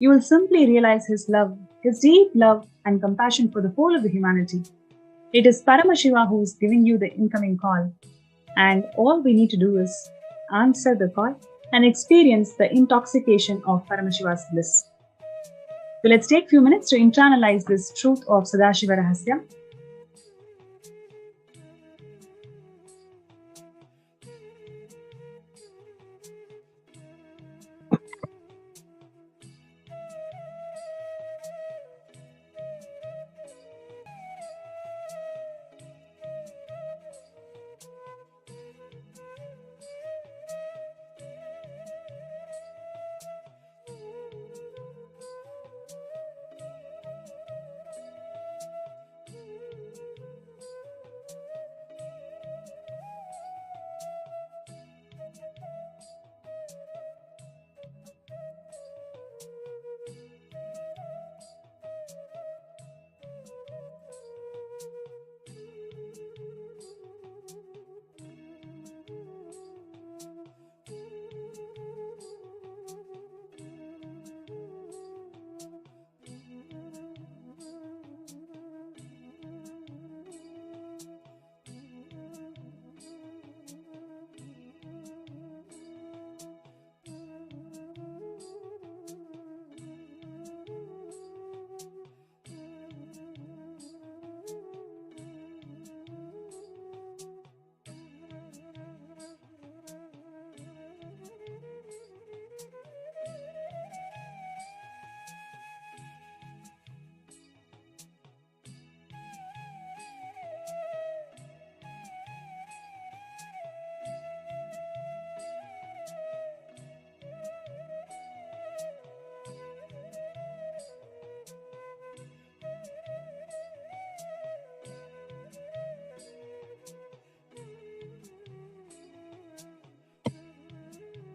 you will simply realize his love, his deep love and compassion for the whole of the humanity. It is Paramashiva who is giving you the incoming call, and all we need to do is answer the call and experience the intoxication of Paramashiva's bliss. So let's take a few minutes to internalize this truth of Sadashiva Rahasya.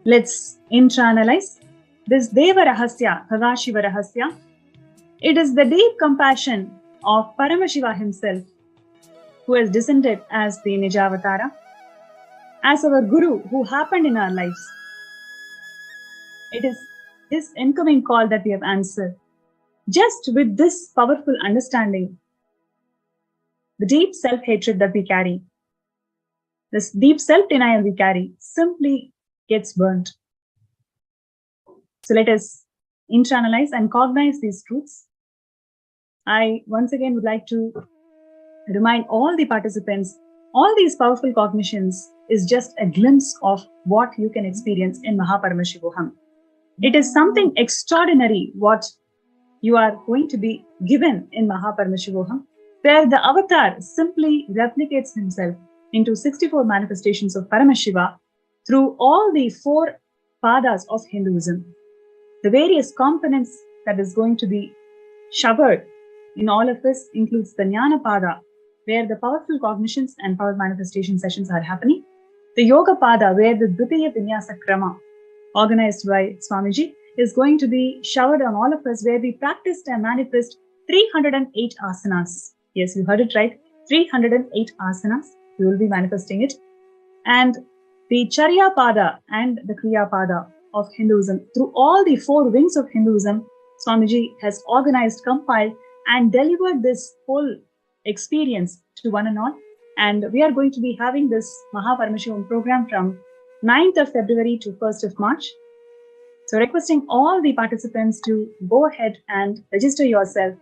Let's internalize this Deva Rahasya, Sadashiva Rahasya. It is the deep compassion of Paramashiva himself who has descended as the Nijavatara, as our Guru who happened in our lives. It is his incoming call that we have answered. Just with this powerful understanding, the deep self-hatred that we carry, this deep self-denial we carry, simply gets burnt. So let us internalize and cognize these truths. I once again would like to remind all the participants, all these powerful cognitions is just a glimpse of what you can experience in MahaParamashivoham. It is something extraordinary what you are going to be given in MahaParamashivoham, where the avatar simply replicates himself into 64 manifestations of Paramashiva through all the 4 padas of Hinduism. The various components that is going to be showered in all of us includes the Jnana Pada, where the powerful cognitions and power manifestation sessions are happening. The Yoga Pada, where the Dvitiya Vinyasa Krama, organized by Swamiji, is going to be showered on all of us, where we practiced and manifest 308 asanas. Yes, you heard it right. 308 asanas. We will be manifesting it. And the Charya Pada and the Kriya Pada of Hinduism, through all the 4 wings of Hinduism, Swamiji has organized, compiled, and delivered this whole experience to one and all. And we are going to be having this MahaParamashivam program from 9th of February to 1st of March. So requesting all the participants to go ahead and register yourself.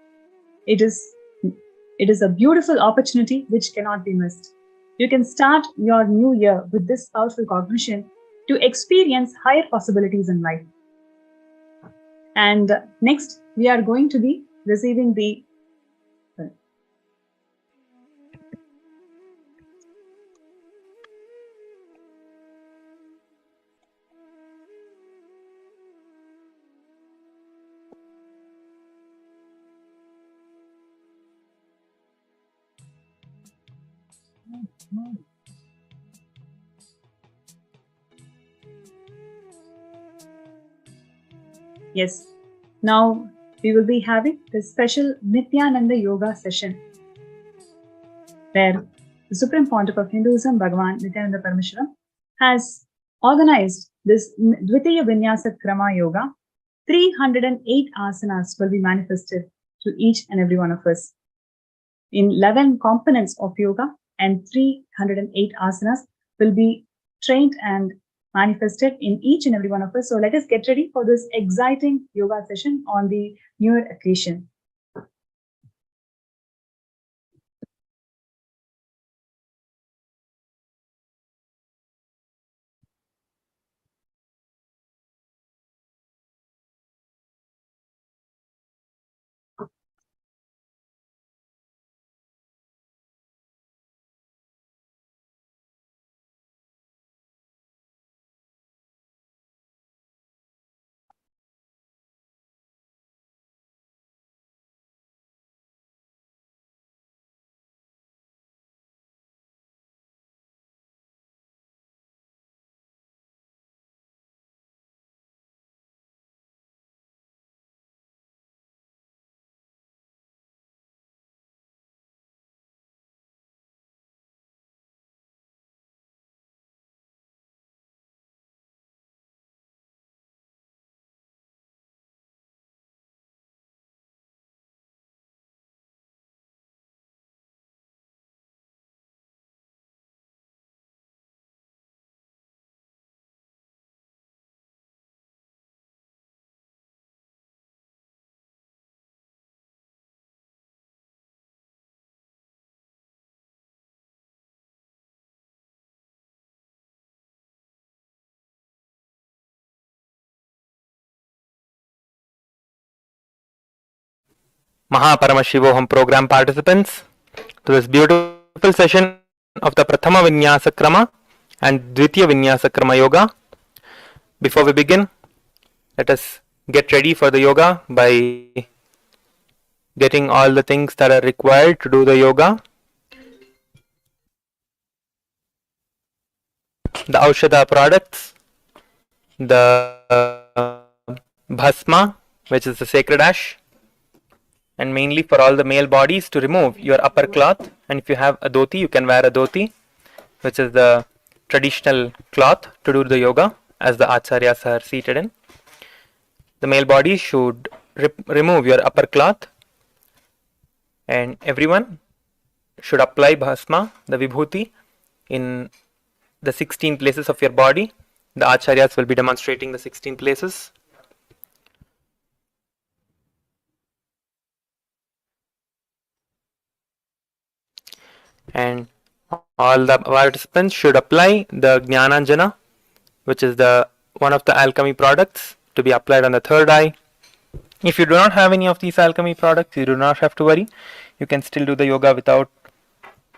It is a beautiful opportunity which cannot be missed. You can start your new year with this powerful cognition to experience higher possibilities in life. And next, we are going to be receiving the Yes. Now we will be having this special Nithyananda yoga session, where the Supreme Pontiff of Hinduism, Bhagavan Nithyananda Paramashivam, has organized this Dvitiya Vinyasa Krama Yoga, 308 asanas will be manifested to each and every one of us. In 11 components of yoga, and 308 asanas will be trained and manifested in each and every one of us. So let us get ready for this exciting yoga session on the New Year occasion. MahaParamashivoham program participants to this beautiful session of the Prathama Vinyasa Krama and Dvitiya Vinyasa Krama Yoga. Before we begin, let us get ready for the yoga by getting all the things that are required to do the yoga. The Aushadha products, the Bhasma, which is the sacred ash, and mainly for all the male bodies to remove your upper cloth, and if you have a dhoti, you can wear a dhoti, which is the traditional cloth to do the yoga as the acharyas are seated in. The male body should remove your upper cloth, and everyone should apply bhasma, the vibhuti, in the 16 places of your body. The acharyas will be demonstrating the 16 places. And all the participants should apply the Jnananjana, which is the one of the alchemy products to be applied on the third eye. If you do not have any of these alchemy products, you do not have to worry. You can still do the yoga without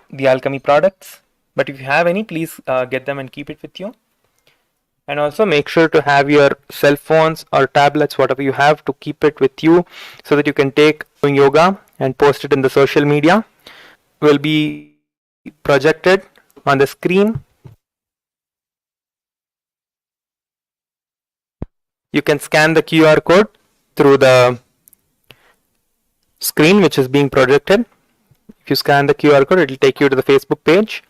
the alchemy products. But if you have any, please get them and keep it with you. And also make sure to have your cell phones or tablets, whatever you have, to keep it with you so that you can take yoga and post it in the social media. Will be projected on the screen. You can scan the QR code through the screen which is being projected. If you scan the QR code, it will take you to the Facebook page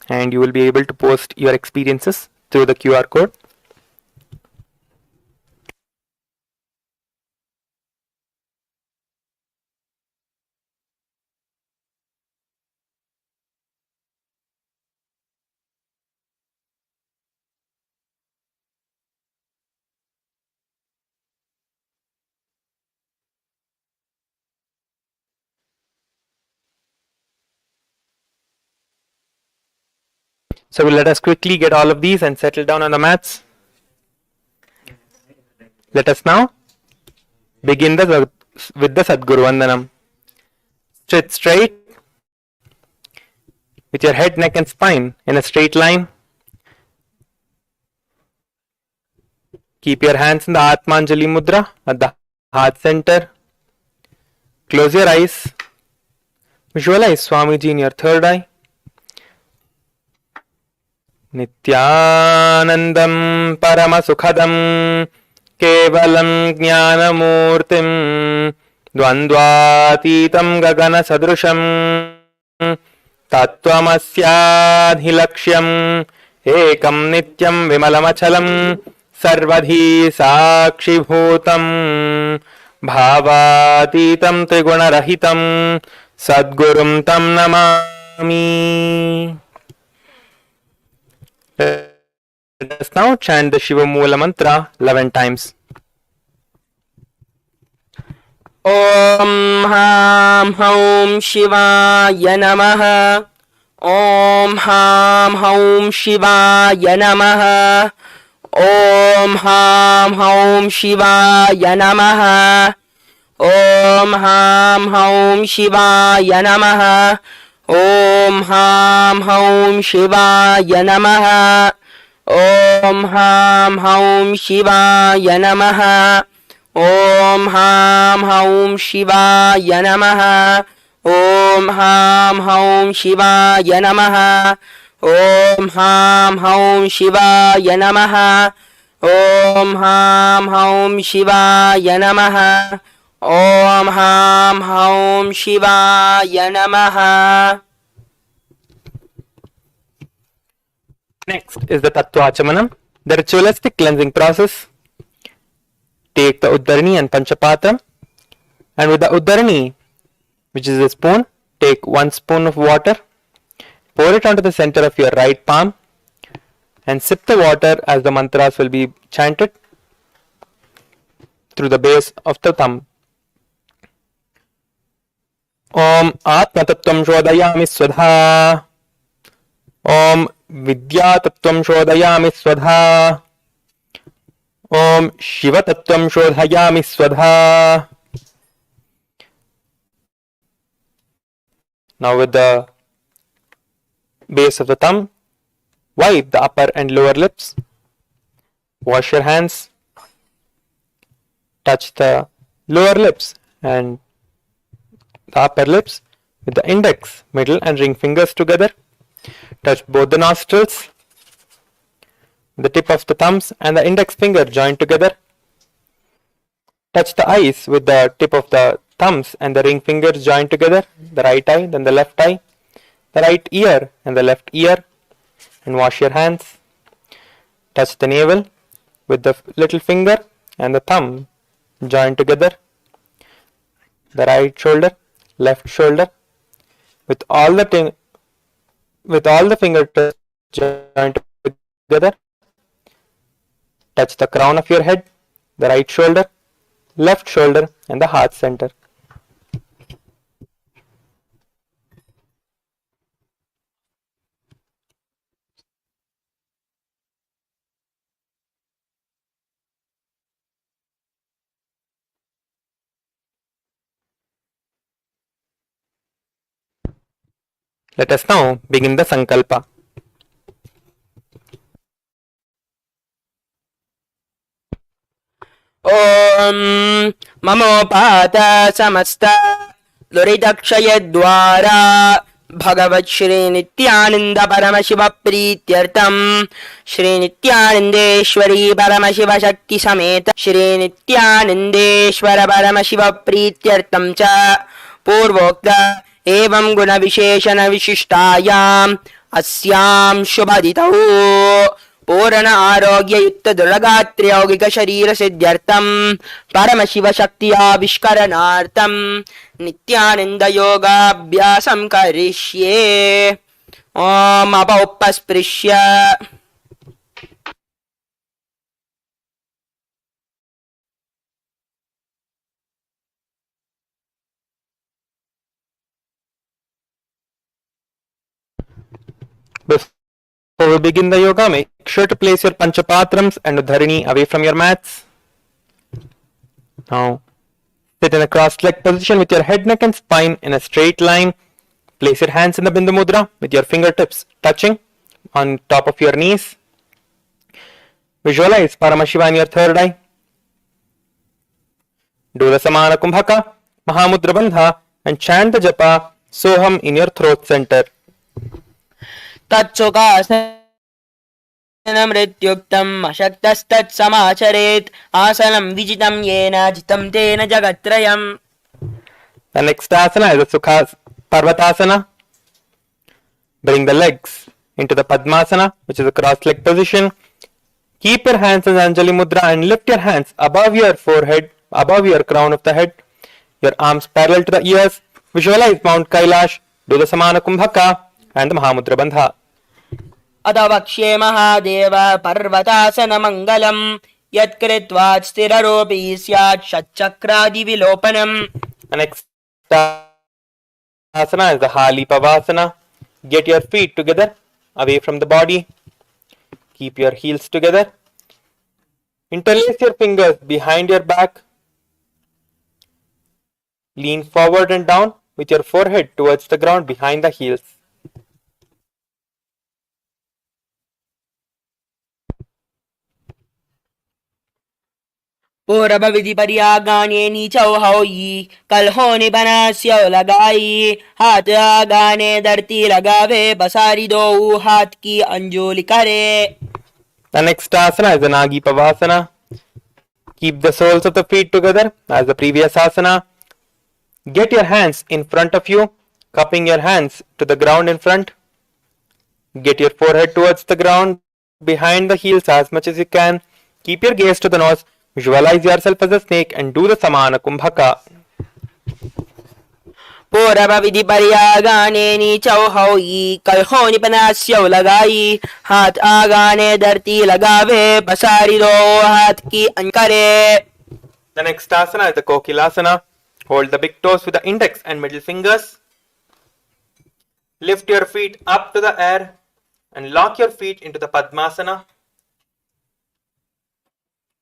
and you will be able to post your experiences through the QR code. So let us quickly get all of these and settle down on the mats. Let us now begin with the Sadguru Vandanam. Sit straight with your head, neck and spine in a straight line. Keep your hands in the Atmanjali Mudra at the heart center. Close your eyes. Visualize Swamiji in your third eye. Nithyanandam Paramasukhadam Kevalam Jnanamurtim Dvandvatitam Gagana Sadrusham Tattvamasyaadhilaksham Ekam Nityam Vimalamachalam सर्वधी साक्षिभूतम् भावातीतं त्रिगुणरहितं सद्गुरुं तं Namami. Let us now chant the Shiva Moola mantra 11 times. Om Ham Haum Shivaya Namaha. Om Ham Haum Shivaya Namaha. Om Ham Haum Shivaya Namaha. Om Ham Haum Shivaya Namaha. Om Ham Haum Shivaya Namaha. Om Ham Haum Shivaya Namaha. Om Ham Haum Shivaya Namaha. Om Ham Haum Shivaya Namaha. Om Ham Haum Shivaya Namaha. Om Ham Haum Shivaya Namaha. Om Ham Haum Shivaya Namaha. Next is the Tattva Achamanam, the ritualistic cleansing process. Take the Uddarani and Panchapatra, and with the Uddarani, which is a spoon, take 1 spoon of water, pour it onto the center of your right palm, and sip the water as the mantras will be chanted through the base of the thumb. Om Atma Tattvam Shodayami Swadha. Om Vidya Tattvam Shodayami Swadha. Om Shiva Tattvam Shodhayami Swadha. Now with the base of the thumb, wipe the upper and lower lips. Wash your hands. Touch the lower lips and the upper lips with the index, middle and ring fingers together. Touch both the nostrils. The tip of the thumbs and the index finger joined together. Touch the eyes with the tip of the thumbs and the ring fingers joined together. The right eye, then the left eye, the right ear and the left ear, and wash your hands. Touch the navel with the little finger and the thumb joined together. The right shoulder, left shoulder, with all the fingertips joined together. Touch the crown of your head, the right shoulder, left shoulder, and the heart center. Let us now begin the Sankalpa. Om Mamopata Samasta Duridakshayadwara Bhagavat Shri Nithyananda Paramashiva Prityartam Shri Nithyanandeshwari Paramashiva Shakti Sameta Shri Nithyanandeshwara Paramashiva Prityartam Cha Purvokta Evam Guna Visheshana Vishishtayam Asyam Shubhaditau Purana Arogya Yutta Duragatriya Yogika Sharira Siddhyartam Paramashiva Shaktiya Vishkaranartam Nithyananda Yoga Abhyasam Karishye Om Apaupasprisya. Before we begin the yoga, make sure to place your Panchapatrams and Udharini away from your mats. Now, sit in a cross-legged position with your head, neck and spine in a straight line. Place your hands in the Bindu Mudra with your fingertips touching on top of your knees. Visualize Paramashiva in your third eye. Do the Samana Kumbhaka, Mahamudra Bandha and chant the Japa Soham in your throat center. Tatsukasanam Rityuktam Ashaktastat Samacharet Asanam Vijitam Yena Jitam Tena Jagatrayam. The next asana is the Sukha Parvatasana. Bring the legs into the Padmasana, which is a cross-leg position. Keep your hands in Anjali Mudra and lift your hands above your forehead, above your crown of the head. Your arms parallel to the ears. Visualize Mount Kailash. Do the Samana Kumbhaka and the Mahamudra Bandha. अदवक्ष्ये Mahadev पर्वतासनमङ्गलम् यत्कृत्वा स्थिररोपी स्यात् षट्चक्रादिविलोपनम्. The next asana is the Hali Pavasana. Get your feet together, away from the body. Keep your heels together. Interlace your fingers behind your back. Lean forward and down with your forehead towards the ground behind the heels. पूर्वविधि पर्यागाने नीचौ हौयी कलहो निबनास्यो लगाई हाथ आगाने धरती लगावे बसारी दो हाथ की अंजोली करे. The next asana is the Nagi Pavasana. Keep the soles of the feet together as the previous asana. Get your hands in front of you, cupping your hands to the ground in front. Get your forehead towards the ground behind the heels as much as you can. Keep your gaze to the nose. Visualize yourself as a snake and do the Samana Kumbhaka. पूर्वविधि पर्यागाने नीचौ हौयी कलहो निबनास्यो लगाई हाथ आगाने धरती लगावे बसारी दो हाथ की अंकरे. The next asana is the Kokilasana. Hold the big toes with the index and middle fingers. Lift your feet up to the air and lock your feet into the Padmasana.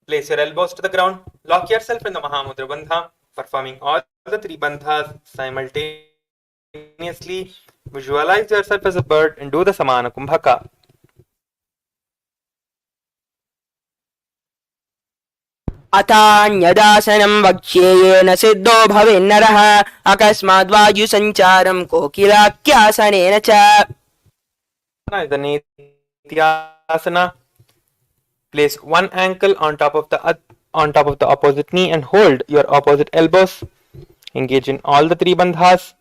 Place your elbows to the ground. Lock yourself in the Mahamudra Bandha, performing all the three bandhas simultaneously. Visualize yourself as a bird and do the Samana Kumbhaka. अथान्यदासनं वक्ष्येयेन सिद्धो भवेन्नरः अकस्माद्वायुसञ्चारं कोकिलाख्यासनेन च. Is the Nithyananda. Place one ankle on top of the opposite knee and hold your opposite elbows. Engage in all the three bandhas.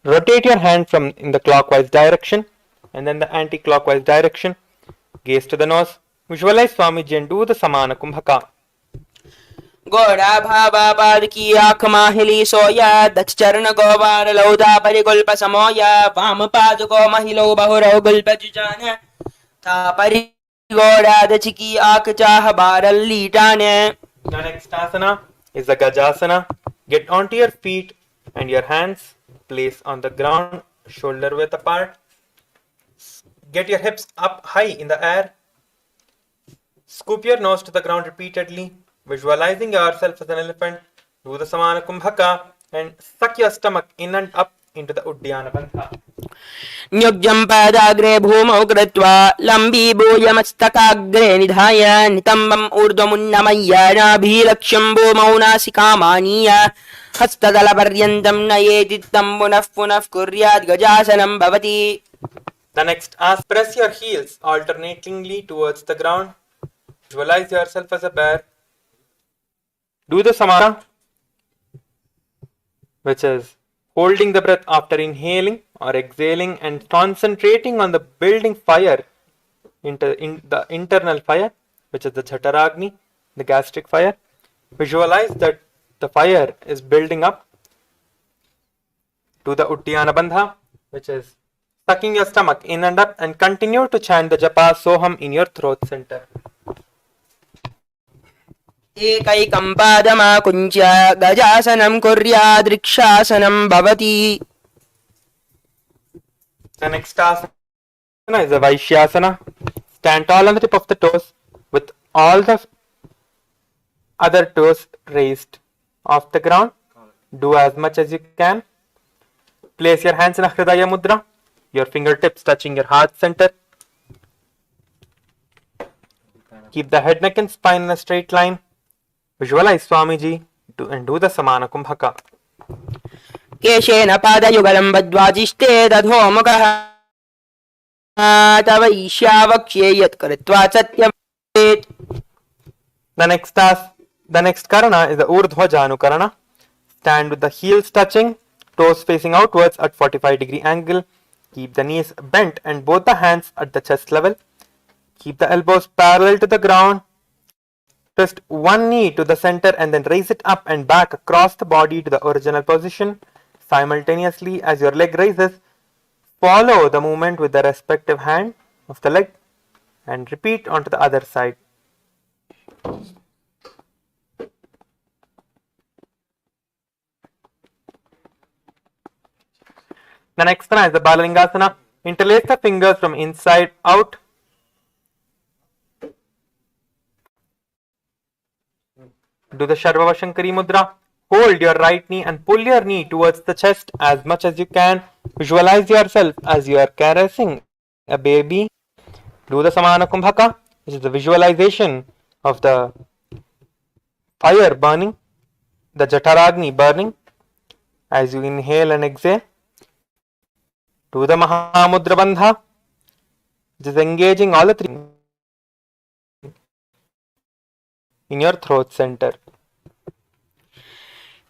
Rotate your hand from in the clockwise direction and then the anti-clockwise direction. Gaze to the nose. Visualize Swamiji and do the Samana Kumbhaka. घोड़ा भावा पाद की आँख माहिली सोया दक्ष चरण grower लौदा परिगुल्प समोया वाम पाद को महिलो बहुरो गुल्प जुजान था परि घोड़ा दच की आँख चाह बारल लीटाने. The next asana is the Gajasana. Get onto your feet and your hands. Place on the ground, shoulder width apart. Get your hips up high in the air. Scoop your nose to the ground repeatedly. Visualizing yourself as an elephant. Do the Samana Kumbhaka and suck your stomach in and up into the Uddiyana Bandha. न्युग्जं पादाग्रे भूमौ कृत्वा लम्बीभूय मस्तकाग्रे निधाय नितम्बम् ऊर्ध्वमुन्नमय्य नाभिलक्ष्यं भूमौ नासिकामानीय हस्तदलपर्यन्तं नयेति तं पुनः पुनः कुर्यात् गजासनं भवति. The next asana, press your heels alternatingly towards the ground. Visualize yourself as a bear. Do the Samana, which is holding the breath after inhaling or exhaling and concentrating on the building fire in the internal fire, which is the Jhataragni, the gastric fire. Visualize that the fire is building up to the Uddiyana Bandha, which is sucking your stomach in and up, and continue to chant the Japa Soham in your throat center. एकैकं पादमाकुञ्च्य गजासनं कुर्यादृक्षासनं भवति. The next asana is the Vaishyasana. Stand tall on the tip of the toes with all the other toes raised off the ground. Do as much as you can. Place your hands in a Hridaya Mudra, your fingertips touching your heart center. Keep the head, neck and spine in a straight line. Visualize Swamiji and do the Samana Kumbhaka. केशेन पादयुगलं बद्ध्वाजिष्ठे दधोमुखः तव ईशावक्ष्ये यत् कृत्वा सत्यं. The next karana is the Urdhva Janukarana. Stand with the heels touching, toes facing outwards at 45-degree angle. Keep the knees bent and both the hands at the chest level. Keep the elbows parallel to the ground. Twist one knee to the center and then raise it up and back across the body to the original position. Simultaneously, as your leg raises, follow the movement with the respective hand of the leg and repeat onto the other side. The next one is the Balalingasana. Interlace the fingers from inside out. Do the Sharvavashankari Mudra. Hold your right knee and pull your knee towards the chest as much as you can. Visualize yourself as you are caressing a baby. Do the Samana Kumbhaka, which is the visualization of the fire burning, the Jataragni burning as you inhale and exhale. Do the Mahamudra Bandha, which is engaging all the three in your throat center.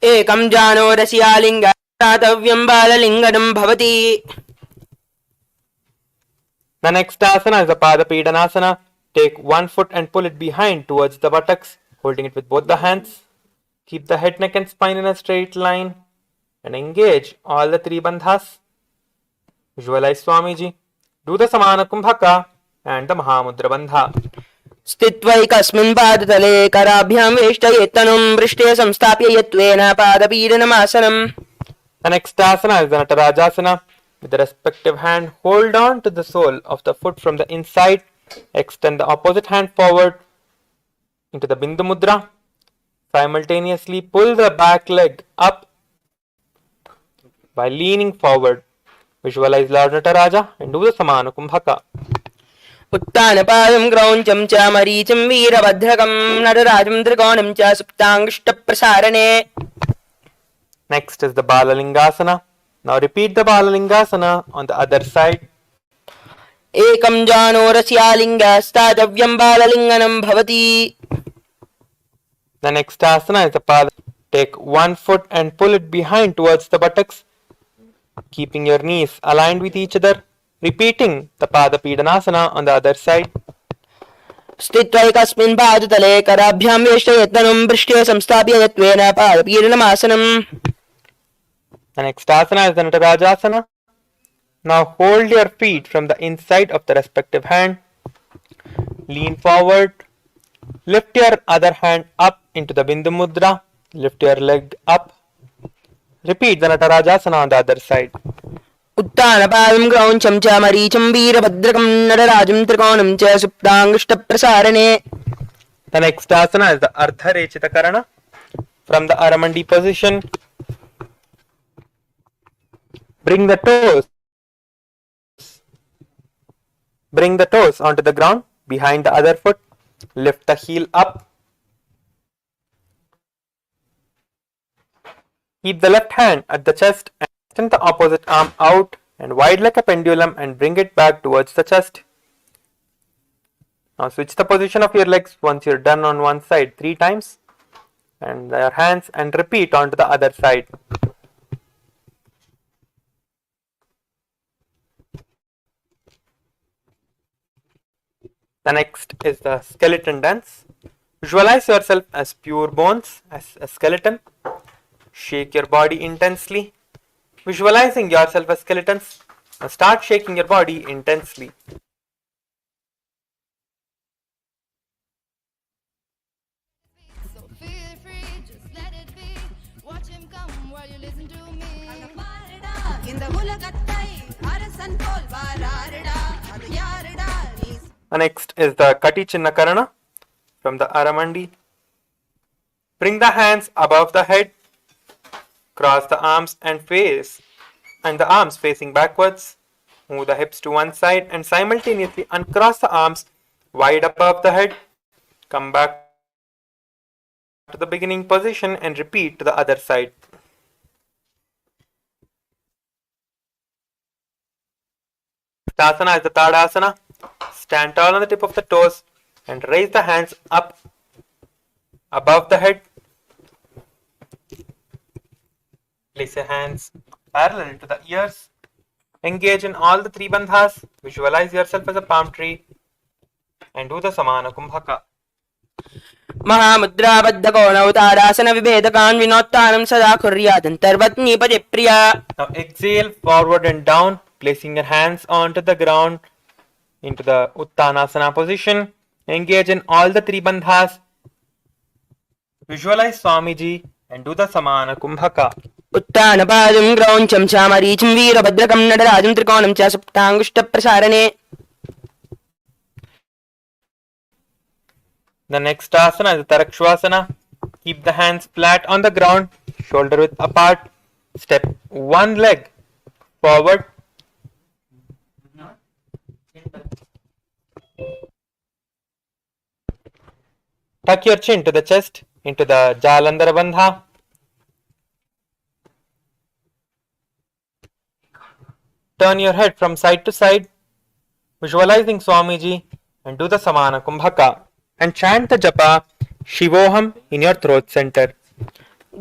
Ekam jano rasyalinga tatavyam balalinganam bhavati. The next asana is the Pada Pidanasana. Take one foot and pull it behind towards the buttocks, holding it with both the hands. Keep the head, neck and spine in a straight line and engage all the three bandhas. Visualize Swamiji. Do the Samana Kumbhaka and the Mahamudra Bandha. स्थित्वैकस्मिन् पादतले कराभ्यां वेष्टयेत्तनुं पृष्ठे संस्थाप्य यत्त्वेन पादपीडनमासनम्. The next asana is the Natarajasana. With the respective hand, hold on to the sole of the foot from the inside. Extend the opposite hand forward into the Bindu Mudra. Simultaneously pull the back leg up by leaning forward. Visualize Lord Nataraja and do the Samana Kumbhaka. उत्तानपादं क्रौञ्चं च मरीचिं वीरभद्रकं नटराजं त्रिकोणं च सुप्ताङ्गुष्ठप्रसारणे. Next is the Balalingasana. Now repeat the Balalingasana on the other side. एकं जानो रस्यालिङ्गस्तातव्यं बाललिङ्गनं भवति. The next asana is the Pada. Take one foot and pull it behind towards the buttocks, keeping your knees aligned with each other. Repeating the Pada Pidanasana on the other side. स्थित्वैकस्मिन् पादतले कराभ्यां वेष्टयेत्तनुं पृष्ठे संस्थाप्य यत्त्वेन पादपीडनमासनम्. The next asana is the Natarajasana. Now hold your feet from the inside of the respective hand. Lean forward. Lift your other hand up into the Bindu Mudra. Lift your leg up. Repeat the Natarajasana on the other side. उत्तानपादं क्रौञ्चं च मरीचिं वीरभद्रकं नटराजं त्रिकोणं च सुप्ताङ्गुष्ठप्रसारणे. The next asana is the Ardha Rechita Karana. From the Aramandi position, bring the toes onto the ground behind the other foot. Lift the heel up. Keep the left hand at the chest and extend the opposite arm out and wide like a pendulum and bring it back towards the chest. Now switch the position of your legs once you're done on one side 3 times and your hands and repeat onto the other side. The next is the skeleton dance. Visualize yourself as pure bones, as a skeleton. Shake your body intensely. Visualizing yourself as skeletons. Now start shaking your body intensely. So feel free, just let it be. Watch him come while you listen to me. Next is the Kati Chinna Karana from the Aramandi. Bring the hands above the head. Cross the arms and the arms facing backwards. Move the hips to one side and simultaneously uncross the arms wide above the head. Come back to the beginning position and repeat to the other side. Asana is the Tadasana. Stand tall on the tip of the toes and raise the hands up above the head. Place your hands parallel to the ears. Engage in all the 3 bandhas. Visualize yourself as a palm tree. and do the Samana Kumbhaka. महामुद्राबद्धकोणौ ताडासनविभेदकान् विनोत्तानं सदा कुर्यादन्तर्वत्नीपतिप्रिया. Now exhale forward and down, placing your hands onto the ground into the Uttanasana position. Engage in all the three bandhas. Visualize Swamiji and do the Samana Kumbhaka. उत्तानपादं ग्रौञ्चं चामरीचं वीरभद्रकं नटराजं त्रिकोणं च सप्ताङ्गुष्ठप्रसारणे. The next asana is the Tarakshvasana. Keep the hands flat on the ground, shoulder width apart. Step one leg forward. Tuck your chin to the chest into the Jalandhara Bandha. Turn your head from side to side, visualizing Swamiji, and do the Samana Kumbhaka. And chant the japa Shivoham in your throat center.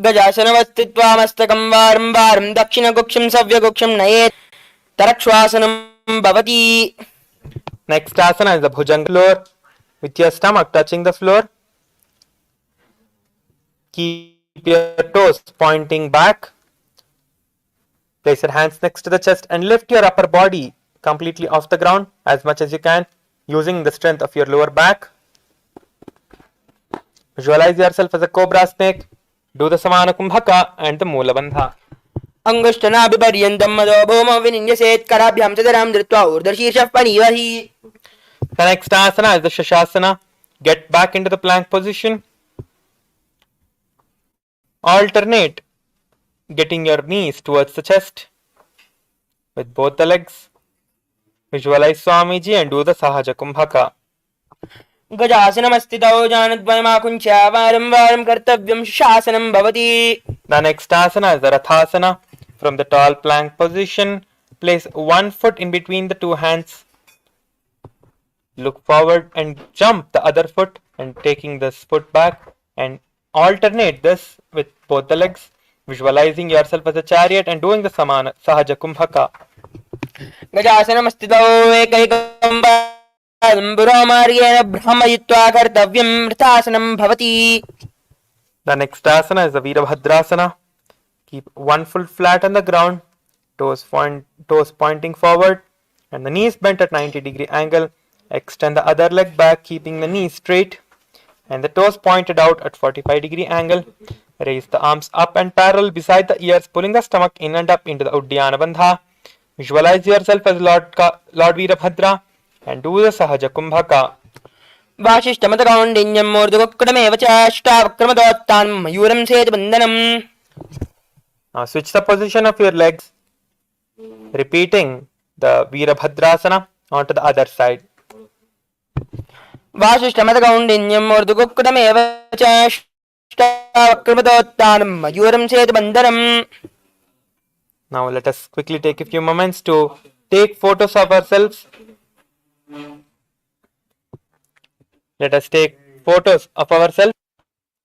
गजासनवस्थित्वा मस्तकं वारं वारं दक्षिणगुक्षं सव्यगुक्षं नयेत् तरक्श्वासनं भवति. Next asana is the Bhujanga floor with your stomach touching the floor. Keep your toes pointing back. Place your hands next to the chest and lift your upper body completely off the ground as much as you can using the strength of your lower back. Visualize yourself as a cobra snake. Do the Samana Kumbhaka and the Moola Bandha. अंगुष्ठनाभिपर्यन्तं मदो भूमौ विनिन्यसेत् कराभ्यां चतुरां धृत्वा ऊर्ध्वशीर्षः पनीवहि. The next asana is the Shashasana. Get back into the plank position. Alternate getting your knees towards the chest with both the legs. Visualize Swamiji and do the Sahaja Kumbhaka. गजासनमस्थितौ जानद्वयमाकुञ्च्या वारं वारं कर्तव्यं शासनं भवति. The next asana is the Rathasana. From the tall plank position, place one foot in between the two hands. Look forward and jump the other foot and taking this foot back and alternate this with both the legs. Visualizing yourself as a chariot and doing the Samana Sahaja Kumbhaka. गजासनमस्थितौ एकैकं पादं पुरोमार्गेण भ्रमयित्वा कर्तव्यं वृथासनं भवति. The next asana is the Virabhadrasana. Keep one foot flat on the ground, toes pointing forward and the knees bent at 90-degree angle. Extend the other leg back, keeping the knees straight and the toes pointed out at 45-degree angle. Raise the arms up and parallel beside the ears, pulling the stomach in and up into the Uddiyana Bandha. Visualize yourself as Lord Virabhadra and do the Sahaja Kumbhaka. वासिष्ठमतकौण्डिन्यं मूर्धकुक्कुटमेव च अष्टावक्रमदोत्तानं मयूरं सेतुबन्धनम्. Now switch the position of your legs, repeating the Virabhadrasana onto the other side. वासिष्ठमतकौण्डिन्यं मूर्धकुक्कुटमेव च अष्टावक्रमदोत्तानं मयूरं सेतुबन्धनम्. Now let us quickly take a few moments to take photos of ourselves. Let us take photos of ourselves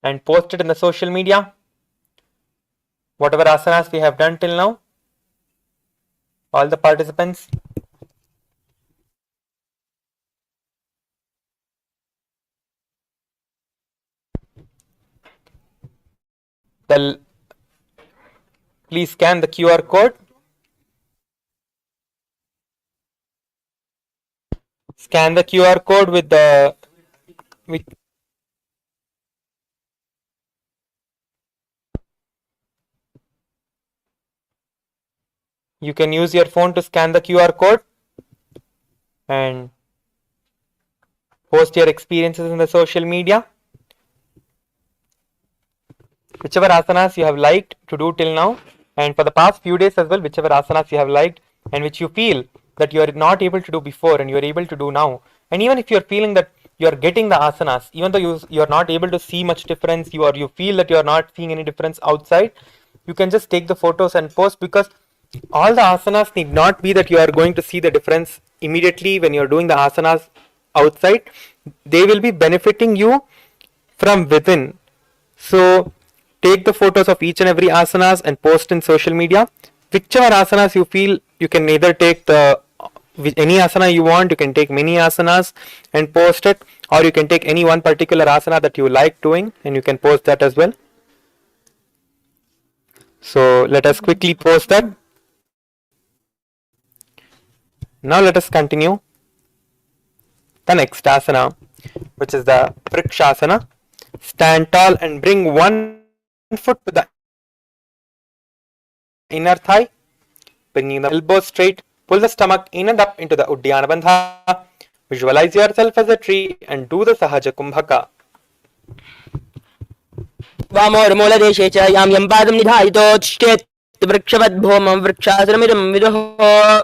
and post it in the social media. Whatever asanas we have done till now, all the participants. Please scan the QR code. Scan the QR code with you can use your phone to scan the QR code and post your experiences in the social media. Whichever asanas you have liked to do till now, and for the past few days as well, whichever asanas you have liked and which you feel that you are not able to do before and you are able to do now. And even if you are feeling that you are getting the asanas, even though you are not able to see much difference, you feel that you are not seeing any difference outside, you can just take the photos and post, because all the asanas need not be that you are going to see the difference immediately when you are doing the asanas outside. They will be benefiting you from within. So take the photos of each and every asanas and post in social media. Whichever asanas you feel, you can either take the with any asana you want. You can take many asanas and post it, or you can take any one particular asana that you like doing and you can post that as well. So let us quickly post that. Now let us continue the next asana, which is the Vrikshasana. Stand tall and bring one foot to the inner thigh, bringing the elbow straight. Pull the stomach in and up into the Uddiyana Bandha. Visualize yourself as a tree and do the Sahaja Kumbhaka. वामोर्मूलदेशे च यां यं पादं निधायितो तिष्ठेत् वृक्षवद्भूमं वृक्षासनमिदं विदुः.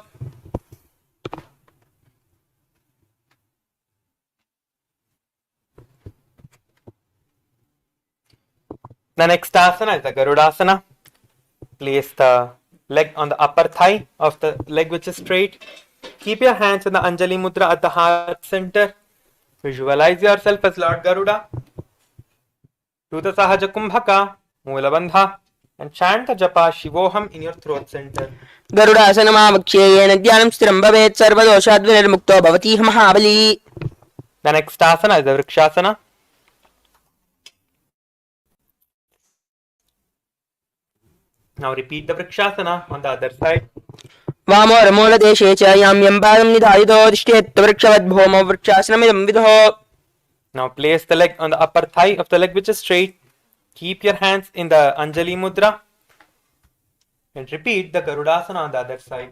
The next asana is the Garudasana. Place the leg on the upper thigh of the leg which is straight. Keep your hands in the Anjali Mudra at the heart center. Visualize yourself as Lord Garuda. Do the Sahaja Kumbhaka, Mula Bandha, and chant the Japa Shivoham in your throat center. गरुडासनमावक्ष्ये येन ध्यानं स्थिरं भवेत् सर्वदोषाद्विनिर्मुक्तो भवति महाबली. The next asana is the Vrikshasana. Now repeat the Vrikshasana on the other side. वामोर्मूलदेशे च यां यं पादं निधायितो तिष्ठेत् वृक्षवद्भूमं वृक्षासनमिदं विदुः. Now place the leg on the upper thigh of the leg which is straight. Keep your hands in the Anjali Mudra and repeat the Garudasana on the other side.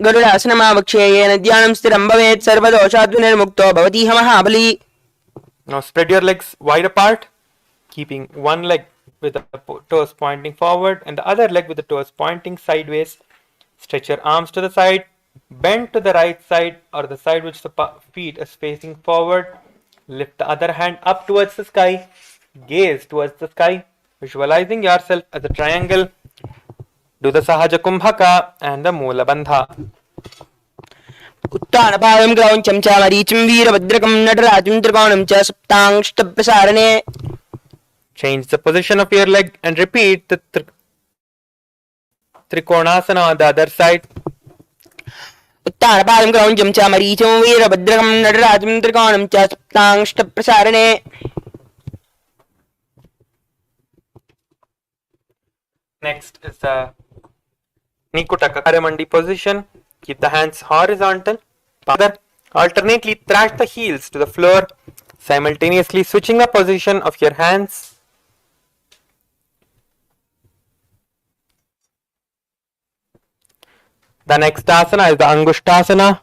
गरुडासनमावक्ष्ये येन ध्यानं स्थिरं भवेत् सर्वदोषाद्विनिर्मुक्तो भवति महाबली. Now spread your legs wide apart, keeping one leg with the toes pointing forward and the other leg with the toes pointing sideways. Stretch your arms to the side, bend to the right side or the side which the feet is facing forward. Lift the other hand up towards the sky. Gaze towards the sky, visualizing yourself as a triangle. Do the Sahaja Kumbhaka and the Mula Bandha. उत्तानपादं क्रौञ्चं च मरीचिं वीरभद्रकं नटराजं त्रिकोणं च सप्ताङ्ष्टप्रसारणे. Change the position of your leg and repeat the Trikonasana on the other side. उत्तानपादं क्रौञ्चं च मरीचिं वीरभद्रकं नटराजं त्रिकोणं च सप्ताङ्ष्टप्रसारणे. Next is the Nikutaka Karamandi position. Keep the hands horizontal. Alternately thrash the heels to the floor, simultaneously switching the position of your hands. The next asana is the Angushtasana.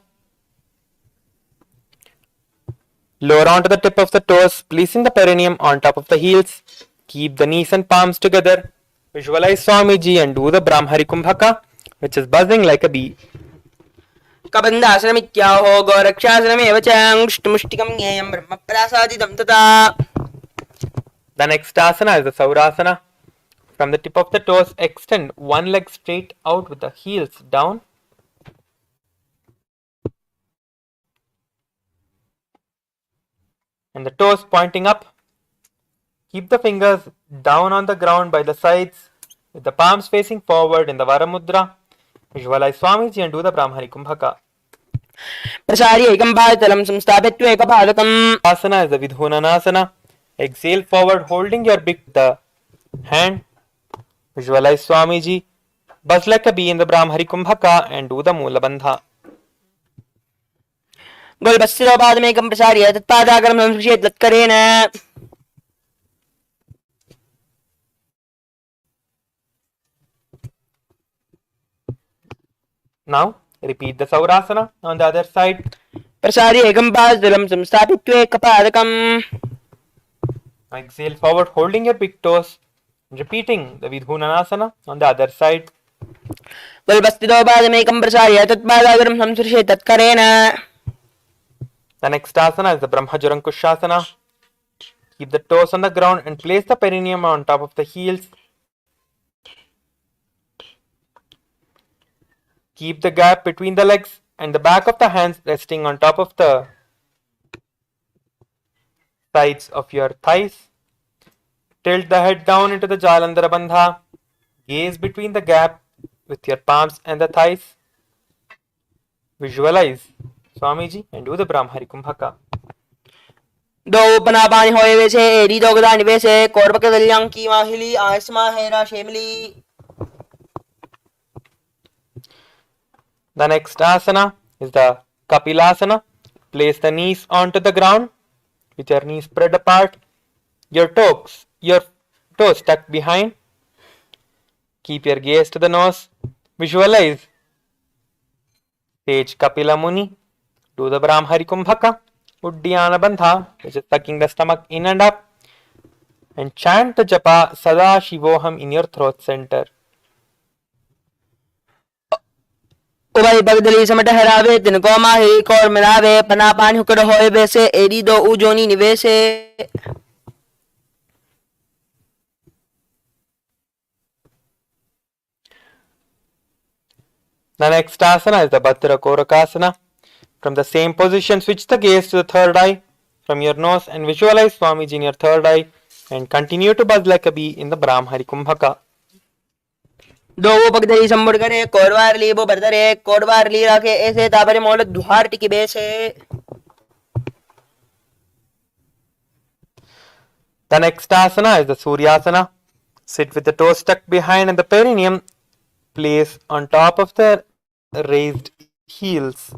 Lower onto the tip of the toes, placing the perineum on top of the heels. Keep the knees and palms together. Visualize Swamiji and do the Brahmari Kumbhaka, which is buzzing like a bee. कबन्धासनमित्याहो गोरक्षासनमेव च अंगुष्ठमुष्टिकं ज्ञेयं ब्रह्मप्रासादितं तथा. The next asana is the Saurasana. From the tip of the toes, extend one leg straight out with the heels down. And the toes pointing up. Keep the fingers down on the ground by the sides with the palms facing forward in the Varamudra. Visualize Swamiji and do the Brahmari Kumbhaka. प्रसार्य एकं पादतलं संस्थाप्य एकपादकम्. Asana is the Vidhunanasana. Exhale forward, holding your big the hand. Visualize Swamiji. Buzz like a bee in the Brahmari Kumbhaka and do the Mula Bandha. गोल्बस्थितो पादमेकं प्रसार्य तत्पादाग्रं संस्पृशेत् तत्करेण. Now repeat the Saurasana on the other side. प्रसार्य एकं पादतलं संस्थाप्य एकपादकम्. Exhale forward, holding your big toes. Repeating the Vidhunanasana on the other side. गोल्बस्थितो पादमेकं प्रसार्य तत्पादाग्रं संस्पृशेत् तत्करेण. The next asana is the Brahmajarankushasana. Keep the toes on the ground and place the perineum on top of the heels. Keep the gap between the legs and the back of the hands resting on top of the sides of your thighs. Tilt the head down into the Jalandhara Bandha. Gaze between the gap with your palms and the thighs. Visualize Swamiji and do the Brahmari Kumbhaka. Do panapani hoye vese, edi dogdani vese, korbaka dalyang ki mahili, asma hera shemli. The next asana is the Kapilasana. Place the knees onto the ground with your knees spread apart, your toes tucked behind. Keep your gaze to the nose. Visualize sage Kapila Muni. Do the Brahmari Kumbhaka, Uddiyana Bandha, which is tucking the stomach in and up, and chant the japa Sada Shivoham in your throat center. Ubai bagdali sama ठहरावे तिनको माही core मिलावे पना पानी Hooker होए वैसे AD दो उजोनी निवेसे. The next asana is the Bhadra Korakasana. From the same position, switch the gaze to the third eye from your nose and visualize Swamiji in your third eye and continue to buzz like a bee in the Brahmari Kumbhaka. दो वो पगदली संबुड़ करे कोरवार ली वो बरदरे कोरवार ली रखे ऐसे ताबरे मोल दुहार टिकी बेसे. The next asana is the Suryasana. Sit with the toes tucked behind and the perineum placed on top of the raised heels.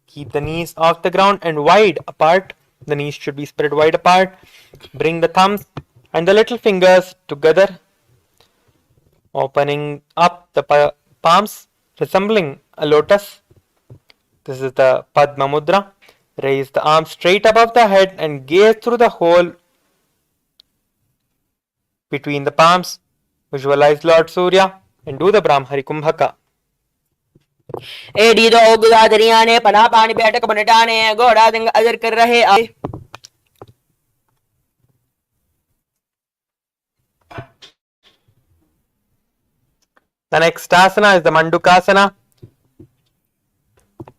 Keep the knees off the ground and wide apart. The knees should be spread wide apart. Bring the thumbs and the little fingers together, opening up the palms, resembling a lotus. This is the Padma Mudra. Raise the arms straight above the head and gaze through the hole between the palms. Visualize Lord Surya and do the Brahmari Kumbhaka. एडी दो गुदादरिया ने पना पानी बैठक बनटाने घोड़ा दिंग अजर कर रहे आए. The next asana is the Mandukasana.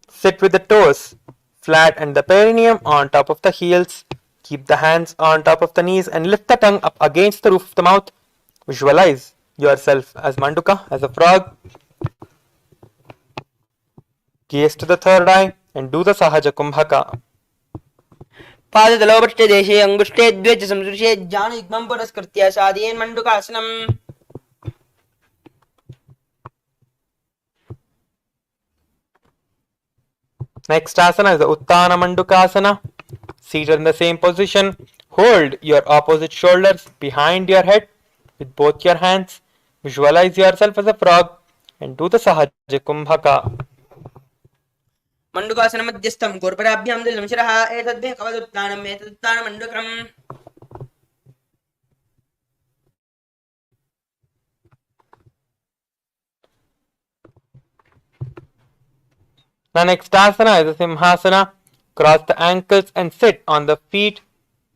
Sit with the toes flat and the perineum on top of the heels. Keep the hands on top of the knees and lift the tongue up against the roof of the mouth. Visualize yourself as Manduka, as a frog. Gaze to the third eye and do the Sahaja Kumbhaka. पाद दलोबट्टे देशे अंगुष्टे द्वेज संसृशे ज्ञान युग्मं पुरस्कृत्य साधयेन मंडूकासनम. Next asana is the Uttana Mandukasana. Seated in the same position, hold your opposite shoulders behind your head with both your hands. Visualize yourself as a frog and do the Sahaja Kumbhaka. मंडूकासन मध्यस्थम गोरपराभ्याम दिलम शिरः एतद्भे कवदुत्तानम एतदुत्तान मंडूकम. The next asana is the Simhasana. Cross the ankles and sit on the feet.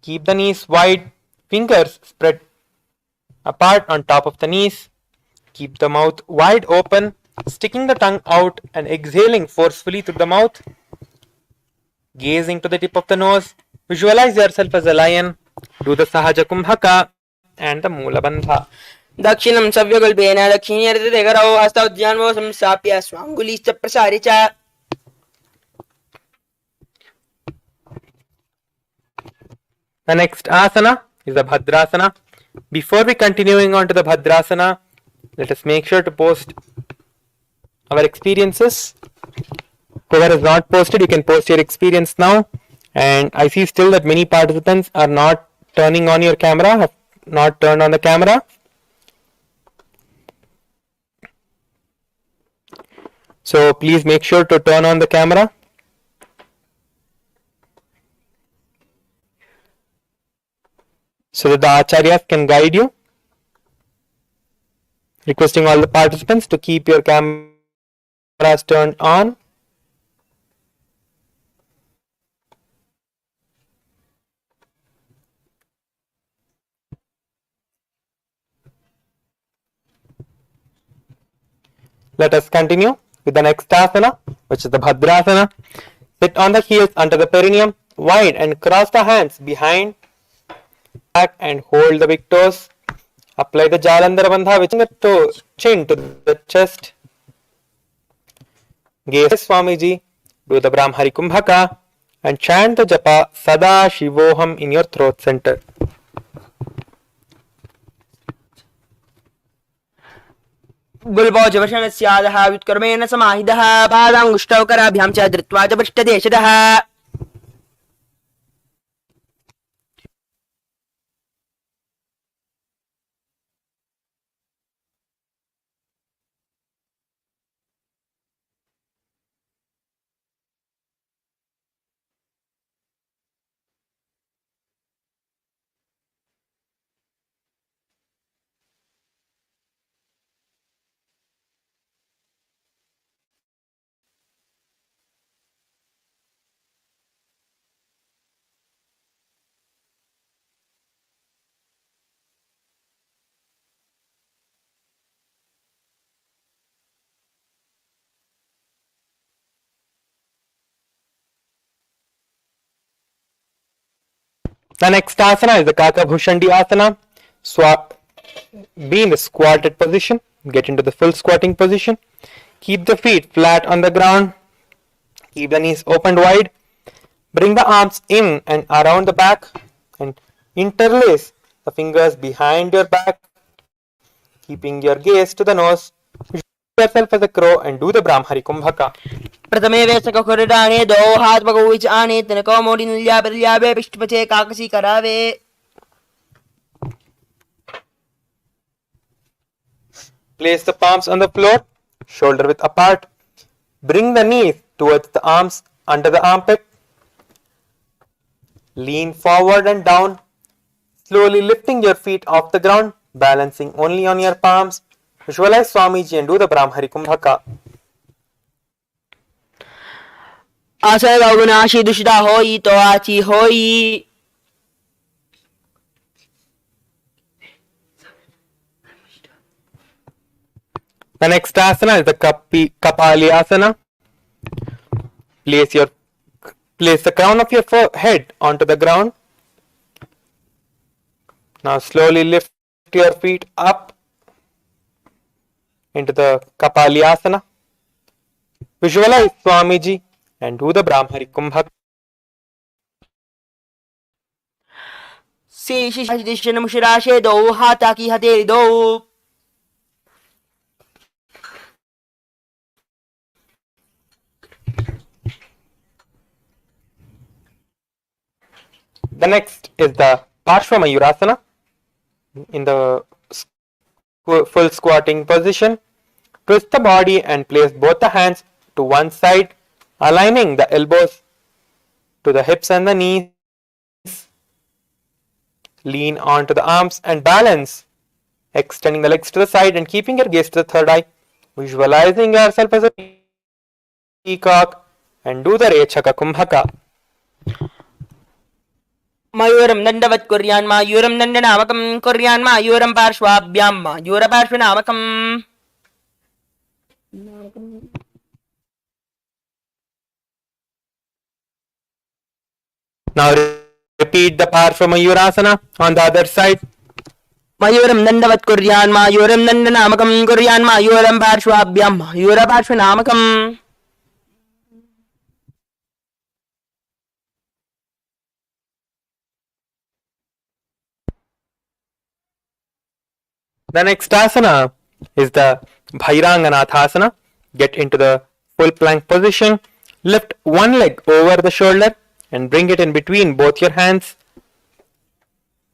Keep the knees wide, fingers spread apart on top of the knees. Keep the mouth wide open, sticking the tongue out and exhaling forcefully through the mouth. Gazing to the tip of the nose, visualize yourself as a lion. Do the Sahaja Kumbhaka and the Mula Bandha. दक्षिणं सव्यगुल्पेन दक्षिणीयर्तिगरौ हस्तौद्यान्वो संस्थाप्य स्वाङ्गुलीश्च प्रसारि च. The next asana is the Bhadrasana. Before we continuing on to the Bhadrasana, let us make sure to post our experiences. Whoever has not posted, you can post your experience now. And I see still that many participants are not turning on your camera, have not turned on the camera. So please make sure to turn on the camera. So that the acharyas can guide you. Requesting all the participants to keep your cameras turned on. Let us continue with the next asana, which is the Bhadrasana. Sit on the heels under the perineum, wide, and cross the hands behind back and hold the big toes. Apply the Jalandhara Bandha, which is the chin to the chest. Gaze Swamiji Do the Brahmari Kumbhaka and chant the japa Sada Shivoham in your throat center. गुल्बोजवशनस्यादः व्युत्कर्मेण समाहितः पादाङ्गुष्ठौ कराभ्यां च धृत्वा च पृष्ठदेशतः. The next asana is the Kakabhushandi asana. Be in the squatted position. Get into the full squatting position. Keep the feet flat on the ground. Keep the knees opened wide. Bring the arms in and around the back and interlace the fingers behind your back. Keeping your gaze to the nose. Visualize yourself as a crow and do the Brahmari Kumbhaka. प्रथमे वेसक खुरडाने दो हाथ बगुच आने तनको मोड़ी निल्या बरियाबे पिष्टपचे काकसी करावे. Place the palms on the floor, shoulder width apart. Bring the knees towards the arms under the armpit. Lean forward and down, slowly lifting your feet off the ground, balancing only on your palms. Visualize Swamiji and do the Brahmari Kumbhaka. आसन गौगुनाशी दुषिता होई तो आची होई. The next asana is the Kapali asana. Place the crown of your head onto the ground. Now slowly lift your feet up into the Kapali asana. Visualize Swamiji and do the Brahmari Kumbhaka. शीर्षिशन मुशिराशे दो हाथा की हथेली दो. The next is the Parshvamayurasana. In the full squatting position, twist the body and place both the hands to one side, aligning the elbows to the hips and the knees. Lean onto the arms and balance, extending the legs to the side and keeping your gaze to the third eye. Visualizing yourself as a peacock and do the Rechaka Kumbhaka. मयूरम दंडवत् कुर्यान् Mayuram दंडनामकं कुर्यान् Mayuram पार्श्वाभ्यां मायूरपार्श्वनामकम्. Now repeat the Parshvamayurasana on the other side. मयूरम दंडवत् कुर्यान् Mayuram दंडनामकं कुर्यान् Mayuram पार्श्वाभ्यां मायूरपार्श्वनामकम्. The next asana is the Bhairanganathasana. Get into the full plank position. Lift one leg over the shoulder and bring it in between both your hands.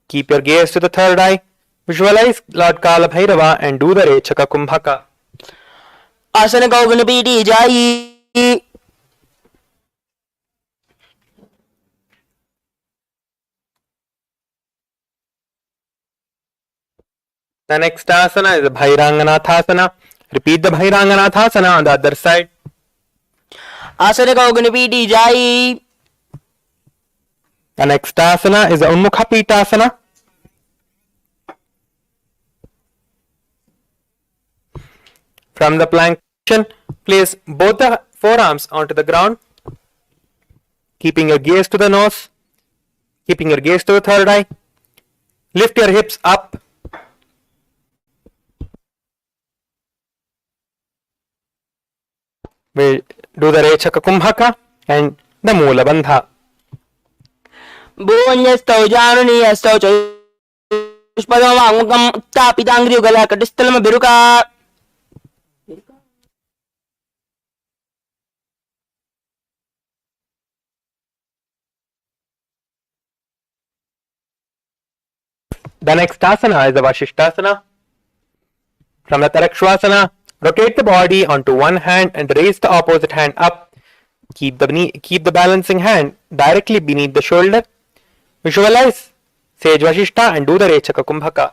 Keep your gaze to the third eye. Visualize Lord Kala Bhairava and do the Rechaka Kumbhaka. आसन गौगुन पीठी जाई. The next asana is the Bhairanganathasana. Repeat the Bhairanganathasana on the other side. आसन गौगुन पीठी जाई. The next asana is the Unmukha Pitasana. From the plank position, place both the forearms onto the ground, keeping your gaze to the nose, keeping your gaze to the third eye. Lift your hips up. We'll do the Rechaka Kumbhaka and the Moola Bandha. Bhunyastau Januniyastau Chushpadamangam Tapidangri Ugala Kadistalama Biruka. The next asana is the Vashishtasana. From the Tarakshvasana, rotate the body onto one hand and raise the opposite hand up. Keep the balancing hand directly beneath the shoulder. Visualize Sage Vashishta and do the Rechaka Kumbhaka.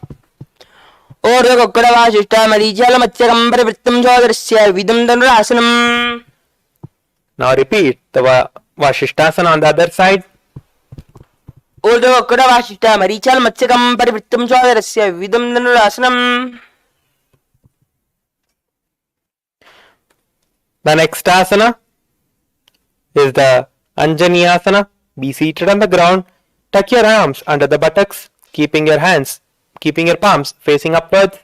Orda Kokada Vashishta Marijala Matchakam Parivrittam Chodarasya Vidam Dhanurasanam. Now repeat the Vashishtasana on the other side. Orda Kokada Vashishta Marijala Matchakam Parivrittam Chodarasya Vidam Dhanurasanam. The next asana is the Anjaniyasana. Be seated on the ground. Tuck your arms under the buttocks, keeping your palms facing upwards.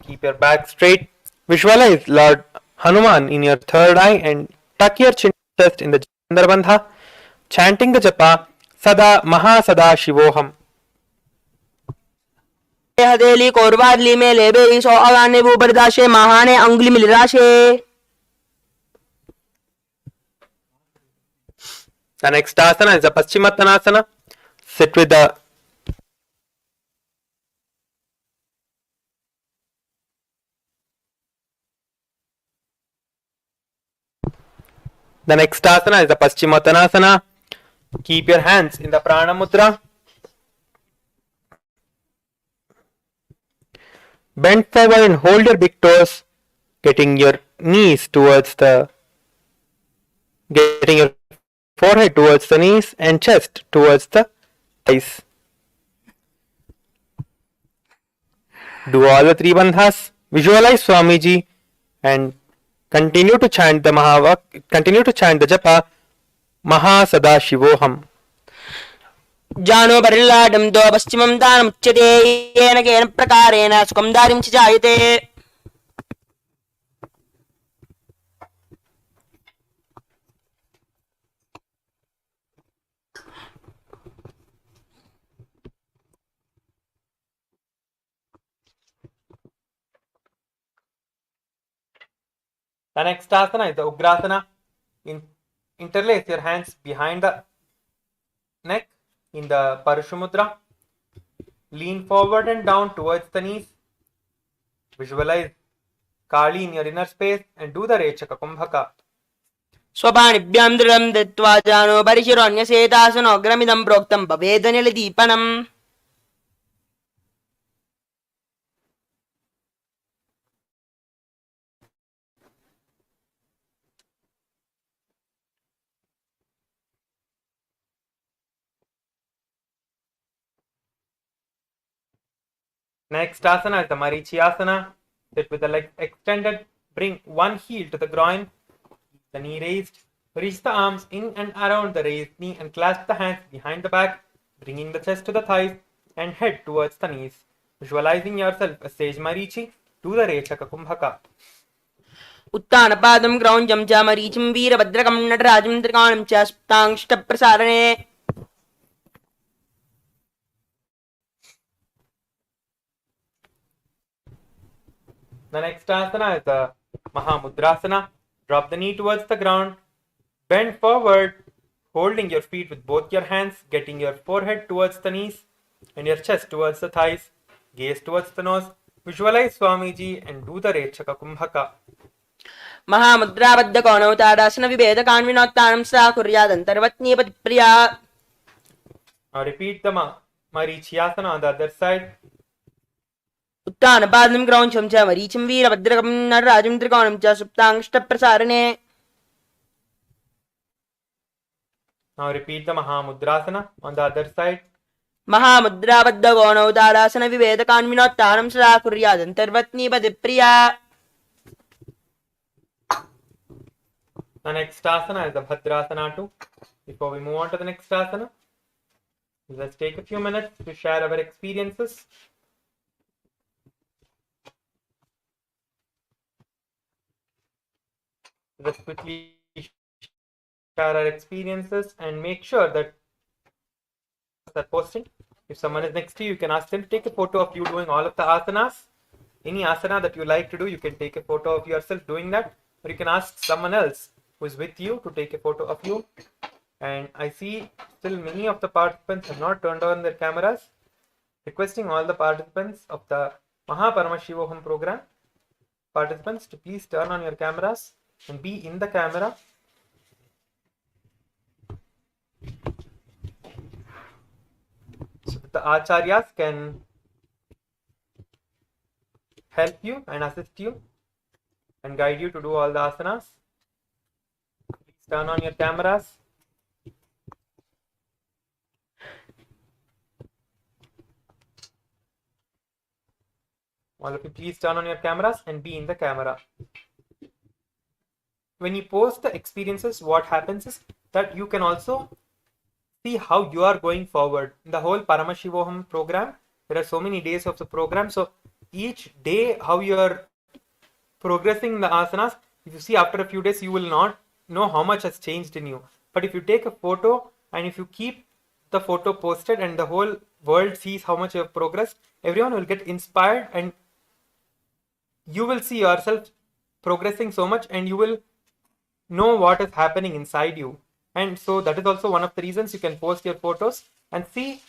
Keep your back straight. Visualize Lord Hanuman in your third eye and tuck your chin chest in the Chandra, chanting the japa Sada MahaParamashivoham. Hadeli Korvadli me lebe so agane bubardashe mahane angli milirashe. The next asana is the Paschimottanasana. Sit with the Paschimottanasana. Keep your hands in the Prana Mudra. Bend forward and hold your big toes, getting your forehead towards the knees and chest towards the thighs. Do all the three bandhas. Visualize Swamiji and continue to chant the japa MahaParamashivoham. Jano Barilladam do Paschimam Danam Chade Yena Kena Prakarena Sukam Darim Chijayate. The next asana is the Ugrasana. Interlace your hands behind the neck in the Parashumudra. Lean forward and down towards the knees. Visualize Kali in your inner space and do the Rechaka Kumbhaka. Swapanibhyam Dridam Ditva Jano Barishironya Setasano Gramidam Proktam Pavedanil Deepanam. Next asana is the Marichyasana. Sit with the legs extended. Bring one heel to the groin. Keep the knee raised. Reach the arms in and around the raised knee and clasp the hands behind the back, bringing the chest to the thighs and head towards the knees. Visualizing yourself as Sage Marichi, do the Rechaka Kumbhaka. Uttanapadam Grounjam Jamarichim Veerabhadrakam Natarajam Trikanam Chasptangshta Prasarane. The next asana is the Mahamudrasana. Drop the knee towards the ground. Bend forward, holding your feet with both your hands, getting your forehead towards the knees and your chest towards the thighs. Gaze towards the nose. Visualize Swamiji and do the Rechaka Kumbhaka. Mahamudra Kono Tadasana Viveda Kanvinottanam Sakuryadan Tarvatni Patipriya. Now repeat the Marichyasana on the other side. Uttanapadam Grounjam Jamarichim Veerabhadrakam Natarajam Trikanam Chasptangshta Prasarane. Now repeat the Mahamudrasana on the other side. Mahamudra Kono Tadasana Viveda Kanvinottanam Sakuryadan Tarvatni Patipriya. The next asana is the Bhadrasana too. Before we move on to the next asana, let's take a few minutes to share our experiences. Let's quickly share our experiences and make sure that posting. If someone is next to you, you can ask them to take a photo of you doing all of the asanas. Any asana that you like to do, you can take a photo of yourself doing that, or you can ask someone else who is with you to take a photo of you. And I see still many of the participants have not turned on their cameras. Requesting all the participants of the MahaParamashivoham program, participants, to please turn on your cameras and be in the camera. So that the acharyas can help you and assist you and guide you to do all the asanas. Please turn on your cameras. All of you, please turn on your cameras and be in the camera. When you post the experiences, what happens is that you can also see how you are going forward. In the whole Paramashivoham program, there are so many days of the program. So each day, how you are progressing in the asanas, if you see after a few days, you will not know how much has changed in you. But if you take a photo and if you keep the photo posted and the whole world sees how much you have progressed, everyone will get inspired and you will see yourself progressing so much and you will know what is happening inside you. And so that is also one of the reasons you can post your photos and see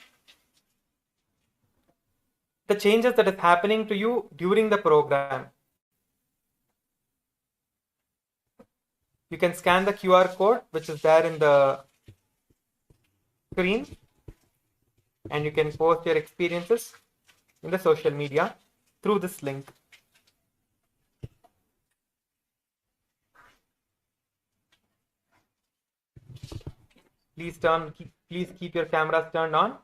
the changes that is happening to you during the program. You can scan the QR code which is there in the screen and you can post your experiences in the social media through this link. Please keep your cameras turned on.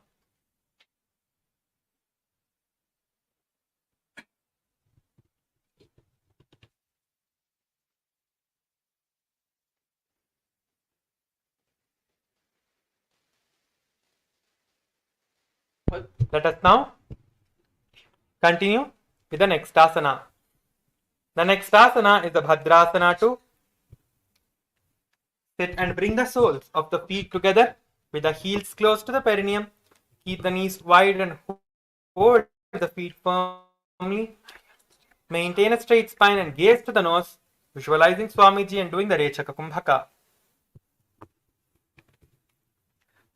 Let us now continue with the next asana. The next asana is the Bhadrasana to sit and bring the soles of the feet together with the heels close to the perineum. Keep the knees wide and hold the feet firmly. Maintain a straight spine and gaze to the nose, visualizing Swamiji and doing the Rechaka Kumbhaka.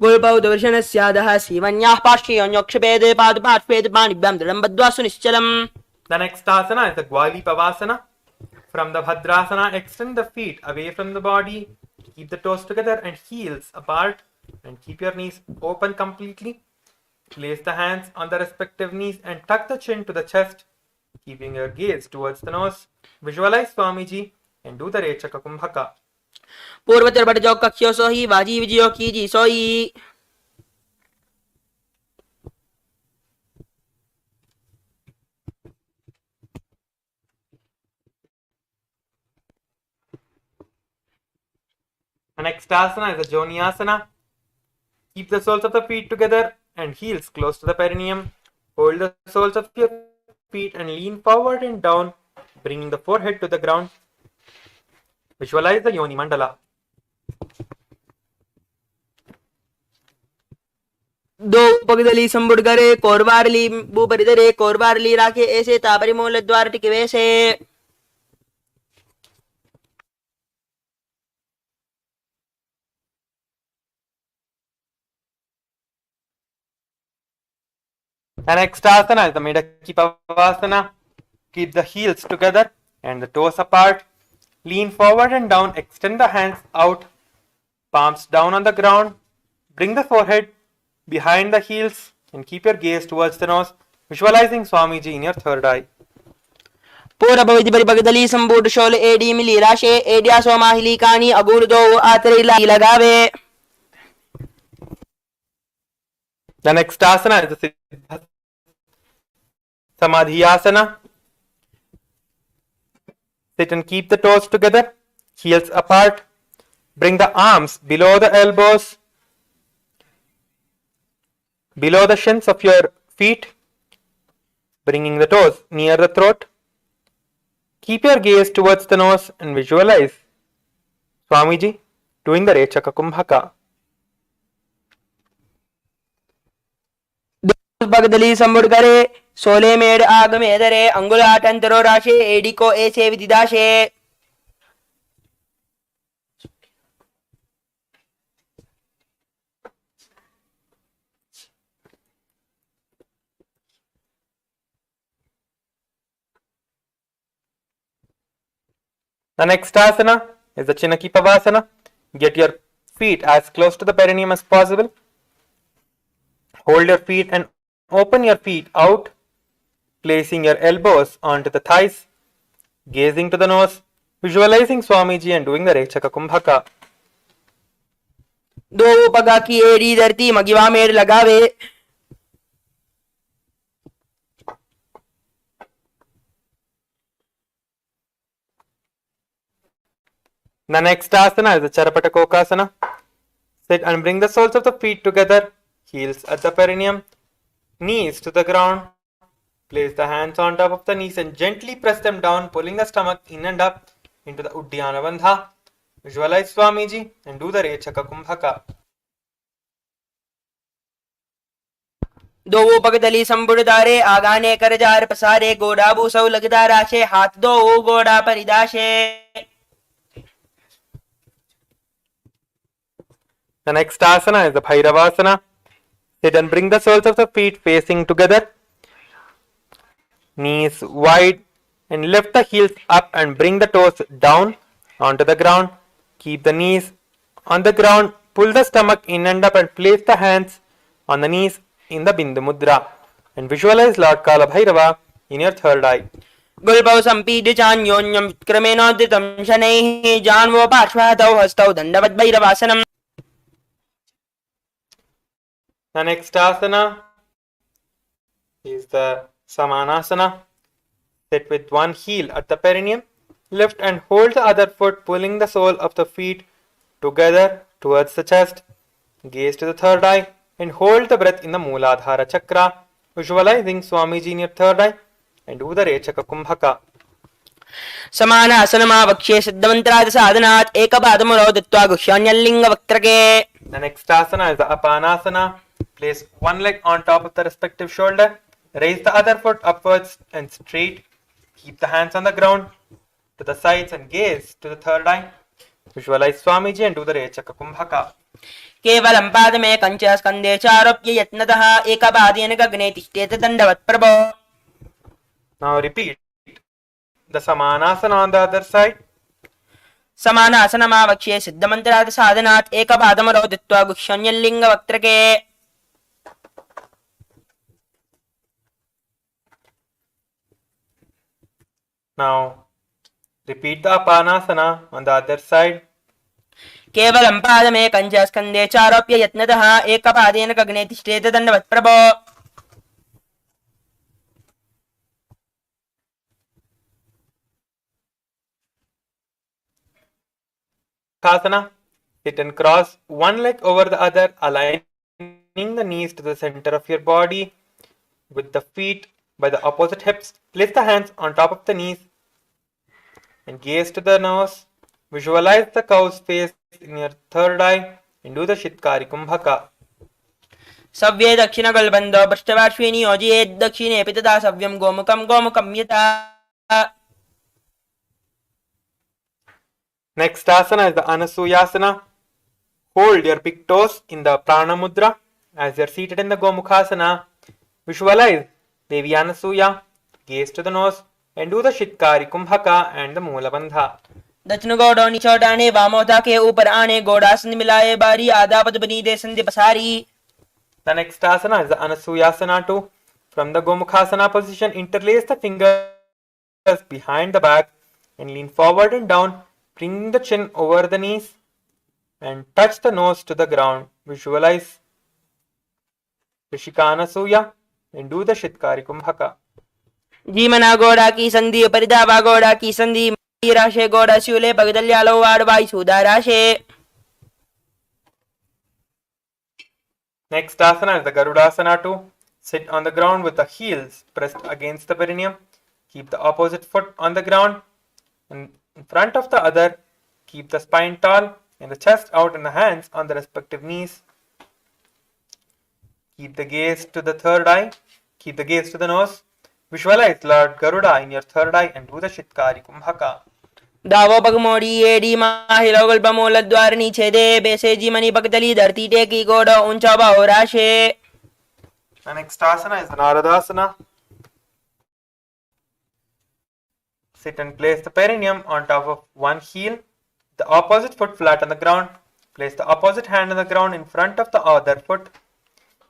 गुरुपौदवर्षणस्यादः सीवन्याः पार्श्वयोन्योक्षपेदे पादपार्श्वेद पाणिभ्यां दृढं बद्ध्वा सुनिश्चलम्. The next asana is the Gwalipavasana. From the Bhadrasana, extend the feet away from the body. Keep the toes together and heels apart and keep your knees open completely. Place the hands on the respective knees and tuck the chin to the chest, keeping your gaze towards the nose. Visualize Swamiji and do the Rechaka Kumbhaka. पूर्वतिर्भटजो कक्ष्यो सोहि वाजी विजयो कीजी सोई. The next asana is the Joniasana. Keep the soles of the feet together and heels close to the perineum. Hold the soles of your feet and lean forward and down, bringing the forehead to the ground. Visualize the Yoni Mandala. दो पगदली संबुड़गरे कोरबारली बुबरिदरे कोरबारली राखे ऐसे तापरी मूल द्वार टिके वैसे. The next asana is the Medaki Pavasana. Keep the heels together and the toes apart. Lean forward and down. Extend the hands out. Palms down on the ground. Bring the forehead behind the heels and keep your gaze towards the nose, visualizing Swamiji in your third eye. पूर्वविधि परिपगदली संबुड शोल एडी मिली राशे एडिया सोमाहिली कानी अगुण दो आतरी लगावे. The next asana is the Siddha Samadhyasana. Sit and keep the toes together, heels apart. Bring the arms below the elbows, below the shins of your feet, bringing the toes near the throat. Keep your gaze towards the nose and visualize Swamiji doing the Rechaka Kumbhaka. Bagdali Sambudgare, Sole made Agamedare, Angula Tantaro Rashe, Edico Ese Vidashe. The next asana is the Chinaki Pavasana. Get your feet as close to the perineum as possible. Hold your feet and open your feet out, placing your elbows onto the thighs, gazing to the nose, visualizing Swamiji and doing the Rechaka Kumbhaka. दो पगा की एड़ी धरती मगिवा मेड़ लगावे. The next asana is the Charapata Sit and bring the soles of the feet together, heels at the perineum, knees to the ground. Place the hands on top of the knees and gently press them down, pulling the stomach in and up into the Uddiyana Bandha. Visualize Swamiji and do the Rechaka Kumbhaka. दो पगदली संबुड़दारे आगाने कर jar पसारे गोड़ा भूसौ लगदा राशे हाथ दो गोड़ा परिदाशे. The next asana is the Bhairavasana. Sit and bring the soles of the feet facing together. Knees wide and lift the heels up and bring the toes down onto the ground. Keep the knees on the ground. Pull the stomach in and up and place the hands on the knees in the Bindu Mudra. And visualize Lord Kala Bhairava in your third eye. गुल्बौ संपीड्य चान्योन्यं क्रमेणोद्यतं शनैः जान्वो पार्श्वतौ हस्तौ दण्डवद् भैरवासनम्. The next asana is the Samanasana. Sit with one heel at the perineum. Lift and hold the other foot, pulling the sole of the feet together towards the chest. Gaze to the third eye and hold the breath in the Mooladhara Chakra. Visualizing Swamiji in your third eye and do the Rechaka Kumbhaka. समानासनमावक्ष्ये सिद्धमन्त्राद साधनात् एकपादमुरौ दत्त्वा गुह्यान्यल्लिङ्गवक्त्रके. The next asana is the Apanasana. Place one leg on top of the respective shoulder. Raise the other foot upwards and straight. Keep the hands on the ground to the sides and gaze to the third eye. Visualize Swamiji and do the Rechaka Kumbhaka. केवलं पादमे कञ्च स्कन्धे चारोप्य यत्नतः एकपादेन गगने तिष्ठेत दण्डवत् प्रभो. Now repeat the Samanasana on the other side. समानासनमावक्ष्ये सिद्धमन्त्राद साधनात् एकपादमुरौ दत्त्वा गुह्यान्यल्लिङ्गवक्त्रके. Now repeat the Apanasana on the other side. केवलं पादमे कञ्च स्कन्धे चारोप्य यत्नतः एकपादेन गगने तिष्ठेत दण्डवत् प्रभो. Asana. Sit and cross one leg over the other, aligning the knees to the center of your body with the feet by the opposite hips. Place the hands on top of the knees and gaze to the nose. Visualize the cow's face in your third eye and do the Shitkari Kumbhaka. सव्ये दक्षिणगल्बन्धो पृष्ठपार्श्वे नियोजयेत् दक्षिणेऽपि तथा सव्यं गोमुखं गोमुखं यथा. Next asana is the Anasuyasana. Hold your big toes in the Prana Mudra as you are seated in the Gomukhasana. Visualize Devi Anasuya. Gaze to the nose and do the Shitkari Kumbhaka and the Moola Bandha. दक्षिण गोड़ों निचोटाने वामोता के ऊपर आने गोड़ासन मिलाए बारी आधा पद बनी दे संधि पसारी. The next asana is the Anasuyasana too. From the Gomukhasana position, interlace the fingers behind the back and lean forward and down, bringing the chin over the knees and touch the nose to the ground. Visualize Rishikana and do the Shitkari Kumbhaka. जीमना गोड़ा की संधि परिधावा गोड़ा की संधि राशे गोड़ा शूले पगदल्यालो वाड़वाई सुधा राशे. Next asana is the Garudasana too. Sit on the ground with the heels pressed against the perineum. Keep the opposite foot on the ground and in front of the other. Keep the spine tall and the chest out and the hands on the respective knees. Keep the gaze to the third eye. Keep the gaze to the nose. Visualize Lord Garuda in your third eye and do the Shitkari Kumbhaka. दावो पग मोड़ी AD माहिलो गल्प मूल द्वार नीचे दे बेसे जी money पगतली धरती टेकी गोड़ ऊंचा बाहो राशे. The next asana is Naradasana. Sit and place the perineum on top of one heel, the opposite foot flat on the ground. Place the opposite hand on the ground in front of the other foot.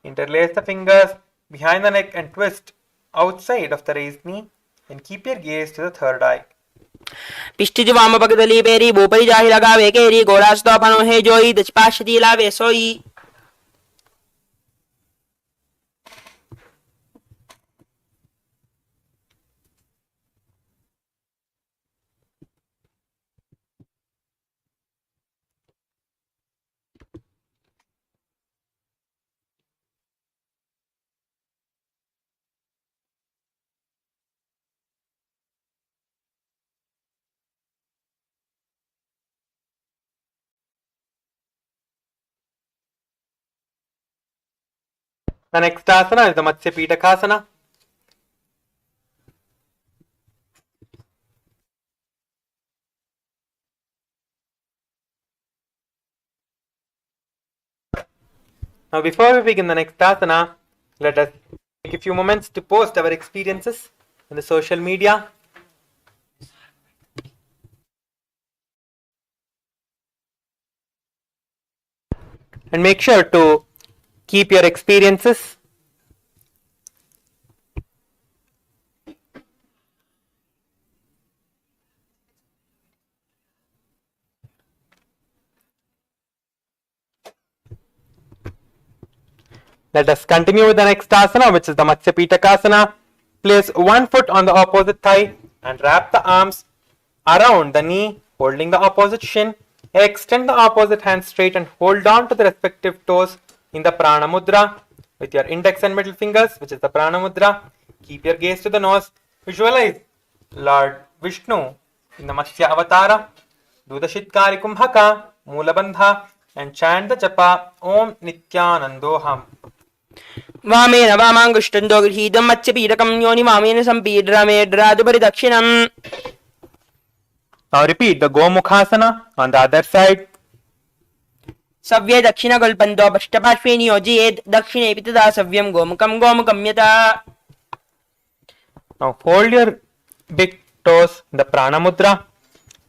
Interlace the fingers behind the neck and twist outside of the raised knee and keep your gaze to the third eye. पिष्टिज वाम पगतली peri भूपरी जाहि लगावे केरी गोड़ास्तो पनो है जोई दचपाशती लावे सोई. The next asana is the Matsya Pitakasana. Now before we begin the next asana, let us take a few moments to post our experiences in the social media. And make sure to keep your experiences Let us continue with the next asana, which is the Matsya Pitakasana. Place one foot on the opposite thigh and wrap the arms around the knee, holding the opposite shin. Extend the opposite hand straight and hold on to the respective toes in the Prana Mudra with your index and middle fingers, which is the Prana Mudra. Keep your gaze to the nose. Visualize Lord Vishnu in the Matsya Avatara. Do the Shitkari Kumbhaka, Moolabandha, and chant the japa Om Nithyanandoham. वामेन वामाङ्गुष्टन्दो गृहीतं मत्स्यपीडकं योनि वामेन सम्पीड्रमेड्रादुपरि दक्षिणम्. Now repeat the Gomukhasana on the other side. सव्ये दक्षिणकल्पन्तो पृष्ठपार्श्वे नियोजयेत् दक्षिणेऽपि तथा सव्यं गोमुखं गोमुखं यथा. Now hold your big toes in the Prana Mudra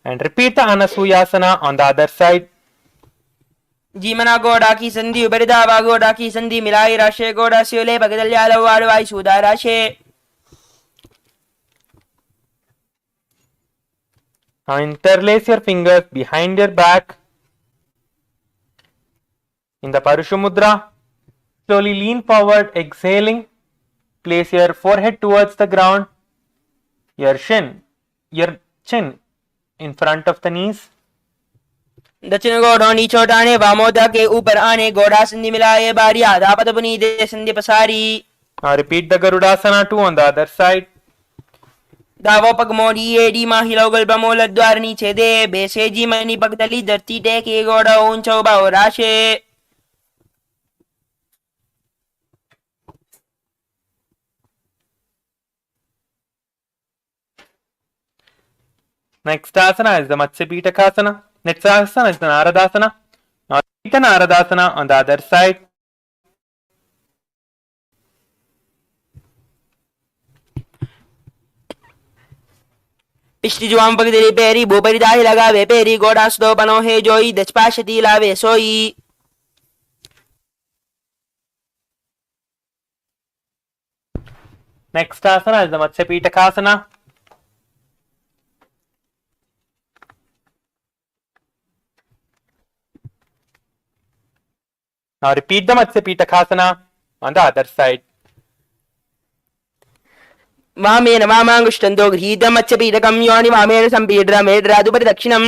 and repeat the Anasuyasana on the other side. जीमना गोड़ा की संधि उपरि दावा गोड़ा की संधि मिलाई राशे गोड़ा स्योले भगदल्यालो वाड़वाई सुधा राशे. Now interlace your fingers behind your back in the Parusha Mudra. Slowly lean forward, exhaling. Place your forehead towards the ground. Your chin in front of the knees. दक्षिण गोड़ों नीचोटाने वामोदा के ऊपर आने गोड़ा संधि मिलाए बारी आधा पद पुनीदे संधि पसारी. Now repeat the Garudasana too on the other side. दावो पग मोड़ी एडी माहिलो गल्पमूल द्वार नीचे दे बेसे जी मनी पगदली धरती टेके गोड़ा ऊंचो बाहो राशे. Next asana is the Matsya Pitakasana. Next asana is the Naradasana. Now repeat the Naradasana on the other side. पिछली जुआम पगदली पेरी भूपरि दाहि लगावे पेरी गोड़ा सुदो बनो है जोई दचपाशती लावे सोई. Next asana is the Matsya Pitakasana. Now repeat the Matsya Pitakasana on the other side. वामेन वामाङ्गुष्टन्दो गृहीतं मत्स्यपीडकं योनि वामेन सम्पीड्रमेड्रादुपरि दक्षिणम्.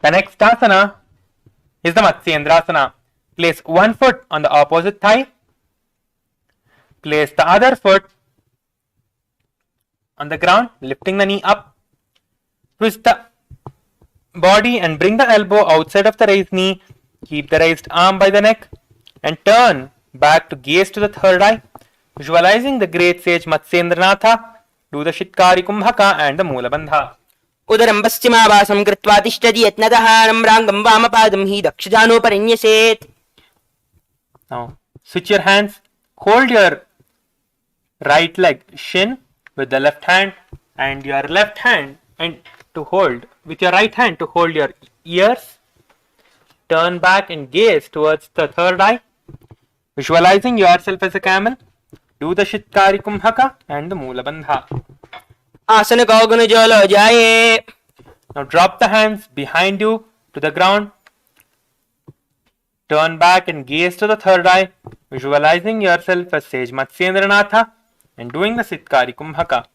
The next asana is the Matsyendrasana. Place one foot on the opposite thigh. Place the other foot on the ground, lifting the knee up. Twist the body and bring the elbow outside of the raised knee. Keep the raised arm by the neck and turn back to gaze to the third eye. Visualizing the great sage Matsyendranatha, do the Shitkari Kumbhaka and the Moolabandha. उदरं पश्चिमाभासं कृत्वा तिष्ठति यत्नतः नम्राङ्गं वामपादं हि दक्षजानोपरिण्यसेत्. Now, switch your hands. Hold your right leg shin with the left hand and your left hand and to hold with your right hand to hold your ears. Turn back and gaze towards the third eye. Visualizing yourself as a camel. Do the Shitkari Kumbhaka and the Moolabandha. आसन गौगुणजोलो जाये. Now drop the hands behind you to the ground. Turn back and gaze to the third eye, visualizing yourself as sage Matsyendranatha and doing the Shitkari Kumbhaka.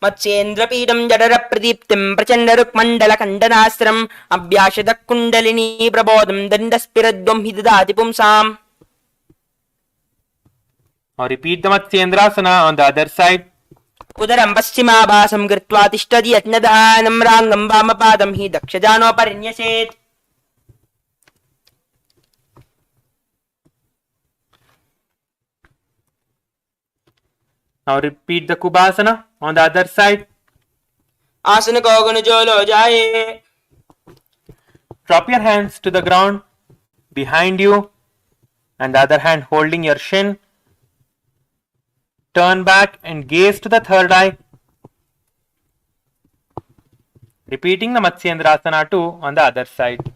मत्स्येन्द्रपीडं जडरप्रदीप्तिं प्रचण्डरुक्मण्डलखण्डनास्त्रम् अभ्याशदकुण्डलिनी प्रबोधं दण्डस्फिरद्वं हि ददाति पुंसाम्. Now repeat the Matsyendrasana on the other side. उदरं पश्चिमाभासं कृत्वा तिष्ठति यत्नतः नम्राङ्गं वामपादं हि दक्षजानोपरिण्यसेत्. Now repeat the Kubhasana on the other side. आसन गौगुणजोलो जाये. Drop your hands to the ground behind you and the other hand holding your shin. Turn back and gaze to the third eye. Repeating the Matsyendrasana too on the other side.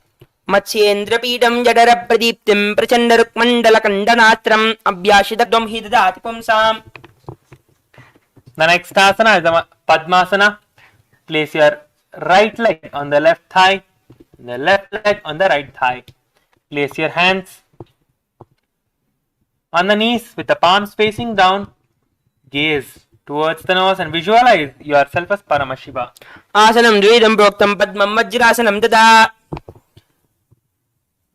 मत्स्येन्द्रपीडं जडरप्रदीप्तिं प्रचण्डरुक्मण्डलखण्डनास्त्रम् अभ्याशदत्वं हि ददाति पुंसाम्. The next asana is the Padmasana. Place your right leg on the left thigh and the left leg on the right thigh. Place your hands on the knees with the palms facing down. Gaze towards the nose and visualize yourself as Paramashiva. आसनं द्वैदं प्रोक्तं पद्मं वज्रासनं तथा.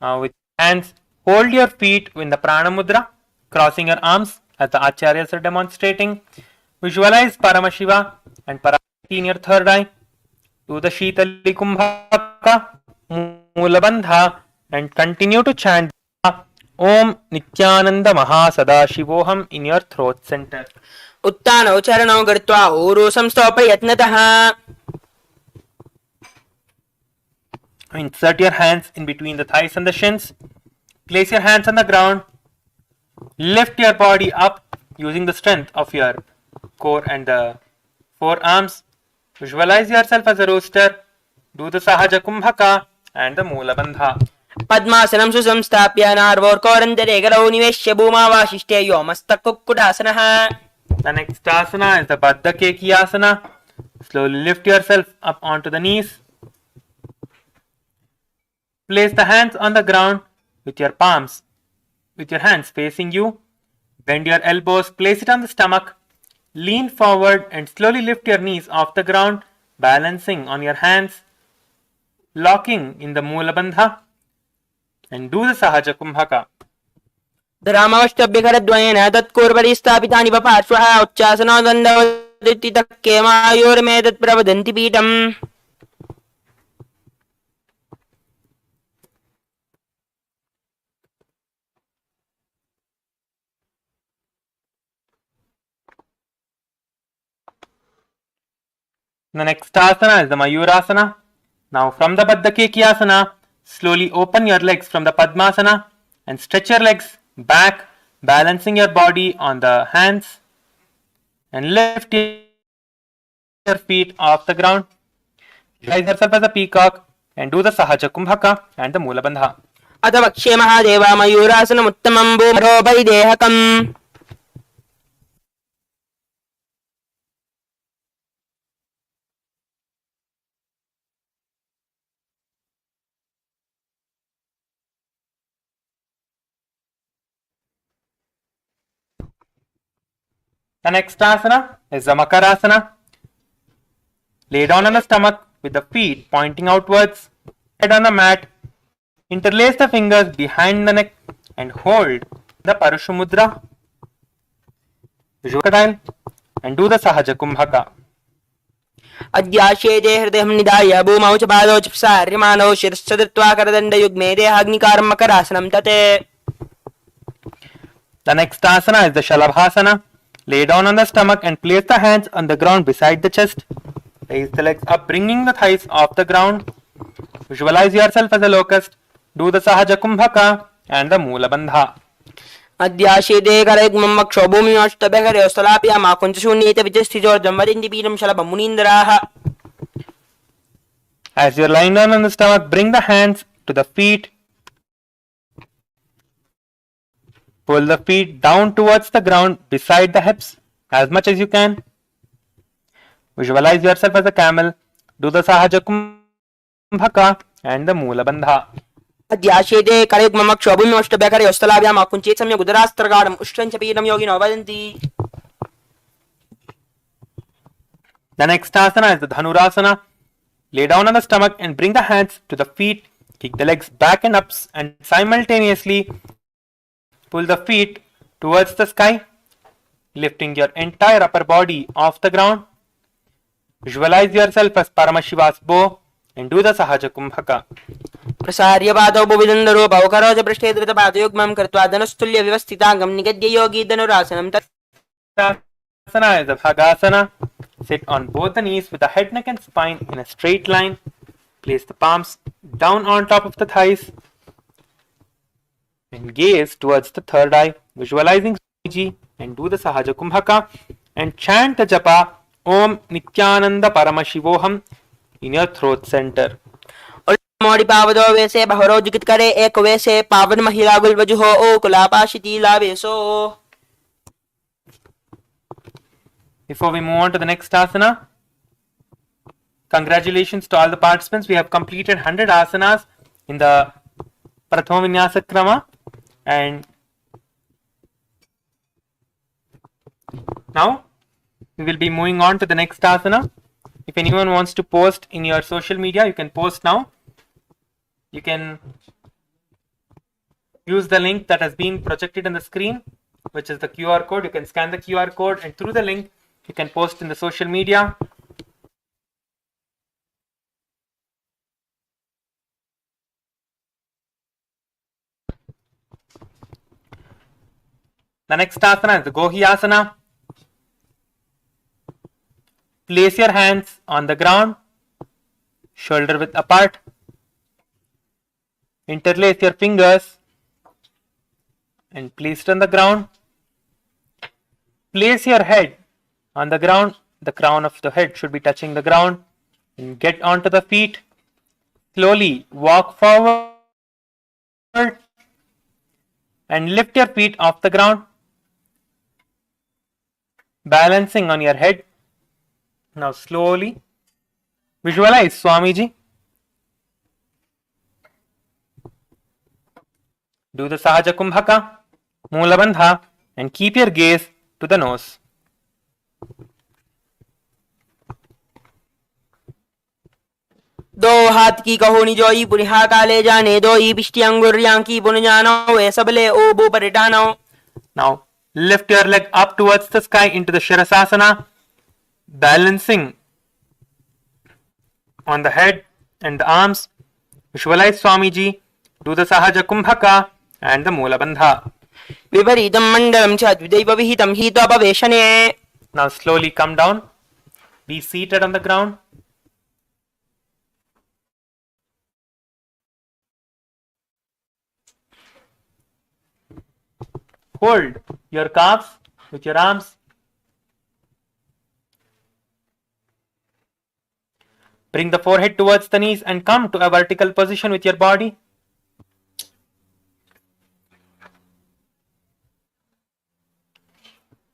Now with hands, hold your feet in the Prana Mudra, crossing your arms as the Acharyas are demonstrating. Visualize Paramashiva and Parashakti in your third eye. Do the Shitali Kumbhaka, Moolabandha and continue to chant Om Nithyananda Mahasadaशिवोहम in your throat center. उत्तानौ चरणौ गत्वा ऊरू संस्थाप्य यत्नतः. Insert your hands in between the thighs and the shins. Place your hands on the ground. Lift your body up using the strength of your core and the forearms. Visualize yourself as a rooster. Do the Sahaja Kumbhaka and the Moolabandha. पद्मासनं सुसंस्थाप्य नार्वोर्कोरन्तरे गरौ निवेश्य भूमावाशिष्टे योमस्तकुक्कुटासनः. The next asana is the Baddha Kekiyasana. Slowly lift yourself up onto the knees. Place the hands on the ground with your palms, with your hands facing you. Bend your elbows, place it on the stomach. Lean forward and slowly lift your knees off the ground, balancing on your hands, locking in the Moolabandha. And do the Sahaja Kumbhaka. धरामवष्टभ्यकरद्वयेन तत्कूर्वरि स्थापितानि पार्श्वः उच्चासनो दण्डवदिति तक्केमायोर्मे तत्प्रवदन्ति पीठम्. The next asana is the Mayurasana. Now from the Baddha Kekiyasana, slowly open your legs from the Padmasana and stretch your legs back, balancing your body on the hands and lift your feet off the ground. Visualize yourself as a peacock and do the Sahaja Kumbhaka and the Moolabandha. अथ वक्ष्ये Mahadev मयूरासनमुत्तमं भूमरोपरिदेहकम्. The next asana is the Makarasana. Lay down on the stomach with the feet pointing outwards head on the mat, interlace the fingers behind the neck and hold the Parashumudra, Crocodile, and do the Sahaja Kumbhaka. अद्याशेते हृदयं निधाय भूमौ च पादौ च प्रसार्यमाणौ शिरश्च धृत्वा करदण्डयुग्मे देहाग्निकारं मकरासनं तते. The next asana is the Shalabhasana. Lay down on the stomach and place the hands on the ground beside the chest. Raise the legs up, bringing the thighs off the ground. Visualize yourself as a locust. Do the Sahaja Kumbhaka and the Moola Bandha. अद्याशेते करयुग्मं वक्षो भूमिमष्टभ्यकरयोः स्थलाभ्यां कुञ्चशून्येत विजस्थितोर्ध्वं वदिन्ति शलभं मुनीन्द्राः. As you are lying down on the stomach, bring the hands to the feet. Pull the feet down towards the ground beside the hips as much as you can. Visualize yourself as a camel. Do the Sahaja Kumbhaka and the Moola Bandha. अद्याशेते करयुग्मं वक्षो भूमिमष्टभ्यकरयोः स्थलाभ्यां कुञ्चेत् सम्यक् उदरास्त्रगाढम् उष्ट्रं च पीनं योगिनो वदन्ति. The next asana is the Dhanurasana. Lay down on the stomach and bring the hands to the feet. Kick the legs back and up and simultaneously pull the feet towards the sky, lifting your entire upper body off the ground. Visualize yourself as Paramashiva's bow and do the Sahaja Kumbhaka. प्रसार्य पादौ भुविदन्दरो भवकरो च पृष्ठे धृतपादयुग्मं कृत्वा धनुस्तुल्य व्यवस्थिताङ्गं निगद्य योगी धनुरासनं तत्. Asana is the Bhagasana. Sit on both the knees with the head, neck and spine in a straight line. Place the palms down on top of the thighs and gaze towards the third eye, visualizing Swamiji, and do the Sahaja Kumbhaka and chant the japa Om Nithyananda Paramashivoham in your throat center. मोड़ी पावदो वैसे बहरो जिगित करे एक वैसे पावन महिला गुलवजु हो ओ कुलापाशिती लावेसो. Before we move on to the next asana, congratulations to all the participants. We have completed 100 asanas in the Prathama Vinyasa Krama, and now we will be moving on to the next asana. If anyone wants to post in your social media, you can post now. You can use the link that has been projected on the screen, which is the QR code. You can scan the QR code and through the link you can post in the social media. The next asana is the Gohi Asana. Place your hands on the ground, shoulder width apart. Interlace your fingers and place it on the ground. Place your head on the ground. The crown of the head should be touching the ground. And get onto the feet. Slowly walk forward and lift your feet off the ground, balancing on your head. Now slowly visualize Swamiji. Do the Sahaja Kumbhaka, Moola Bandha, and keep your gaze to the nose. दो हाथ की कहोनी जोई पुनिहा काले जाने दो ई पिष्टी अंगुरियां की पुन जानो वे सबले ओ बो परिटानो. Now lift your leg up towards the sky into the Shirasasana, balancing on the head and the arms. Visualize Swamiji. Do the Sahaja Kumbhaka and the Moola Bandha. विपरीतं मण्डलं च द्विदैव विहितं हीतोपवेशने. Now slowly come down. Be seated on the ground. Hold your calves with your arms. Bring the forehead towards the knees and come to a vertical position with your body.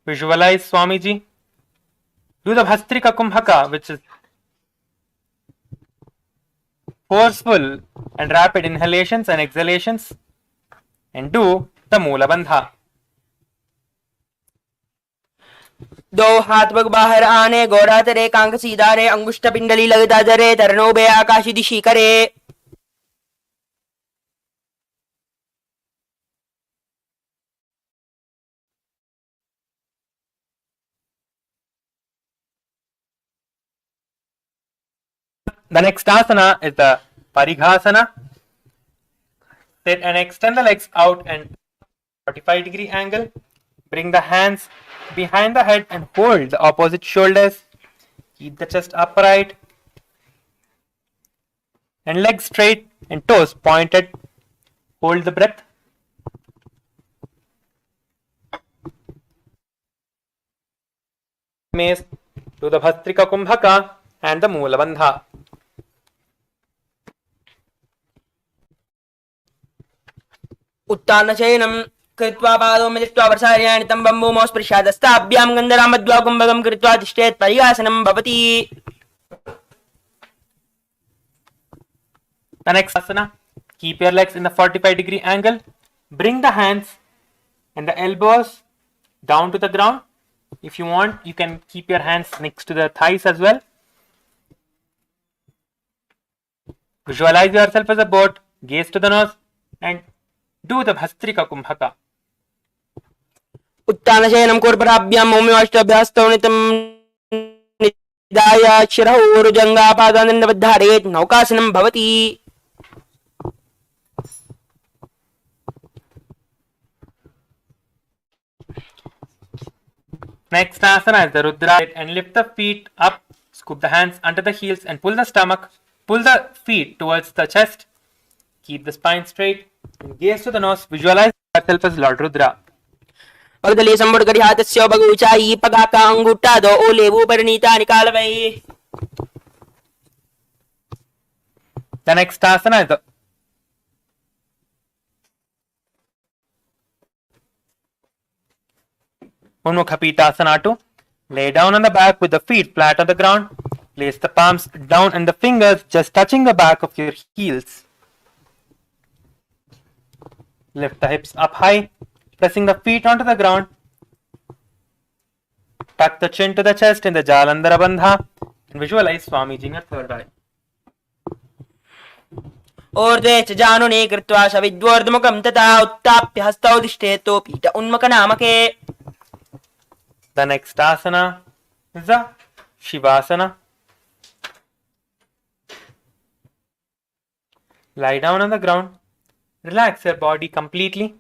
Visualize Swamiji. Do the Bhastrika Kumbhaka, which is forceful and rapid inhalations and exhalations, and do the Moola Bandha. दो हाथ पग बाहर आने गोरा तेरे कांक सीधा रे अंगुष्ठ पिंडली लगता जरे तरनो बे आकाशी दिशी करे. The next asana is the Parighasana. Sit and extend the legs out and 45-degree angle. Bring the hands behind the head and hold the opposite shoulders. Keep the chest upright and legs straight and toes pointed. Hold the breath. Mace to the Bhastrika Kumbhaka and the Moola Bandha. उत्तानशयनं कृत्वा पादौ मिलित्वा वर्षार्याणि तं बम्बूमौ स्पृशादस्ताभ्यां गन्धरामद्वा कुम्भकं कृत्वा तिष्ठेत् परिहासनं भवति. The next asana, keep your legs in the 45-degree angle. Bring the hands and the elbows down to the ground. If you want, you can keep your hands next to the thighs as well. Visualize yourself as a boat, gaze to the nose and do the Bhastrika Kumbhaka. उत्तानशयनं कोर्पराभ्यां मौम्यवाष्टाभ्यास्तौ नितं निधाय शिरः ऊरुजङ्गापादानन्दबद्धारेत् नौकासनं भवति. Next asana is the Rudra and lift the feet up, scoop the hands under the heels and pull the stomach. Pull the feet towards the chest. Keep the spine straight and gaze to the nose. Visualize yourself as Lord Rudra. पगदले संबुडकरि हातस्य बगुचाई पगाका अंगुट्टादो ओलेवु Parineeta निकालवै. The next asana is the Unmukha Pitasana 2. Lay down on the back with the feet flat on the ground. Place the palms down and the fingers just touching the back of your heels. Lift the hips up high, pressing the feet onto the ground. Tuck the chin to the chest in the Jalandhara Bandha and visualize Swamiji in your third eye. ऊर्ध्वे च जानुने कृत्वा शविद्वोर्ध्वमुखं तथा उत्थाप्य हस्तौ तिष्ठेतो पीठ उन्मुखनामके. The next asana is the Shivasana. Lie down on the ground. Relax your body completely.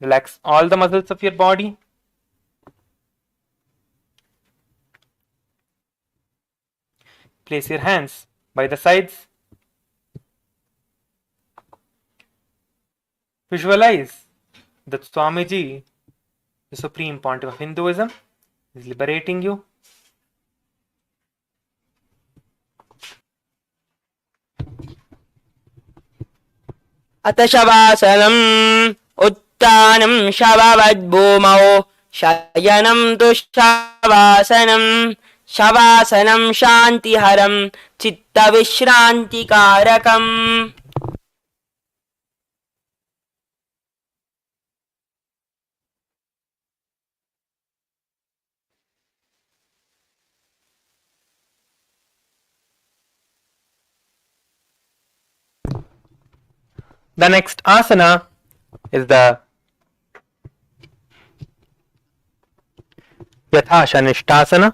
Relax all the muscles of your body. Place your hands by the sides. Visualize that Swamiji, the Supreme Pontiff of Hinduism, is liberating you. अथ शवासनम् उत्थानं शववद्भूमौ शयनं तु शवासनं शवासनं शान्तिहरं चित्तविश्रान्तिकारकम्. The next asana is the Yathashanishtasana.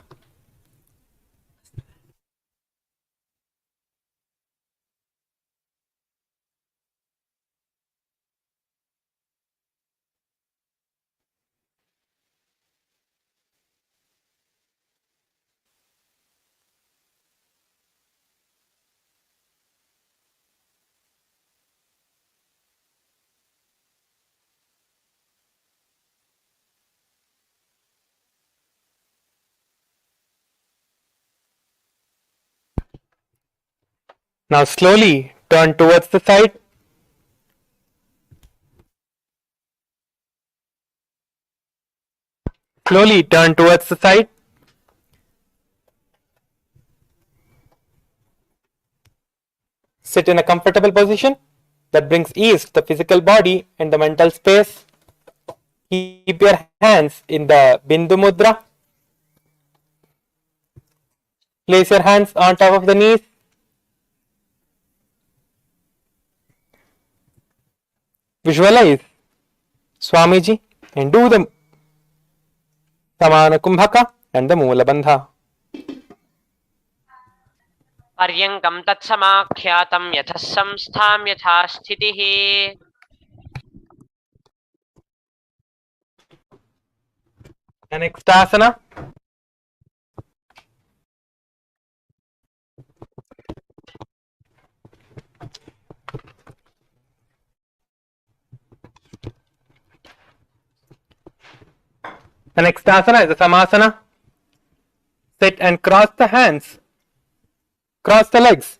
Now slowly turn towards the side. Slowly turn towards the side. Sit in a comfortable position that brings ease to the physical body and the mental space. Keep your hands in the Bindu Mudra. Place your hands on top of the knees. Visualize Swamiji and do the Samana Kumbhaka and the Moola Bandha. पर्यङ्कं तत्समाख्यातं यतः संस्थां यथा स्थितिः. The next asana. The next asana is the samasana. Sit and cross the hands. Cross the legs.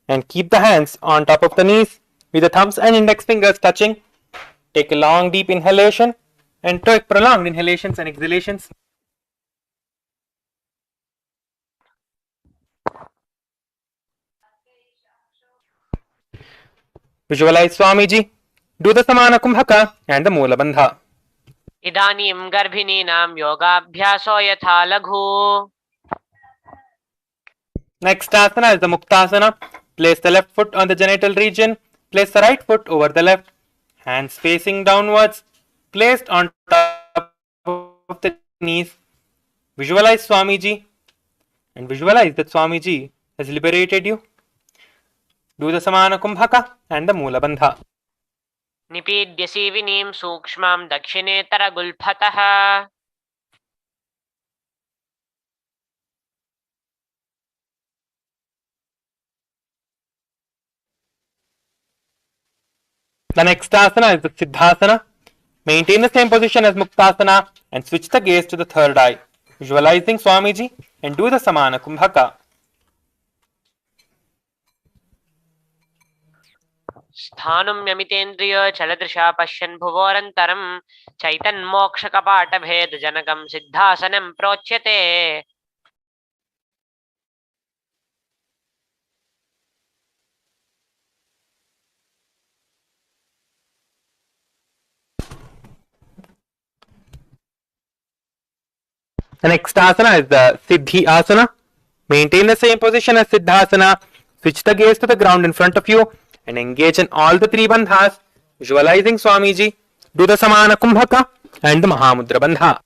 And keep the hands on top of the knees with the thumbs and index fingers touching. Take a long deep inhalation and take prolonged inhalations and exhalations. Visualize Swamiji. Do the Samana Kumbhaka and the Moola Bandha. इदानीं गर्भिणीनां योगाभ्यासो यथा लघु. Next asana is the Muktasana. Place the left foot on the genital region. Place the right foot over the left. Hands facing downwards. Placed on top of the knees. Visualize Swamiji. And visualize that Swamiji has liberated you. Do the Samana Kumbhaka and the Moola Bandha. निपीड्य सीविनीं सूक्ष्मां दक्षिणेतरगुल्फतः. The next asana is the Siddhasana. Maintain the same position as Muktasana and switch the gaze to the third eye. Visualizing Swamiji and do the Samana Kumbhaka. स्थाणुम्यमितेन्द्रियो चलदृशा पश्यन् भुवोरन्तरं चैतन्मोक्षकपाटभेदजनकं सिद्धासनं प्रोच्यते. The next asana is the Siddhi Asana. Maintain the same position as Siddhasana. Switch the gaze to the ground in front of you and engage in all the three bandhas. Visualizing Swamiji. Do the Samana Kumbhaka and the Mahamudra Bandha.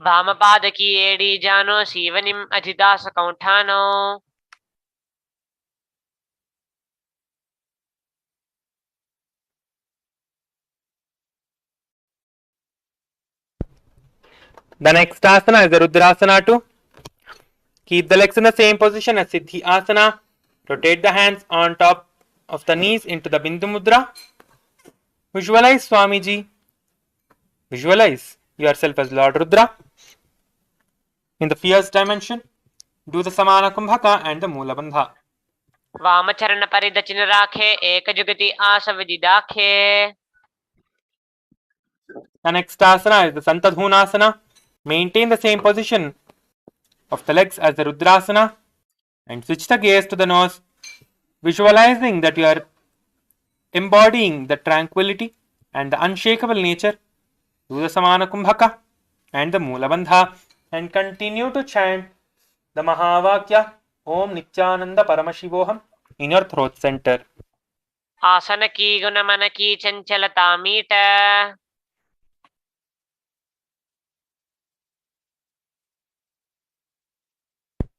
वामपादकी एडी जानो सीवनिम् अधिदासकौण्ठानो. The next asana is the Rudrasana too. Keep the legs in the same position as Siddhi Asana. Rotate the hands on top of the knees into the Bindu Mudra. Visualize Swamiji. Visualize yourself as Lord Rudra in the fierce dimension. Do the Samana Kumbhaka and the Moola Bandha. वामचरण परिदचिन राखे एकजुगति आसविदिदाखे. The next asana is the Santadhunasana. Maintain the same position of the legs as the Rudrasana and switch the gaze to the nose, visualizing that you are embodying the tranquility and the unshakable nature. Do the Samana Kumbhaka and the Moola Bandha and continue to chant the Mahavakya Om Nithyananda Paramashivoham in your throat center. आसन की गुण मन की चंचलता meet.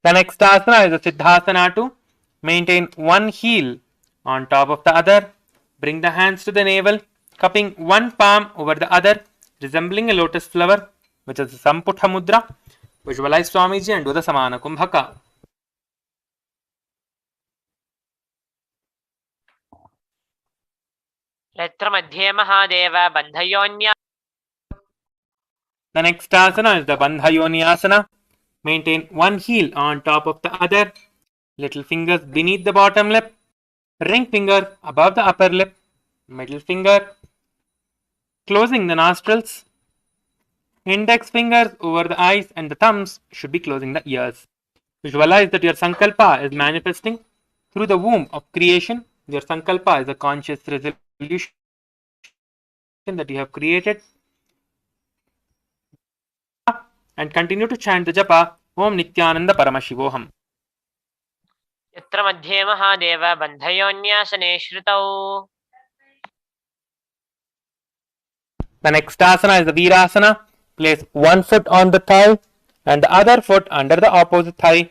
The next asana is the Siddhasana too. Maintain one heel on top of the other. Bring the hands to the navel, cupping one palm over the other, resembling a lotus flower, which is the Samputha Mudra. Visualize Swamiji and do the Samana Kumbhaka. नेत्र मध्ये Mahadev बंधयोन्या. The next asana is the Bandha Yoni Asana. Maintain one heel on top of the other, little fingers beneath the bottom lip, ring finger above the upper lip, middle finger closing the nostrils, index fingers over the eyes, and the thumbs should be closing the ears. Visualize that your Sankalpa is manifesting through the womb of creation. Your Sankalpa is a conscious resolution that you have created. And continue to chant the japa Om Nithyananda Paramashivoham. यत्र मध्ये महादेव बंधयोन्यासने श्रुतौ. The next asana is the Virasana. Place one foot on the thigh and the other foot under the opposite thigh.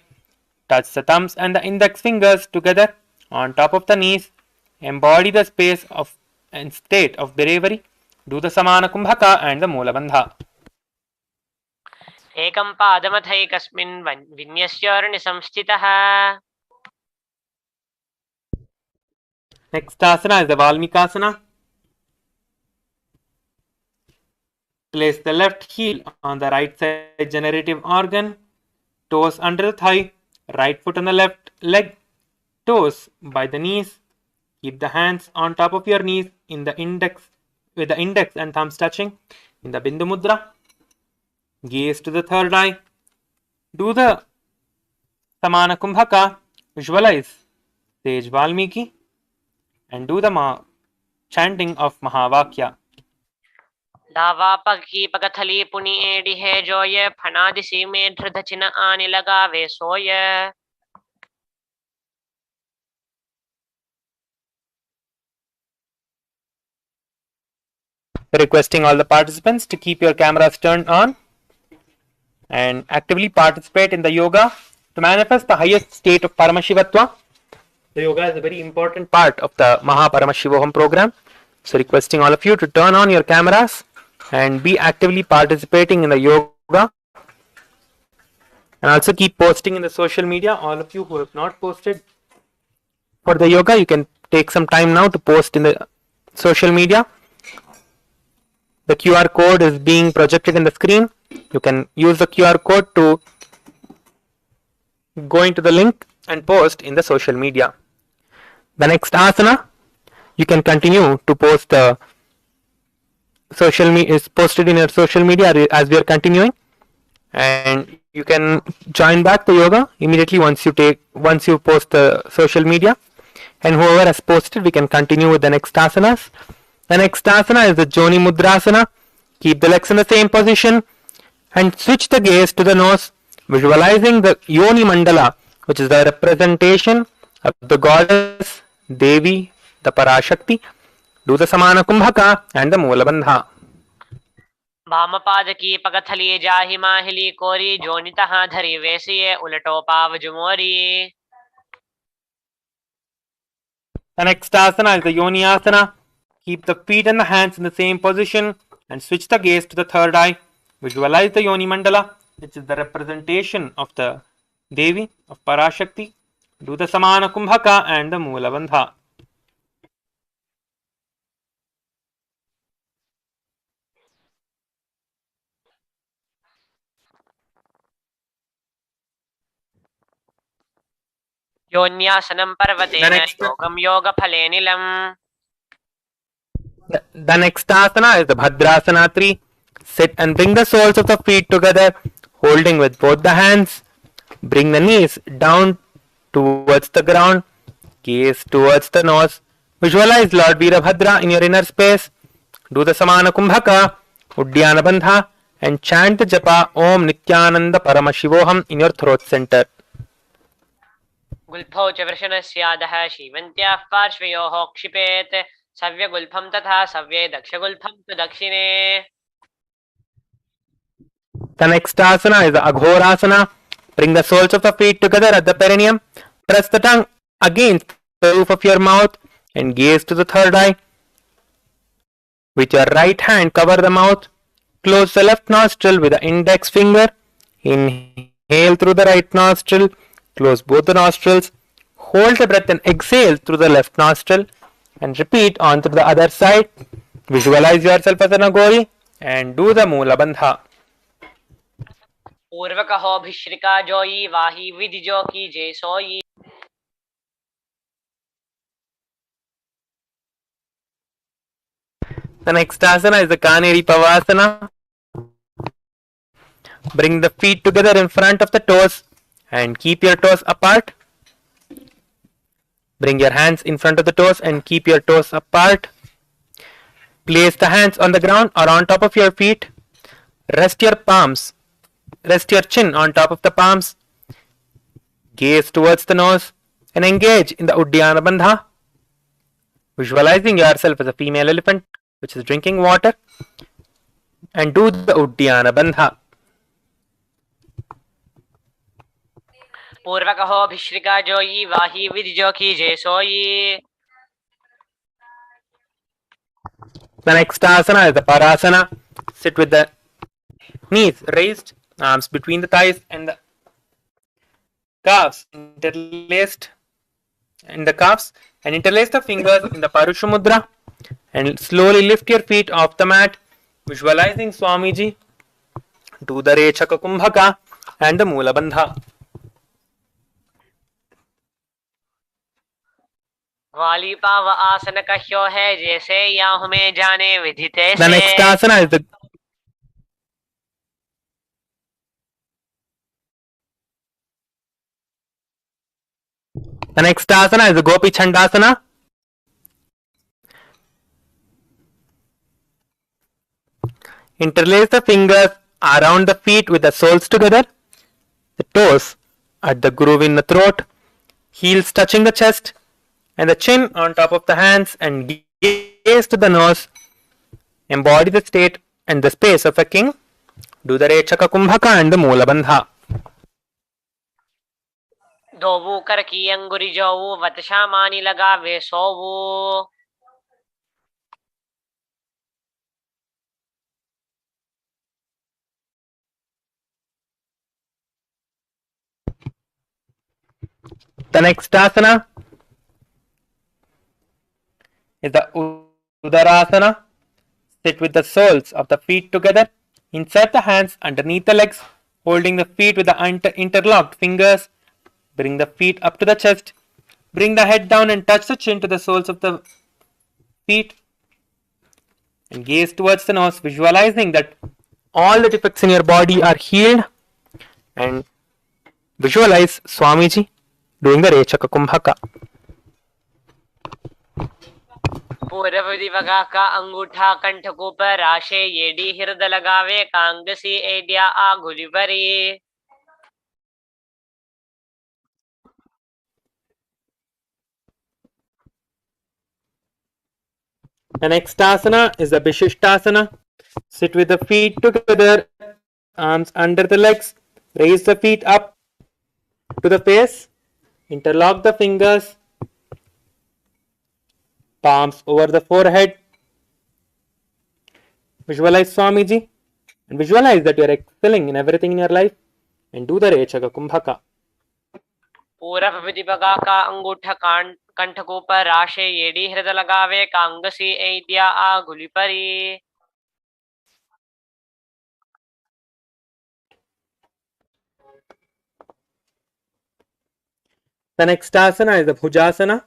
Touch the thumbs and the index fingers together on top of the knees. Embody the space of and state of bravery. Do the Samana Kumbhaka and the Moola Bandha. एकं पादमथैकस्मिन् विन्यस्योर्णि संस्थितः. Next asana is the Valmikasana. Place the left heel on the right side generative organ, toes under the thigh, right foot on the left leg, toes by the knees. Keep the hands on top of your knees in the index with the index and thumbs touching in the Bindu Mudra. Gaze to the third eye. Do the Samana Kumbhaka. Visualize Sage Valmiki and do the chanting of Mahavakya. दावापकी पगथली पुनि AD है जोये फनादिसी में धृतचिन आनि लगावे सोये. Requesting all the participants to keep your cameras turned on and actively participate in the yoga to manifest the highest state of Paramashivatva. The yoga is a very important part of the MahaParamashivoham program. So requesting all of you to turn on your cameras and be actively participating in the yoga. And also keep posting in the social media. All of you who have not posted for the yoga, you can take some time now to post in the social media. The QR code is being projected in the screen. You can use the QR code to go into the link and post in the social media. The next asana, you can continue to post the social media is posted in your social media as we are continuing, and you can join back the yoga immediately once you post the social media, and whoever has posted, we can continue with the next asanas. The next asana is the Joni Mudrasana. Keep the legs in the same position and switch the gaze to the nose, visualizing the Yoni Mandala, which is the representation of the goddess Devi, the Parashakti. Do the Samana Kumbhaka and the Moola Bandha. वामपाद की पगथली जाहि माहिली कोरी जोनितः धरी वेसिये उलटो पाव जुमोरी. The next asana is the Yoni Asana. Keep the feet and the hands in the same position and switch the gaze to the third eye. Visualize the Yoni Mandala, which is the representation of the Devi, of Parashakti. Do the Samana Kumbhaka and the Moola Bandha. योन्यासनं पर्वतेन योगं योगफले निलम्. The next asana is the Bhadrasana 3. Sit and bring the soles of the feet together, holding with both the hands. Bring the knees down towards the ground. Gaze towards the nose. Visualize Lord Veerabhadra in your inner space. Do the Samana Kumbhaka, Uddiyana Bandha, and chant the japa Om Nithyananda Paramashivoham in your throat center. गुल्फौ च वृषणस्यादः शीवन्त्याः पार्श्वयोः क्षिपेत्. सव्यगुल्फं तथा सव्ये दक्षगुल्फं तु दक्षिणे. The next asana is the Aghorasana. Bring the soles of the feet together at the perineum. Press the tongue against the roof of your mouth and gaze to the third eye. With your right hand, cover the mouth. Close the left nostril with the index finger. Inhale through the right nostril. Close both the nostrils. Hold the breath and exhale through the left nostril. And repeat on to the other side. Visualize yourself as an Aghori and do the Moola Bandha. पूर्वकहो भिश्रिका जोई वाही विधिजो की जय सोई. The next asana is the Kaneri Pavasana. Bring the feet together in front of the toes and keep your toes apart. Bring your hands in front of the toes and keep your toes apart. Place the hands on the ground or on top of your feet. Rest your chin on top of the palms. Gaze towards the nose and engage in the Uddiyana Bandha. Visualizing yourself as a female elephant which is drinking water, and do the Uddiyana Bandha. पूर्व कहो भिश्रिका जोई वाही विधि जो कीजे सोई. The next asana is the Parasana. Sit with the knees raised, arms between the thighs and the calves interlaced in the calves, and interlace the fingers in the Parusha Mudra, and slowly lift your feet off the mat, visualizing Swamiji. Do the Rechaka Kumbhaka and the Mula Bandha. वाली पाव आसन कह्यो है जैसे या हमें जाने विधि तैसे. The next asana is the Gopi Chandasana. Interlace the fingers around the feet with the soles together, the toes at the groove in the throat, heels touching the chest, and the chin on top of the hands, and gaze to the nose. Embody the state and the space of a king. Do the Rechaka Kumbhaka and the Mula Bandha. दोवू कर की अंगुरी जोवू वतशा मानी लगा वे सोवू. The next asana is the Udarasana. Sit with the soles of the feet together. Insert the hands underneath the legs, holding the feet with the interlocked fingers. Bring the feet up to the chest. Bring the head down and touch the chin to the soles of the feet. And gaze towards the nose, visualizing that all the defects in your body are healed. And visualize Swamiji doing the Rechaka Kumbhaka. पूर्व दिवगा का अंगूठा कंठ को पर आशे येडी हृदय लगावे कांगसी एडिया आगुली भरी. The next asana is the Vishishtasana. Sit with the feet together, arms under the legs. Raise the feet up to the face. Interlock the fingers. Palms over the forehead. Visualize Swamiji and visualize that you are excelling in everything in your life, and do the Rechaka Kumbhaka. पूर्व दिवगा का अंगूठा कंठ को पर आशे येडी हृदय लगावे कांगसी एडिया आगुली भरी. The next asana is the Bhujasana.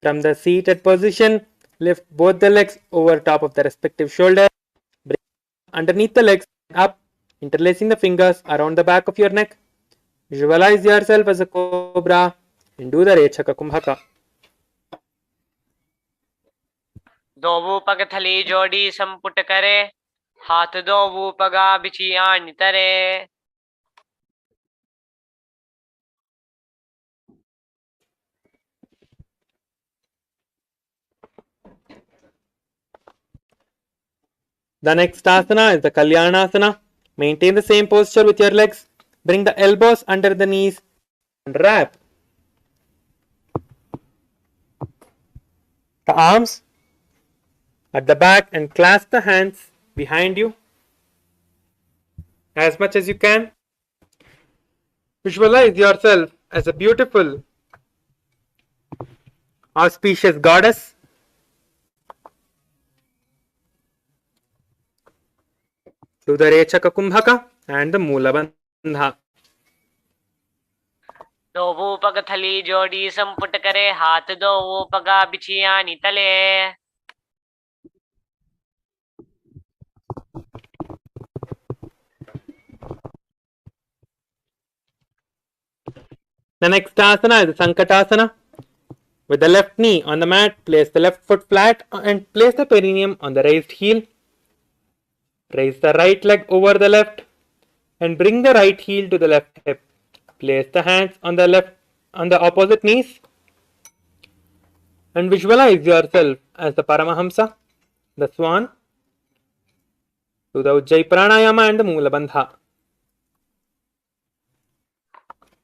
From the seated position, lift both the legs over top of the respective shoulder. Bring underneath the legs up, interlacing the fingers around the back of your neck. Visualize yourself as a cobra and do the Rechaka Kumbhaka. दोवू पग थली जोड़ी संपुट करे हाथ दोवू पगा बिची आनी तरे. The next asana is the Kalyanasana. Maintain the same posture with your legs. Bring the elbows under the knees and wrap the arms at the back and clasp the hands behind you as much as you can. Visualize yourself as a beautiful, auspicious goddess. Do the Rechaka Kumbhaka and the Mula Bandha. दोवू पग थली जोड़ी संपुट करे हाथ दोवू पगा बिची आनी तले. The next asana is the Sankatasana. With the left knee on the mat, place the left foot flat and place the perineum on the raised heel. Raise the right leg over the left and bring the right heel to the left hip. Place the hands on the opposite knees and visualize yourself as the Paramahamsa, the swan. Do the Ujjayi Pranayama and the Mula Bandha.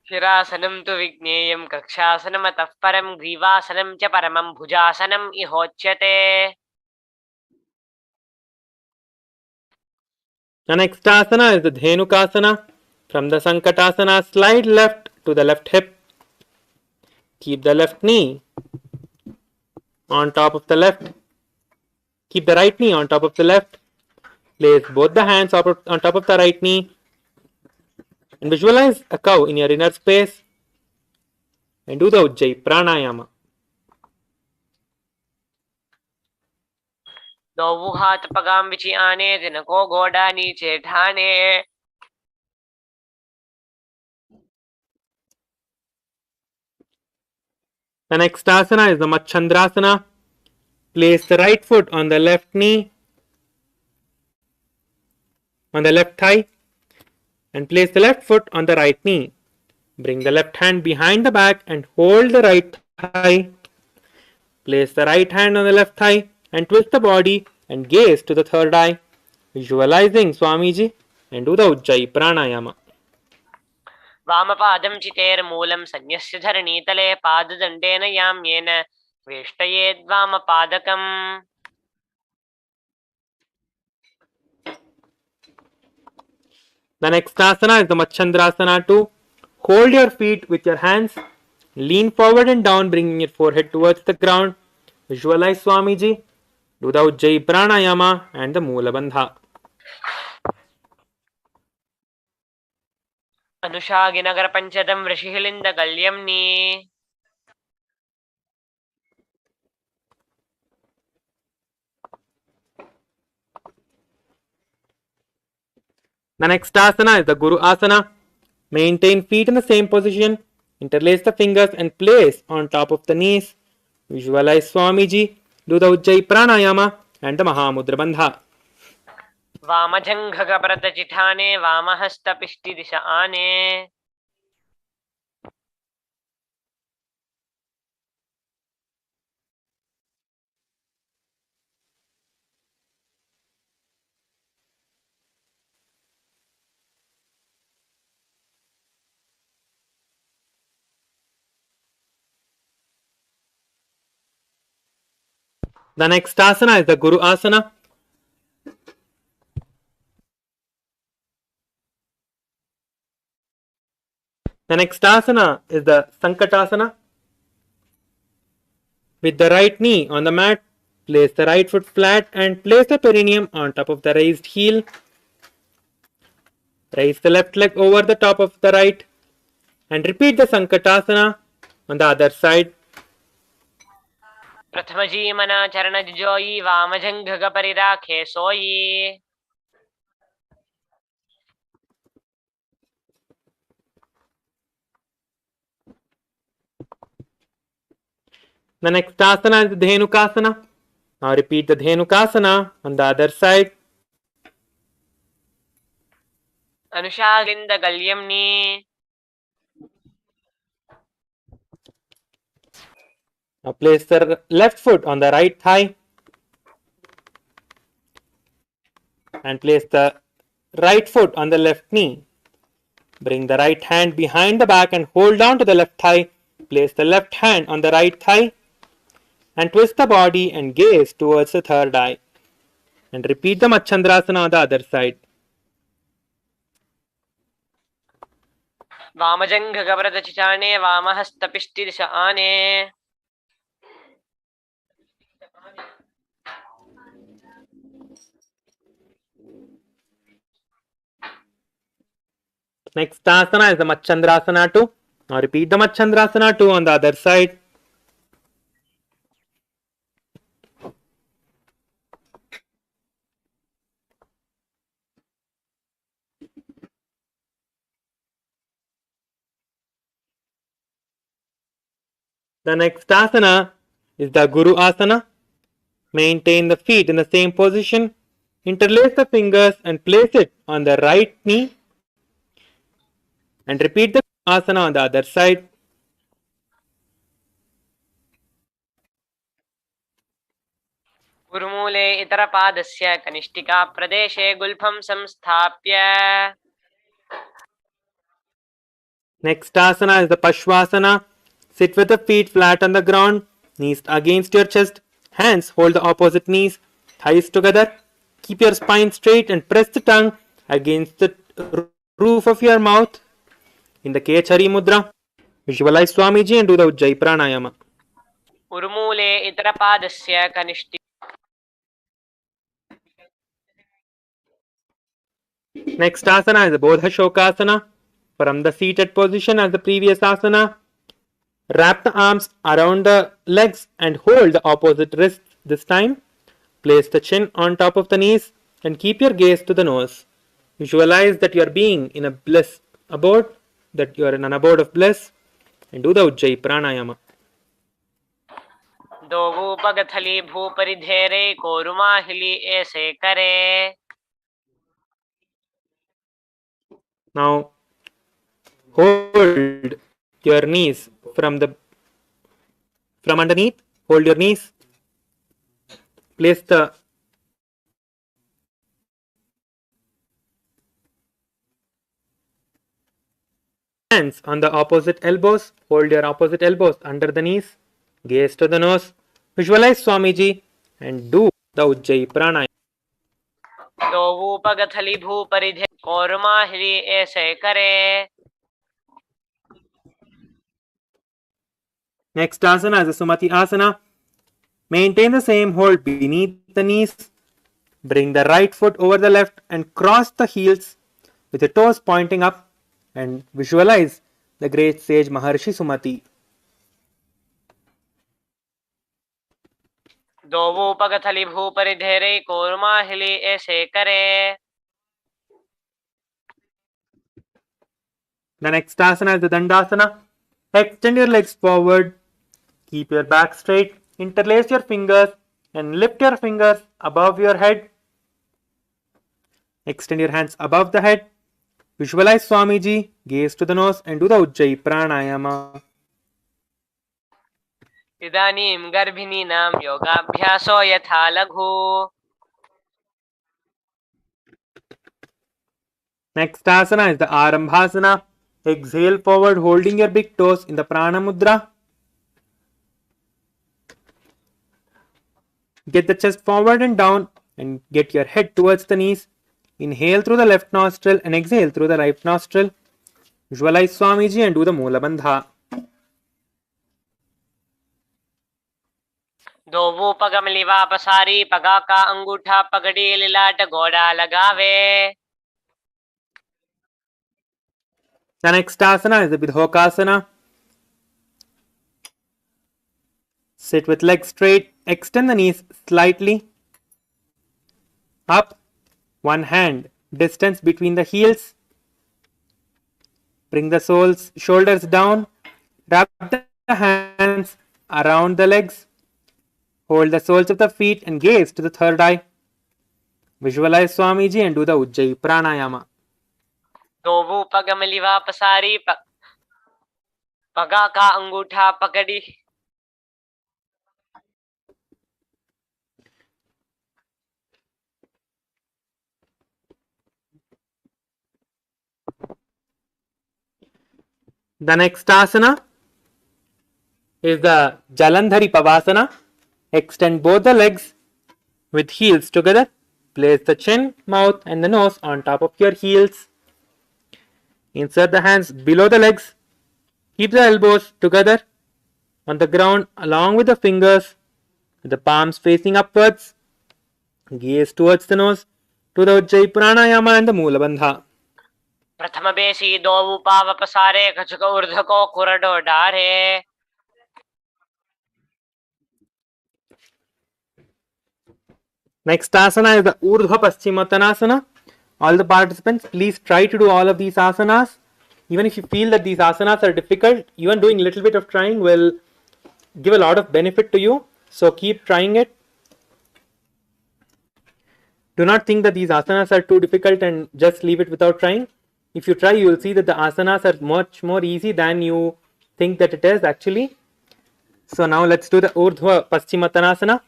शिरासनं तु विज्ञेयं कक्षासनमतः परं ग्रीवासनं च परमं भुजासनम् इहोच्यते. The next asana is the Dhenukasana. From the Sankatasana, slide left to the left hip. Keep the left knee on top of the left. Keep the right knee on top of the left. Place both the hands on top of the right knee. And visualize a cow in your inner space. And do the Ujjayi Pranayama. दोवु हाथ पगाम विचि आने दिनको गोडा नीचे ठाने. The next asana is the Machandrasana. Place the right foot on the left knee, on the left thigh, and place the left foot on the right knee. Bring the left hand behind the back and hold the right thigh. Place the right hand on the left thigh and twist the body and gaze to the third eye, visualizing Swamiji, and do the Ujjayi Pranayama. वामपादं चितेर्मूलं सन्न्यस्य धरणीतले पाददण्डेन याम्येन वेष्टयेद्वामपादकम्. The next asana is the Machandrasana too. Hold your feet with your hands. Lean forward and down, bringing your forehead towards the ground. Visualize Swamiji. Do the Ujjayi Pranayama and the Moola Bandha. अनुषागिनगर पंचदं ऋषिहिलिंद गल्यम्नि. The next asana is the Guru Asana. Maintain feet in the same position. Interlace the fingers and place on top of the knees. Visualize Swamiji. Do the Ujjayi Pranayama and the Mahamudra Bandha. वामजङ्घगप्रतचिठाने वामहस्तपिष्टिदिश आने. The next asana is the Guru Asana. The next asana is the Sankatasana. With the right knee on the mat, place the right foot flat and place the perineum on top of the raised heel. Raise the left leg over the top of the right and repeat the Sankatasana on the other side. प्रथमजीमना चरणजुजोयि वामजङ्घगपरिराखे सोयि. The next asana is the Dhenukasana. Now repeat the Dhenukasana on the other side. अनुषागिलिंद गल्यम्नि. Now place the left foot on the right thigh and place the right foot on the left knee. Bring the right hand behind the back and hold down to the left thigh. Place the left hand on the right thigh and twist the body and gaze towards the third eye. And repeat the Machandrasana on the other side. वामजङ्घगप्रतचिठाने वामहस्तपिष्टिदिश आने. Next asana is the Machandrasana too. Now repeat the Machandrasana too on the other side. The next asana is the Guru Asana. Maintain the feet in the same position. Interlace the fingers and place it on the right knee. And repeat the asana on the other side. गुरुमूले इतरपादस्य कनिष्ठिका प्रदेशे गुल्फं संस्थाप्य. Next asana is the Pashvasana. Sit with the feet flat on the ground, knees against your chest, hands hold the opposite knees, thighs together. Keep your spine straight and press the tongue against the roof of your mouth in the Kechari Mudra. Visualize Swamiji and do the Ujjayi Pranayama. उर्मूले इतरपादस्य कनिष्ठि Next asana is the Bodha Shokasana. From the seated position as the previous asana, wrap the arms around the legs and hold the opposite wrist this time. Place the chin on top of the knees and keep your gaze to the nose. Visualize that you are being in a bliss abode, that you are in an abode of bliss, and do the Ujjayi Pranayama. दोवूपगथली भूपरिधेरे कोरुमाहिली ऐसे करे. Now hold your knees from underneath. Hold your knees. Place the hands on the opposite elbows. Hold your opposite elbows under the knees. Gaze to the nose. Visualize Swamiji and do the Ujjayi Pranayama. दोवूपगथली भूपरिधे कोरुमाहिली ऐसे करे. Next asana is the Sumati Asana. Maintain the same hold beneath the knees. Bring the right foot over the left and cross the heels with the toes pointing up and visualize the great sage Maharshi Sumati. दोवूपगथली भूपरिधेरे कोरुमाहिली ऐसे करे. The next asana is the Dandasana. Extend your legs forward. Keep your back straight. Interlace your fingers and lift your fingers above your head. Extend your hands above the head. Visualize Swamiji, gaze to the nose and do the Ujjayi Pranayama. इदानीं गर्भिणीनां योगाभ्यासो यथा लघु. Next asana is the Arambhasana. Exhale forward, holding your big toes in the Prana Mudra. Get the chest forward and down and get your head towards the knees. Inhale through the left nostril and exhale through the right nostril. Visualize Swamiji and do the Mula Bandha. दोवूपगमलिवा पसारी पगा का अंगूठा पगड़ी लिलाट घोड़ा लगावे. The next asana is the Vidhokasana. Sit with legs straight. Extend the knees slightly. Up. One hand distance between the heels. Bring the shoulders down. Wrap the hands around the legs. Hold the soles of the feet and gaze to the third eye. Visualize Swamiji and do the Ujjayi Pranayama. दोवूपगमलिवा पसारी पगा का अंगूठा पकड़ी. The next asana is the Jalandhari Pavasana. Extend both the legs with heels together. Place the chin, mouth and the nose on top of your heels. Insert the hands below the legs. Keep the elbows together on the ground along with the fingers, with the palms facing upwards. Gaze towards the nose. To the Ujjayi Pranayama and the Mula Bandha. प्रथम बेसी दोवूपाव पसारे कछुक ऊर्ध्वको कुरडो डारे. Next asana is the Urdhva Paschimottanasana. All the participants, please try to do all of these asanas. Even if you feel that these asanas are difficult, even doing a little bit of trying will give a lot of benefit to you. So keep trying it. Do not think that these asanas are too difficult and just leave it without trying. If you try, you will see that the asanas are much more easy than you think that it is actually. So now let's do the Urdhva Paschimottanasana.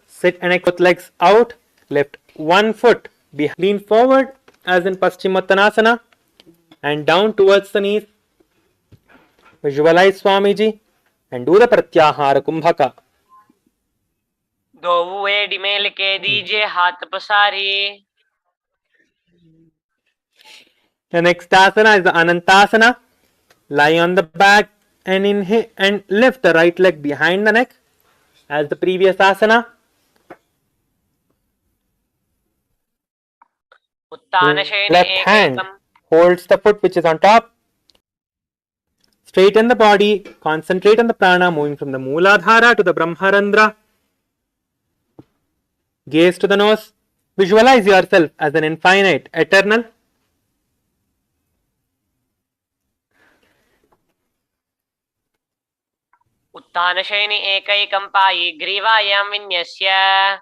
Sit and both legs out. Lift one foot. Lean forward as in Paschimottanasana and down towards the knees. Visualize Swamiji and do the Pratyahara Kumbhaka. दो वेडी mail के दीजिए हाथ पसारी. The next asana is the Anantasana. Lie on the back and inhale and lift the right leg behind the neck as the previous asana. उत्तान शयन Left hand एकैकम्. holds the foot which is on top. Straighten the body, concentrate on the prana moving from the Mooladhara to the Brahmarandra. Gaze to the nose. Visualize yourself as an infinite, eternal. उत्तान शयन एकैकं Pai ग्रीवायां विन्यस्य.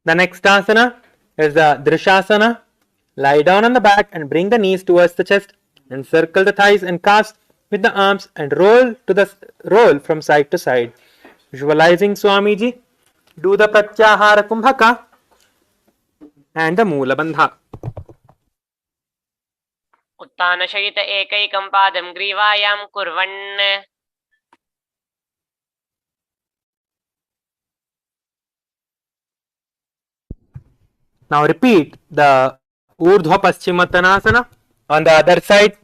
The next asana is the Drishasana. Lie down on the back and bring the knees towards the chest. Encircle the thighs and calves with the arms and roll from side to side. Visualizing Swamiji, do the Pratyahara Kumbhaka and the Moola Bandha. उत्तान शयित एकैकं पादं ग्रीवायां कुर्वन्. Now repeat the Urdhva Paschimottanasana on the other side.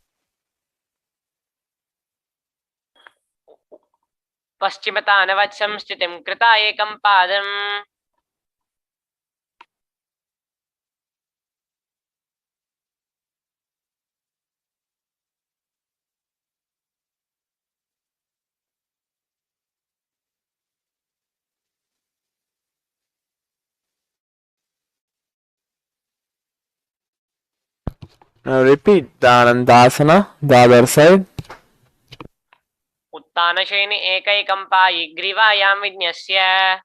पश्चिमतानवत् संस्थितिं कृता एकं पादम्. Now repeat the Anandasana, the other side. उत्तान शयन एकैकं पायि ग्रीवायां विन्यस्य.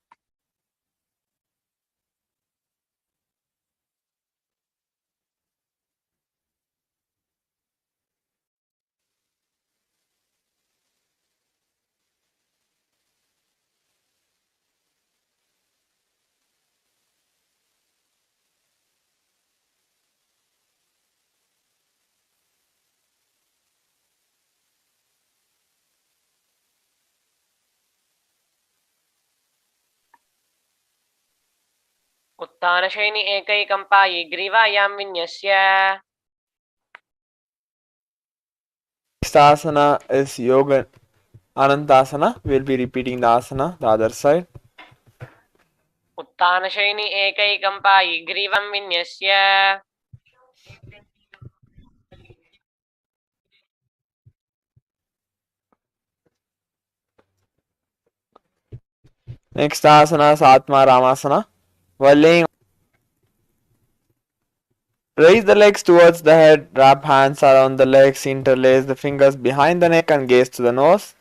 उत्तान शयन एकैकं Pai ग्रीवायां विन्यस्य. Next asana is Yoga Anandasana. We'll be repeating the asana, the other side. उत्तान शयन एकैकं Pai ग्रीवं विन्यस्य. Next asana is Atma Ramasana. While laying, raise the legs towards the head, wrap hands around the legs, interlace the fingers behind the neck and gaze to the nose.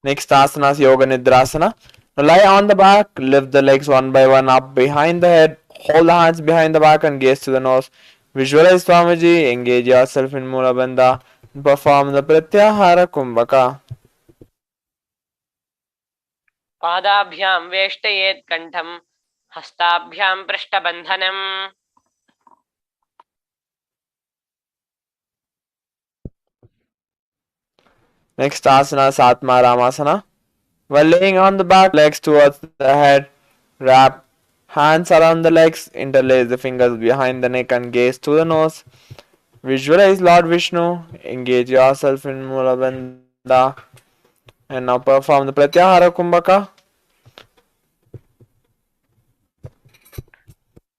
Next asana is Yoga Nidrasana. Now lie on the back, lift the legs one by one up behind the head, hold the hands behind the back and gaze to the nose. Visualize Swamiji, engage yourself in Mula Bandha and perform the Pratyahara Kumbhaka. पादाभ्यां वेष्टयेत् कण्ठं हस्ताभ्यां पृष्ठबन्धनम्. Next asana is Atma Ramasana. While laying on the back, legs towards the head, wrap hands around the legs, interlace the fingers behind the neck and gaze to the nose. Visualize Lord Vishnu, engage yourself in Mula Bandha and now perform the Pratyahara Kumbhaka.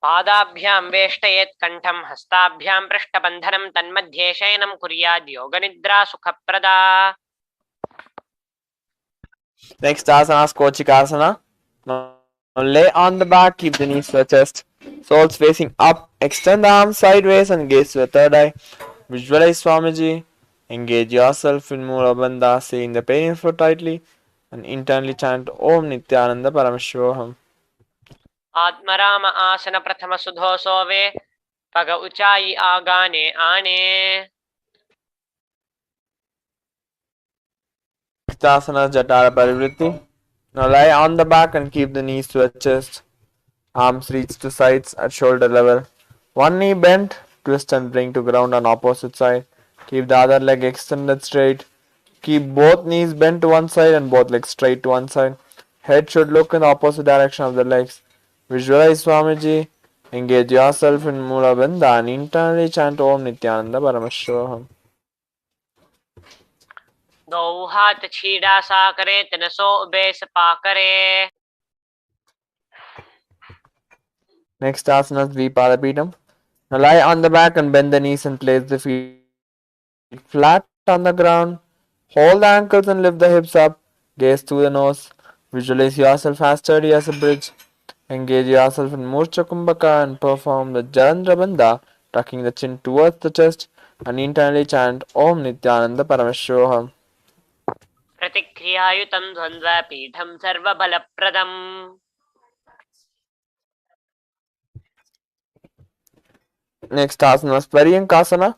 पादाभ्यां वेष्टयेत् कण्ठं हस्ताभ्यां पृष्ठबन्धनं तन्मध्ये शयनं कुर्याद् योगनिद्रा सुखप्रदा. Next asana is Kochikasana. Now lay on the back, keep the knees to the chest, soles facing up, extend the arms sideways and gaze to the third eye. Visualize Swamiji, engage yourself in Mula Bandha, saying the pain foot tightly and internally chant Om Nithyananda Paramashivoham. Atmaram आसन प्रथम सुधो सोवे पग ऊंचाई आगाने आने. Asana Jatara Parivritti. Now lie on the back and keep the knees to the chest. Arms reach to sides at shoulder level. One knee bent, twist and bring to ground on opposite side. Keep the other leg extended straight. Keep both knees bent to one side and both legs straight to one side. Head should look in the opposite direction of the legs. Visualize Swamiji. Engage yourself in Mula Bandha and internally chant Om Nithyananda Paramashivoham. दो हाथ छीड़ा सा करे तिन so base पा करे. Next asana is Dvipadapitam. Now lie on the back and bend the knees and place the feet flat on the ground. Hold the ankles and lift the hips up. Gaze through the nose. Visualize yourself as sturdy as a bridge. Engage yourself in Murcha Kumbhaka and perform the Jarandra Bandha, tucking the chin towards the chest and internally chant Om Nithyananda Paramashivoham. प्रतिक्रियायुतं द्वन्द्वपीठं सर्वबलप्रदम्. Next asana is Paryankasana.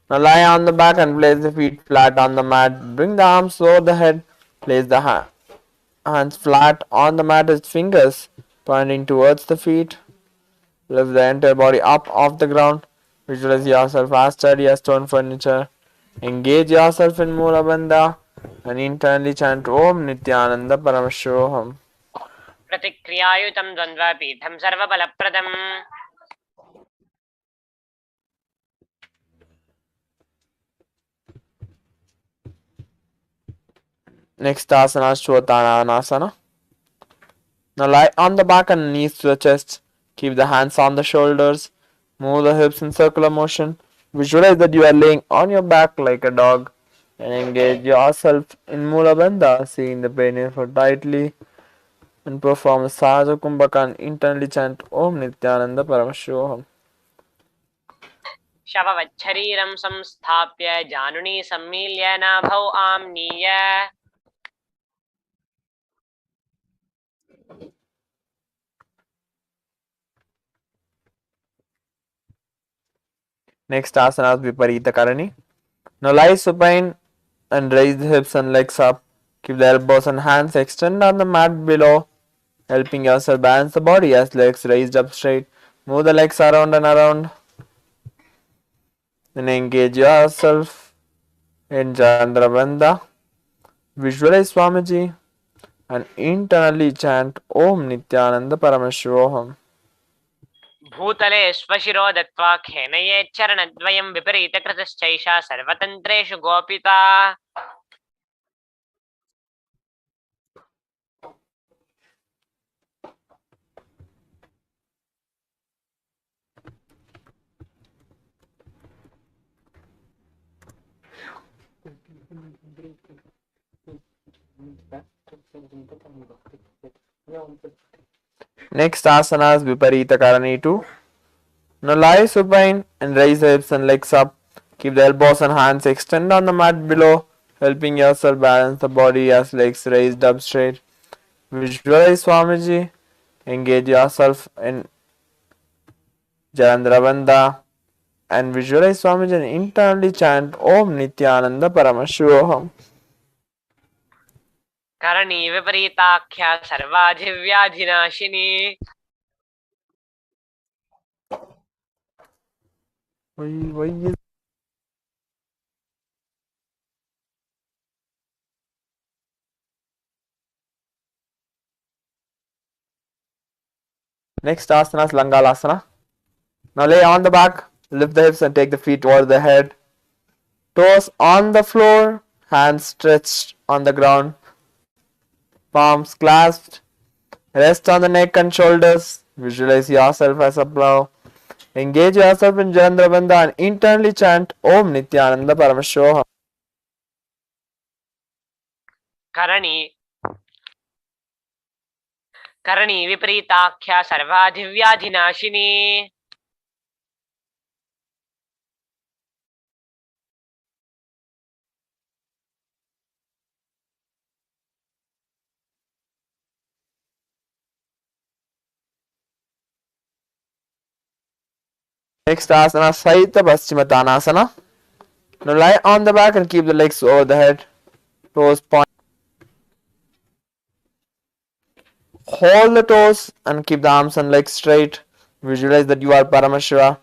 Now lie on the back and place the feet flat on the mat. Bring the arms over the head. Place the hands flat on the mat with fingers pointing towards the feet. Lift the entire body up off the ground. Visualize yourself as sturdy as stone furniture. Engage yourself in Mula Bandha and internally chant Om Nithyananda Paramashivoham. प्रतिक्रियायुतं द्वन्द्वपीठं सर्वबलप्रदम्. Next asana is Shotanasana. Now lie on the back and knees to the chest. Keep the hands on the shoulders. Move the hips in circular motion. Visualize that you are laying on your back like a dog. And engage yourself in Mula Bandha, seeing the pain for tightly. And perform the Sahaja Kumbhaka and internally chant Om Nithyananda Paramashivoham. शववच्छरीरं संस्थाप्य जानुनी सम्मील्य नाभौ आम्नीय. Next asana is Viparita Karani. Now lie supine and raise the hips and legs up. Keep the elbows and hands extended on the mat below, helping yourself balance the body as legs raised up straight. Move the legs around and around. Then engage yourself in Chandrabandha. Visualize Swamiji and internally chant Om Nithyananda Paramashivoham. भूतले स्वशिरो दत्वा खेनयेच्चरणद्वयं विपरीतकृतश्चैषा सर्वतन्त्रेषु गोपिता. Next asana is Viparita Karani 2. Now lie supine and raise the hips and legs up. Keep the elbows and hands extended on the mat below, helping yourself balance the body as legs raised up straight. Visualize Swamiji. Engage yourself in Jandrabandha and visualize Swamiji and internally chant Om Nithyananda Paramashivoham. Karni विपरीताख्या सर्वाधिव्याधिनाशिनी. Next asana is Langalasana. Now lay on the back, lift the hips and take the feet toward the head. Toes on the floor, hands stretched on the ground, palms clasped. Rest on the neck and shoulders. Visualize yourself as a plow. Engage yourself in Jandrabandha and internally chant Om Nithyananda Paramashivoham. Karni विपरीताख्या सर्वाधिव्याधिनाशिनी. Next asana, Saita Paschimottanasana. Now lie on the back and keep the legs over the head. Toes point. Hold the toes and keep the arms and legs straight. Visualize that you are Paramashiva.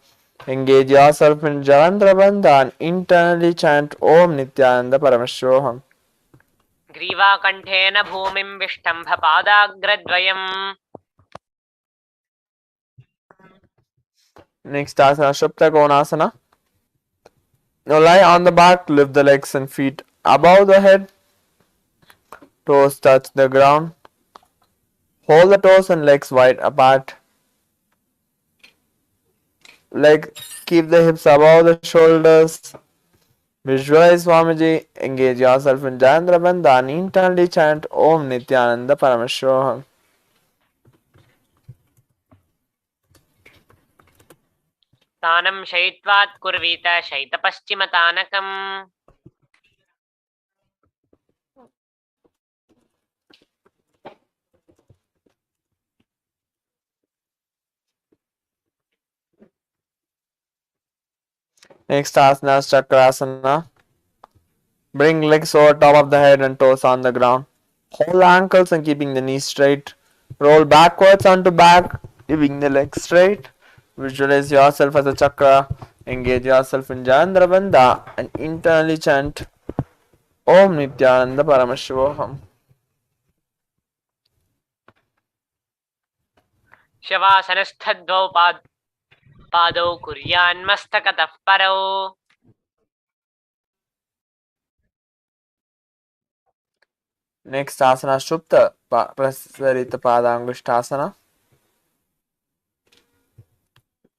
Engage yourself in Jalandhara Bandha and internally chant Om Nithyananda Paramashivoham. ग्रीवाकण्ठेन भूमिं विष्टम्भ पादाग्रद्वयम् Next asana, Shupta Konasana. Now lie on the back, lift the legs and feet above the head. Toes touch the ground. Hold the toes and legs wide apart. Keep the hips above the shoulders. Visualize Swamiji. Engage yourself in Jayendra Bandha and internally chant Om Nithyananda Paramashivoham. तानं शयित्वात् कुर्वीत शयितपश्चिमतानकम् Next asana is Chakrasana. Bring legs over top of the head and toes on the ground. Hold the ankles and keeping the knees straight. Roll backwards onto back, keeping the legs straight. Visualize yourself as a chakra. Engage yourself in Jayendra Bandha and internally chant Om Nithyananda Paramashivoham. शवासनस्थद्वौ पादौ कुर्यान्मस्तकतः परौ Next asana Shupta Prasarita Padangushtasana.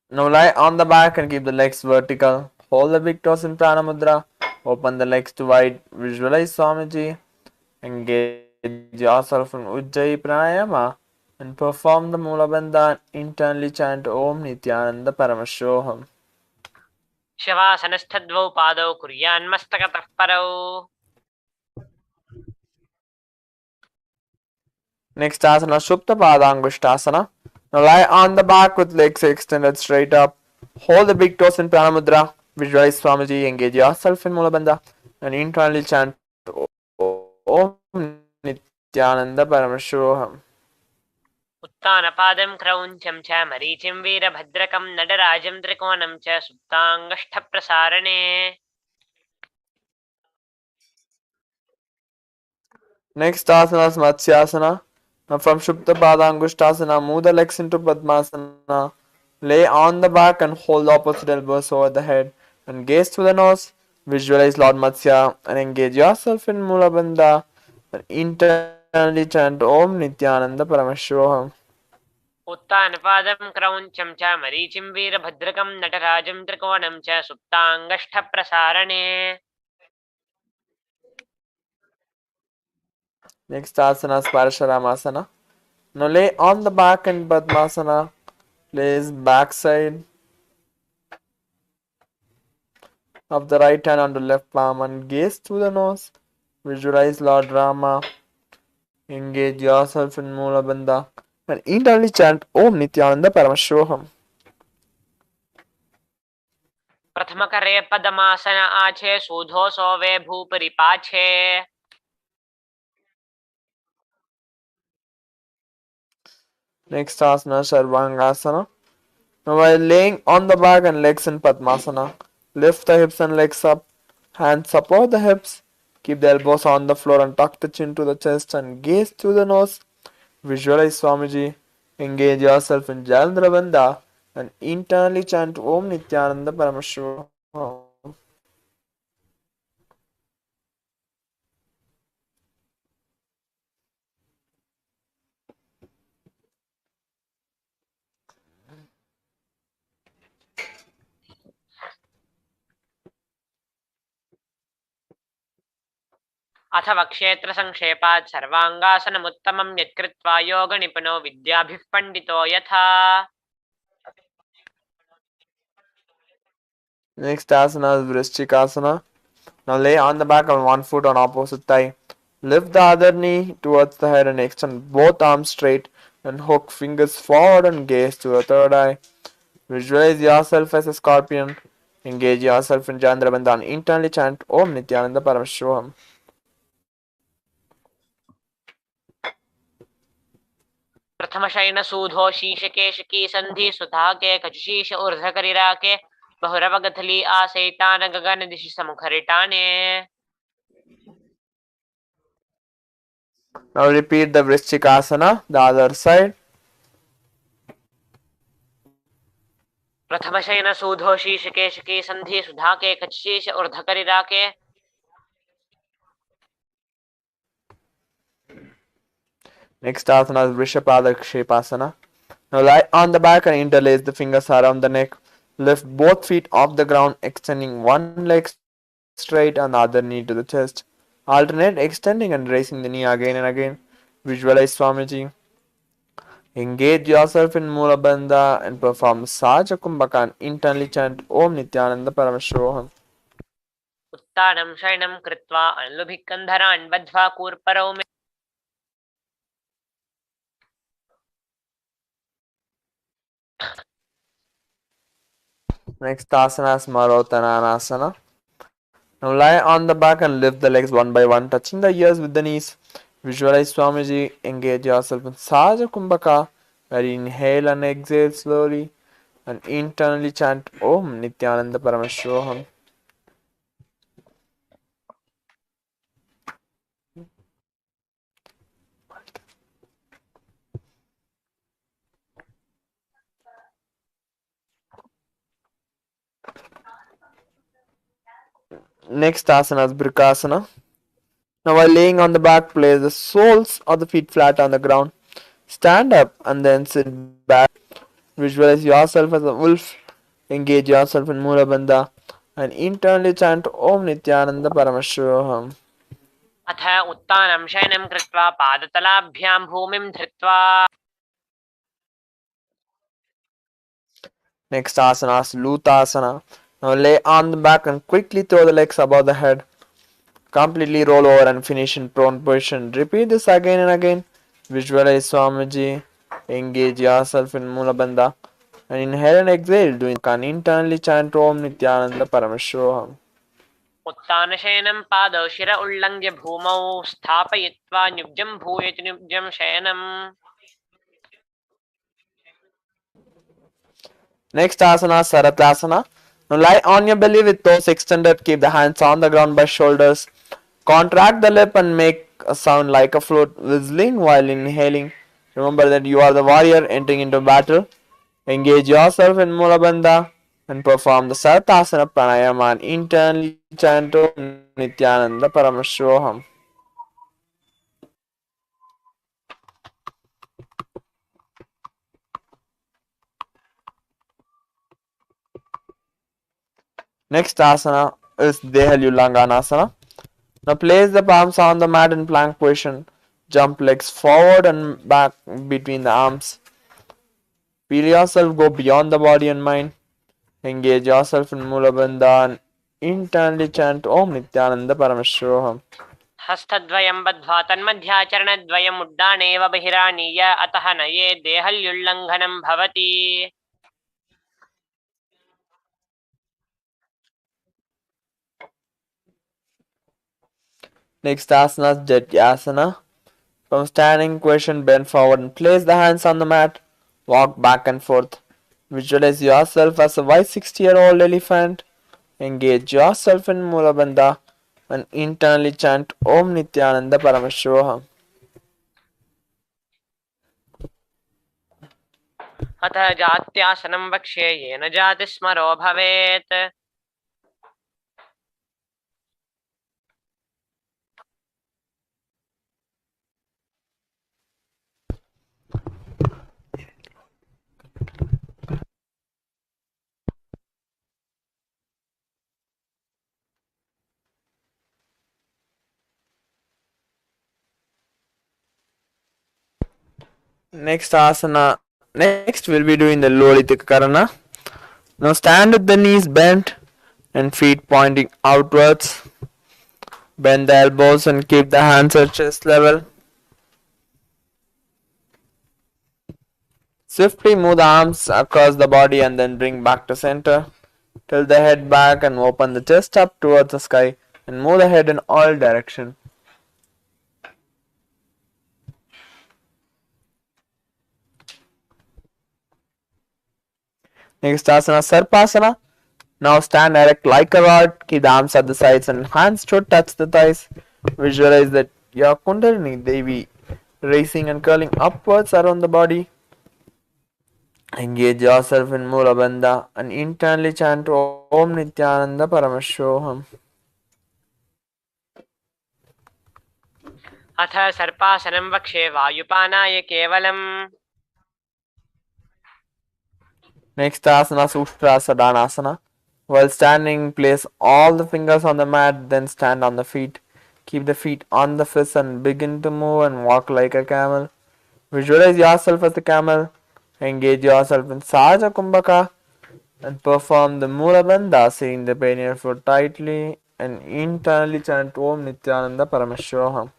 Now lie on the back and keep the legs vertical. Hold the big toes in Prana Mudra. Open the legs to wide. Visualize Swamiji. Engage yourself in Ujjayi Pranayama and perform the Mula Bandha. Internally chant Om Nithyananda Paramashivoham. शवासनस्थद्वौ पादौ कुर्यान्मस्तकतः परौ Next asana Shupta Padangushtasana. Now lie on the back with legs extended straight up. Hold the big toes in Prana Mudra. Visualize Swamiji. Engage yourself in Mula Bandha and internally chant Om Nithyananda Paramashivoham. उत्तानपादं क्रौञ्चं च मरीचिं वीरभद्रकं नटराजं त्रिकोणं च सुप्ताङ्गष्ठप्रसारणे Next asana is Matsyasana. Now from Shupta Padangushtasana, move the legs into Padmasana. Lay on the back and hold the opposite elbows over the head and gaze through the nose. Visualize Lord Matsya and engage yourself in Mula Bandha and internally chant Om Nithyananda Paramashivoham. उत्तानपादं क्रौञ्चं च मरीचिं वीरभद्रकं नटराजं त्रिकोणं च सुप्ताङ्गष्ठप्रसारणे Next asana is Parasharamasana. Now lay on the back in Padmasana. Place backside of the right hand on the left palm and gaze through the nose. Visualize Lord Rama. Engage yourself in Mula Bandha and internally chant Om Nithyananda Paramashivoham. प्रथमकरे padmasana आछे सूधो सोवे भूपरिपाछे Next asana Sarvangasana. Now while laying on the back and legs in Padmasana, lift the hips and legs up. Hands support the hips. Keep the elbows on the floor and tuck the chin to the chest and gaze through the nose. Visualize Swamiji. Engage yourself in Jalandhara Bandha and internally chant Om Nithyananda Paramashivam. अथ वक्षेत्रसंक्षेपात् सर्वाङ्गासनमुत्तमं यत्कृत्वा योगनिपुनो विद्याभिः पण्डितो यथा Next asana is Vrishchikasana. Now lay on the back on one foot on opposite thigh. Lift the other knee towards the head and extend both arms straight and hook fingers forward and gaze to the third eye. Visualize yourself as a scorpion. Engage yourself in Chandrabandha and internally chant Om Nithyananda Paramashivoham. प्रथम शयन सूधो शीशकेशकी संधि सुधाके कजुशीश ऊर्ध्व करिराके बहुरवगथली आसैतान गगन दिशि समुखरिटाने. Now repeat the Vrishchikasana, the other side. प्रथम शयन सूधो शीशकेशकी संधि सुधाके कजुशीश ऊर्ध्व करिराके. Next asana is Vrishapada Kshepasana. Now lie on the back and interlace the fingers around the neck. Lift both feet off the ground, extending one leg straight and the other knee to the chest. Alternate extending and raising the knee again and again. Visualize Swamiji. Engage yourself in Mula Bandha and perform Saja Kumbhaka and internally chant Om Nithyananda Paramashivoham. उत्तानं शयनं कृत्वा अनुभिक्कन्धरान् बद्ध्वा कूर्परौ मे. Next asana is Marotananasana. Now lie on the back and lift the legs one by one, touching the ears with the knees. Visualize Swamiji. Engage yourself in Saja Kumbhaka, where you inhale and exhale slowly and internally chant Om Nithyananda Paramashivoham. Next asana is Brikasana. Now while laying on the back, place the soles of the feet flat on the ground. Stand up and then sit back. Visualize yourself as a wolf. Engage yourself in Mula Bandha and internally chant Om Nithyananda Paramashivoham. अथ उत्तानं शयनं कृत्वा पादतलाभ्यां भूमिं धृत्वा. Next asana is Lutasana. Now lay on the back and quickly throw the legs above the head. Completely roll over and finish in prone position. Repeat this again and again. Visualize Swamiji. Engage yourself in Mula Bandha and inhale and exhale. Doing can internally chant Om Nithyananda Paramashivoham. उत्तानशयनं पादौ शिर उल्लङ्घ्य भूमौ स्थापयित्वा न्युब्जं भूयति न्युब्जं शयनम्. Next asana is Saratasana. Now lie on your belly with toes extended. Keep the hands on the ground by shoulders. Contract the lip and make a sound like a flute, whistling while inhaling. Remember that you are the warrior entering into battle. Engage yourself in Mula Bandha and perform the Saratasana Pranayama and internally chant Om Nithyananda Paramashivoham. Next asana is Dehalyulanganasana. Now place the palms on the mat in plank position. Jump legs forward and back between the arms. Feel yourself go beyond the body and mind. Engage yourself in Mula Bandha and internally chant Om Nithyananda Paramashivoham. हस्तद्वयं बद्ध्वा तन्मध्याचरणद्वयम् उड्डानेव बहिरानीय अतः नये देहल्युल्लङ्घनं भवति. Next asana is Jatyasana. From standing position, bend forward and place the hands on the mat. Walk back and forth. Visualize yourself as a wise 60-year-old elephant. Engage yourself in Mula Bandha and internally chant Om Nithyananda Paramashivoham. अतः जात्यासनं वक्ष्ये येन जातिस्मरो भवेत्. Next asana. Next we'll be doing the Lolitika Karana. Now stand with the knees bent and feet pointing outwards. Bend the elbows and keep the hands at chest level. Swiftly move the arms across the body and then bring back to center. Tilt the head back and open the chest up towards the sky and move the head in all directions. Next asana, Sarpasana. Now stand erect like a rod. Keep the arms at the sides and hands should touch the thighs. Visualize that your Kundalini Devi racing and curling upwards around the body. Engage yourself in Mula Bandha and internally chant Om Nithyananda Paramashivoham. अथ सर्पासनं वक्षे वायुपानाय केवलम् Next asana, Sushtrasadhanasana. While standing, place all the fingers on the mat, then stand on the feet. Keep the feet on the fists and begin to move and walk like a camel. Visualize yourself as the camel. Engage yourself in Saja Kumbhaka and perform the Mula Bandha, seeing the perineal foot tightly and internally chant Om Nithyananda Paramashivoham.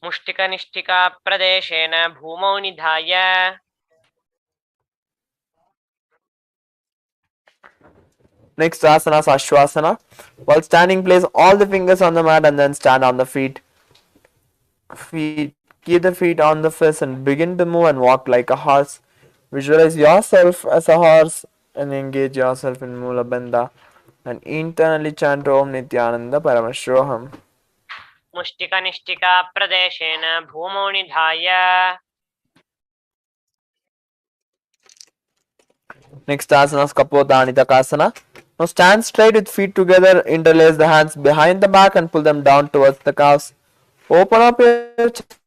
मुष्टिकनिष्ठिका प्रदेशेन भूमौ निधाय Next asana is Ashwasana. While standing, place all the fingers on the mat and then stand on the feet. Keep the feet on the fists and begin to move and walk like a horse. Visualize yourself as a horse and engage yourself in Mula Bandha and internally chant Om Nithyananda Paramashivoham. मुष्टिकनिष्ठिका प्रदेशेन भूमौ निधाय Next asana is Kapotanitakasana. Now stand straight with feet together, interlace the hands behind the back and pull them down towards the calves. Open up your chest.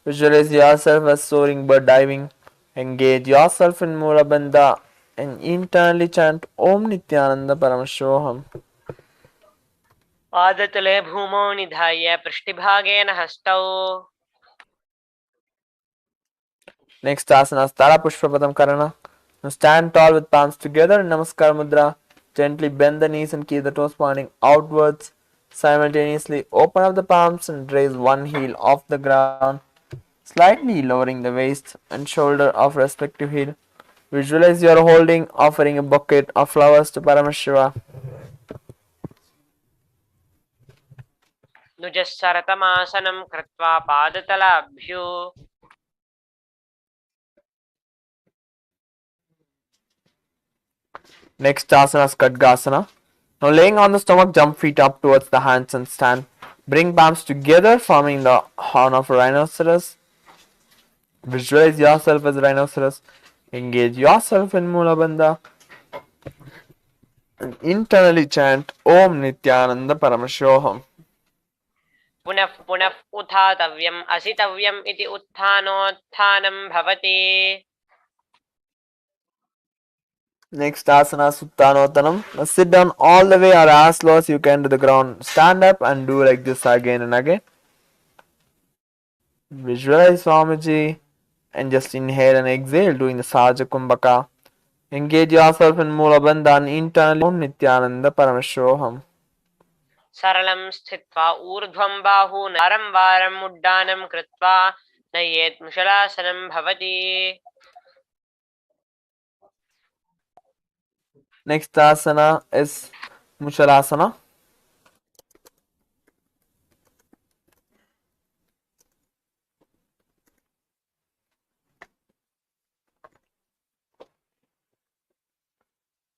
Visualize yourself as soaring bird diving. Engage yourself in Mula Bandha and internally chant Om Nithyananda Paramashivoham. पादतले भूमौ निधाय पृष्ठभागेन हस्तौ Next asana is Tara Pushpapadam Karana. Now stand tall with palms together in Namaskar Mudra. Gently bend the knees and keep the toes pointing outwards. Simultaneously open up the palms and raise one heel off the ground, slightly lowering the waist and shoulder of respective heel. Visualize you are holding, offering a bouquet of flowers to Paramashiva. नुजस्सरतमासनं कृत्वा पादतलाभ्यो Next asana is Khadgasana. Now laying on the stomach, jump feet up towards the hands and stand. Bring palms together, forming the horn of a rhinoceros. Visualize yourself as a rhinoceros. Engage yourself in Mula Bandha. And internally chant Om Nithyananda Paramashivoham. पुनः पुनः उत्थातव्यम् असितव्यम् इति उत्थानोत्थानं भवति Next asana Suttanotanam. Now sit down all the way or as low as you can to the ground. Stand up and do like this again and again. Visualize Swamiji and just inhale and exhale doing the Saja Kumbhaka. Engage yourself in Mula Bandha and internally Om Nithyananda Paramashivoham. सरलं स्थित्वा ऊर्ध्वं बाहून् वारं वारं उड्डानं कृत्वा नयेत् मुशलासनं भवति Next asana is Mushalasana.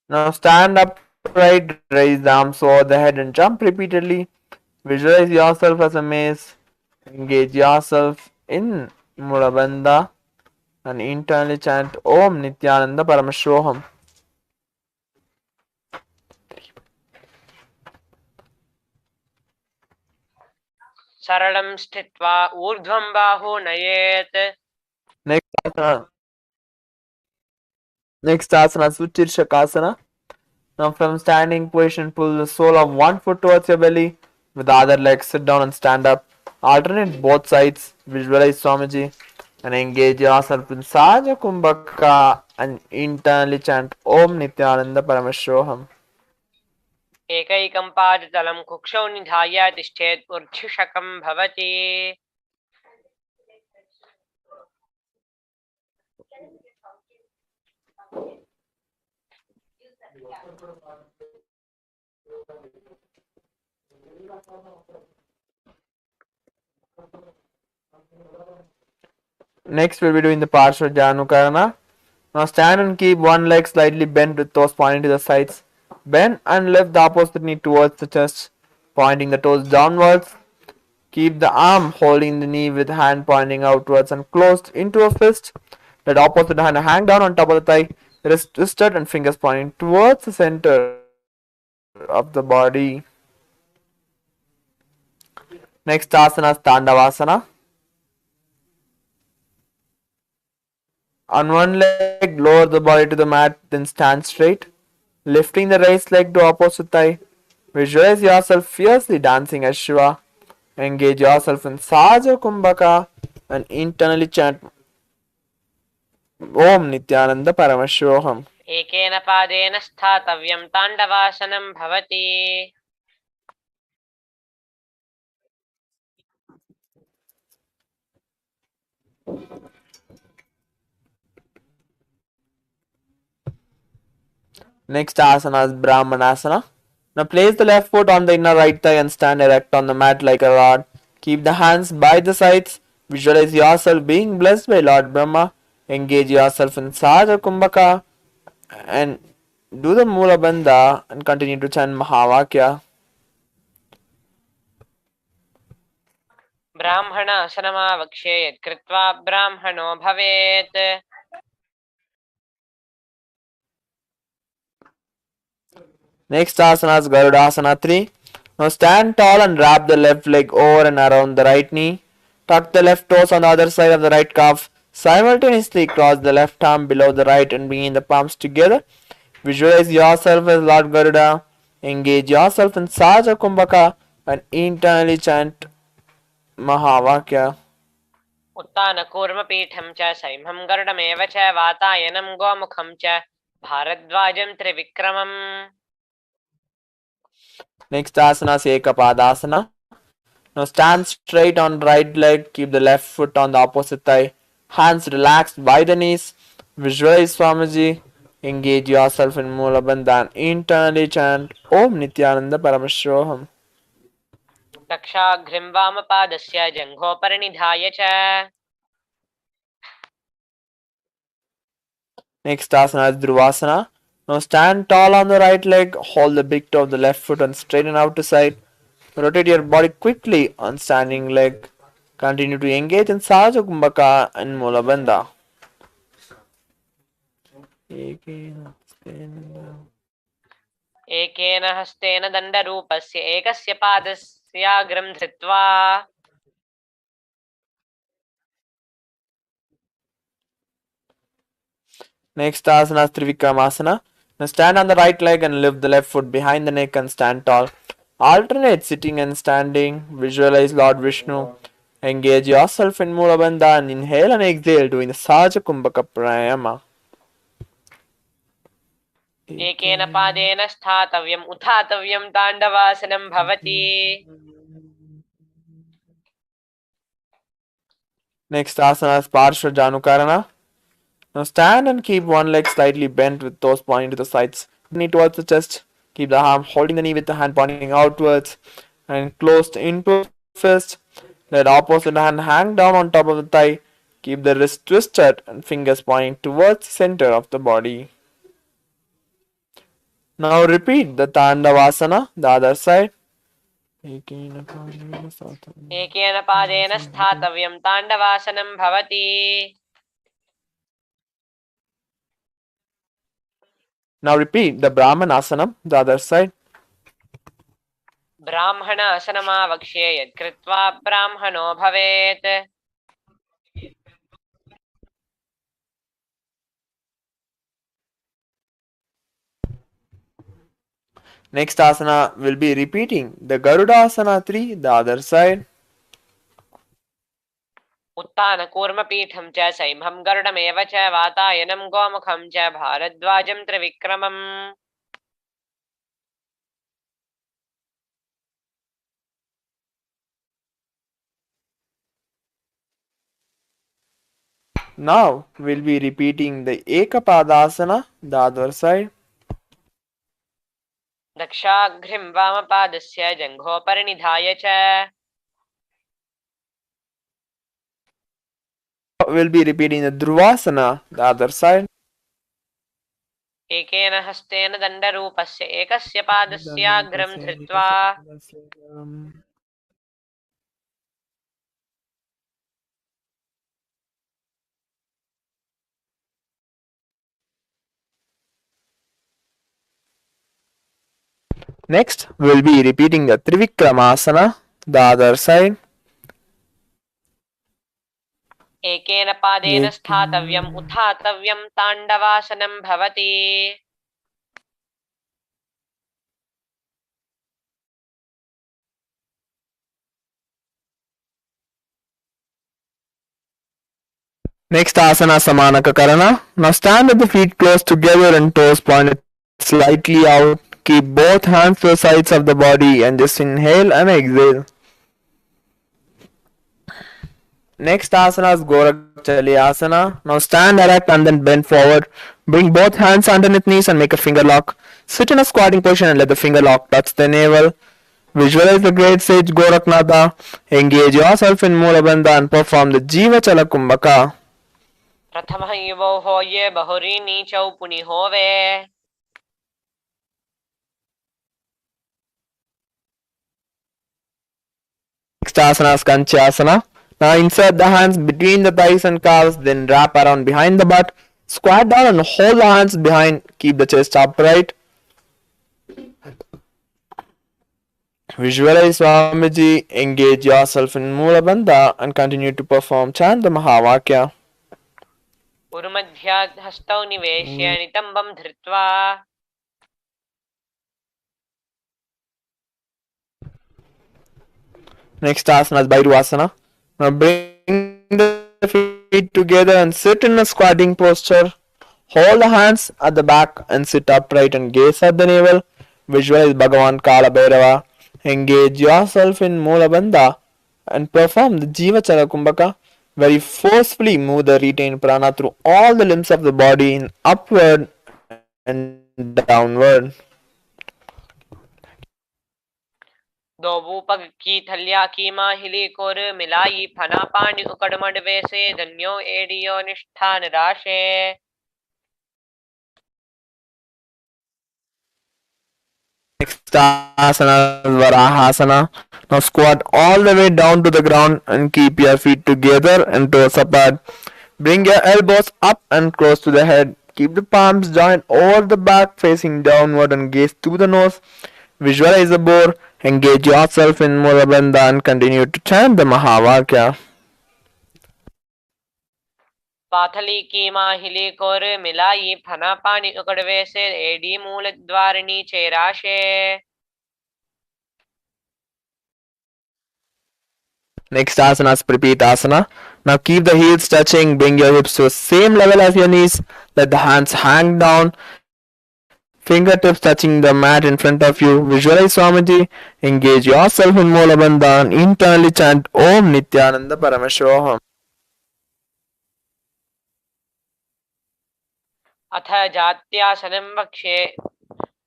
Now stand upright, raise the arms over the head and jump repeatedly. Visualize yourself as a maze. Engage yourself in Mula Bandha and internally chant Om Nithyananda Paramashivoham. सरलं स्थित्वा ऊर्ध्वं बाहू नयेत् Next asana Suchirshakasana. Now from standing position, pull the sole of one foot towards your belly. With the other leg, sit down and stand up. Alternate both sides. Visualize Swamiji and engage yourself in Saja Kumbhaka and internally chant Om Nithyananda Paramashivoham. एकैकं पादतलं कुक्षौ निधाय तिष्ठेत् ऊर्ध्वशकं भवति Next, we'll be doing the Parshva Janukarana. Now stand and keep one leg slightly bent with toes pointing to the sides. Bend and lift the opposite knee towards the chest, pointing the toes downwards. Keep the arm holding the knee with hand pointing outwards and closed into a fist. Let opposite hand hang down on top of the thigh, wrist twisted and fingers pointing towards the center of the body. Next asana is Tandavasana. On one leg, lower the body to the mat, then stand straight, lifting the raised leg to opposite thigh. Visualize yourself fiercely dancing as Shiva. Engage yourself in Saja Kumbhaka and internally chant Om Nithyananda Paramashivoham. एकेन पादेन स्थातव्यं ताण्डवासनं भवति Next asana is Brahmanasana. Now place the left foot on the inner right thigh and stand erect on the mat like a rod. Keep the hands by the sides. Visualize yourself being blessed by Lord Brahma. Engage yourself in Saja Kumbhaka and do the Mula Bandha and continue to chant Mahavakya. ब्राह्मणासनमावक्ष्ये यत्कृत्वा ब्राह्मणो भवेत् Next asana is Garudasana 3. Now stand tall and wrap the left leg over and around the right knee. Tuck the left toes on the other side of the right calf. Simultaneously cross the left arm below the right and bring the palms together. Visualize yourself as Lord Garuda. Engage yourself in Saja Kumbhaka and internally chant Mahavakya. उत्तानकूर्मपीठं च सैंहं गरुडमेव च वातायनं गोमुखं च भारद्वाजं त्रिविक्रमम् Next asana is Ekapadasana. Now stand straight on right leg, keep the left foot on the opposite thigh, hands relaxed by the knees. Visualize Swamiji, engage yourself in Mula Bandha and internally chant Om Nithyananda Paramashivoham. रक्षाघ्रिं वामपादस्य जङ्घोपरिनिधाय च Next asana is Dhruvasana. Now stand tall on the right leg, hold the big toe of the left foot and straighten out to side. Rotate your body quickly on standing leg. Continue to engage in Saja Kumbhaka and Mula Bandha. एकेन हस्तेन दण्डरूपस्य एकस्य पादस्याग्रं धृत्वा Next asana is Trivikramasana. Now stand on the right leg and lift the left foot behind the neck and stand tall. Alternate sitting and standing. Visualize Lord Vishnu. Engage yourself in Mula Bandha and inhale and exhale doing the Saja Kumbhaka Pranayama. एकेन पादेन स्थातव्यम् उत्थातव्यं ताण्डवासनं भवति Next asana is Parshva Janukarana. Now stand and keep one leg slightly bent with toes pointing to the sides. Knee towards the chest. Keep the arm holding the knee with the hand pointing outwards and closed into a fist. Let opposite hand hang down on top of the thigh. Keep the wrist twisted and fingers pointing towards the center of the body. Now repeat the Tandavasana, the other side. एकेन पादेन स्थातव्यं ताण्डवासनं भवति Now repeat the Brahmanasana, the other side. ब्राह्मणासनमावक्ष्ये यत्कृत्वा ब्राह्मणो भवेत् Next asana will be repeating the Garudasana 3, the other side. उत्तानकूर्मपीठं च सैंहं गरुडमेव च वातायनं गोमुखं च भारद्वाजं त्रिविक्रमम् Now we'll be repeating the Ekapadasana, the other side. दक्षाघ्रिं वामपादस्य जङ्घोपरिनिधाय च We'll be repeating the Dhruvasana, the other side. एकेन हस्तेन दण्डरूपस्य एकस्य पादस्याग्रं धृत्वा Next, we'll be repeating the Trivikramasana, the other side. एकेन पादेन स्थातव्यम् उत्थातव्यं ताण्डवासनं भवति Next asana, Samanaka Karana. Now stand with the feet close together and toes pointed slightly out. Keep both hands to the sides of the body and just inhale and exhale. Next asana is Gorakchali Asana. Now stand erect and then bend forward. Bring both hands underneath knees and make a finger lock. Sit in a squatting position and let the finger lock touch the navel. Visualize the great sage Goraknatha. Engage yourself in Mulabandha and perform the Jiva Chala Kumbhaka. प्रथमः युवो होये बहुरी नीचौ पुनि होवे Next asana is Kanchasana. Now insert the hands between the thighs and calves, then wrap around behind the butt. Squat down and hold the hands behind. Keep the chest upright. Visualize Swamiji, engage yourself in Mulabandha and continue to perform chant the Mahavakya. उरुमध्यात् हस्तौ निवेश्य नितम्बं धृत्वा Next asana is Bhairuvasana. Now bring the feet together and sit in a squatting posture. Hold the hands at the back and sit upright and gaze at the navel. Visualize Bhagavan Kala Bhairava. Engage yourself in Mulabandha and perform the Jiva Chala Kumbhaka, where you forcefully move the retained prana through all the limbs of the body in upward and downward. दो पग की थलिया की माहिली core मिलाई फना पानी उकड़मड वैसे धन्यो audio निष्ठान राशे Next asana is Varahasana. Now squat all the way down to the ground and keep your feet together and toes apart. Bring your elbows up and close to the head. Keep the palms joined over the back facing downward and gaze through the nose. Visualize the boar. Engage yourself in Mulabandha and continue to chant the Mahavakya. पाथली की माहिली core मिलाई फना पानी उकड़ वैसे AD मूल द्वारिणी चेराशे Next asana is Prapitasana. Now keep the heels touching. Bring your hips to the same level as your knees. Let the hands hang down. Fingertips touching the mat in front of you. Visualize Swamiji. Engage yourself in Mulabandha and internally chant Om Nithyananda Paramashivoham. अथ जात्यासनं वक्षे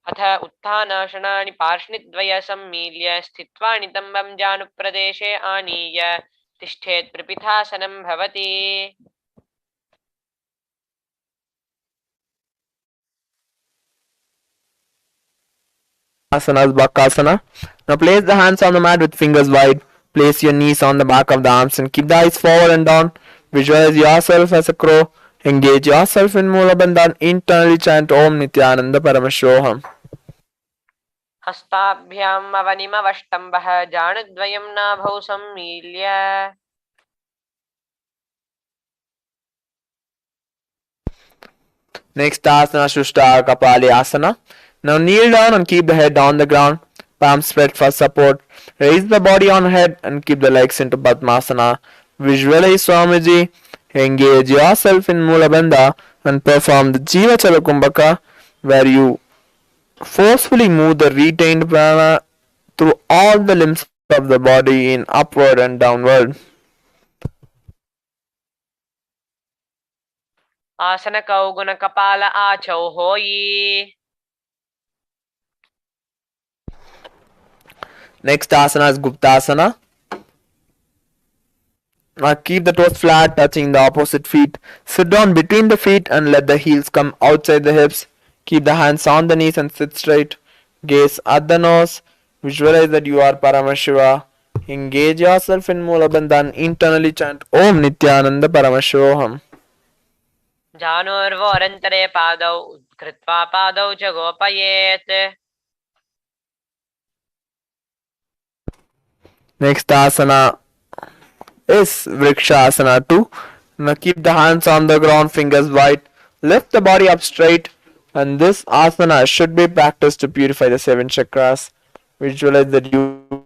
अथ उत्थानासनानि पार्ष्णिद्वय सम्मील्य स्थित्वा नितम्बं जानुप्रदेशे आनीय तिष्ठेत् प्रपिथासनं भवति Asana is Bakasana. Now place the hands on the mat with fingers wide. Place your knees on the back of the arms and keep the eyes forward and down. Visualize yourself as a crow. Engage yourself in Mulabandha and internally chant Om Nithyananda Paramashivoham. हस्ताभ्याम् अवनिमवष्टम्भः जानुद्वयं नाभौ सम्मील्य Next asana Shushta Kapali Asana. Now kneel down and keep the head on the ground. Palms spread for support. Raise the body on head and keep the legs into Padmasana. Visualize Swamiji. Engage yourself in Mulabandha and perform the Jiva Chala Kumbhaka, where you forcefully move the retained prana through all the limbs of the body in upward and downward. आसन कौगुन कपाल आचौ होयि Next asana is Guptasana. Now keep the toes flat, touching the opposite feet. Sit down between the feet and let the heels come outside the hips. Keep the hands on the knees and sit straight. Gaze at the nose. Visualize that you are Paramashiva. Engage yourself in Mulabandha and internally chant Om Nithyananda Paramashivoham. जानुर्वोरन्तरे पादौ कृत्वा पादौ च गोपयेत् Next asana is Vrikshasana 2. Now keep the hands on the ground, fingers wide. Lift the body up straight. And this asana should be practiced to purify the 7 chakras. Visualize that you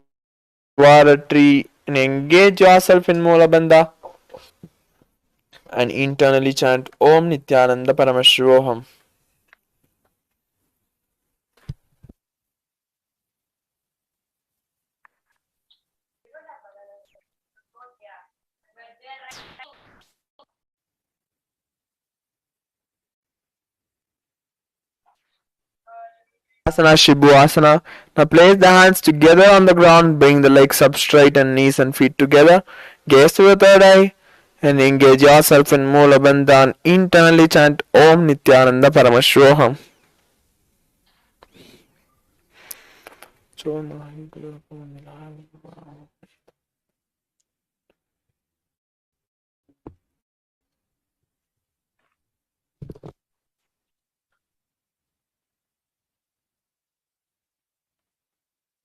are a tree and engage yourself in Mulabandha. And internally chant Om Nithyananda Paramashivoham. Asana Shibu Asana. Now place the hands together on the ground, bring the legs up straight and knees and feet together. Gaze to the third eye and engage yourself in Mulabandha and internally chant Om Nithyananda Paramashivoham.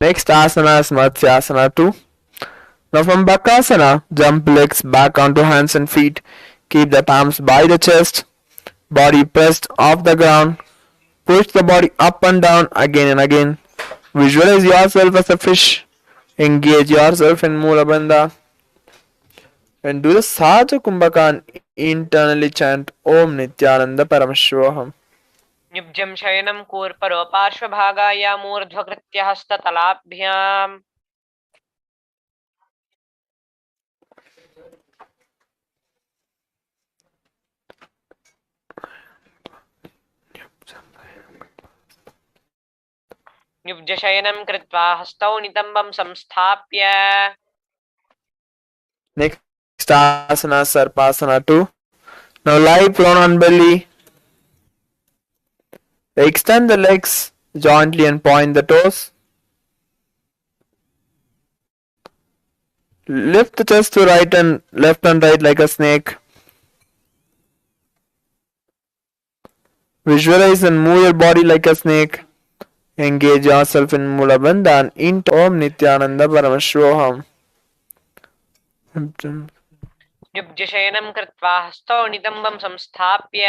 Next asana is Matsyasana 2. Now from Bakasana, jump legs back onto hands and feet. Keep the palms by the chest, body pressed off the ground. Push the body up and down again and again. Visualize yourself as a fish. Engage yourself in Mulabandha. And do the Saja Kumbhaka and internally chant Om Nithyananda Paramashivoham. निब्जं शयनं कूर्परो पार्श्वभागाय मूर्ध्वकृत्य हस्ततलाभ्याम् निब्जशयनं कृत्वा हस्तौ नितम्बं संस्थाप्य Next asana Sarpasana 2. Now lie prone on belly. Extend the legs jointly and point the toes. Lift the chest to right and left and right like a snake. Visualize and move your body like a snake. Engage yourself in Mulabandha and into Om Nithyananda Paramashivoham. निब्जशयनं कृत्वा हस्तौ नितम्बं संस्थाप्य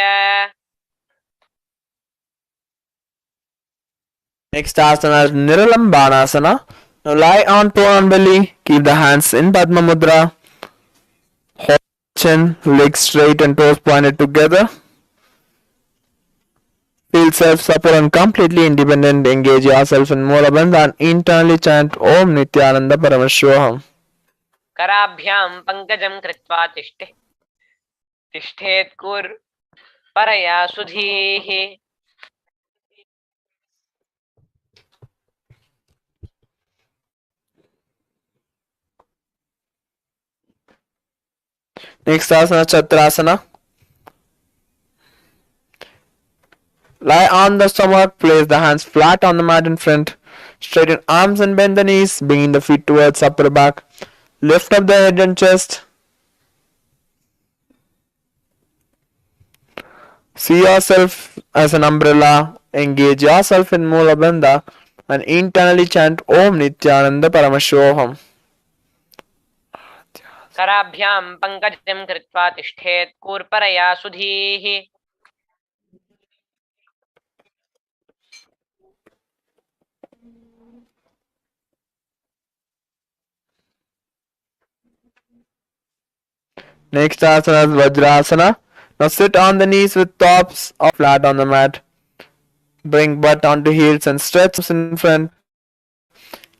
Next asana is Niralambanasana. Now lie on prone on belly. Keep the hands in Padma Mudra. Hold chin, legs straight and toes pointed together. Feel self-support and completely independent. Engage yourself in Mulabandha and internally chant Om Nithyananda Paramashivoham. कराभ्यां पङ्कजं कृत्वा तिष्ठेत् परया सुधीः Next asana Chatrasana. Lie on the stomach, place the hands flat on the mat in front. Straighten arms and bend the knees, bringing the feet towards upper back. Lift up the head and chest. See yourself as an umbrella. Engage yourself in Mulabandha and internally chant Om Nithyananda Paramashivoham. कराभ्यां पङ्कजं कृत्वा तिष्ठेत् कूर्परया सुधीः Next asana is Vajrasana. Now sit on the knees with tops flat on the mat. Bring butt onto heels and stretch in front.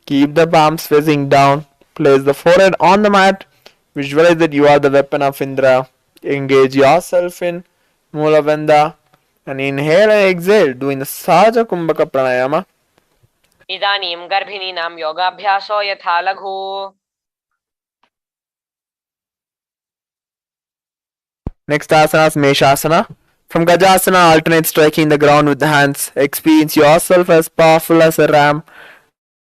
Keep the palms facing down. Place the forehead on the mat. Visualize that you are the weapon of Indra. Engage yourself in Mulabandha and inhale and exhale doing the Saja Kumbhaka Pranayama. इदानीं गर्भिणीनां योगाभ्यासो यथा लघु Next asana is Meshasana. From Gajasana, alternate striking the ground with the hands. Experience yourself as powerful as a ram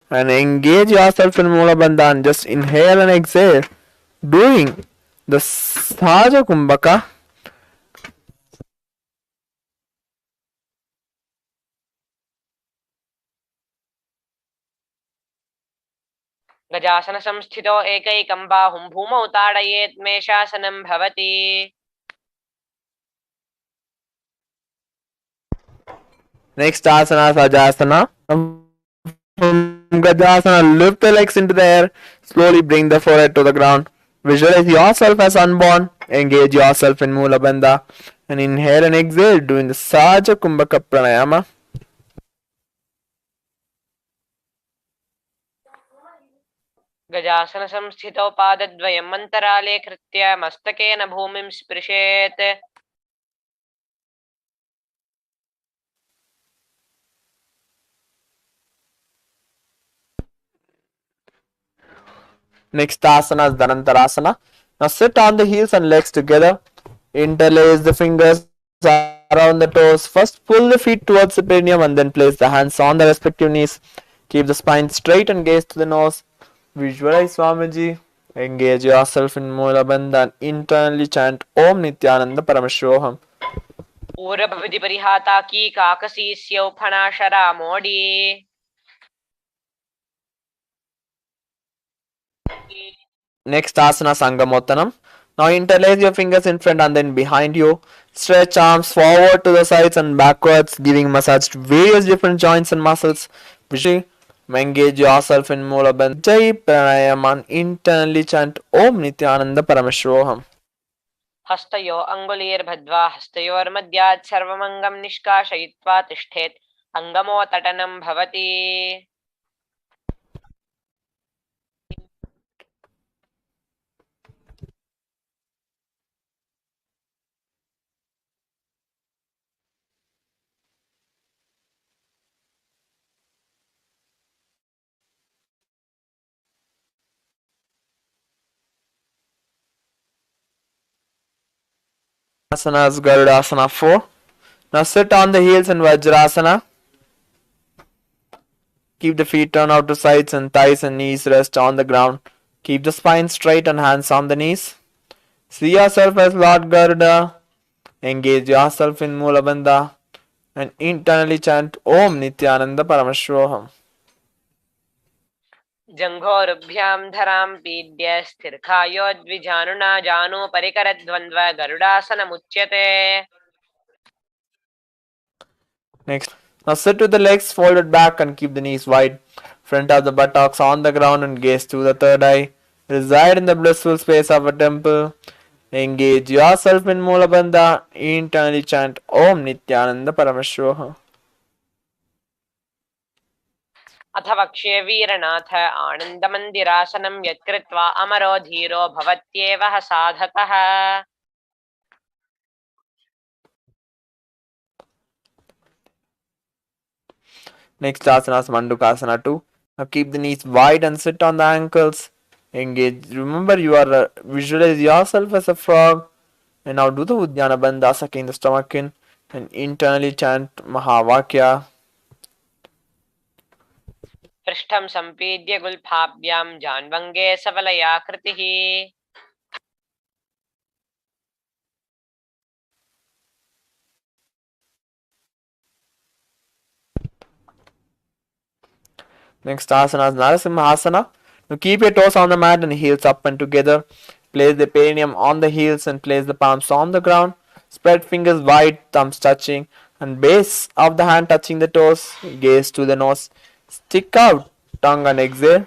and engage yourself in Mula Bandha and just inhale and exhale. Doing the Sahaja Kumbhaka. गजासनसंस्थितो एकैकं बाहुं भूमौ ताडयेत् मेषासनं भवति Next asana is Ajasana. From Gajasana, lift the legs into the air. Slowly bring the forehead to the ground. Visualize yourself as unborn. Engage yourself in Mula Bandha. And inhale and exhale doing the Sahaja Kumbhaka Pranayama. गजासनसंस्थितौ पादद्वयम् अन्तराले कृत्य मस्तकेन भूमिं स्पृशेत् Next asana is Dhanantarasana. Now sit on the heels and legs together. Interlace the fingers around the toes. First pull the feet towards the perineum and then place the hands on the respective knees. Keep the spine straight and gaze to the nose. Visualize Swamiji. Engage yourself in Mula Bandha and internally chant Om Nithyananda Paramashivoham. ऊरभवति परिहाता की काकसी स्यौ फणाशरा मोडी Next asana Sangamottanam. Now interlace your fingers in front and then behind you. Stretch arms forward to the sides and backwards, giving massage to various different joints and muscles. Visually engage yourself in Mula Bandha. Jai Pranayama and internally chant Om Nithyananda Paramashivoham. हस्तयो अङ्गुलीर्भद्वा हस्तयोर्मध्यात् सर्वमङ्गं निष्काशयित्वा तिष्ठेत् अङ्गमोतटनं भवति Asana is Garudasana 4. Now sit on the heels in Vajrasana. Keep the feet turned out to sides and thighs and knees rest on the ground. Keep the spine straight and hands on the knees. See yourself as Lord Garuda. Engage yourself in Mula Bandha and internally chant Om Nithyananda Paramashivoham. जङ्घोरुभ्यां धरां पीड्य स्थिरकायोद्विजानुना जानु परिकरद्वन्द्व गरुडासनमुच्यते Next. Now sit with the legs folded back and keep the knees wide. Front of the buttocks on the ground and gaze to the third eye. Reside in the blissful space of a temple. Engage yourself in Mula Bandha. Internally chant Om Nithyananda Paramashivoham. अथ वक्ष्ये वीरनाथ आनन्दमन्दिरासनं यत्कृत्वा अमरो धीरो भवत्येव साधकः Next asana is Mandukasana 2. Now keep the knees wide and sit on the ankles. Engage. Remember you are visualize yourself as a frog. And now do the Uddiyana Bandha, sucking the stomach in and internally chant Mahavakya. पृष्ठं सम्पीड्य गुल्फाभ्यां जान्वङ्गे सबलयाकृतिः Next asana is Narasimhasana. Now keep your toes on the mat and heels up and together. Place the perineum on the heels and place the palms on the ground. Spread fingers wide, thumbs touching, and base of the hand touching the toes. Gaze to the nose. Stick out tongue and exhale.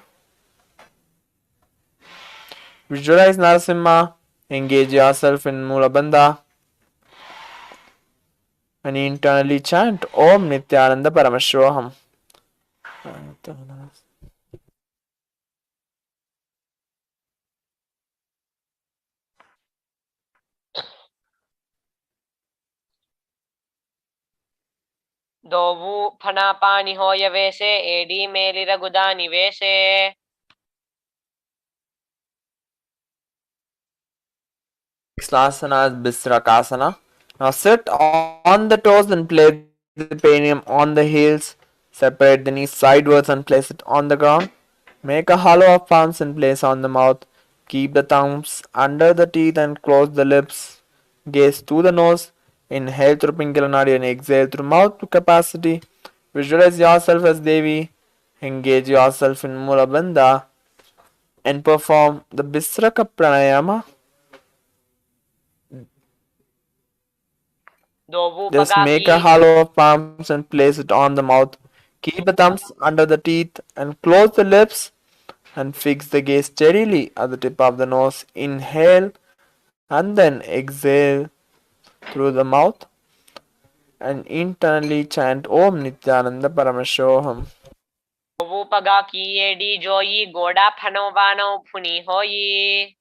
Visualize Narasimha. Engage yourself in Mula Bandha. And internally chant Om Nithyananda Paramashivoham. दोवु फनापानि होयवेसे एडी मेलिरगुदा निवेसे Next asana is Bisrakasana. Now sit on the toes and place the perineum on the heels. Separate the knees sidewards and place it on the ground. Make a hollow of palms and place on the mouth. Keep the thumbs under the teeth and close the lips. Gaze to the nose. Inhale through Pingala Nadi and exhale through mouth to capacity. Visualize yourself as Devi. Engage yourself in Mula Bandha and perform the Bisraka Pranayama. दोवु Just make a पगाकी hollow of palms and place it on the mouth. Keep the thumbs under the teeth and close the lips and fix the gaze steadily at the tip of the nose. Inhale and then exhale through the mouth and internally chant Om Nithyananda Paramashivoham. दोवु पगाकी एडी जोई गोडा फनो वानो फुनी होई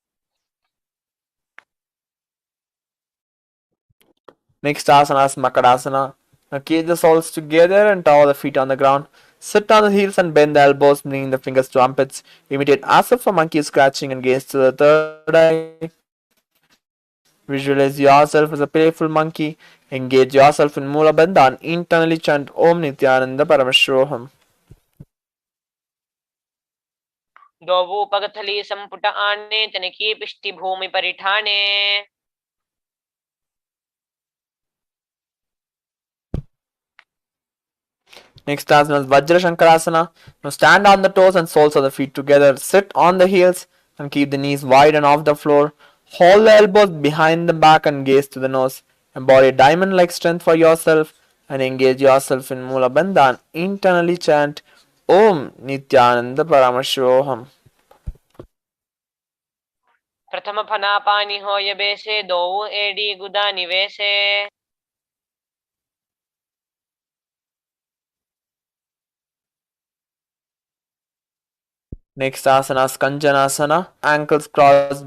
Next asana is Makadasana. Now keep the soles together and toe the feet on the ground. Sit on the heels and bend the elbows, bringing the fingers to armpits. Imitate as if a monkey is scratching and gaze to the third eye. Visualize yourself as a playful monkey. Engage yourself in Mula Bandha and internally chant Om Nithyananda Paramashivoham. दोवु पगथली संपुट आने तनकी पिष्टि भूमि परिठाने Next asana is Vajra Shankarasana. Now stand on the toes and soles of the feet together. Sit on the heels and keep the knees wide and off the floor. Hold the elbows behind the back and gaze to the nose. Embody diamond-like strength for yourself and engage yourself in Mula Bandha and internally chant Om Nithyananda Paramashivoham. प्रथम फनापानि होयवेसे दोवु AD गुदा निवेसे Next asana is Kanjanasana. Ankles crossed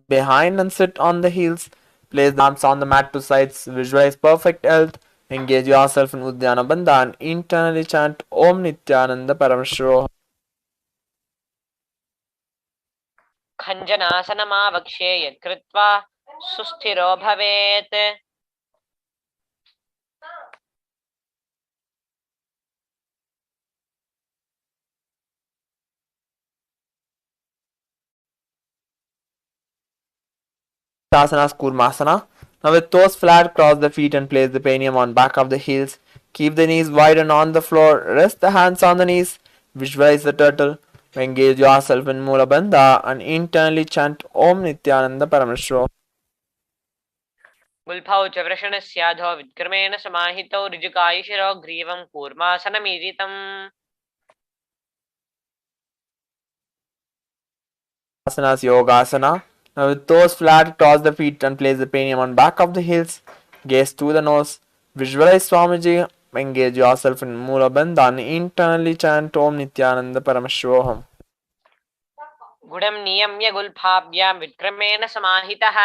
behind and sit on the heels. Place the arms on the mat to sides. Visualize perfect health. Engage yourself in Uddiyana Bandha and internally chant Om Nithyananda Paramashivoham. खञ्जनासनमावक्ष्ये यत्कृत्वा सुस्थिरो भवेत् Asana is Kurmasana. Now with toes flat, cross the feet and place the perineum on back of the heels. Keep the knees wide and on the floor. Rest the hands on the knees. Visualize the turtle. Engage yourself in Mula Bandha and internally chant Om Nithyananda Paramashivoham. गुल्फौ च वृषणस्याधो विक्रमेण समाहितौ ऋजुकायुशिरो ग्रीवं कूर्मासनमीरितम् Asana is Yogasana. Now with toes flat, cross the feet and place the perineum on back of the heels. Gaze to the nose. Visualize Swamiji. Engage yourself in Mula Bandha and internally chant Om Nithyananda Paramashivoham. गुडं नियम्य गुल्फाभ्यां विक्रमेण समाहितः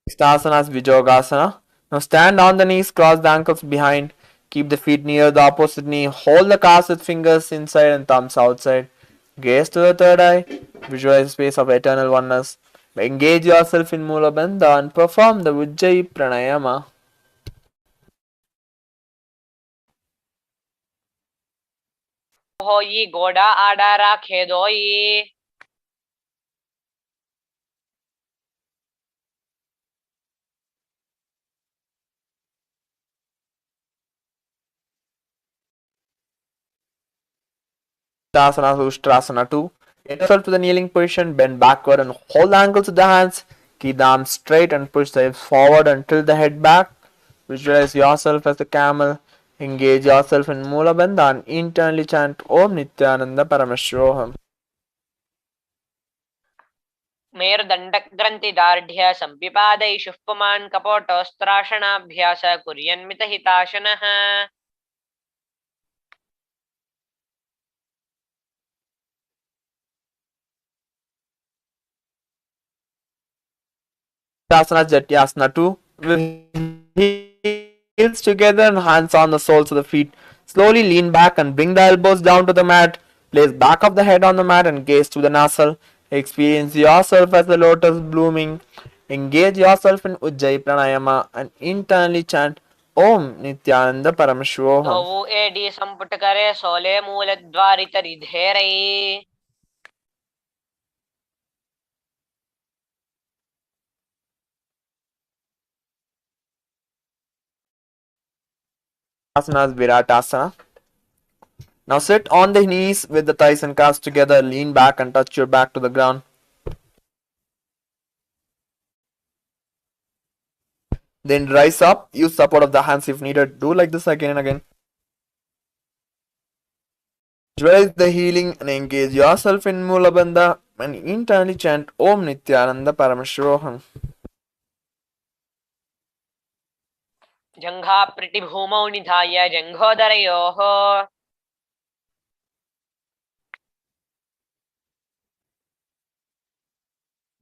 Next asana is Vijogasana. Now stand on the knees, cross the ankles behind. Keep the feet near the opposite knee. Hold the calves with fingers inside and thumbs outside. Gaze to the third eye. Visualize the space of eternal oneness. Engage yourself in Mula Bandha and perform the Ujjayi Pranayama. होयि गोडा आडारा खेदोयि Asana is Ushtrasana 2. Get yourself to the kneeling position, bend backward and hold the ankles with the hands. Keep the arms straight and push the hips forward and tilt the head back. Visualize yourself as the camel. Engage yourself in Mula Bandha and internally chant Om Nithyananda Paramashivoham. मेरुदण्डग्रन्थिदार्ढ्य सम्पिपादैषुः पुमान् कपोटोस्त्राशनाभ्यास कुर्यन्मितहिताशनः Asana Jatyasana 2. with heels together and hands on the soles of the feet. Slowly lean back and bring the elbows down to the mat. Place back of the head on the mat and gaze to the nostril. Experience yourself as the lotus blooming. Engage yourself in Ujjayi Pranayama and internally chant Om Nithyananda Paramashivoham. ದ್ವೌ ಏಡಿ ಸಂಪುಟಕರೆ ಸೋಲೆ ಮೂಲದ್ವಾರಿತರಿಧೇರೈ Asanas Viratasana. Now sit on the knees with the thighs and calves together. Lean back and touch your back to the ground. Then rise up. Use support of the hands if needed. Do like this again and again. Visualize the healing and engage yourself in Mulabandha and internally chant Om Nithyananda Paramashivoham. जङ्घाप्रिटिभूमौ निधाय जङ्घोदरयोः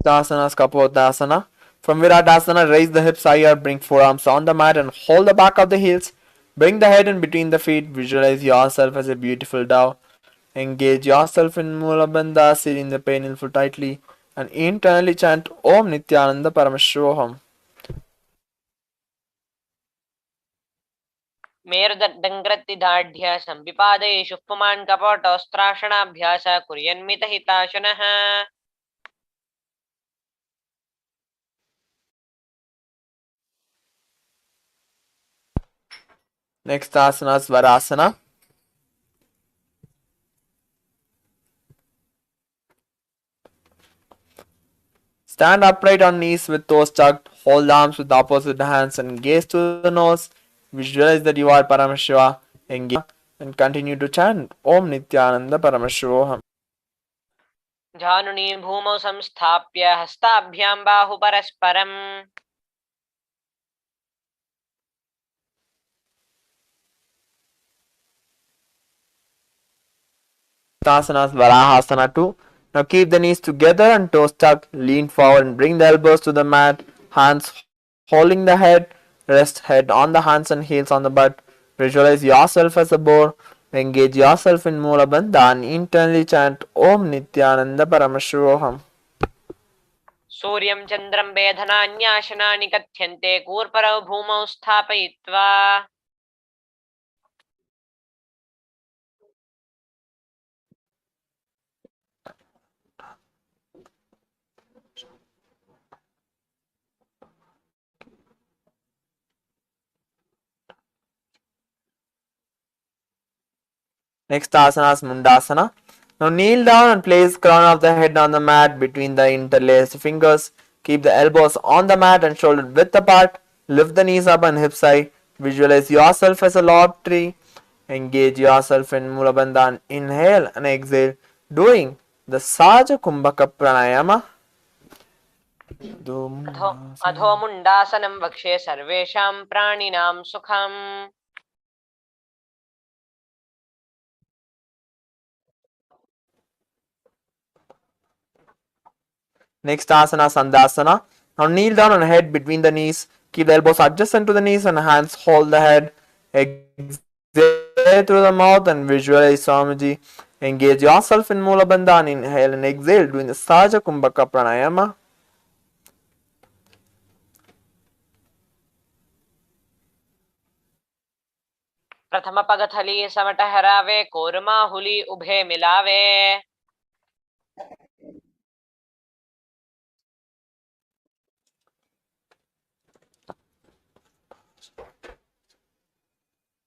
Asanas Kapodasana. From Viratasana, raise the hips higher, bring forearms on the mat and hold the back of the heels. Bring the head in between the feet. Visualize yourself as a beautiful dove. Engage yourself in Mulabandha, sealing the painful foot tightly and internally chant Om Nithyananda Paramashivoham. मेरुदण्डङ्कृत्तिदाढ्य संविपादयेषु पुमान् कपोटोस्त्राशनाभ्यास कुर्यन्मितहिताशनः Next asana is Varasana. Stand upright on knees with toes tucked. Hold arms with opposite hands and gaze to the nose. Visualize that you are Paramashiva. Engage and continue to chant Om Nithyananda Paramashivoham. जानुनी भूमौ संस्थाप्य हस्ताभ्यां बाहुपरस्परम् Asanas Varahasana 2. Now keep the knees together and toes tucked. Lean forward and bring the elbows to the mat. Hands holding the head. Rest head on the hands and heels on the butt. Visualize yourself as a boar. Engage yourself in Mulabandha and internally chant Om Nithyananda Paramashivoham. सूर्यं चन्द्रं वेधनान्याशनानि कथ्यन्ते कूर्परौ भूमौ स्थापयित्वा Next asana is Mundasana. Now kneel down and place crown of the head on the mat between the interlaced fingers. Keep the elbows on the mat and shoulder width apart. Lift the knees up and hips high. Visualize yourself as a lord tree. Engage yourself in Mulabandha and inhale and exhale, doing the Saja Kumbhaka Pranayama. अधो मुण्डासनं वक्षे सर्वेषां प्राणिनां सुखम् Next asana, Sandasana. Now kneel down on head between the knees. Keep the elbows adjacent to the knees and hands hold the head. Exhale through the mouth and visualize Swamiji. Engage yourself in Mulabandha and inhale and exhale doing the Saja Kumbhaka Pranayama. प्रथम पगथली समट हरावे कोरमा हुली उभे मिलावे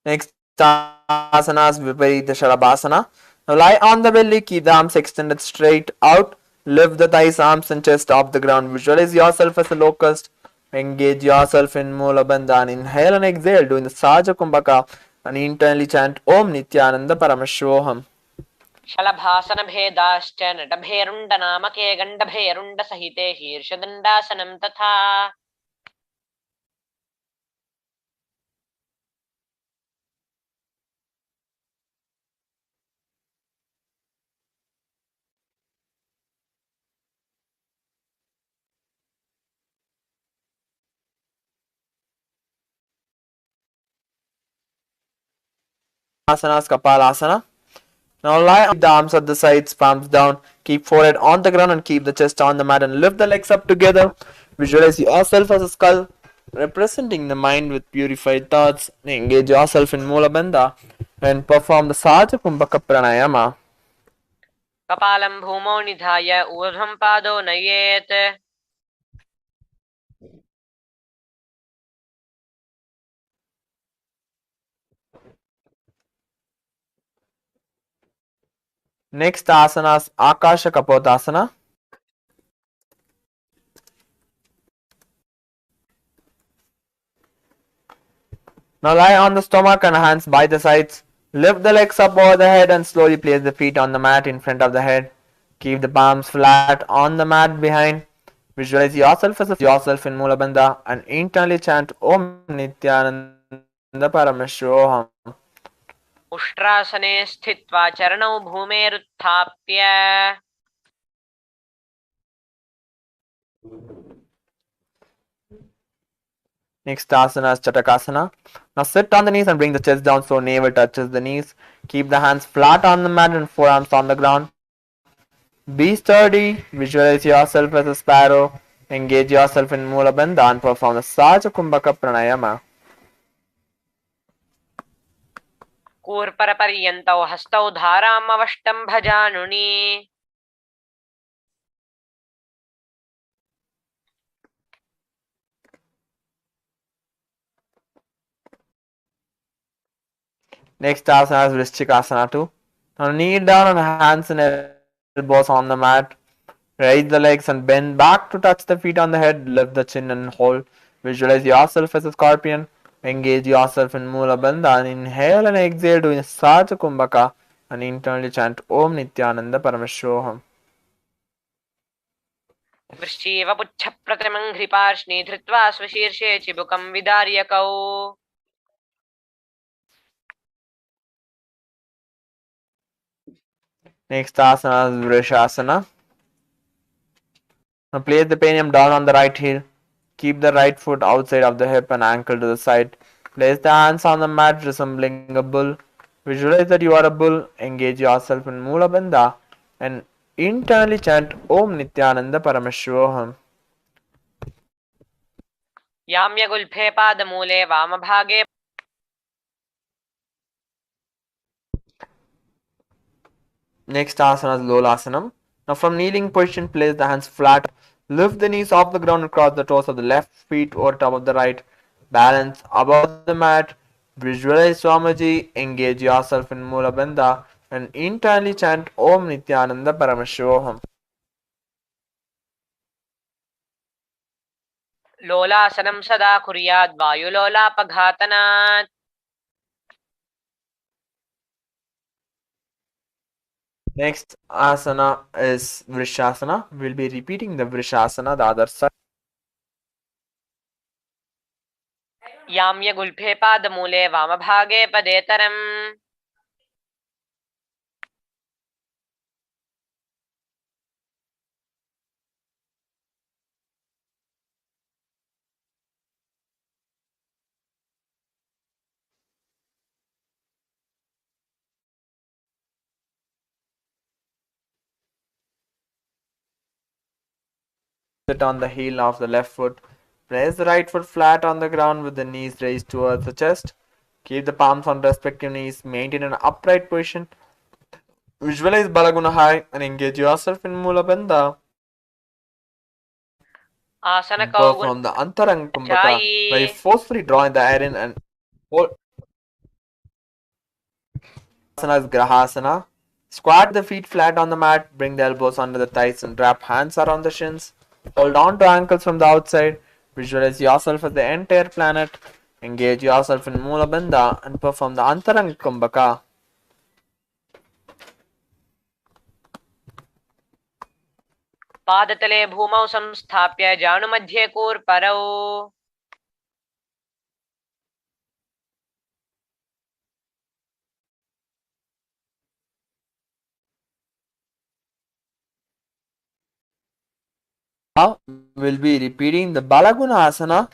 Next asana is Viparita Shalabhasana. Now lie on the belly, keep the arms extended straight out. Lift the thighs, arms and chest off the ground. Visualize yourself as a locust. Engage yourself in Mulabandha and inhale and exhale doing the Saja Kumbhaka and internally chant Om Nithyananda Paramashivoham. शलभासन भेदाश्च नटभेरुण्ड नामके गण्डभेरुण्ड सहिते शीर्षदण्डासनं तथा asanas, Kapalasana. Now lie on the arms at the sides, palms down. Keep forehead on the ground and keep the chest on the mat and lift the legs up together. Visualize yourself as a skull, representing the mind with purified thoughts. Engage yourself in Mula Bandha and perform the Saja Kumbhaka Pranayama. कपालं भूमौ निधाय ऊर्ध्वं पादौ नयेत् Next asana is Akasha Kapotasana. Now lie on the stomach and hands by the sides. Lift the legs up over the head and slowly place the feet on the mat in front of the head. Keep the palms flat on the mat behind. Visualize yourself as yourself in Mula Bandha and internally chant Om Nithyananda Paramashivoham. उष्ट्रासने स्थित्वा चरणौ भूमेरुत्थाप्य Next asana is Chatakasana. Now sit on the knees and bring the chest down so navel touches the knees. Keep the hands flat on the mat and forearms on the ground. Be sturdy. Visualize yourself as a sparrow. Engage yourself in Mula Bandha and perform the Saja Kumbhaka Pranayama. कूर्परपर्यन्तौ हस्तौ धारामवष्टं भजानुनि Next asana is Vrishchikasana 2. Now knee down and hands and elbows on the mat. Raise the legs and bend back to touch the feet on the head. Lift the chin and hold. Visualize yourself as a scorpion. Engage yourself in Mula Bandha and inhale and exhale doing Saja Kumbhaka and internally chant Om Nithyananda Paramashivoham. वृश्चीव पुच्छप्रतिमं घ्रिपार्ष्णि धृत्वा स्वशीर्षे चिबुकं विदार्यकौ Next asana is Vrishasana. Now place the perineum down on the right heel. Keep the right foot outside of the hip and ankle to the side. Place the hands on the mat resembling a bull. Visualize that you are a bull. Engage yourself in Mula Bandha and internally chant Om Nithyananda Paramashivoham. याम्यगुल्फे पादमूले वामभागे Next asana is Lolasanam. Now from kneeling position, place the hands flat. Lift the knees off the ground and cross the toes of the left feet over top of the right. Balance above the mat. Visualize Swamiji. Engage yourself in Mula Bandha and internally chant Om Nithyananda Paramashivoham. लोलासनं सदा कुर्याद् वायुलोलापघातनात् Next asana is Vrishasana. We'll be repeating the Vrishasana, the other side. याम्यगुल्फे पादमूले वामभागे पदेतरम् Sit on the heel of the left foot. Place the right foot flat on the ground with the knees raised towards the chest. Keep the palms on respective knees. Maintain an upright position. Visualize Balaguna high and engage yourself in Mula Bandha. आसनकौ Perform the Antaranga Kumbhaka by forcefully drawing the air in and hold. Asana is Grahasana. Squat the feet flat on the mat. Bring the elbows under the thighs and wrap hands around the shins. Hold on to ankles from the outside. Visualize yourself as the entire planet. Engage yourself in Mula Bandha and perform the Antaranga Kumbhaka. पादतले भूमौ संस्थाप्य जानुमध्ये कूर्परौ Now we'll be repeating the Balaguna Asana,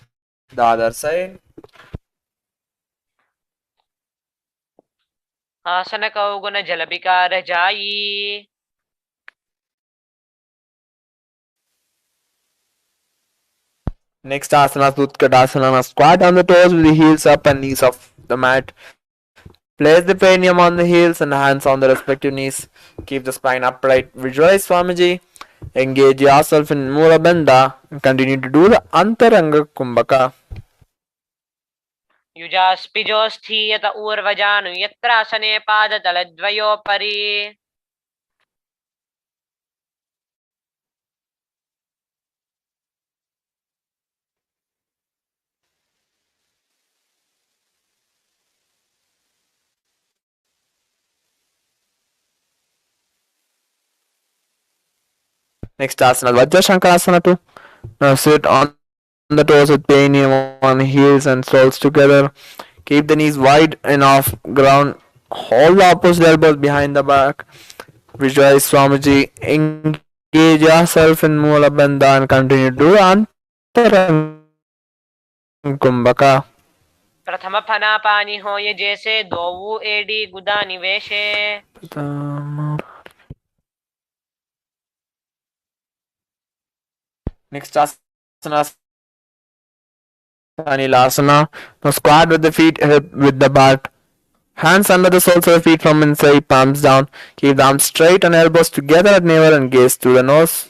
the other side. आसन कौगुन जल विकार जाई. Next asana is Utkatasana. Squat on the toes with the heels up and knees off the mat. Place the perineum on the heels and hands on the respective knees. Keep the spine upright. Visualize Swamiji. Engage yourself in Mula Bandha and continue to do the Antaranga Kumbhaka. युजास्पिजोऽस्थीयत ऊर्वजानु यत्रासने पादतलद्वयोपरि. Next asana is Vajrashankarasana too. Now sit on the toes with perineum on heels and soles together. Keep the knees wide and off ground. Hold the opposite elbows behind the back. Visualize Swamiji. Engage yourself in Mula Bandha and continue to do Antaranga Kumbhaka. प्रथम फनापानि होय जैसे दोवु AD गुदा निवेशे. Next asana is Kailasa. Now squat with the feet hip with the back. Hands under the soles of the feet from inside, palms down. Keep the arms straight and elbows together at navel and gaze through the nose.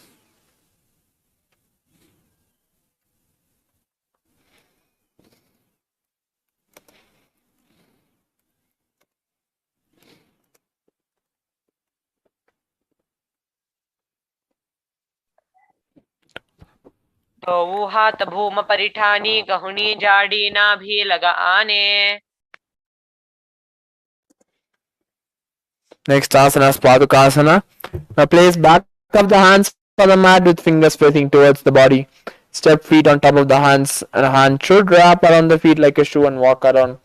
दोवु हाथ भूम परिठानी कहुनी जाडी नाभि लगा आने. Next asana is Padukasana. Now place back of the hands on the mat with fingers facing towards the body. Step feet on top of the hands and a hand should wrap around the feet like a shoe and walk around.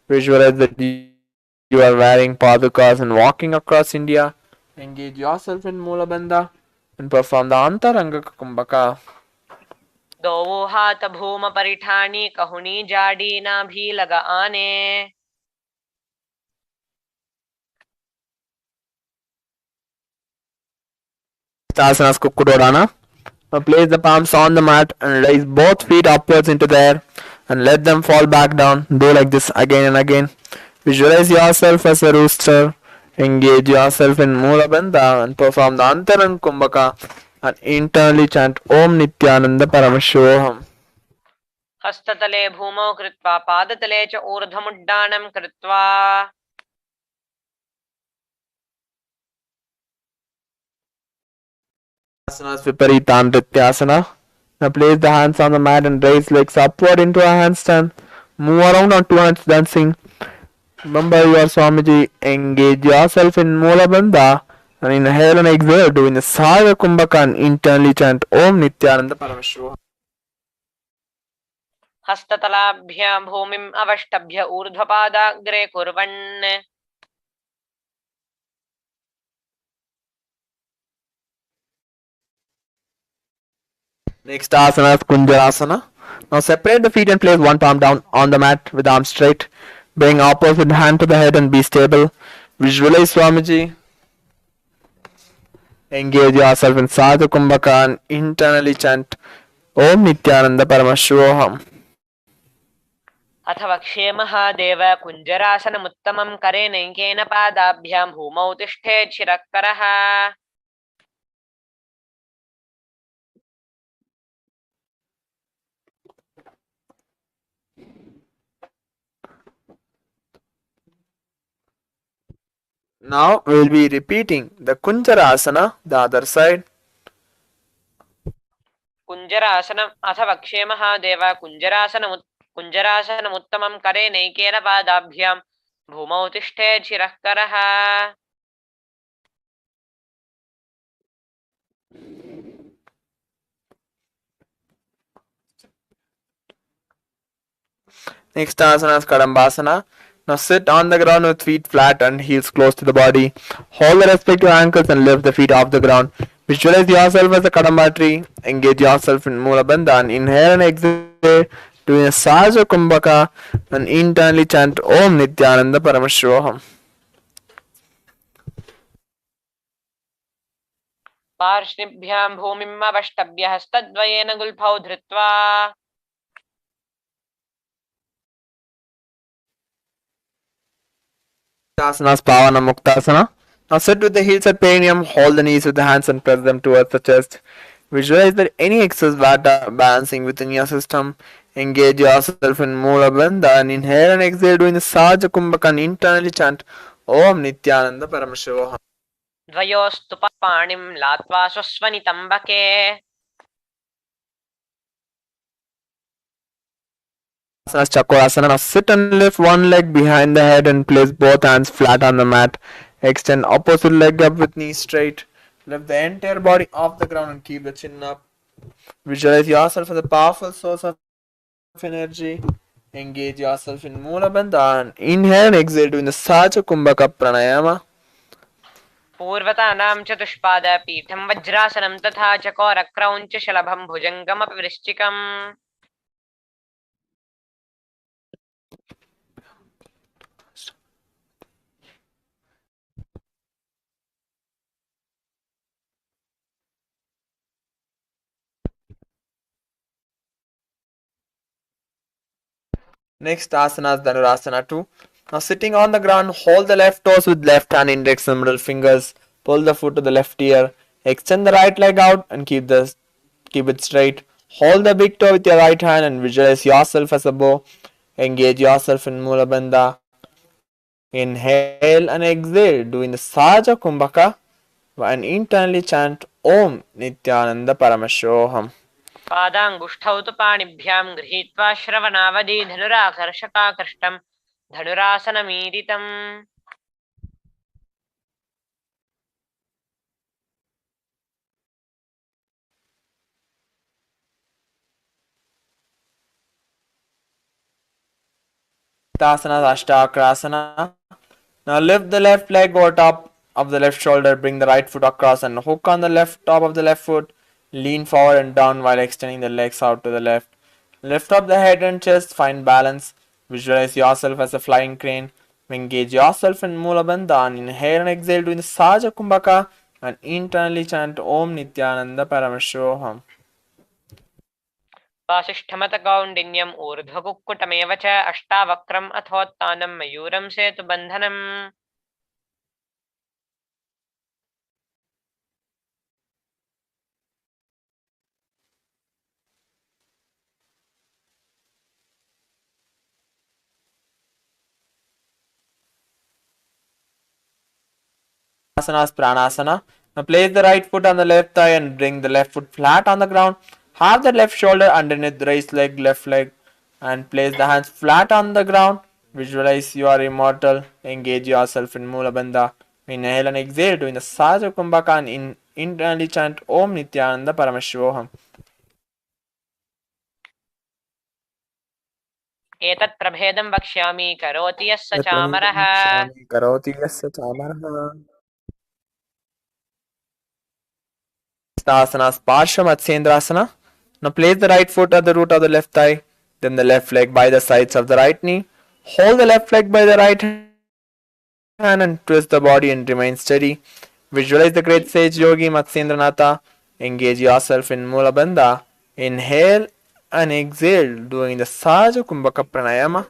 Visualize that you are wearing Padukas and walking across India. Engage yourself in Mula Bandha and perform the Antaranga Kumbhaka. दोवु हाथ भूम परिठानी कहुनी जाडी नाभि लगा आने. Asana is Kukudorana. Now place the palms on the mat and raise both feet upwards into the air and let them fall back down. Do like this again and again. Visualize yourself as a rooster. Engage yourself in Mula Bandha and perform the Antaranga Kumbhaka and internally chant Om Nithyananda Paramashivoham. हस्ततले भूमौ कृत्वा पादतले च ऊर्ध्वमुड्डानं कृत्वा. Asana is Viparita Nrityasana. Now place the hands on the mat and raise legs upward into a handstand. Move around on two hands dancing. Remember you are Swamiji. Engage yourself in Mula Bandha and inhale and exhale doing the Saga Kumbhaka and internally chant Om Nithyananda Paramashivam. हस्ततलाभ्यां भूमिम् अवष्टभ्य ऊर्ध्वपादाग्रे कुर्वन्. Next asana is Kunjarasana. Now separate the feet and place one palm down on the mat with arms straight. Bring opposite hand to the head and be stable. Visualize Swamiji. Engage yourself in Sadhu Kumbhaka and internally chant Om Nithyananda Paramashivoham. अथ वक्ष्ये महादेव कुञ्जरासनमुत्तमं करेणैकेन पादाभ्यां भूमौ तिष्ठेत् शिरःकरः. Now we will be repeating the Kunjarasana, the other side. कुञ्जरासनम् अथ वक्ष्ये महादेव कुञ्जरासनमुत्तमं करेणैकेन पादाभ्यां भूमौ तिष्ठेत् शिरःकरः. Next asana is Kadambasana. Now sit on the ground with feet flat and heels close to the body. Hold the respective ankles and lift the feet off the ground. Visualize yourself as a Kadamba tree. Engage yourself in Mula Bandha and inhale and exhale doing a Saja Kumbhaka and internally chant Om Nithyananda Paramashivoham. पार्श्निभ्यां भूमिम् अवष्टभ्य हस्तद्वयेन गुल्फौ धृत्वा Asanas Pavana Muktasana. Now sit with the heels at perineum, hold the knees with the hands and press them towards the chest. Visualize that any excess vata balancing within your system. Engage yourself in Mula Bandha and inhale and exhale doing the Saja Kumbhaka and internally chant Om Nithyananda Paramashivoham. द्वयोस्तु पाणिं लात्वा स्वस्वनितम्बके Asanas Chakrasana. Now sit and lift one leg behind the head and place both hands flat on the mat. Extend opposite leg up with knees straight. Lift the entire body off the ground and keep the chin up. Visualize yourself as a powerful source of energy. Engage yourself in Mula Bandha and inhale and exhale doing the Saja Kumbhaka Pranayama. पूर्वतानां चतुष्पादपीठं वज्रासनं तथा चकोरक्रौञ्च शलभं भुजङ्गमपि वृश्चिकम् Next asana is Dhanurasana 2. Now sitting on the ground, hold the left toes with left hand, index and middle fingers. Pull the foot to the left ear. Extend the right leg out and keep it straight. Hold the big toe with your right hand and visualize yourself as a bow. Engage yourself in Mula Bandha. Inhale and exhale doing the Saja Kumbhaka and internally chant Om Nithyananda Paramashivoham. पादाङ्गुष्ठौ तु पाणिभ्यां गृहीत्वा श्रवणावधि धनुराकर्षकाकृष्टं धनुरासनमीरितम् Tasana Ashtakrasana. Now lift the left leg over top of the left shoulder, bring the right foot across and hook on the left top of the left foot. Lean forward and down while extending the legs out to the left. Lift up the head and chest, find balance. Visualize yourself as a flying crane. Engage yourself in Mula Bandha and inhale and exhale doing the Saja Kumbhaka and internally chant Om Nithyananda Paramashivoham. वासिष्ठमतकौण्डिन्यम् ऊर्ध्वकुक्कुटमेव च अष्टावक्रम् अथोत्तानं मयूरं सेतुबन्धनम् Asana is Pranasana. Now place the right foot on the left thigh and bring the left foot flat on the ground. Have the left shoulder underneath the right leg, left leg, and place the hands flat on the ground. Visualize you are immortal. Engage yourself in Mula Bandha. Inhale and exhale doing the Saja Kumbhaka and internally chant Om Nithyananda Paramashivoham. एतत् प्रभेदं वक्ष्यामि करोति यः स चामरः Asana is Parsha Matsyendrasana. Now place the right foot at the root of the left thigh, then the left leg by the sides of the right knee. Hold the left leg by the right hand and twist the body and remain steady. Visualize the great sage yogi Matsyendranatha. Engage yourself in Mula Bandha. Inhale and exhale doing the Saja Kumbhaka Pranayama.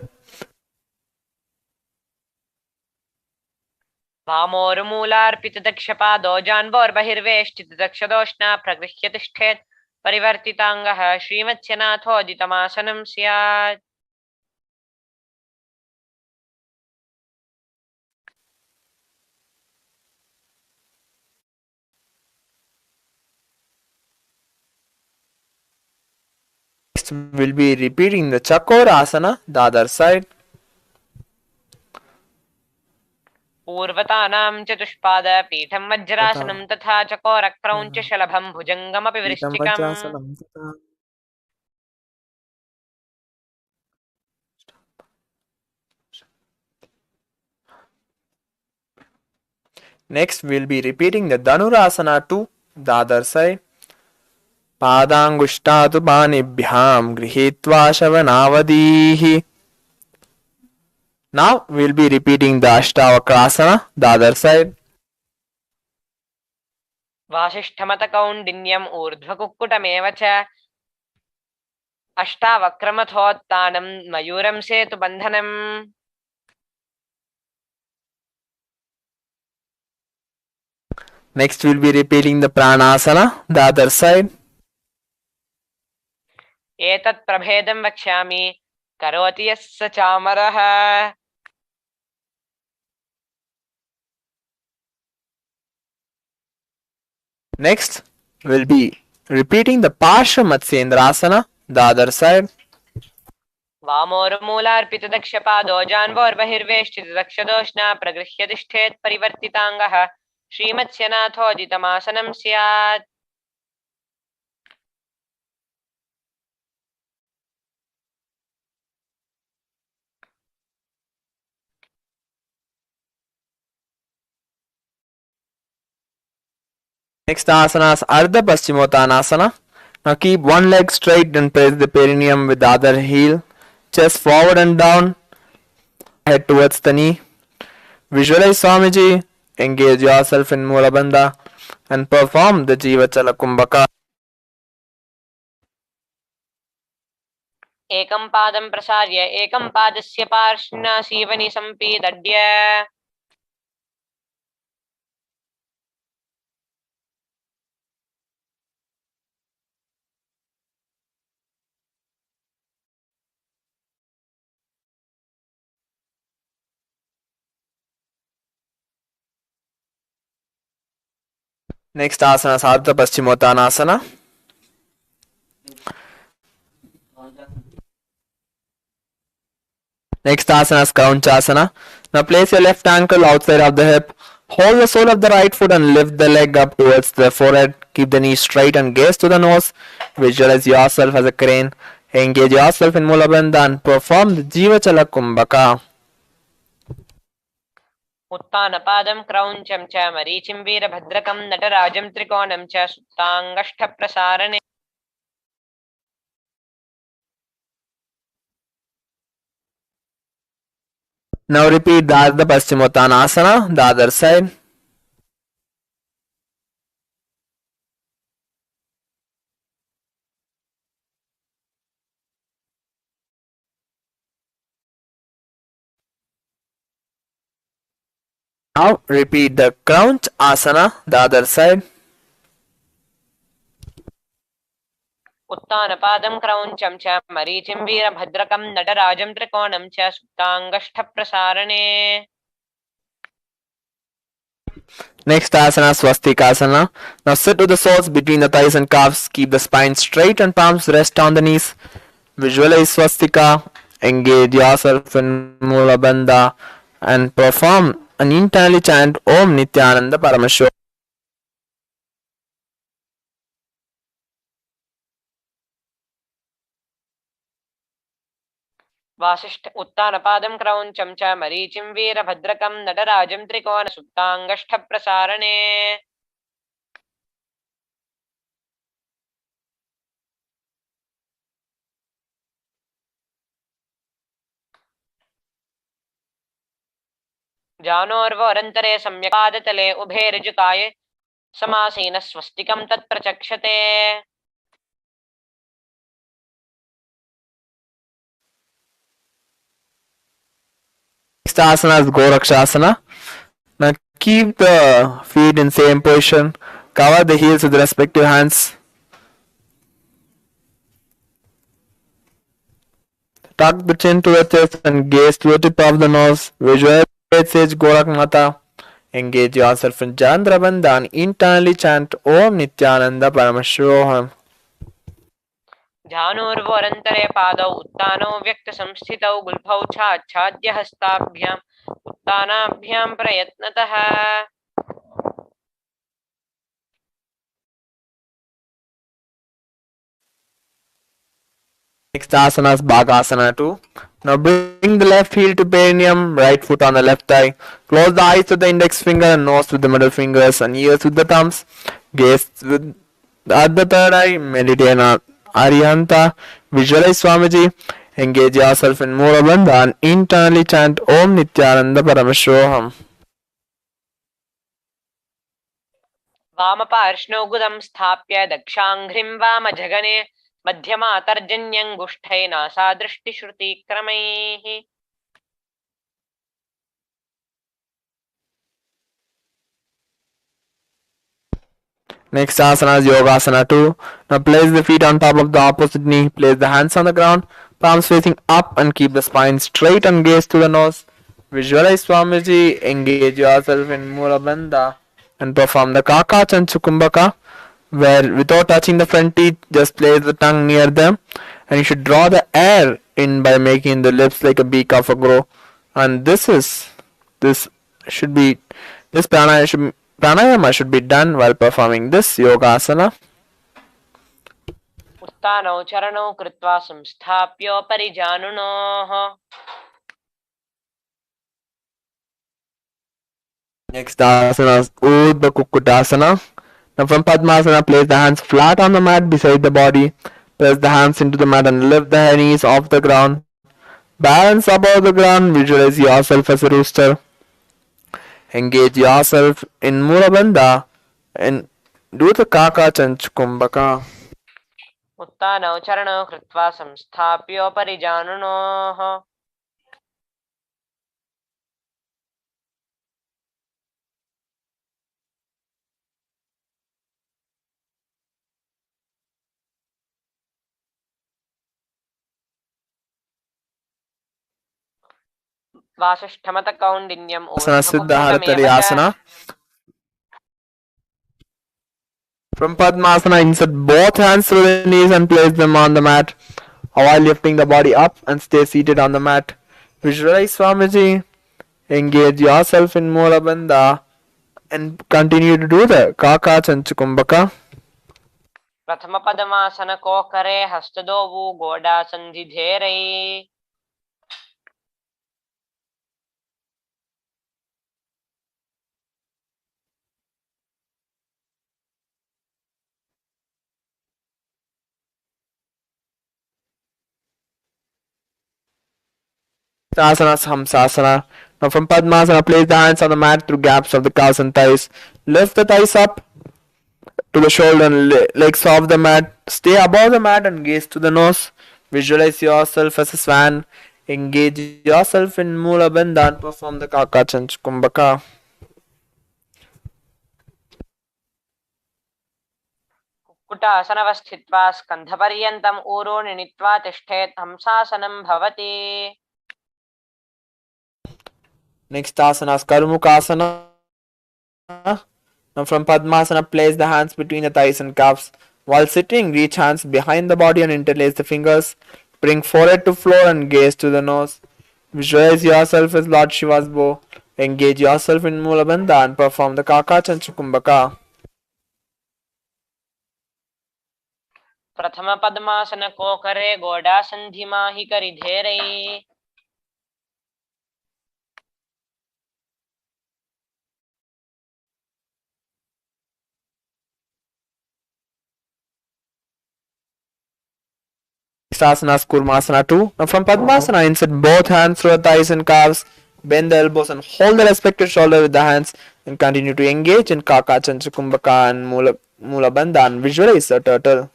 वामोरुमूलार्पितदक्षपादो जान्वोर्बहिर्वेष्टितदक्षदोष्णा प्रगृह्य तिष्ठेत् परिवर्तिताङ्गः श्रीमत्स्यनाथोदितमासनं स्यात् Next we'll be repeating the Chakorasana, the other side. पूर्वतानां चतुष्पादपीठं वज्रासनं तथा चकोरक्रौञ्च शलभं भुजङ्गमपि वृश्चिकम् Next we'll be repeating the Dhanurasana to the other side. Padangushta tu panibhyam grihitva shavanavadihi. Now we'll be repeating the Ashtavakrasana, the other side. वासिष्ठमतकौण्डिन्यम् ऊर्ध्वकुक्कुटमेव च अष्टावक्रमथोत्तानं मयूरं सेतुबन्धनम् Next we'll be repeating the pranasana, the other side. एतत् प्रभेदं वक्ष्यामि करोति यः स चामरः Next we'll be repeating the Parsha Matsyendrasana, the other side. वामोर्मूलार्पितदक्षपादो जान्वोर्बहिर्वेष्टितदक्षदोष्णा प्रगृह्य तिष्ठेत् परिवर्तिताङ्गः श्रीमत्स्यनाथोदितमासनं स्यात् Next asana is Ardha Paschimottanasana. Now keep one leg straight and press the perineum with the other heel. Chest forward and down. Head towards the knee. Visualize Swamiji. Engage yourself in Mula Bandha and perform the Jiva Chala Kumbhaka. एकं पादं प्रसार्य एकं पादस्य पार्श्वना सीवनि सम्पीदड्य Next asana is Ardha Paschimottanasana. Next asana is Kraunchasana. Now place your left ankle outside of the hip. Hold the sole of the right foot and lift the leg up towards the forehead. Keep the knee straight and gaze to the nose. Visualize yourself as a crane. Engage yourself in Mula Bandha and perform the Jiva Chala Kumbhaka. उत्तानपादं क्रौञ्चं च मरीचिं वीरभद्रकं नटराजं त्रिकोणं च सुप्ताङ्गष्ठप्रसारणे Now repeat the Ardha Paschimottanasana, the other side. Now repeat the Crouch Asana, the other side. उत्तानपादं क्रौञ्चं च मरीचिं वीरभद्रकं नटराजं त्रिकोणं च सुप्ताङ्गष्ठप्रसारणे Next asana, Swastikasana. Now sit with the soles between the thighs and calves. Keep the spine straight and palms rest on the knees. Visualize Swastika. Engage yourself in Mula Bandha and perform and internally chant Om Nithyananda Paramashivam. Vasishtha उत्तानपादं क्रौञ्चं च मरीचिं वीरभद्रकं नटराजं त्रिकोण सुप्ताङ्गष्ठप्रसारणे जानोर्वोरन्तरे सम्यक् पादतले उभे ऋजुकाये समासीनः स्वस्तिकं तत्प्रचक्षते Next asana is Gorakshasana. Now keep the feet in same position. Cover the heels with the respective hands. Tuck the chin to the chest and gaze to the tip of the nose. Visualize Sage Gorak Mata. Engage yourself in Chandra Bandha and internally chant Om Nithyananda Paramashivoham. जानोर्वोरन्तरे पादौ उत्तानौ व्यक्तसंस्थितौ गुल्फौ छाच्छाद्य हस्ताभ्याम् उत्तानाभ्यां प्रयत्नतः Next asana is Bhagasana 2. Now bring the left heel to perineum, right foot on the left thigh. Close the eyes with the index finger and nose with the middle fingers and ears with the thumbs. Gaze with the third eye. Meditate on Arihanta. Visualize Swamiji. Engage yourself in Mula Bandha and internally chant Om Nithyananda Paramashivoham. वामपार्श्वौ गुदं स्थाप्य दक्षाङ्घ्रिं वामजगने मध्यमा तर्जन्यङ्गुष्ठैः नासादृष्टिश्रुतिक्रमैः Next asana is Yogasana 2. Now place the feet on top of the opposite knee. Place the hands on the ground, palms facing up, and keep the spine straight and gaze to the nose. Visualize Swamiji, engage yourself in Mula Bandha and perform the Kaka Chanchukumbaka, where without touching the front teeth, just place the tongue near them, and you should draw the air in by making the lips like a beak of a crow. And this should be this pranayama should be done while performing this yogasana. उत्तानौ चरणौ कृत्वा संस्थाप्योपरि जानुनोः Next asana is Urdhva Kukutasana. Now from Padmasana, place the hands flat on the mat beside the body. Press the hands into the mat and lift the knees off the ground. Balance above the ground. Visualize yourself as a rooster. Engage yourself in Mula Bandha and do the Kaka Chanchukumbaka. उत्तानौ चरणौ कृत्वा संस्थाप्योपरि जानुनोः वासिष्ठमत कौण्डिन्यम् Asana Siddha Haratari Asana. From Padmasana, insert both hands through the knees and place them on the mat while lifting the body up and stay seated on the mat. Visualize Swamiji, engage yourself in Mula Bandha and continue to do the Kaka Chanchukumbaka. प्रथमपदमासन कोकरे हस्तदोवु गोडासन्धिधेरै Asana Hamsasana. Now from Padmasana, place the hands on the mat through gaps of the calves and thighs. Lift the thighs up to the shoulder and legs off the mat. Stay above the mat and gaze to the nose. Visualize yourself as a swan. Engage yourself in Mula Bandha and perform the Kaka Chanchukumbaka. कुक्कुटासनवस्थित्वा स्कन्धपर्यन्तम् ऊरोणि नीत्वा तिष्ठेत् हंसासनं भवति Next asana is Karmukasana. Now from Padmasana, place the hands between the thighs and calves. While sitting, reach hands behind the body and interlace the fingers. Bring forehead to floor and gaze to the nose. Visualize yourself as Lord Shiva's bow. Engage yourself in Mula Bandha and perform the Kaka Chanchukumbaka. प्रथमपद्मासन कोकरे गोडासन्धिमाहि करिधेरै Next asana is Kurmasana 2. Now from Padmasana, insert both hands through the thighs and calves. Bend the elbows and hold the respective shoulder with the hands and continue to engage in Kaka Chanchukumbaka and Mula Bandha and visualize a turtle.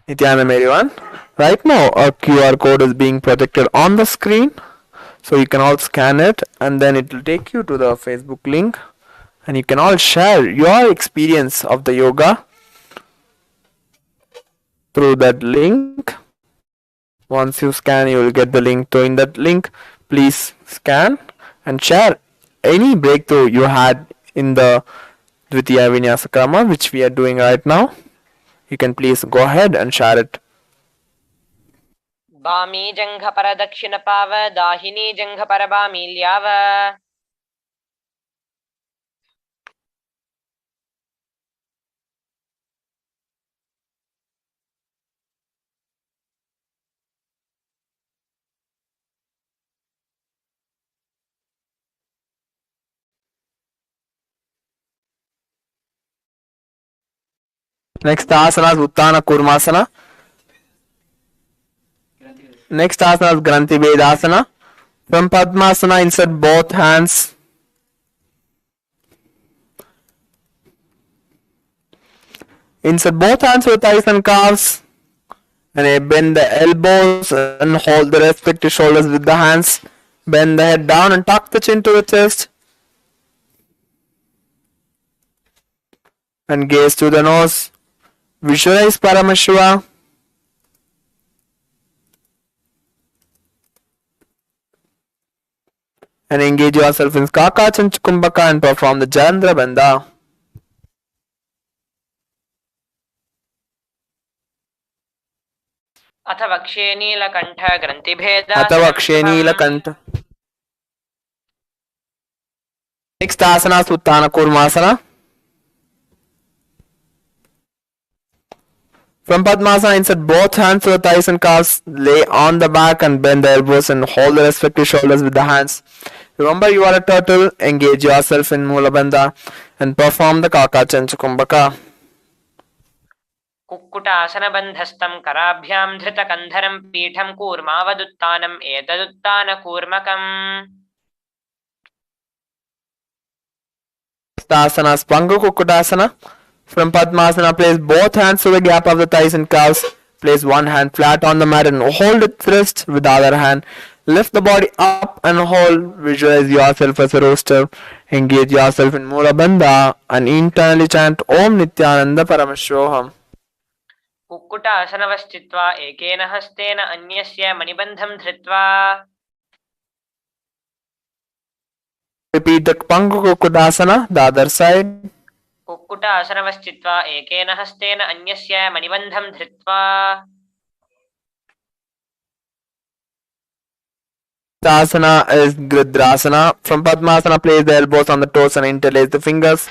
Nithyananda everyone. Right now a QR code is being projected on the screen, so you can all scan it and then it will take you to the Facebook link and you can all share your experience of the yoga through that link. Once you scan, you will get the link. So in that link, please scan and share any breakthrough you had in the Dvitiya Vinyasa Krama, which we are doing right now. You can please go ahead and share it. वामी जंघ पर दक्षिण पाव दाहिनी जंघ पर बामी ल्याव Next asana is Uttana Kurmasana. Next asana is Granthi Vedasana. From Padmasana, insert both hands. Insert both hands with thighs and calves. And bend the elbows and hold the respective shoulders with the hands. Bend the head down and tuck the chin to the chest. And gaze to the nose. Visualize Paramashiva. And engage yourself in Kaka Chanchukumbhaka and perform the Jandra Bandha. अथ वक्षे नीलकण्ठ ग्रन्थिभेद अथवा Kshenilakanta. Next asana is Uttana Kurmasana. From Padmasana, insert both hands to the thighs and calves, lay on the back and bend the elbows and hold the respective shoulders with the hands. Remember you are a turtle, engage yourself in Mula Bandha and perform the Kaka Chanchukumbhaka. कुक्कुटासनबन्धस्थं कराभ्यां धृतकन्धरं पीठं कूर्मावदुत्तानम् एतदुत्तानकूर्मकम् Asana is Pangu Kukkutasana. From Padmasana, place both hands to the gap of the thighs and calves. Place one hand flat on the mat and hold it wrist with the other hand. Lift the body up and hold. Visualize yourself as a rooster. Engage yourself in Mula Bandha and internally chant Om Nithyananda Paramashivoham. कुक्कुटासनवस्थित्वा एकेन हस्तेन अन्यस्य मणिबन्धं धृत्वा Repeat the Pangu Kukkutasana, the other side. कुक्कुटासनवस्थित्वा एकेन हस्तेन अन्यस्य मणिबन्धं धृत्वा The asana is Gridrasana. From Padmasana, place the elbows on the toes and interlace the fingers.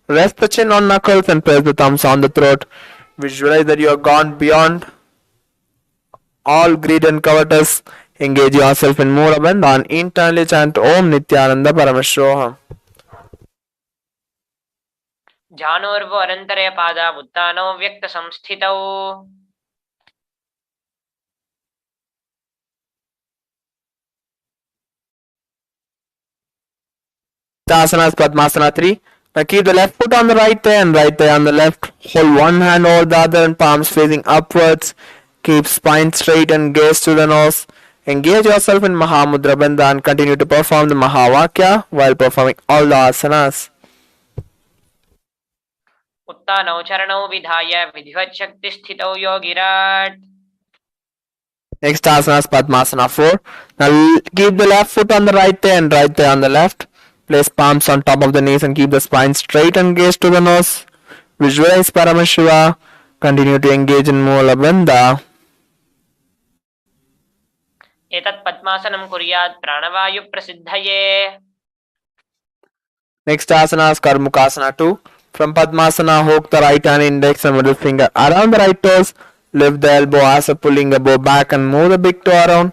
Rest the chin on knuckles and press the thumbs on the throat. Visualize that you have gone beyond all greed and covetous. Engage yourself in Mula Bandha and internally chant Om Nithyananda Paramashivoham. जानोर्वो अनन्तरे पादा उत्तानौ व्यक्तसंस्थितौ The asana is Padmasana 3. Now keep the left foot on the right thigh and right thigh on the left. Hold one hand over the other and palms facing upwards. Keep spine straight and gaze to the nose. Engage yourself in Mahamudra Bandha and continue to perform the Mahavakya while performing all the asanas. उत्तानौ चरणौ विधाय विधिवच्छक्तिस्थितौ योगिराट् Next asana is Padmasana 4. Now keep the left foot on the right thigh and right thigh on the left. Place palms on top of the knees and keep the spine straight and gaze to the nose. Visualize Paramashiva. Continue to engage in Mula Bandha. एतत् पद्मासनं कुर्यात् प्राणवायुप्रसिद्धये Next asana is Karmukasana 2. From Padmasana, hook the right hand index and middle finger around the right toes. Lift the elbow as if pulling the bow back and move the big toe around.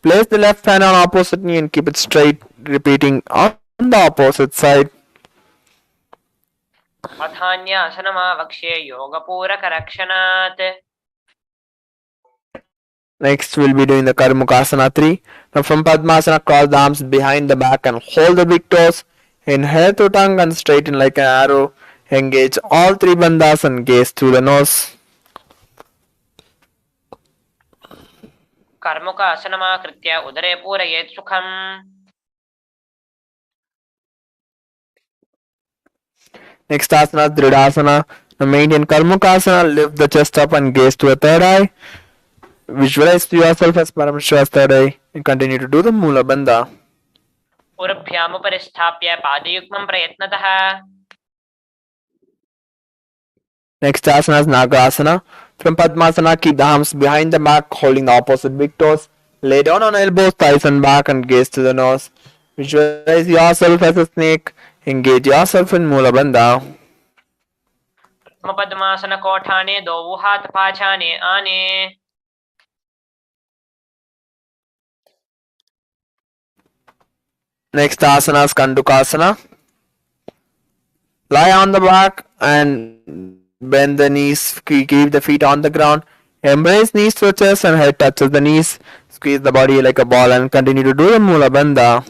Place the left hand on opposite knee and keep it straight, repeating on the opposite side. अथान्यासनमावक्ष्ये योगपूरकरक्षणात् Next, we'll be doing the Karmukasana 3. Now from Padmasana, cross the arms behind the back and hold the big toes. Inhale through tongue and straighten like an arrow. Engage all three bandhas and gaze through the nose. कर्मुकासनमाकृत्य उदरे पूरयेत् सुखम् Next asana is Dridasana. Now maintain Karmukasana, lift the chest up and gaze to the third eye. Visualize yourself as Paramashiva's third eye. and continue to do the Mula Bandha. उर्भ्यामुपरि स्थाप्य पादयुग्मं प्रयत्नतः Next asana is Nagasana. From Padmasana, keep the arms behind the back, holding the opposite big toes. Lay down on elbows, thighs and back and gaze to the nose. Visualize yourself as a snake. Engage yourself in Mula Bandha. पद्मासन कोठाने दो हाथ पाछाने आने Next asana is Kandukasana. Lie on the back and bend the knees. Keep the feet on the ground. Embrace knees to the chest and head touches the knees. Squeeze the body like a ball and continue to do the Mula Bandha.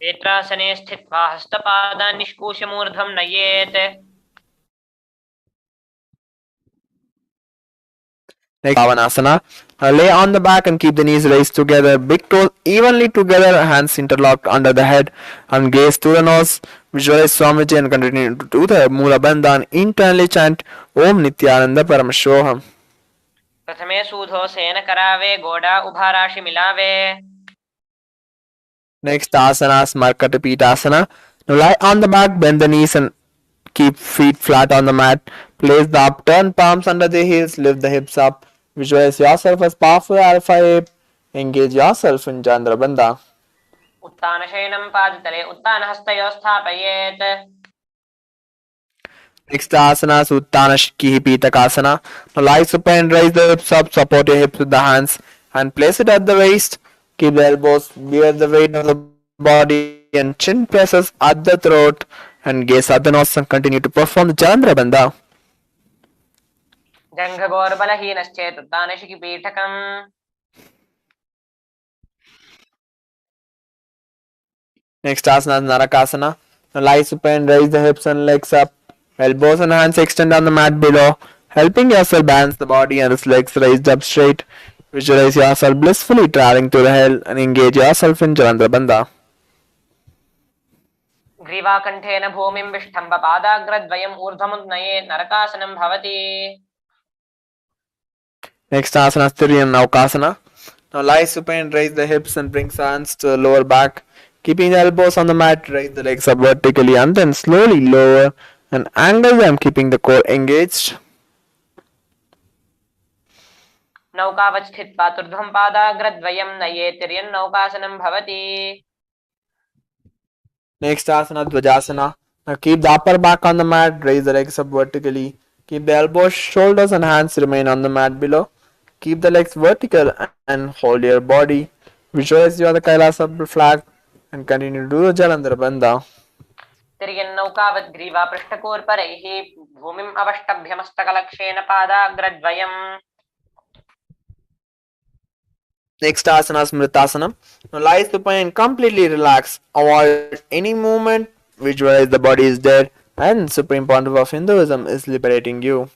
वेत्रासने स्थित्वा हस्तपादान् निष्कूष्य मूर्ध्वं नयेत् Next Bhavanasana. Lay on the back and keep the knees raised together. Big toes evenly together, hands interlocked under the head and gaze to the nose. Visualize Swamiji and continue to do the Mula Bandha and internally chant Om Nithyananda Paramashivoham. प्रथमे सूधो सेन करावे गोडा उभा राशि मिलावे Next asana is Markatapitasana. Now lie on the back, bend the knees and keep feet flat on the mat. Place the upturned palms under the heels, lift the hips up. Visualize yourself as powerful alpha ape. Engage yourself in Chandra Bandha. उत्तानशयनं पादतले उत्तानहस्तयोः स्थापयेत् Next asana is Uttana Pitakasana. Now lie supine, raise the hips up, support your hips with the hands and place it at the waist. Keep the elbows bear the weight of the body and chin presses at the throat and gaze at the nose and continue to perform the Chandra Bandha. जङ्घगोर्बलहीनश्चेत् उत्तानशिखिपीठकम् Next asana is Narakasana. Now lie supine, raise the hips and legs up. Elbows and hands extend on the mat below, helping yourself balance the body and the legs raised up straight. Visualize yourself blissfully traveling to the hell and engage yourself in Chandra Bandha. ग्रीवाकण्ठेन भूमिं विष्ठम्ब पादाग्रद्वयम् ऊर्ध्वमुन्नये नरकासनं भवति Next asana is Tiryan Naukasana. Now lie supine, raise the hips and bring hands to the lower back. Keeping the elbows on the mat, raise the legs up vertically and then slowly lower and angle them, keeping the core engaged. नौकावत् स्थित्वा तुर्ध्वं पादाग्रद्वयं नये तिर्यन्नौकासनं भवति Next asana Dvajasana. Now keep the upper back on the mat, raise the legs up vertically. Keep the elbows, shoulders and hands remain on the mat below. Keep the legs vertical and hold your body. Visualize you are the Kailasa flag and continue to do the Jalandhara Bandha. तिर्यन्नौकावत् ग्रीवा पृष्ठकोर्परैः भूमिम् अवष्टभ्यमस्तकलक्षेण पादाग्रद्वयम् Next asana is Mritasana. Now lie supine and completely relax. Avoid any movement. Visualize the body is dead and Supreme Pontiff of Hinduism is liberating you.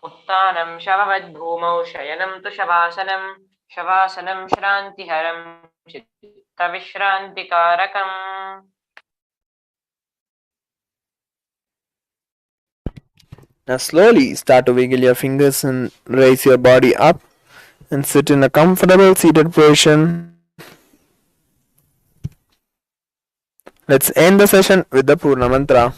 उत्तानं शववद्भूमौ शयनं तु शवासनं शवासनं श्रान्तिहरं चित्तविश्रान्तिकारकम् Now slowly start to wiggle your fingers and raise your body up and sit in a comfortable seated position. Let's end the session with the Purna Mantra.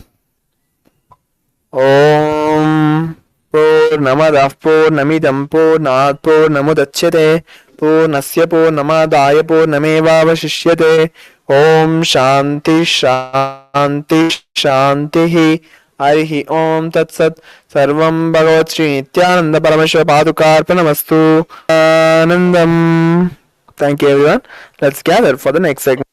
Om Purnamadah Purnamidam Purnat Purnamudachyate Purnasya Purnamadaya Purnamevavashishyate Om Shanti Shanti Shantihi Harihi Om Tat Sat Sarvam Bhagavat Shri Nithyananda Paramashiva Padukarpanamastu Anandam. Thank you everyone. Let's gather for the next segment.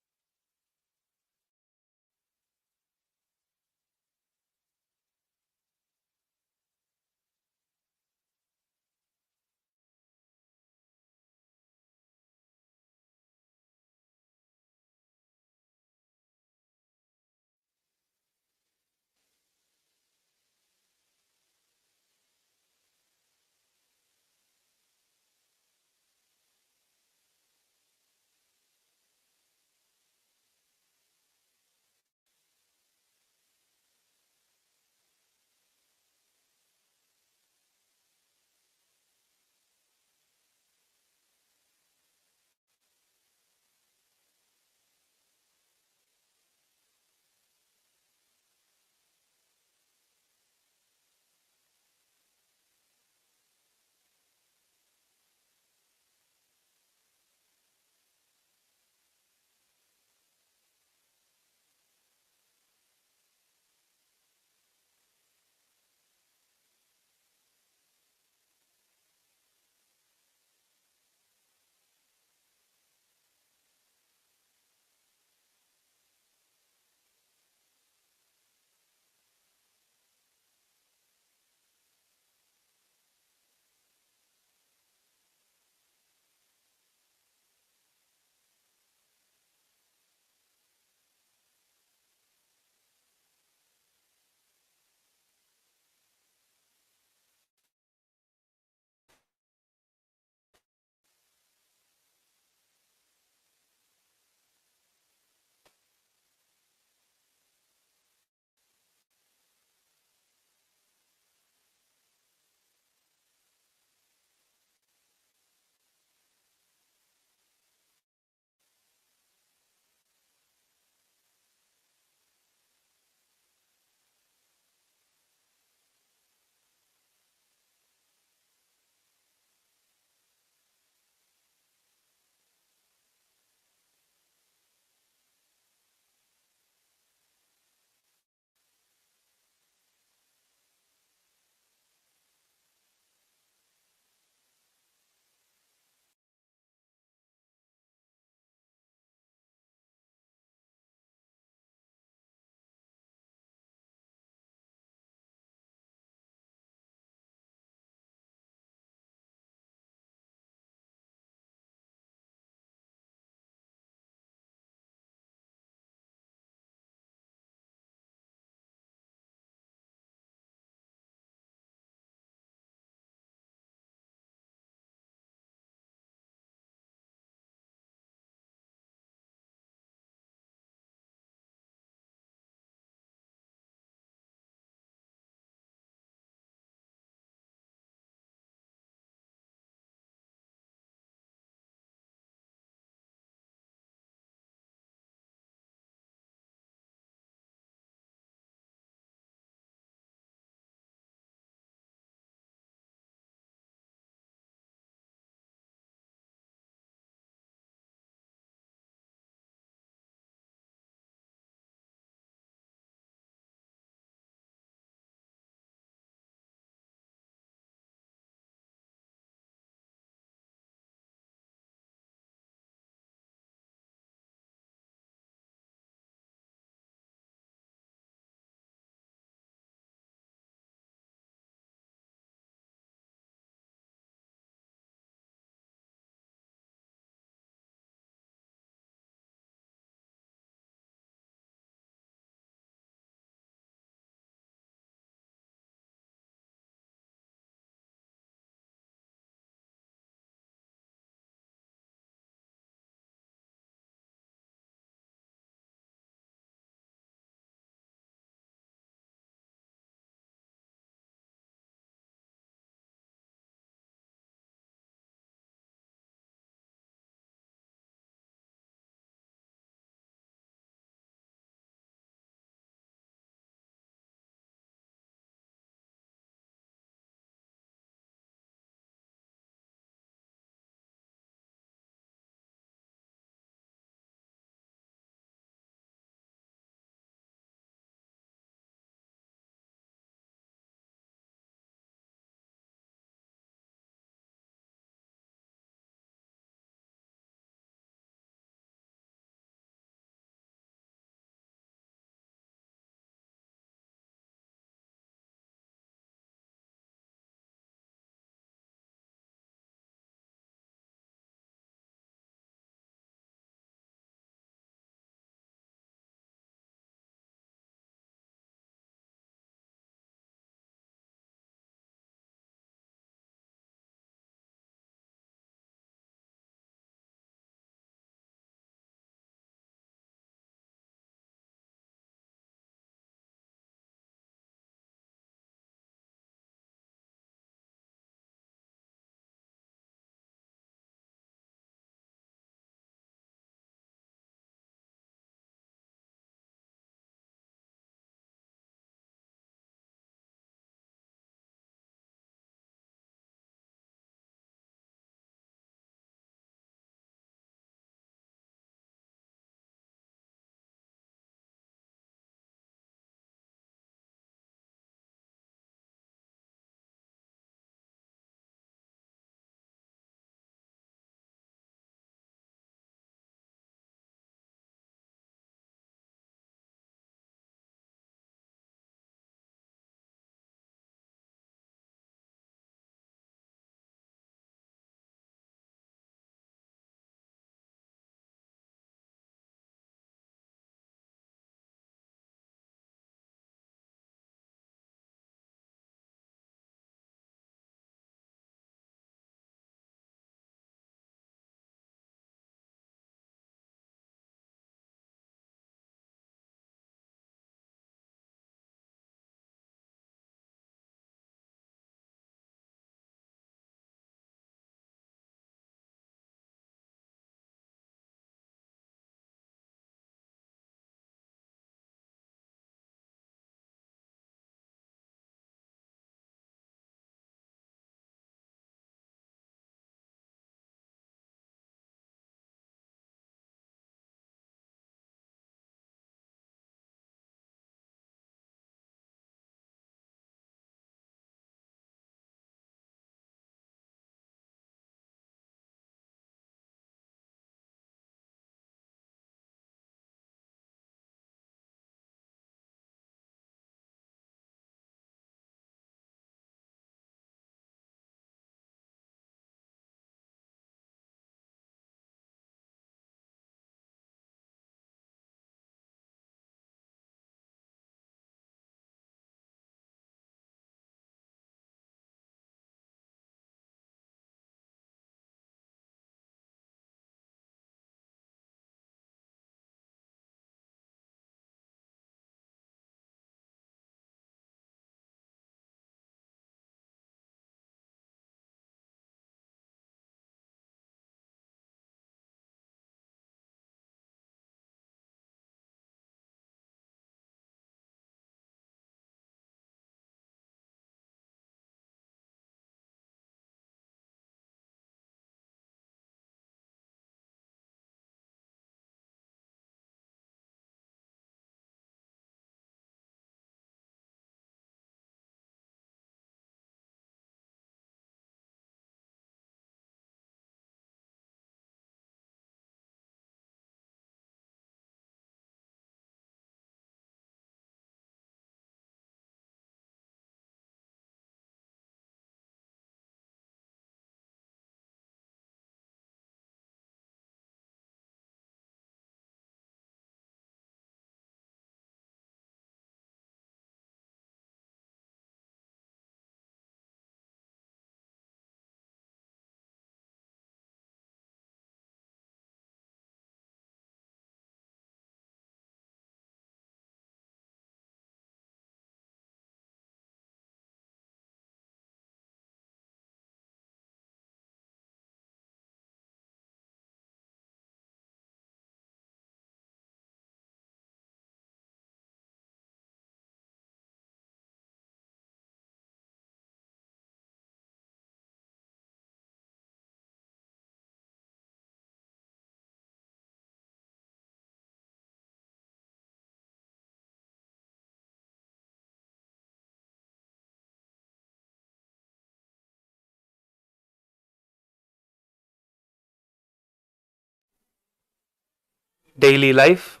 daily life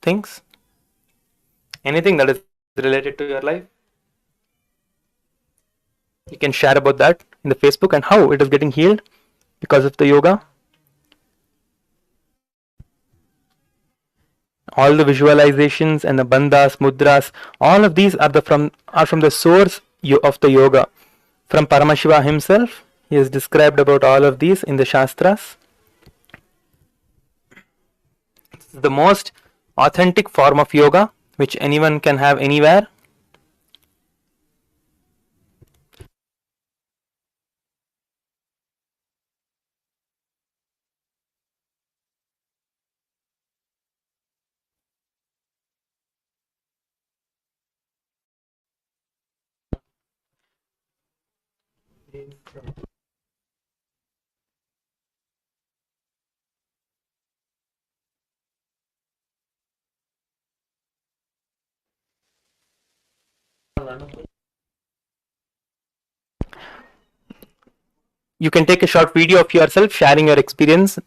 things? Anything that is related to your life? You can share about that in the Facebook and how it is getting healed because of the yoga. All the visualizations and the bandhas, mudras, all of these are from the source of the yoga. From Paramashiva himself, he has described about all of these in the Shastras. It's the most authentic form of yoga which anyone can have anywhere. You can take a short video of yourself sharing your experience,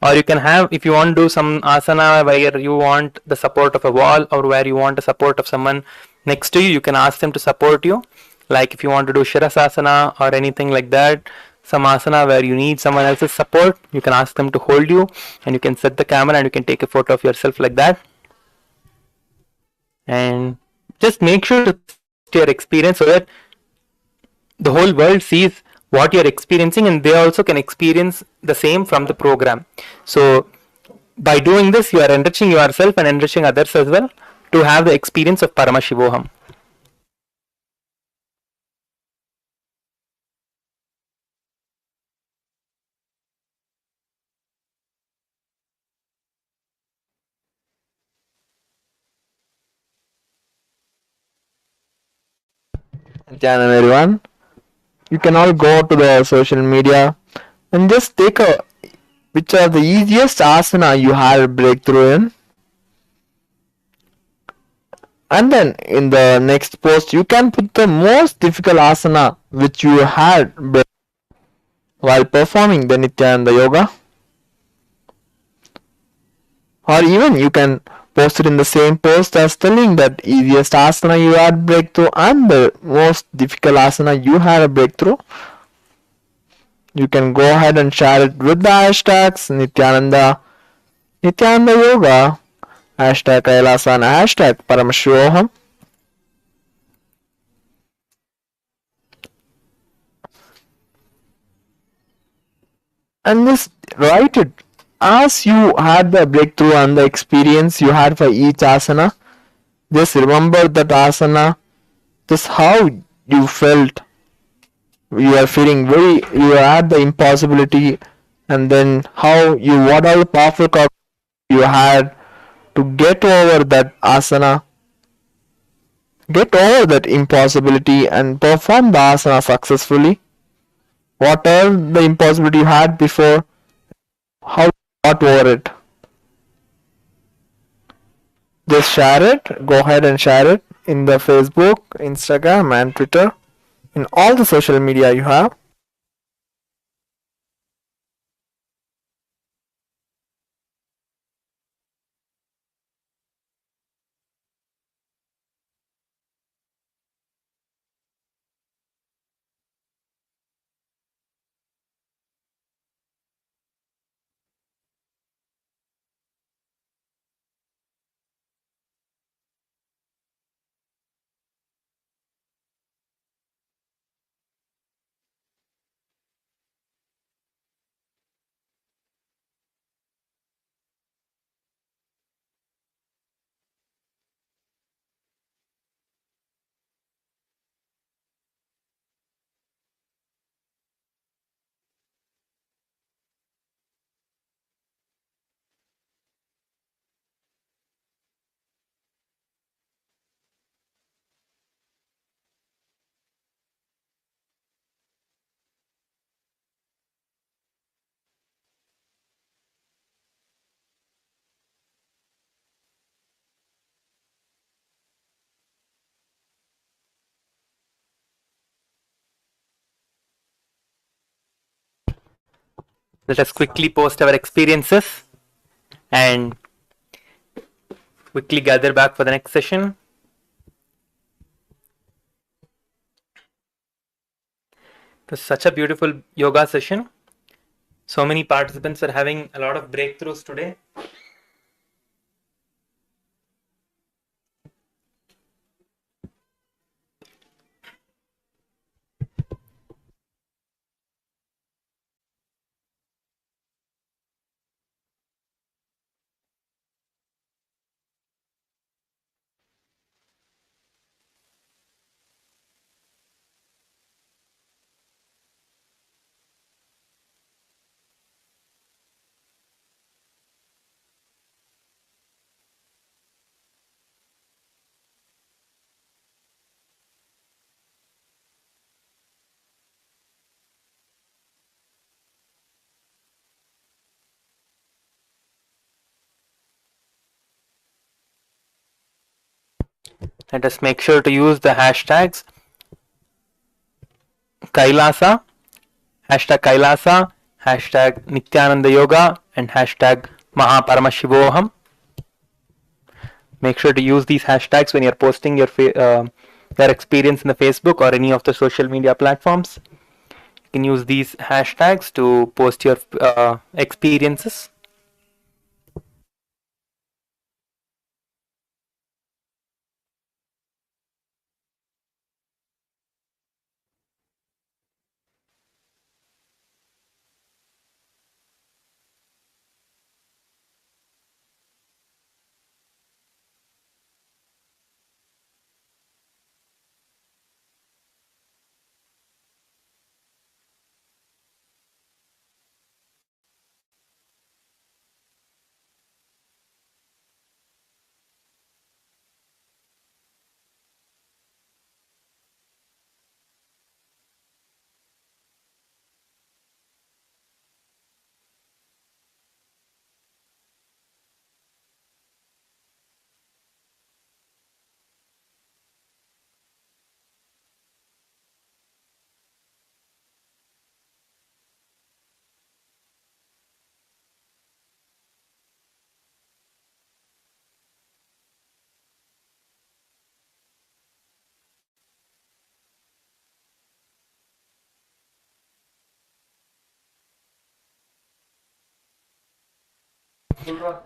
or you can have, if you want to do some asana where you want the support of a wall or where you want the support of someone next to you, you can ask them to support you. Like if you want to do Shirasasana or anything like that, some asana where you need someone else's support, you can ask them to hold you, and you can set the camera and you can take a photo of yourself like that. And just make sure to share your experience so that the whole world sees what you're experiencing and they also can experience the same from the program. So by doing this, you are enriching yourself and enriching others as well to have the experience of Paramashivoham. Nithyananda everyone. You can all go to the social media and just take a which are the easiest asana you had a breakthrough in. And then in the next post you can put the most difficult asana which you had while performing the Nithyananda yoga. Or even you can post it in the same post as telling that easiest asana you had breakthrough and the most difficult asana you had a breakthrough. You can go ahead and share it with the hashtags Nithyananda Yoga, hashtag Kailasa and hashtag Paramashivoham. And just write it as you had the breakthrough and the experience you had for each asana. Just remember that asana, just how you felt. You are feeling you had the impossibility, and then what all the powerful you had to get over that asana, get over that impossibility and perform the asana successfully. Whatever the impossibility you had before, how you got over it. Just share it, go ahead and share it in the Facebook, Instagram and Twitter, in all the social media you have. Let us quickly post our experiences and quickly gather back for the next session. It was such a beautiful yoga session. So many participants are having a lot of breakthroughs today. Let us make sure to use the hashtags Kailasa, hashtag Nithyananda Yoga, and hashtag MahaParamashivoham. Make sure to use these hashtags when you're posting your experience in the Facebook or any of the social media platforms. You can use these hashtags to post your experiences.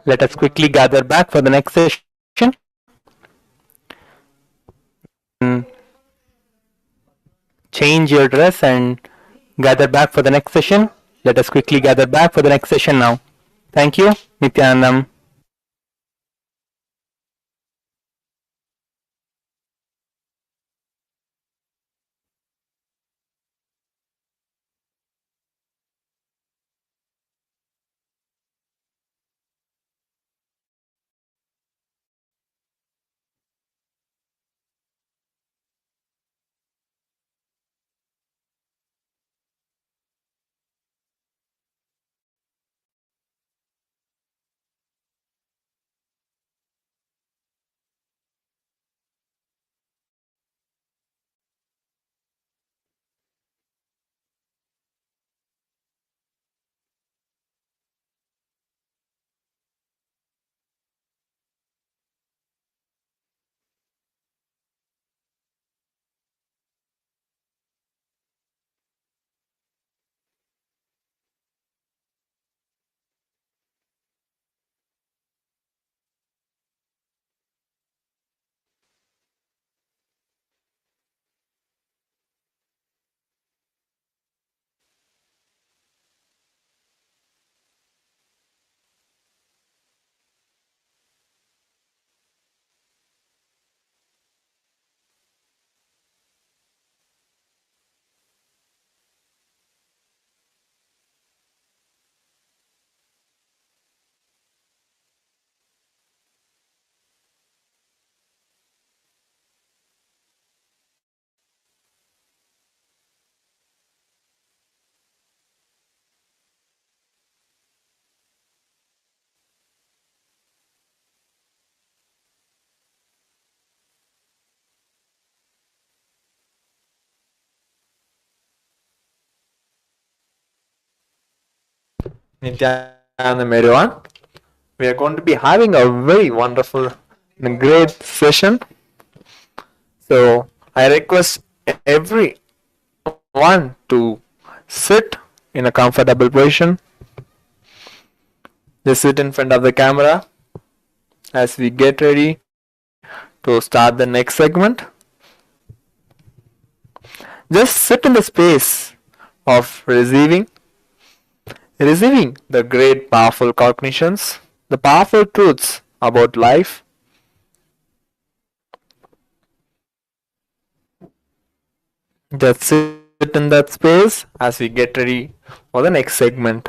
Let us quickly gather back for the next session. Change your dress and gather back for the next session. Let us quickly gather back for the next session now. Thank you. Nithyanandam. Nithyanandam, everyone. We are going to be having a very wonderful in a great session. So I request everyone to sit in a comfortable position. Just sit in front of the camera as we get ready to start the next segment. Just sit in the space of receiving the great powerful cognitions, the powerful truths about life. Just sit in that space as we get ready for the next segment.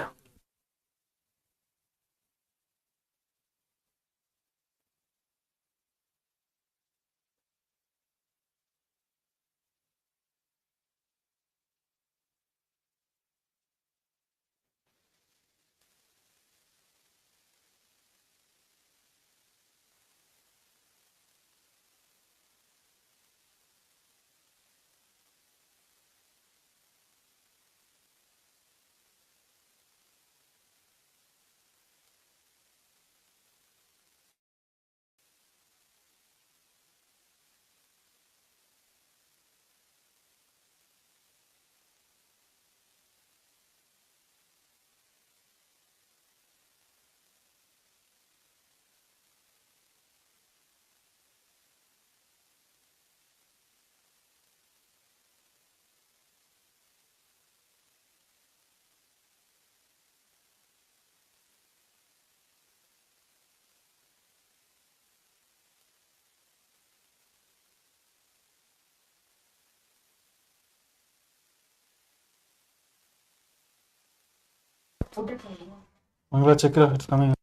Mangala, check it out. It's coming.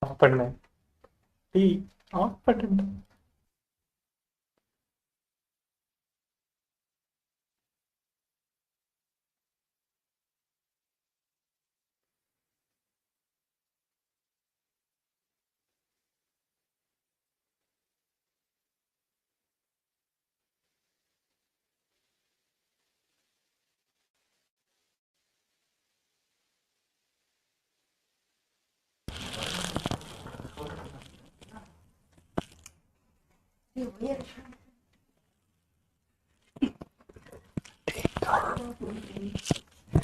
Off பண்ணு. Off பண்ணு.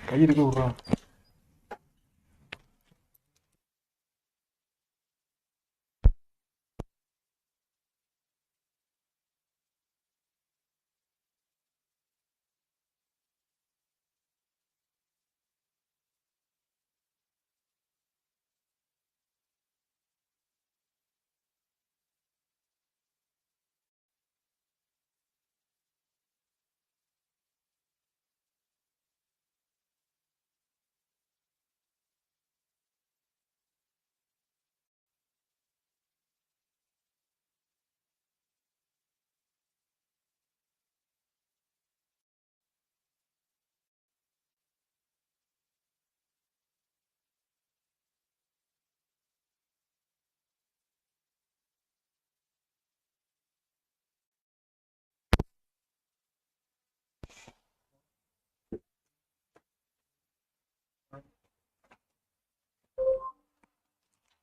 கை இருக்கு விட்றா.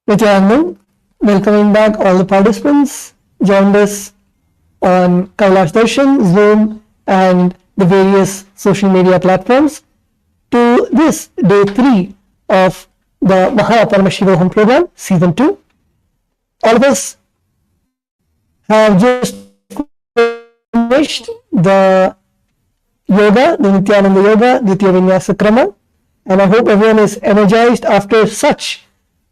Nithyananda, welcoming back all the participants joined us on Kailasa DARSHAN, Zoom, and the various social media platforms to this day 3 of the MahaParamashivoham program, season 2. All of us have just finished the yoga, the Nithyananda yoga, Ditya Vinyasa Krama, and I hope everyone is energized after such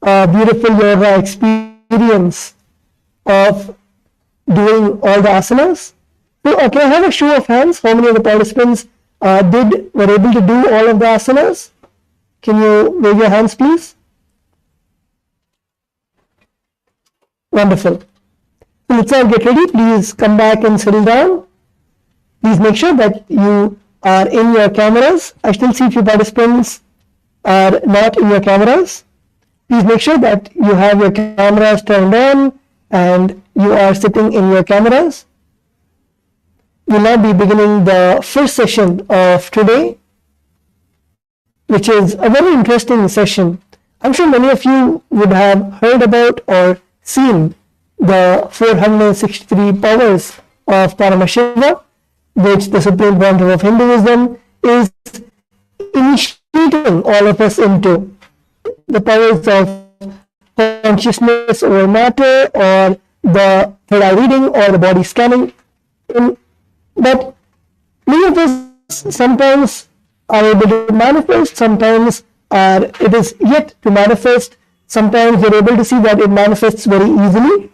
a beautiful yoga experience of doing all the asanas. So, can I have a show of hands? How many of the participants were able to do all of the asanas? Can you wave your hands, please? Wonderful. So let's all get ready. Please come back and settle down. Please make sure that you are in your cameras. I still see a few participants are not in your cameras. Please make sure that you have your cameras turned on and you are sitting in your cameras. We'll now be beginning the first session of today, which is a very interesting session. I'm sure many of you would have heard about or seen the 463 powers of Paramashiva, which the Supreme Pontiff of Hinduism is initiating all of us into. The powers of consciousness over matter, or the third eye reading, or the body scanning. But many of us sometimes are able to manifest, sometimes it is yet to manifest, sometimes we're able to see that it manifests very easily,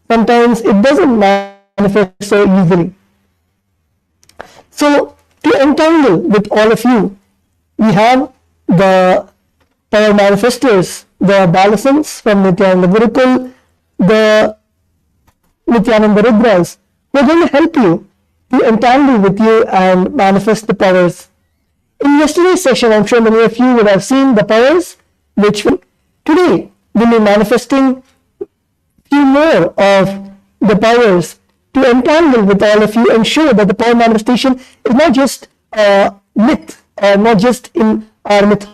sometimes it doesn't manifest so easily. So to entangle with all of you, we have the power manifestors, the Balasans from Nithyananda Gurukul, the Nithyananda Rudras, who are going to help you to entangle with you and manifest the powers. In yesterday's session, I'm sure many of you would have seen the powers, which today we'll be manifesting few more of the powers to entangle with all of you and show that the power manifestation is not just a myth, or not just in our myth,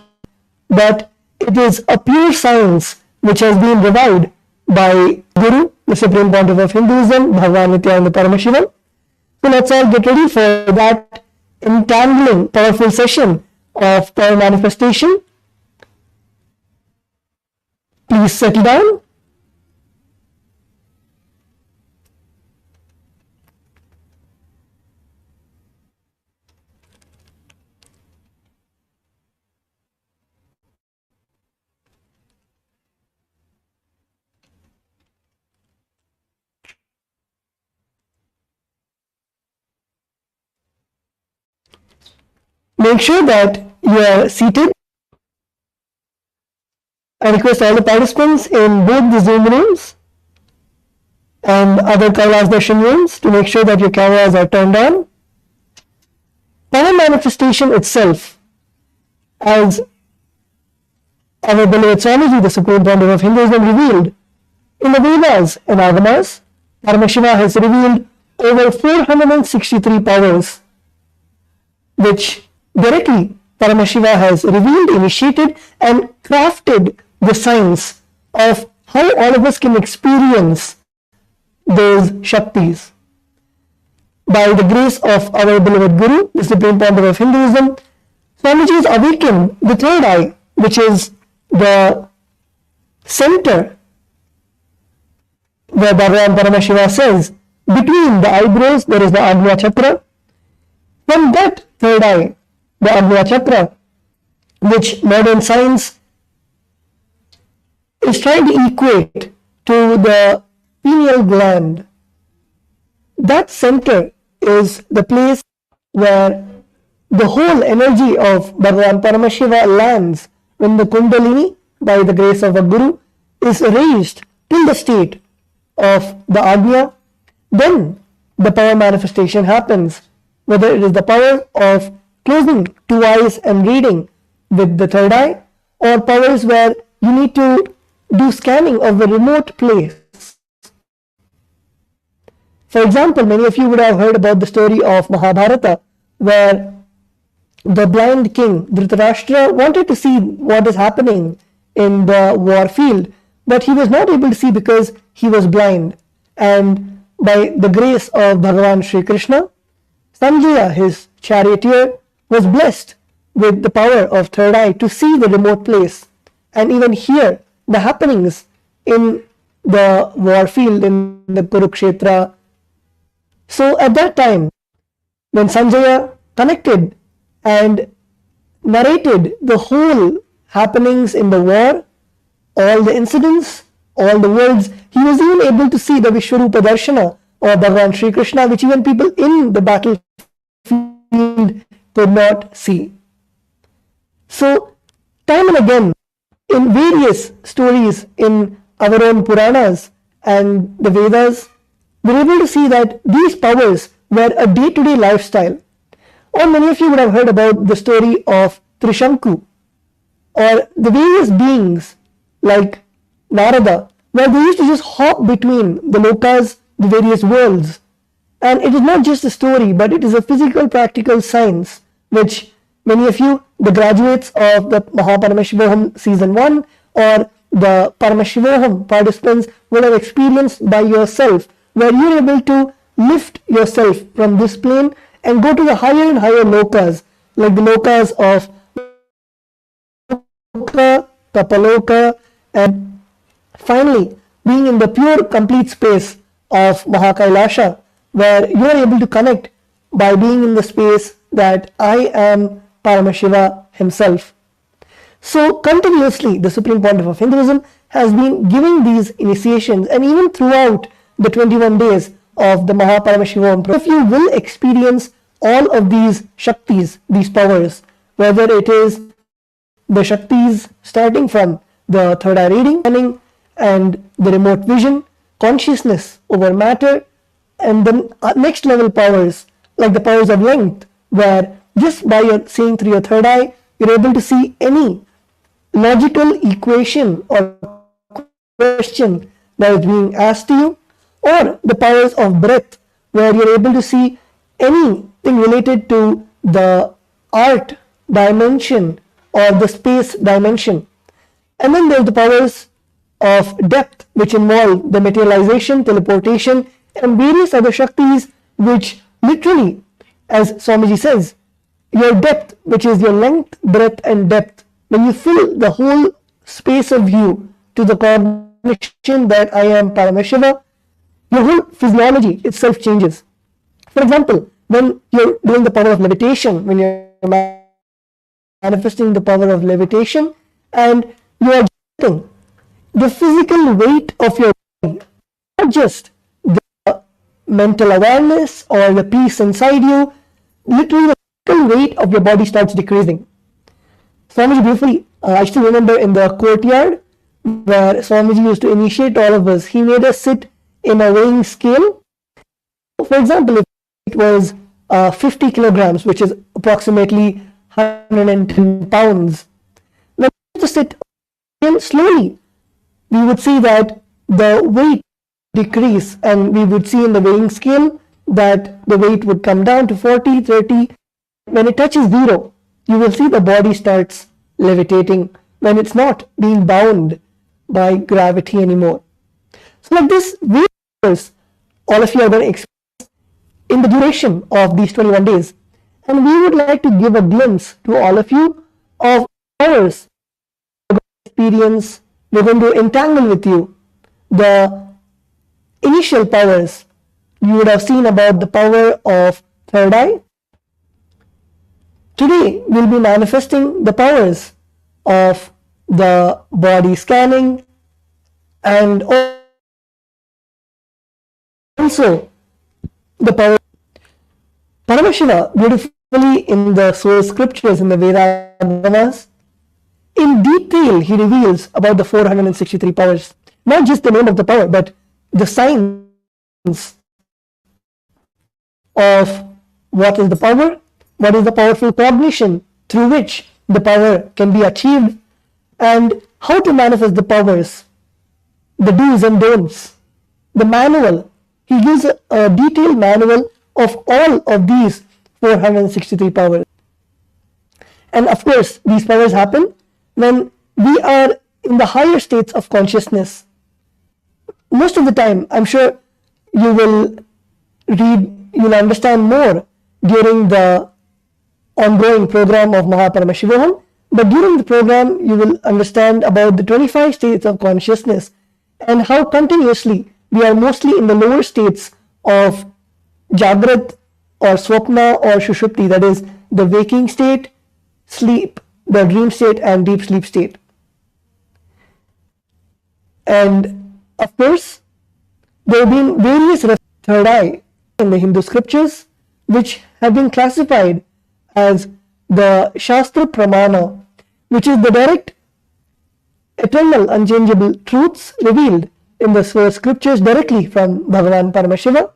but it is a pure science which has been revived by Guru, the Supreme Pontiff of Hinduism, Bhagavan Nithyananda Paramashivam. So let's all get ready for that entangling, powerful session of power manifestation. Please settle down. Make sure that you are seated. I request all the participants in both the Zoom rooms and other Kailasa Darshan rooms to make sure that your cameras are turned on. Power manifestation itself, as our beloved Swamiji, the Supreme Pontiff of Hinduism, revealed in the Vedas and Agamas, Paramashiva has revealed over 463 powers, which directly Paramashiva has revealed, initiated, and crafted the science of how all of us can experience those Shaktis. By the grace of our beloved Guru, the Supreme Pontiff of Hinduism, Swamiji has awakened the third eye, which is the center where Bhagavan Paramashiva says, between the eyebrows there is the Agnya Chakra. From that third eye, the Agnya Chakra, which modern science is trying to equate to the pineal gland, that center is the place where the whole energy of Bhagavan Paramashiva lands when the Kundalini, by the grace of a Guru, is raised till the state of the Agnya. Then the power manifestation happens, whether it is the power of closing two eyes and reading with the third eye, or powers where you need to do scanning of a remote place. For example, many of you would have heard about the story of Mahabharata, where the blind king Dhritarashtra wanted to see what is happening in the war field, but he was not able to see because he was blind. And by the grace of Bhagavan Sri Krishna, Sanjaya, his charioteer, was blessed with the power of third eye to see the remote place and even hear the happenings in the war field, in the Kurukshetra. So at that time, when Sanjaya connected and narrated the whole happenings in the war, all the incidents, all the words, he was even able to see the Vishwarupa Darshana or Bhagavan Sri Krishna, which even people in the battlefield could not see. So, time and again, in various stories in our own Puranas and the Vedas, we're able to see that these powers were a day-to-day lifestyle. Or many of you would have heard about the story of Trishanku, or the various beings like Narada, where they used to just hop between the lokas, the various worlds. And it is not just a story, but it is a physical, practical science, which many of you, the graduates of the MahaParamashivoham Season 1, or the Paramashivoham participants would have experienced by yourself, where you're able to lift yourself from this plane and go to the higher and higher lokas, like the lokas of Loka, Tapaloka, and finally being in the pure complete space of Mahakailasa, where you are able to connect by being in the space that I am Paramashiva himself. So continuously the Supreme Pontiff of Hinduism has been giving these initiations, and even throughout the 21 days of the MahaParamashivoham, if you will experience all of these Shaktis, these powers, whether it is the Shaktis starting from the third eye reading and the remote vision, consciousness over matter, and then next level powers like the powers of length, where just by your seeing through your third eye, you're able to see any logical equation or question that is being asked to you, or the powers of breath, where you're able to see anything related to the art dimension or the space dimension. And then there's the powers of depth, which involve the materialization, teleportation, and various other Shaktis, which literally, as Swamiji says, your depth, which is your length, breadth, and depth, when you fill the whole space of view to the cognition that I am Paramashiva, your whole physiology itself changes. For example, when you're doing the power of levitation, when you're manifesting the power of levitation, and you are getting the physical weight of your body, not just the mental awareness or the peace inside you, literally the physical weight of your body starts decreasing. Swamiji beautifully, I still remember in the courtyard where Swamiji used to initiate all of us, he made us sit in a weighing scale. For example, if it was 50 kilograms, which is approximately 110 pounds, when we used to sit slowly, we would see that the weight decrease, and we would see in the weighing scale that the weight would come down to 40, 30. When it touches zero, you will see the body starts levitating when it's not being bound by gravity anymore. So like this, all of you are going to experience in the duration of these 21 days. And we would like to give a glimpse to all of you of powers experience. We're going to entangle with you the initial powers. You would have seen about the power of third eye. Today we'll be manifesting the powers of the body scanning, and also the power. Paramashiva beautifully in the source scriptures, in the Vedas, in detail he reveals about the 463 powers. Not just the name of the power, but the signs of what is the power, what is the powerful cognition through which the power can be achieved, and how to manifest the powers, the do's and don'ts, the manual. He gives a detailed manual of all of these 463 powers. And of course, these powers happen when we are in the higher states of consciousness. Most of the time, I'm sure you will read, you'll understand more during the ongoing program of MahaParamashivoham, but during the program you will understand about the 25 states of consciousness and how continuously we are mostly in the lower states of Jagrat or Swapna or Shushupti, that is the waking state, sleep, the dream state, and deep sleep state. And of course, there have been various third eye in the Hindu scriptures which have been classified as the Shastra Pramana, which is the direct, eternal, unchangeable truths revealed in the scriptures directly from Bhagavan Paramashiva.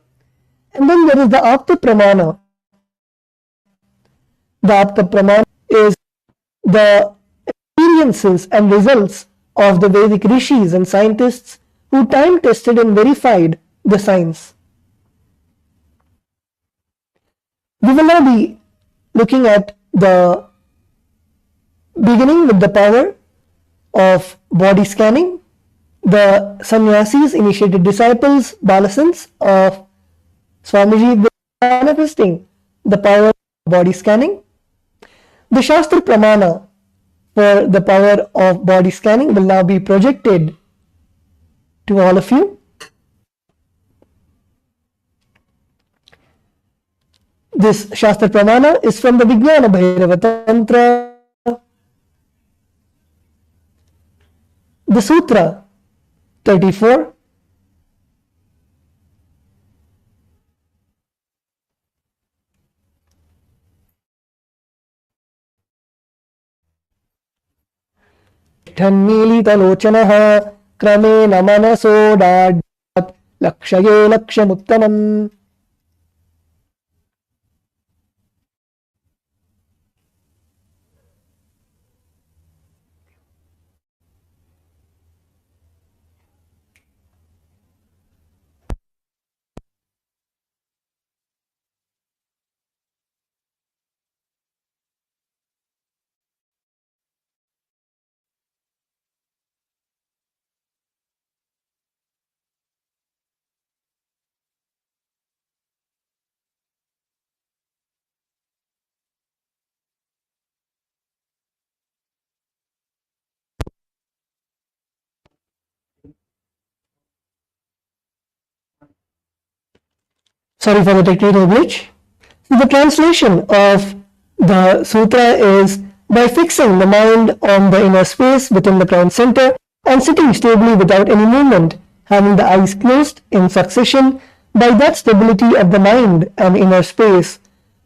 And then there is the Apta Pramana. The Apta Pramana is the experiences and results of the Vedic rishis and scientists who time tested and verified the science. We will now be looking at the beginning with the power of body scanning. The sannyasis initiated disciples, balasants of Swamiji, manifesting the power of body scanning. The Shastra Pramana for the power of body scanning will now be projected to all of you. This Shastra Pramana is from the Vijnana Bhairava Tantra. The Sutra 34. ठन्मीलितलोचनः क्रमेण मनसोडाढ्यात् लक्ष्ये लक्ष्यमुत्तमम्. Sorry for the technical glitch. So the translation of the sutra is, by fixing the mind on the inner space within the crown center and sitting stably without any movement, having the eyes closed in succession, by that stability of the mind and inner space,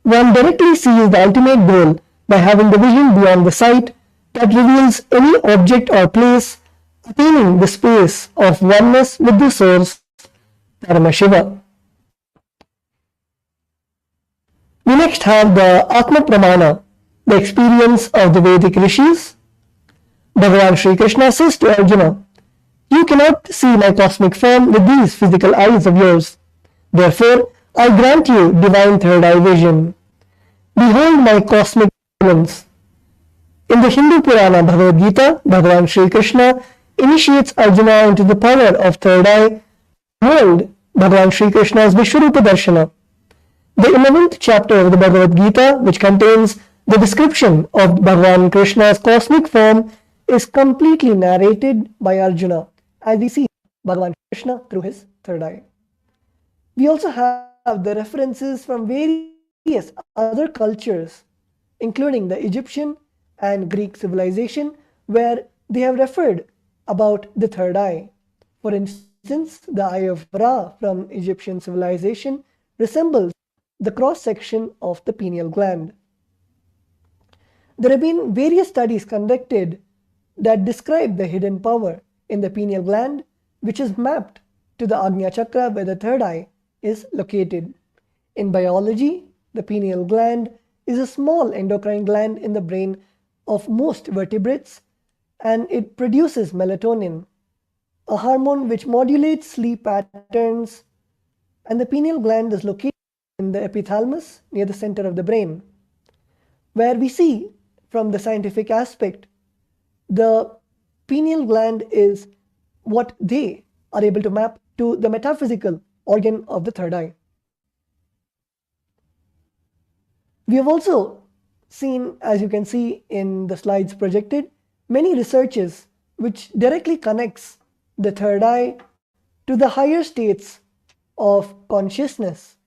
one directly sees the ultimate goal by having the vision beyond the sight that reveals any object or place, attaining the space of oneness with the source, Paramashiva. We next have the Atma Pramana, the experience of the Vedic rishis. Bhagavan Sri Krishna says to Arjuna, "You cannot see my cosmic form with these physical eyes of yours. Therefore, I grant you divine third eye vision. Behold my cosmic presence." In the Hindu Purana Bhagavad Gita, Bhagavan Sri Krishna initiates Arjuna into the power of third eye. Behold Bhagavan Sri Krishna's Vishwarupa Darshana. The 11th chapter of the Bhagavad Gita, which contains the description of Bhagavan Krishna's cosmic form, is completely narrated by Arjuna as he sees Bhagavan Krishna through his third eye. We also have the references from various other cultures, including the Egyptian and Greek civilization, where they have referred about the third eye. For instance, the eye of Ra from Egyptian civilization resembles the cross-section of the pineal gland. There have been various studies conducted that describe the hidden power in the pineal gland, which is mapped to the Agnya Chakra where the third eye is located. In biology, the pineal gland is a small endocrine gland in the brain of most vertebrates, and it produces melatonin, a hormone which modulates sleep patterns, and the pineal gland is located in the epithalamus near the center of the brain, where we see from the scientific aspect the pineal gland is what they are able to map to the metaphysical organ of the third eye. We have also seen, as you can see in the slides projected, many researches which directly connects the third eye to the higher states of consciousness,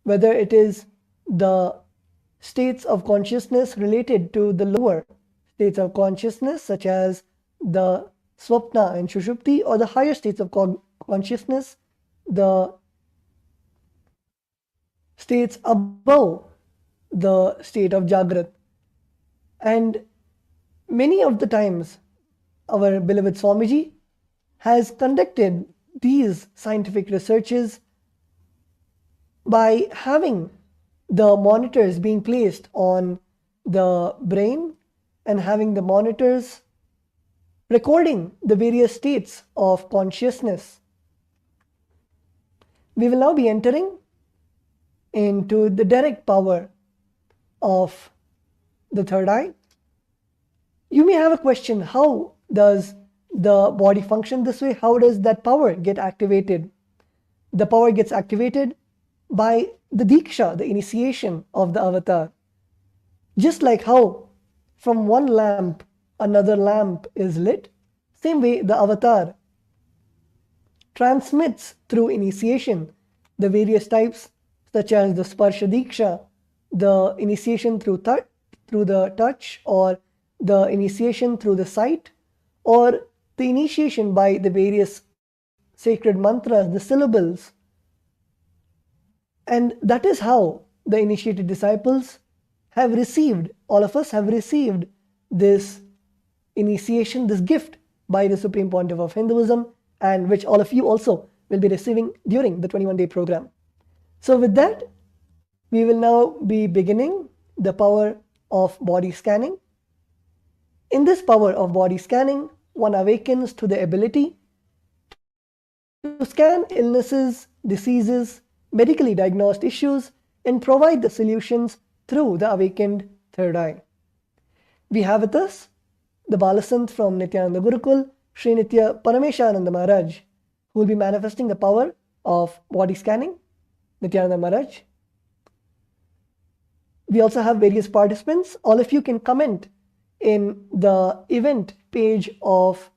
whether it is the states of consciousness related to the lower states of consciousness, such as the swapna and shushupti, or the higher states of consciousness, the states above the state of Jagrat. And many of the times, our beloved Swamiji has conducted these scientific researches by having the monitors being placed on the brain and having the monitors recording the various states of consciousness. We will now be entering into the direct power of the third eye. You may have a question, how does the body function this way? How does that power get activated? The power gets activated by the Diksha, the initiation of the avatar. Just like how from one lamp another lamp is lit, same way the avatar transmits through initiation the various types, such as the Sparsha Diksha, the initiation through the touch, or the initiation through the sight, or the initiation by the various sacred mantras, the syllables. And that is how the initiated disciples have received, all of us have received this initiation, this gift by the Supreme Pontiff of Hinduism, and which all of you also will be receiving during the 21-day program. So with that, we will now be beginning the power of body scanning. In this power of body scanning, one awakens to the ability to scan illnesses, diseases, medically diagnosed issues, and provide the solutions through the awakened third eye. We have with us the Balasant from Nithyananda Gurukul, Sri Nithya Parameshananda Maharaj, who will be manifesting the power of body scanning. Nithyananda Maharaj. We also have various participants. All of you can comment in the event page of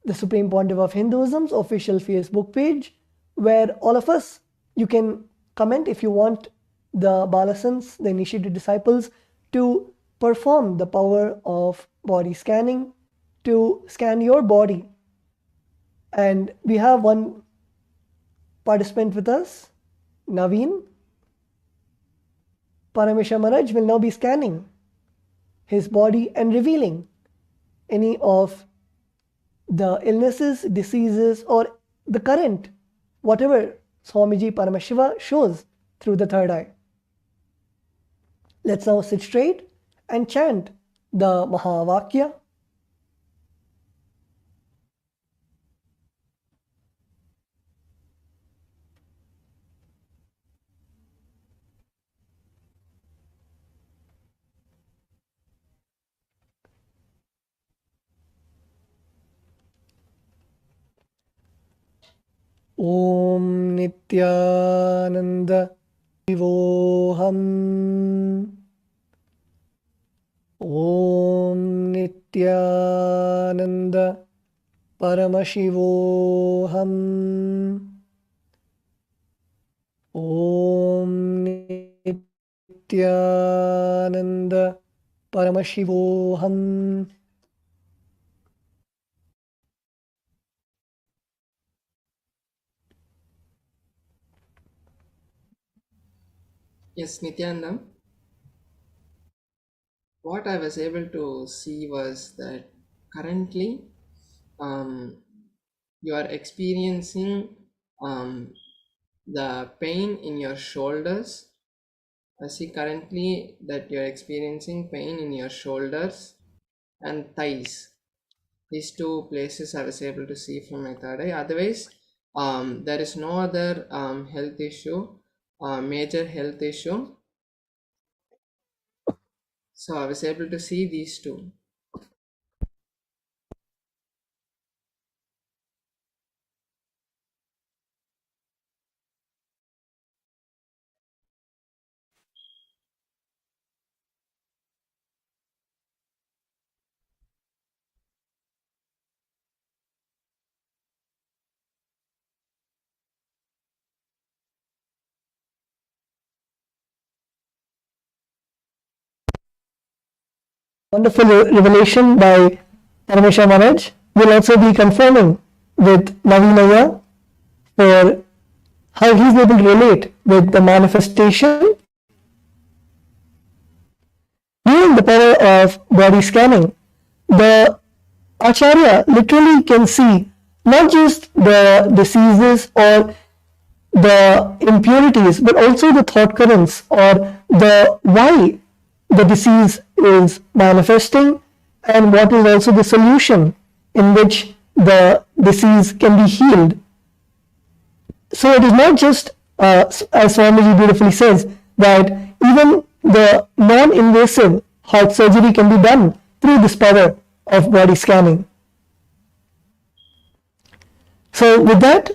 the Supreme Pontiff of Hinduism's official Facebook page, where all of us, you can comment if you want the Balasants, the initiated disciples, to perform the power of body scanning, to scan your body. And we have one participant with us, Naveen. Paramashivam Maharaj will now be scanning his body and revealing any of the illnesses, diseases, or the current, whatever Swamiji Paramashiva shows through the third eye. Let's now sit straight and chant the Mahavakya. Om Nithyananda Shivoham. Om Nithyananda Paramashivoham. Om Nithyananda Paramashivoham. Yes, Nithyananda. What I was able to see was that currently you are experiencing the pain in your shoulders. I see currently that you are experiencing pain in your shoulders and thighs. These two places I was able to see from my third eye. Otherwise, there is no other health issue, major health issue. So I was able to see these two. Wonderful revelation by Paramashivam Maharaj. Will also be confirming with Navinaya for how he is able to relate with the manifestation. During the power of body scanning, the Acharya literally can see not just the diseases or the impurities, but also the thought currents or the why the disease is manifesting and what is also the solution in which the disease can be healed. So it is not just, as Swamiji beautifully says, that even the non-invasive heart surgery can be done through this power of body scanning. So with that,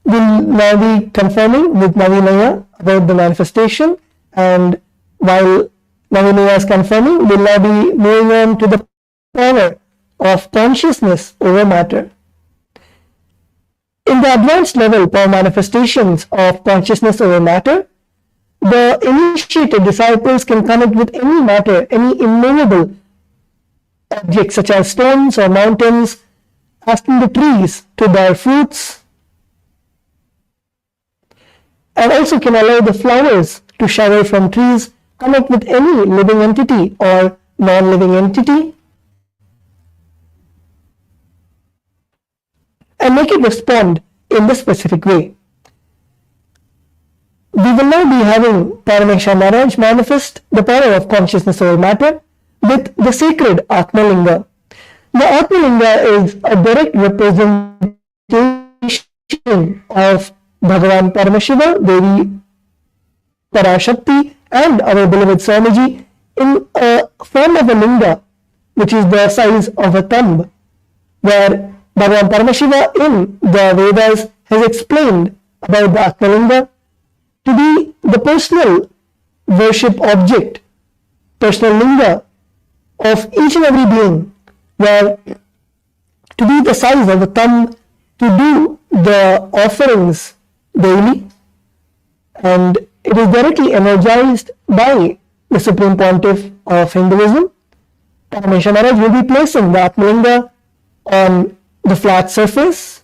we'll now be confirming with Navinaya about the manifestation, and while Navinaya is confirming, we'll now be moving on to the power of consciousness over matter. In the advanced level power manifestations of consciousness over matter, the initiated disciples can connect with any matter, any immovable objects such as stones or mountains, asking the trees to bear fruits, and also can allow the flowers to shower from trees, connect with any living entity or non-living entity, and make it respond in the specific way. We will now be having Paramashiva Maharaj manifest the power of consciousness over matter with the sacred Atmalinga. The Atmalinga is a direct representation of Bhagavan Paramashiva, Devi Parashakti, and our beloved Swamiji in a form of a linga, which is the size of a thumb, where Bhagavan Paramashiva in the Vedas has explained about the Atmalinga to be the personal worship object, personal linga of each and every being, where to be the size of a thumb, to do the offerings daily, and it is directly energized by the Supreme Pontiff of Hinduism. Paramashiva Maharaj will be placing the Atmalinga on the flat surface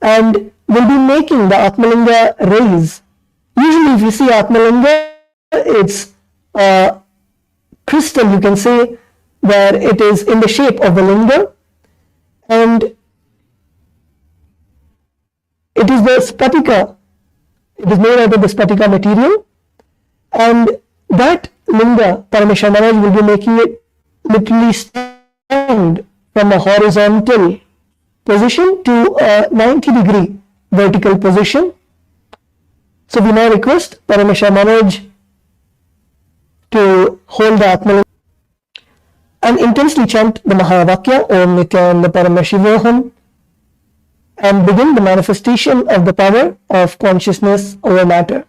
and will be making the Atmalinga raise. Usually if you see Atmalinga, it's a crystal, you can say, where it is in the shape of a linga, and it is the spatika, it is made out of the spatika material, and that linga, Paramashiva Maharaj will be making it literally stand from a horizontal position to a 90-degree vertical position. So we now request Paramashiva Maharaj to hold the Atmalinga and intensely chant the Mahavakya Om Nithyananda Paramashivoham and begin the manifestation of the power of consciousness over matter.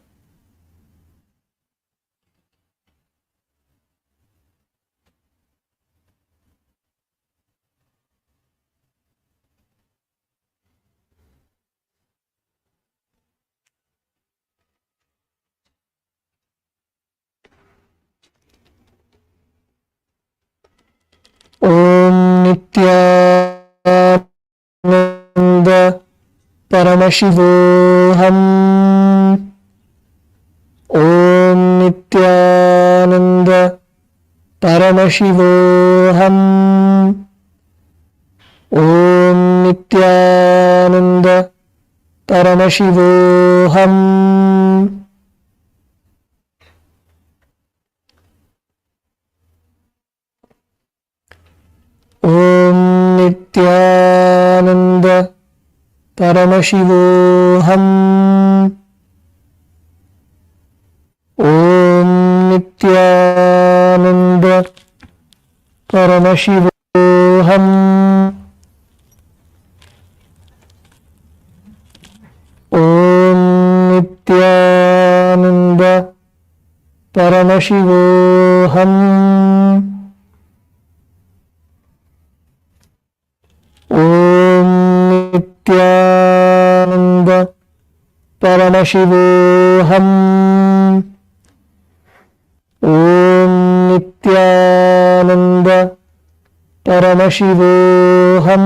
Om Nithyananda Paramashivoham. Om Nithyananda Paramashivoham. Om Nithyananda Paramashivoham. Om Nithyananda Paramashivoham. Om Nithyananda Paramashivoham. Om Nithyananda Paramashivoham. Om Nithyananda Paramashivoham. Om Nithyananda Paramashivoham.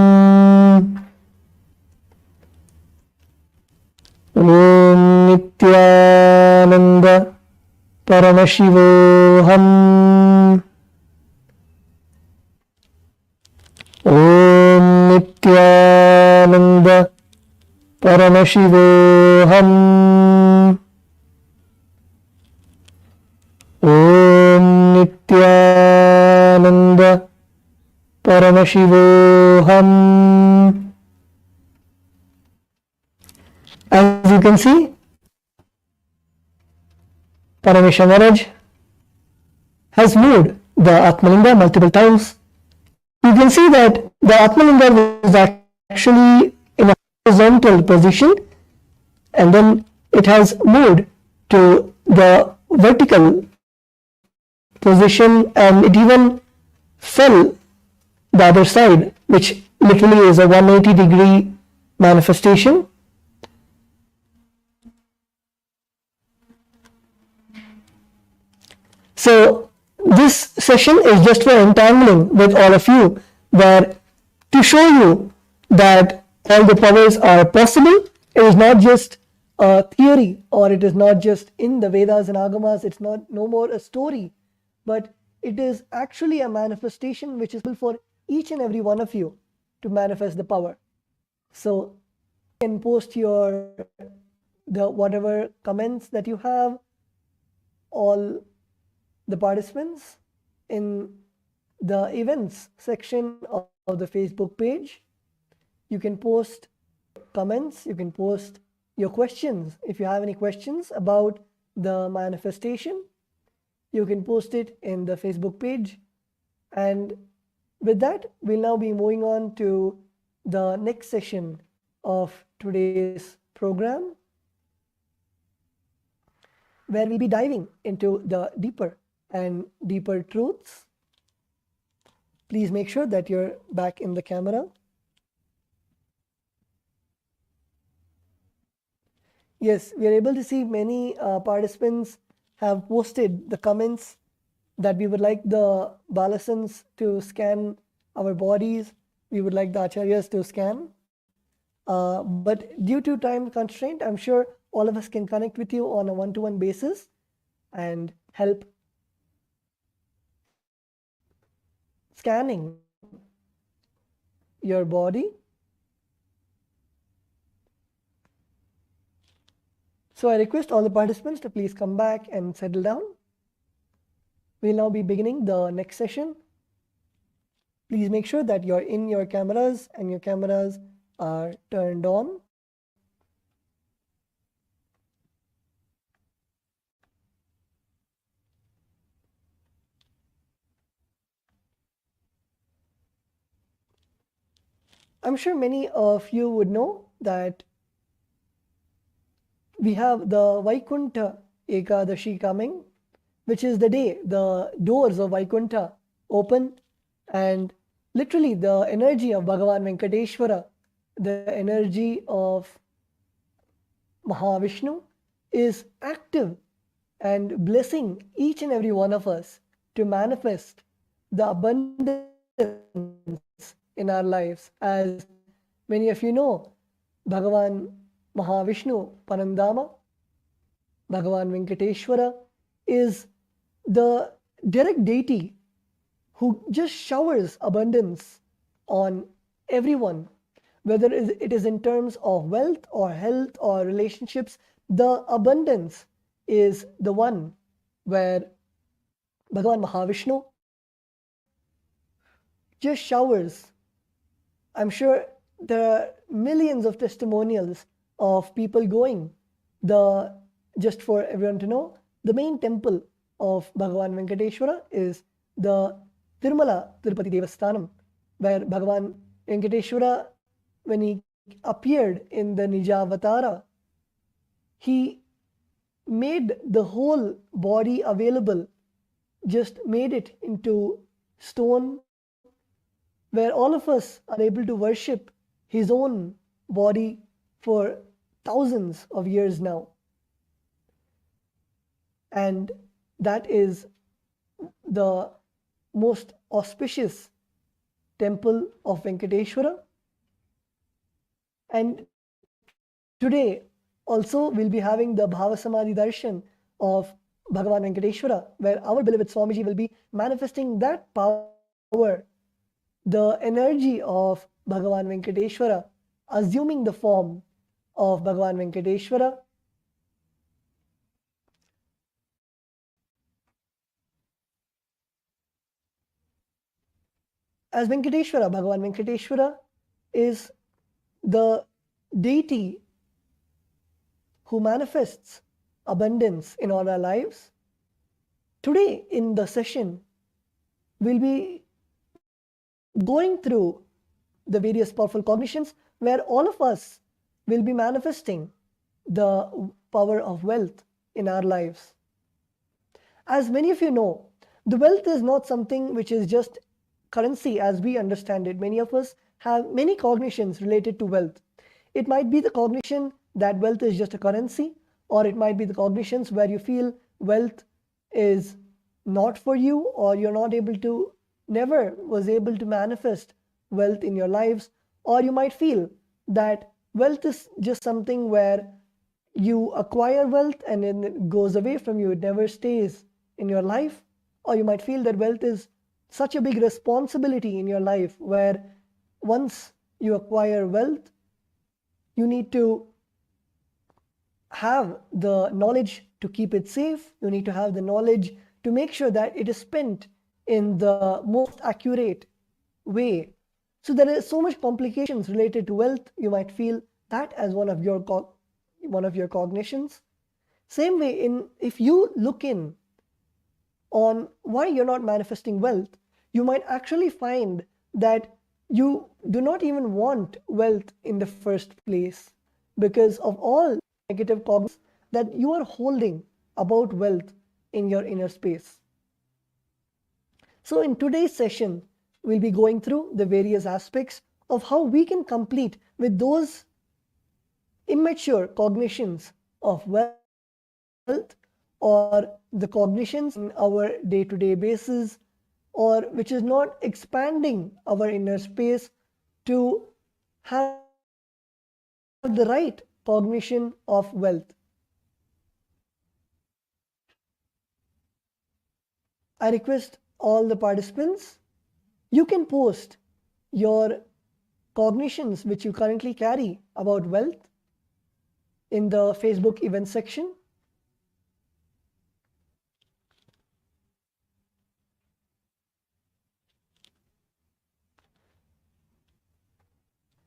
Om Nithyananda Paramashivoham. Om Nithyananda Paramashivoham. Om Nithyananda Paramashivoham. As you can see, Paramashiva Maharaj has moved the Atmalinga multiple times. You can see that the Atmalinga was actually in a horizontal position, and then it has moved to the vertical position, and it even fell the other side, which literally is a 180-degree manifestation. So this session is just for entangling with all of you, where to show you that all the powers are possible. It is not just a theory, or it is not just in the Vedas and Agamas. It's not no more a story, but it is actually a manifestation which is for each and every one of you to manifest the power. So you can post the whatever comments that you have, all the participants, in the events section of the Facebook page. You can post comments, you can post your questions. If you have any questions about the manifestation, you can post it in the Facebook page. And with that, we'll now be moving on to the next session of today's program, where we'll be diving into the deeper and deeper truths. Please make sure that you're back in the camera. Yes, we are able to see many participants have posted the comments that we would like the Balasans to scan our bodies. We would like the Acharyas to scan. But due to time constraint, I'm sure all of us can connect with you on a one-to-one basis and help scanning your body. So I request all the participants to please come back and settle down. We'll now be beginning the next session. Please make sure that you're in your cameras and your cameras are turned on. I'm sure many of you would know that we have the Vaikuntha Ekadashi coming, which is the day the doors of Vaikuntha open, and literally the energy of Bhagavan Venkateshwara, the energy of Mahavishnu, is active and blessing each and every one of us to manifest the abundance in our lives. As many of you know, Bhagavan Mahavishnu Panandama, Bhagavan Venkateshwara, is the direct deity who just showers abundance on everyone, whether it is in terms of wealth or health or relationships. The abundance is the one where Bhagavan Mahavishnu just showers. I'm sure there are millions of testimonials of people going. Just for everyone to know, the main temple of Bhagavan Venkateshwara is the Tirumala Tirupati Devasthanam, where Bhagavan Venkateshwara, when he appeared in the Nijavatara, he made the whole body available, just made it into stone, where all of us are able to worship his own body for thousands of years now. And that is the most auspicious temple of Venkateshwara. And today also we'll be having the Bhava Samadhi Darshan of Bhagavan Venkateshwara, where our beloved Swamiji will be manifesting that power, the energy of Bhagavan Venkateshwara, assuming the form of Bhagavan Venkateshwara. As Venkateshwara, Bhagavan Venkateshwara is the deity who manifests abundance in all our lives. Today in the session, we'll be going through the various powerful cognitions, where all of us will be manifesting the power of wealth in our lives. As many of you know, the wealth is not something which is just currency as we understand it. Many of us have many cognitions related to wealth. It might be the cognition that wealth is just a currency, or it might be the cognitions where you feel wealth is not for you, or you're not able to, never was able to manifest wealth in your lives, or you might feel that wealth is just something where you acquire wealth and then it goes away from you, it never stays in your life. Or you might feel that wealth is such a big responsibility in your life where once you acquire wealth, you need to have the knowledge to keep it safe. You need to have the knowledge to make sure that it is spent in the most accurate way. So there is so much complications related to wealth. You might feel that as one of your cognitions. Same way, if you look in on why you're not manifesting wealth, you might actually find that you do not even want wealth in the first place because of all negative cognitions that you are holding about wealth in your inner space. So in today's session, we'll be going through the various aspects of how we can complete with those immature cognitions of wealth or the cognitions in our day-to-day basis, or which is not expanding our inner space to have the right cognition of wealth. I request all the participants, you can post your cognitions which you currently carry about wealth in the Facebook event section.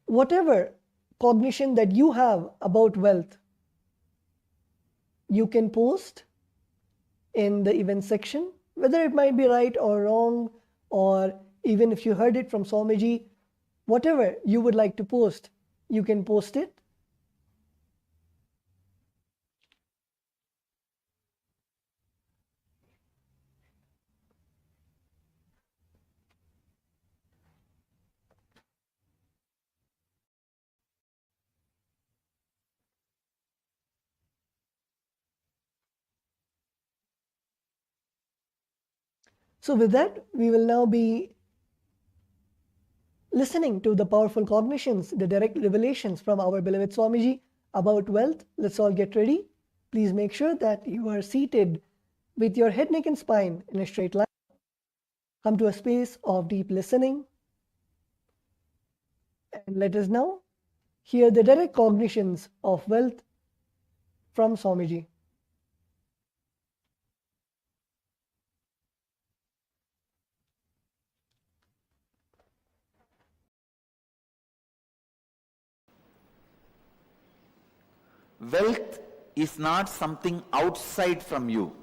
Whatever cognition that you have about wealth, you can post in the event section, whether it might be right or wrong, or even if you heard it from Swamiji, whatever you would like to post, you can post it. So with that, we will now be listening to the powerful cognitions, the direct revelations from our beloved Swamiji about wealth. Let's all get ready. Please make sure that you are seated with your head, neck and spine in a straight line. Come to a space of deep listening. And let us now hear the direct cognitions of wealth from Swamiji. Wealth is not something outside from you.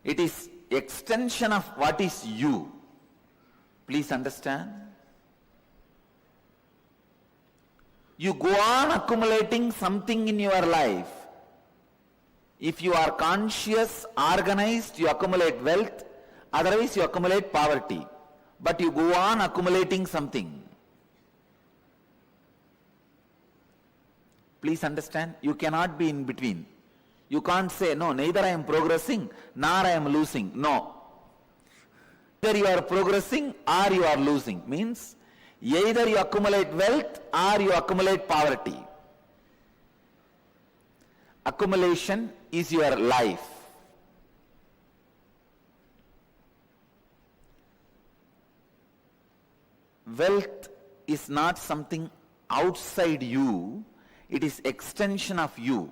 It is extension of what is you. Please understand. You go on accumulating something in your life. If you are conscious, organized, you accumulate wealth. Otherwise, you accumulate poverty. But you go on accumulating something. Please understand, you cannot be in between. You can't say, no, neither I am progressing, nor I am losing. No. Either you are progressing or you are losing. Means, either you accumulate wealth or you accumulate poverty. Accumulation is your life. Wealth is not something outside you. It is extension of you.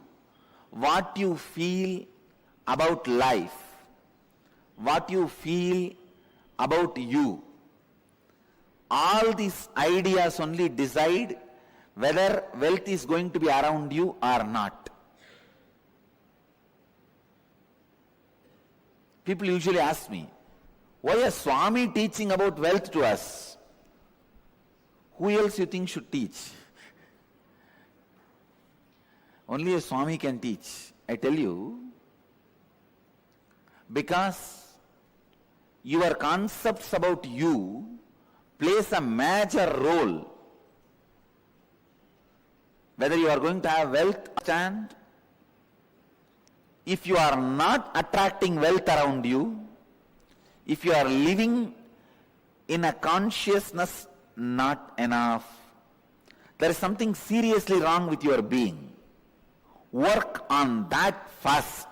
What you feel about life, what you feel about you, all these ideas only decide whether wealth is going to be around you or not. People usually ask me, why is Swami teaching about wealth to us? Who else you think should teach? Only a Swami can teach. I tell you, because your concepts about you plays a major role. Whether you are going to have wealth, stand. If you are not attracting wealth around you, if you are living in a consciousness not enough, there is something seriously wrong with your being. Work on that first.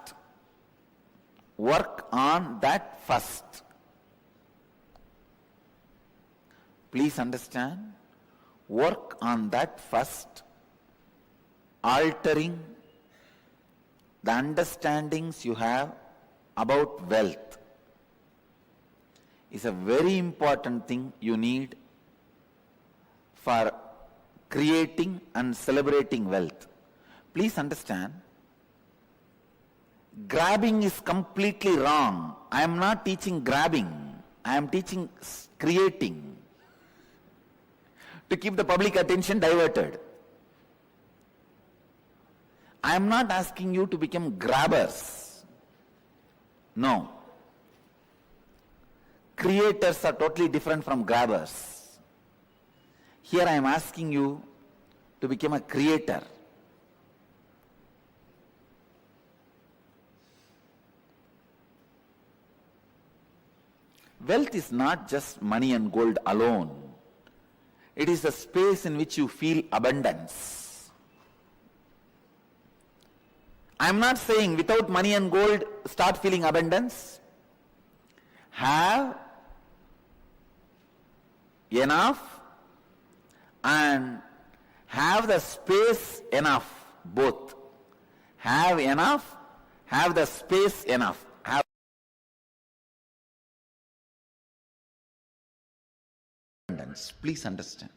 Work on that first. Please understand. Work on that first. Altering the understandings you have about wealth is a very important thing you need for creating and celebrating wealth. Please understand, grabbing is completely wrong. I am not teaching grabbing. I am teaching creating to keep the public attention diverted. I am not asking you to become grabbers. No. Creators are totally different from grabbers. Here I am asking you to become a creator. Wealth is not just money and gold alone. It is a space in which you feel abundance. I am not saying without money and gold start feeling abundance. Have enough and have the space enough, both. Have enough, have the space enough. Have abundance. Please understand.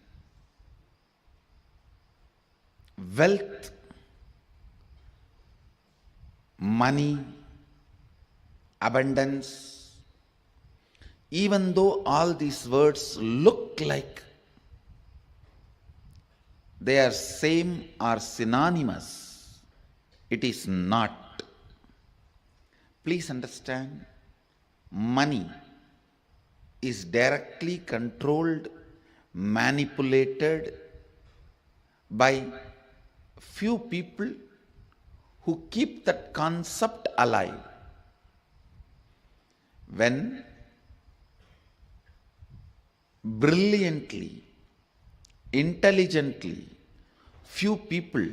Wealth, money, abundance, even though all these words look like they are same or synonymous, it is not. Please understand, money is directly controlled, manipulated by few people who keep that concept alive. When brilliantly, intelligently, few people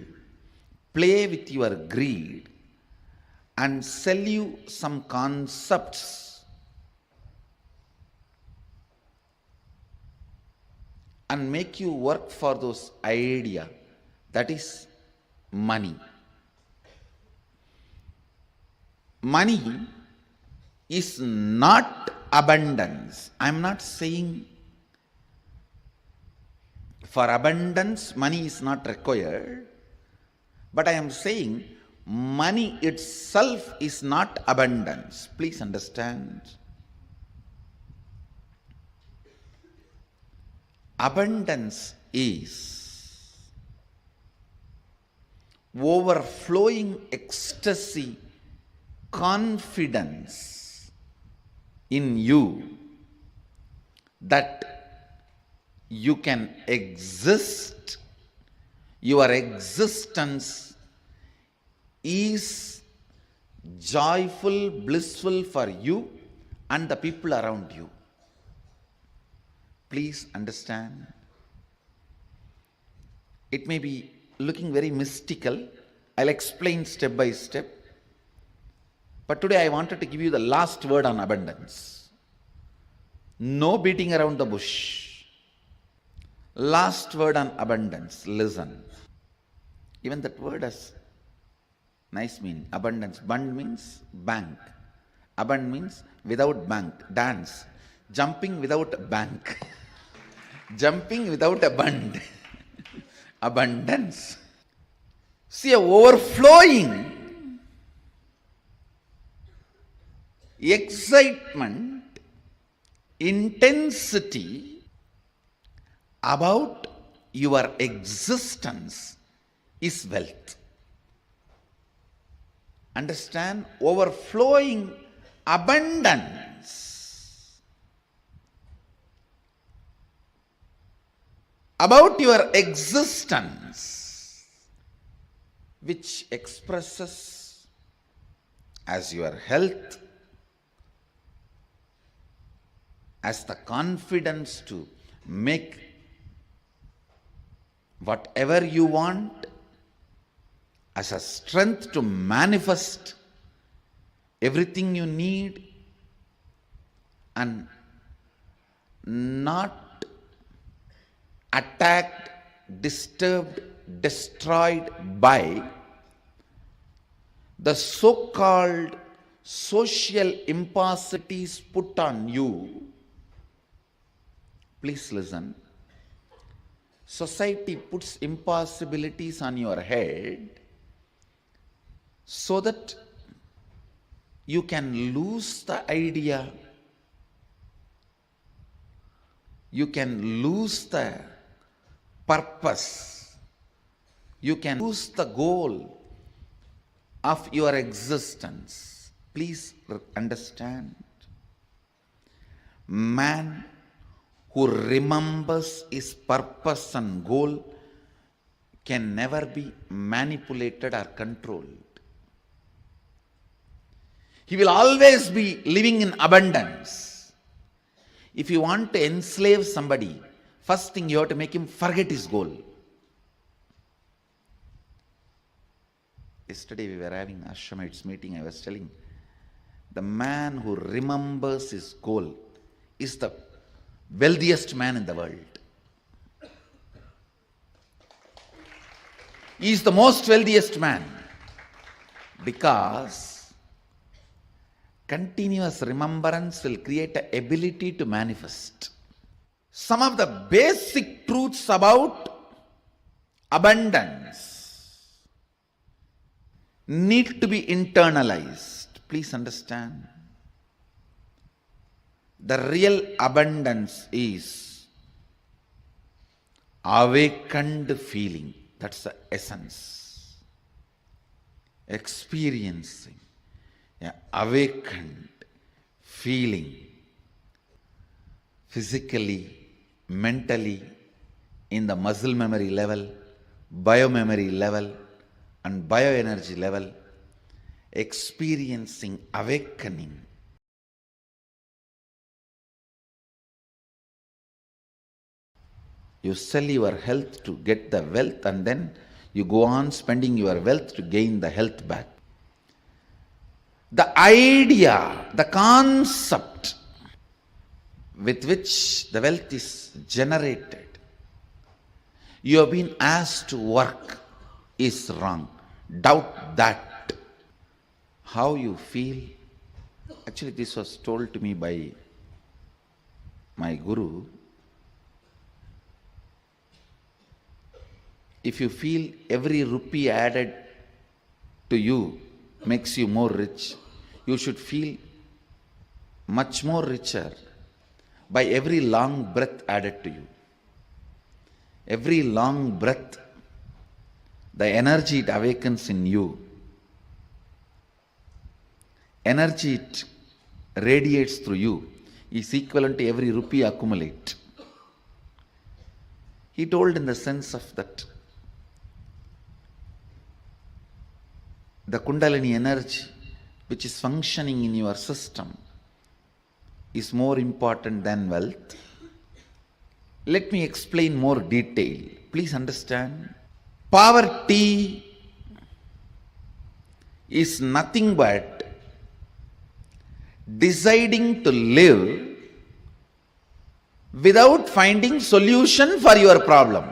play with your greed and sell you some concepts and make you work for those ideas, that is money. Money is not abundance. I am not saying for abundance money is not required, but I am saying money itself is not abundance. Please understand. Abundance is overflowing ecstasy, confidence in you that you can exist, your existence is joyful, blissful for you and the people around you. Please understand. It may be looking very mystical. I'll explain step by step. But today I wanted to give you the last word on abundance. No beating around the bush. Last word on abundance. Listen. Even that word has nice meaning. Abundance. Bund means bank. Abund means without bank. Dance. Jumping without a bank. Jumping without a bund. Abundance. See, a overflowing excitement, intensity about your existence is wealth. Understand? Overflowing abundance. About your existence, which expresses as your health, as the confidence to make whatever you want, as a strength to manifest everything you need, and not attacked, disturbed, destroyed by the so-called social impossibilities put on you. Please listen. Society puts impossibilities on your head so that you can lose the idea, you can lose the purpose, you can lose the goal of your existence. Please understand. Man who remembers his purpose and goal can never be manipulated or controlled. He will always be living in abundance. If you want to enslave somebody, first thing you have to make him forget his goal. Yesterday we were having Ashramites meeting. I was telling, the man who remembers his goal is the wealthiest man in the world. He is the most wealthiest man because continuous remembrance will create an ability to manifest. Some of the basic truths about abundance need to be internalized. Please understand. The real abundance is awakened feeling. That's the essence. Experiencing awakened feeling physically, mentally, in the muscle memory level, biomemory level, and bioenergy level, experiencing awakening. You sell your health to get the wealth, and then you go on spending your wealth to gain the health back. The idea, the concept with which the wealth is generated, you have been asked to work, is wrong. Doubt that. How you feel? Actually, this was told to me by my guru. If you feel every rupee added to you makes you more rich, you should feel much more richer by every long breath added to you. Every long breath, the energy it awakens in you, energy it radiates through you, is equivalent to every rupee accumulate. He told in the sense of that the Kundalini energy which is functioning in your system is more important than wealth. Let me explain more detail. Please understand. Poverty is nothing but deciding to live without finding solution for your problem.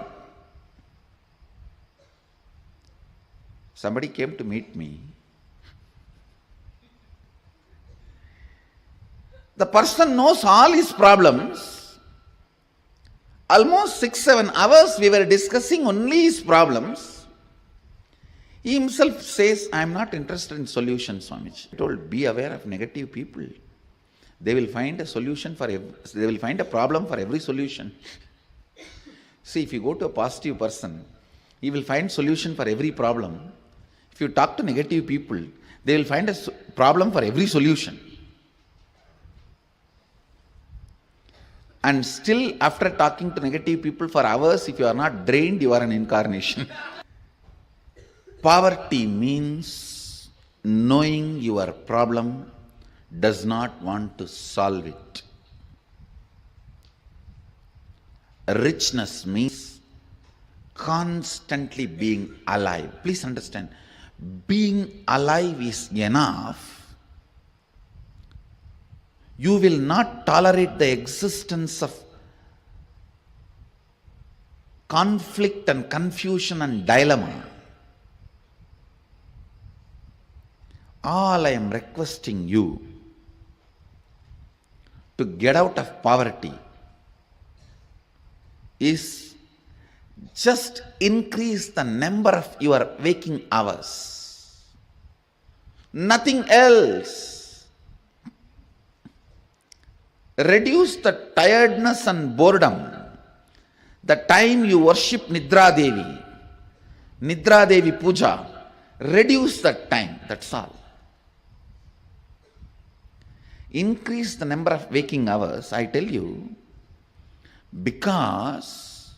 Somebody came to meet me. The person knows all his problems. Almost 6-7 hours we were discussing only his problems. He himself says, I am not interested in solutions, Swamiji. I told, be aware of negative people. They will find a solution for they will find a problem for every solution. See, if you go to a positive person, he will find solution for every problem. If you talk to negative people, They will find a problem for every solution. And still, after talking to negative people for hours, if you are not drained, you are an incarnation. Poverty means knowing your problem does not want to solve it. Richness means constantly being alive. Please understand, being alive is enough. You will not tolerate the existence of conflict and confusion and dilemma. All I am requesting you to get out of poverty is just increase the number of your waking hours. Nothing else. Reduce the tiredness and boredom. The time you worship Nidra Devi Puja, reduce that time, that's all. Increase the number of waking hours, I tell you, because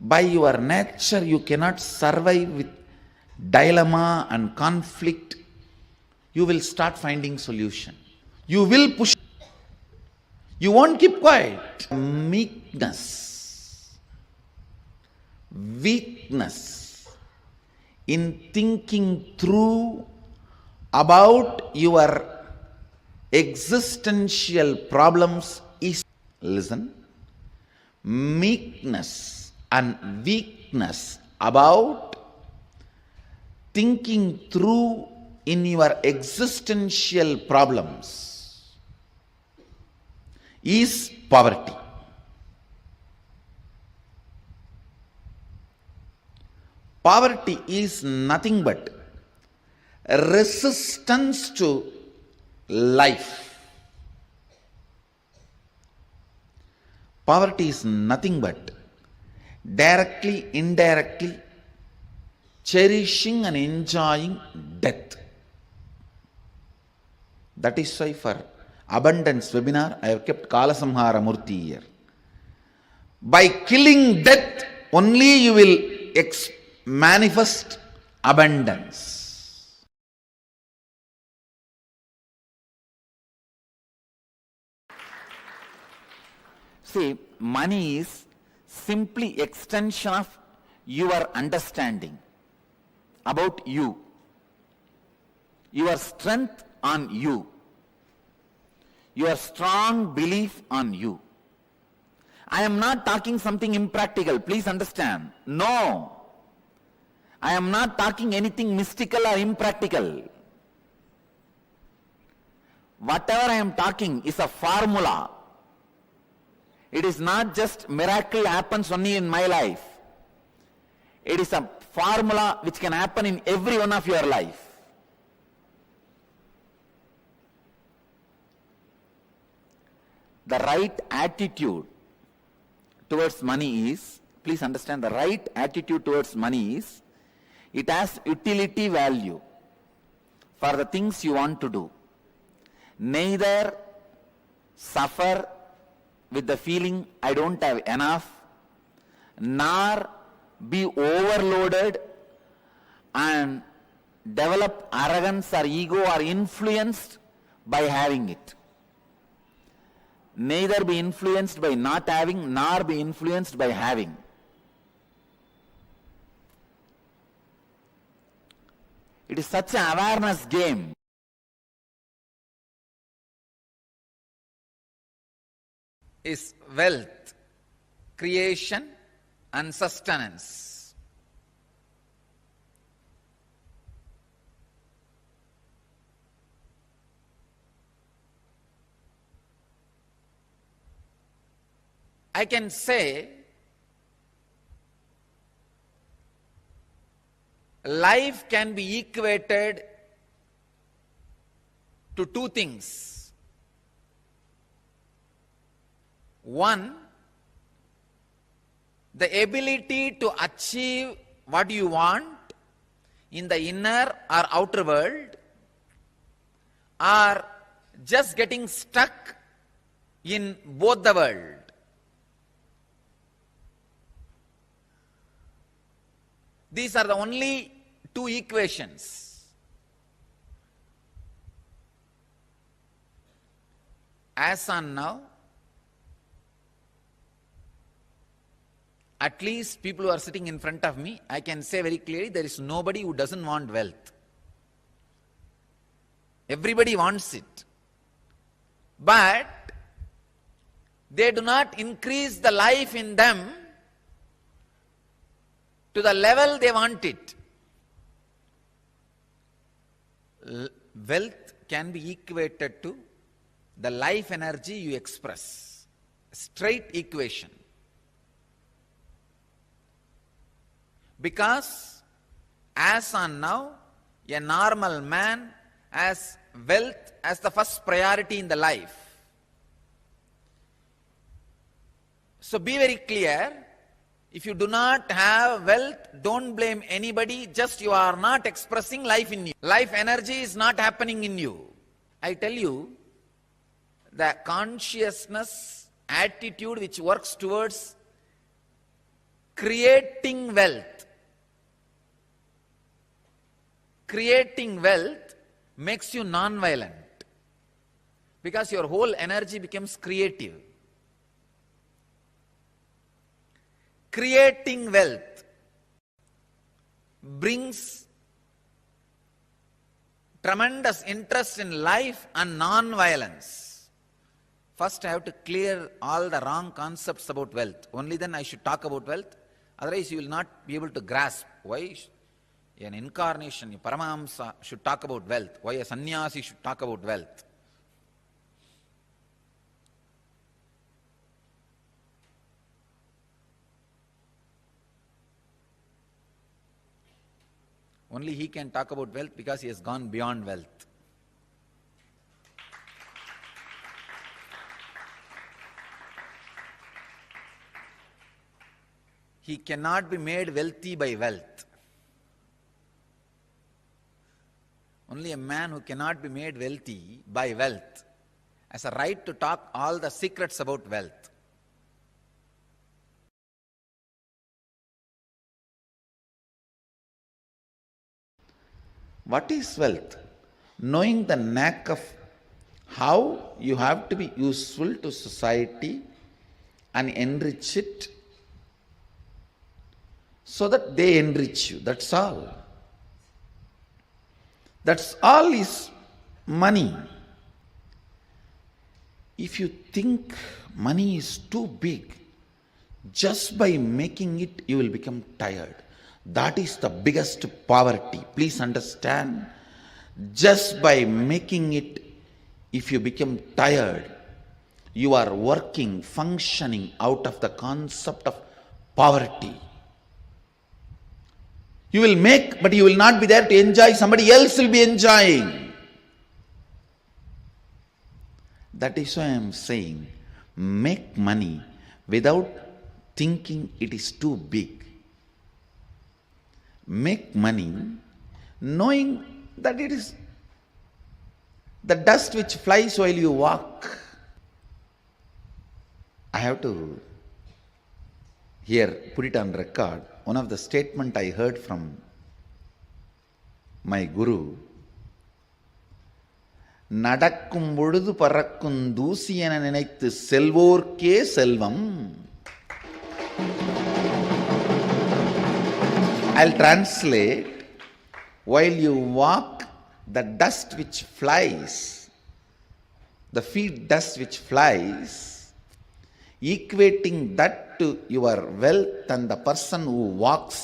by your nature you cannot survive with dilemma and conflict. You will start finding solution. You will push. You won't keep quiet. Meekness, weakness in thinking through about your existential problems is, listen, meekness and weakness about thinking through in your existential problems is poverty. Poverty is nothing but resistance to life. Poverty is nothing but directly, indirectly cherishing and enjoying death. That is why for abundance webinar, I have kept Kalasamhara Murti here. By killing death, only you will manifest abundance. See, money is simply extension of your understanding about you, your strength on you, your strong belief on you. I am not talking something impractical, please understand. No. I am not talking anything mystical or impractical. Whatever I am talking is a formula. It is not just miracle happens only in my life. It is a formula which can happen in every one of your life. The right attitude towards money is, please understand, the right attitude towards money is, it has utility value for the things you want to do. Neither suffer with the feeling I don't have enough, nor be overloaded and develop arrogance or ego or influenced by having it. Neither be influenced by not having, nor be influenced by having. It is such an awareness game. Is wealth, creation and sustenance. I can say life can be equated to two things. One, the ability to achieve what you want in the inner or outer world, or just getting stuck in both the world. These are the only two equations. As on now, at least people who are sitting in front of me, I can say very clearly, there is nobody who doesn't want wealth. Everybody wants it. But they do not increase the life in them to the level they want it. Wealth can be equated to the life energy you express. Straight equation. Because as on now, a normal man has wealth as the first priority in the life. So be very clear, if you do not have wealth, don't blame anybody, just you are not expressing life in you. Life energy is not happening in you. I tell you, the consciousness attitude which works towards creating wealth makes you non-violent, because your whole energy becomes creative. Creating wealth brings tremendous interest in life and non-violence. First I have to clear all the wrong concepts about wealth. Only then I should talk about wealth. Otherwise you will not be able to grasp why an incarnation, a Paramahamsa should talk about wealth, why a sannyasi should talk about wealth. Only he can talk about wealth because he has gone beyond wealth. He cannot be made wealthy by wealth. Only a man who cannot be made wealthy by wealth has a right to talk all the secrets about wealth. What is wealth? Knowing the knack of how you have to be useful to society and enrich it so that they enrich you. That's all. That's all is money. If you think money is too big, just by making it you will become tired. That is the biggest poverty. Please understand. Just by making it, if you become tired, you are working, functioning out of the concept of poverty. You will make, but you will not be there to enjoy. Somebody else will be enjoying. That is why I am saying, make money without thinking it is too big. Make money knowing that it is the dust which flies while you walk. I have to here put it on record. One of the statement I heard from my guru, நடக்கும் பொழுது பறக்கும் தூசி என நினைத்து செல்வோர்க்கே செல்வம். I'll translate. While you walk, the dust which flies, the feet dust which flies, equating that to your wealth, and the person who walks,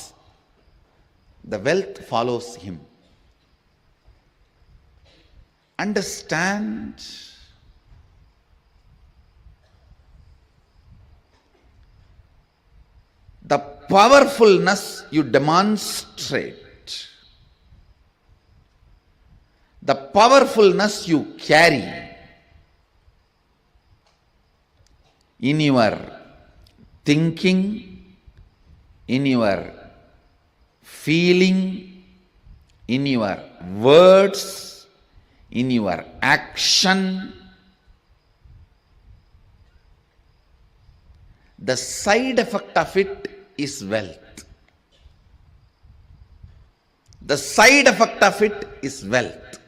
the wealth follows him. Understand. The powerfulness you demonstrate, the powerfulness you carry in your thinking, in your feeling, in your words, in your action, the side effect of it is wealth. The side effect of it is wealth.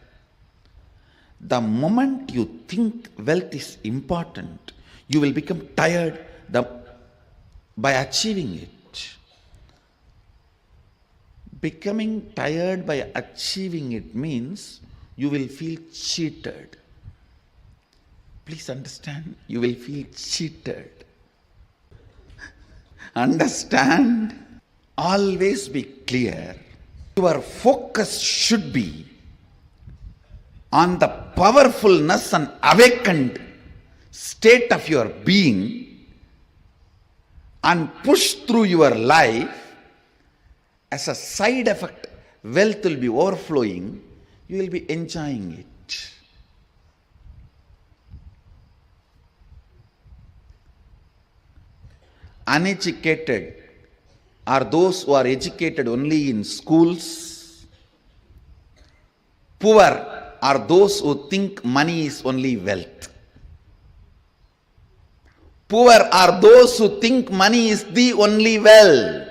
The moment you think wealth is important, you will become tired by achieving it. Becoming tired by achieving it means you will feel cheated. Please understand, you will feel cheated. Understand? Always be clear. Your focus should be on the powerfulness and awakened state of your being and push through your life. As a side effect, wealth will be overflowing, you will be enjoying it. Uneducated are those who are educated only in schools. Poor are those who think money is only wealth. Poor are those who think money is the only wealth.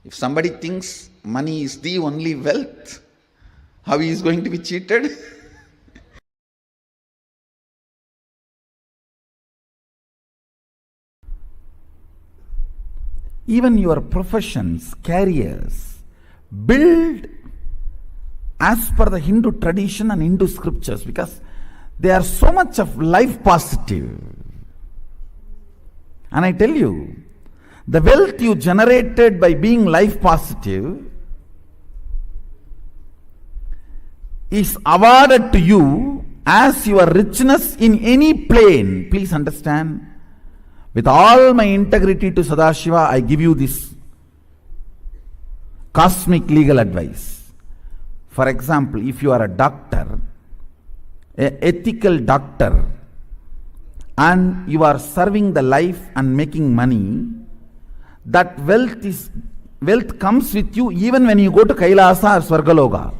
If somebody thinks money is the only wealth, how he is going to be cheated? Even your professions, careers, build as per the Hindu tradition and Hindu scriptures, because they are so much of life positive. And I tell you, the wealth you generated by being life positive is awarded to you as your richness in any plane. Please understand. With all my integrity to Sadashiva, I give you this cosmic legal advice. For example, if you are a doctor, an ethical doctor, and you are serving the life and making money, that wealth comes with you even when you go to Kailasa or Swargaloka,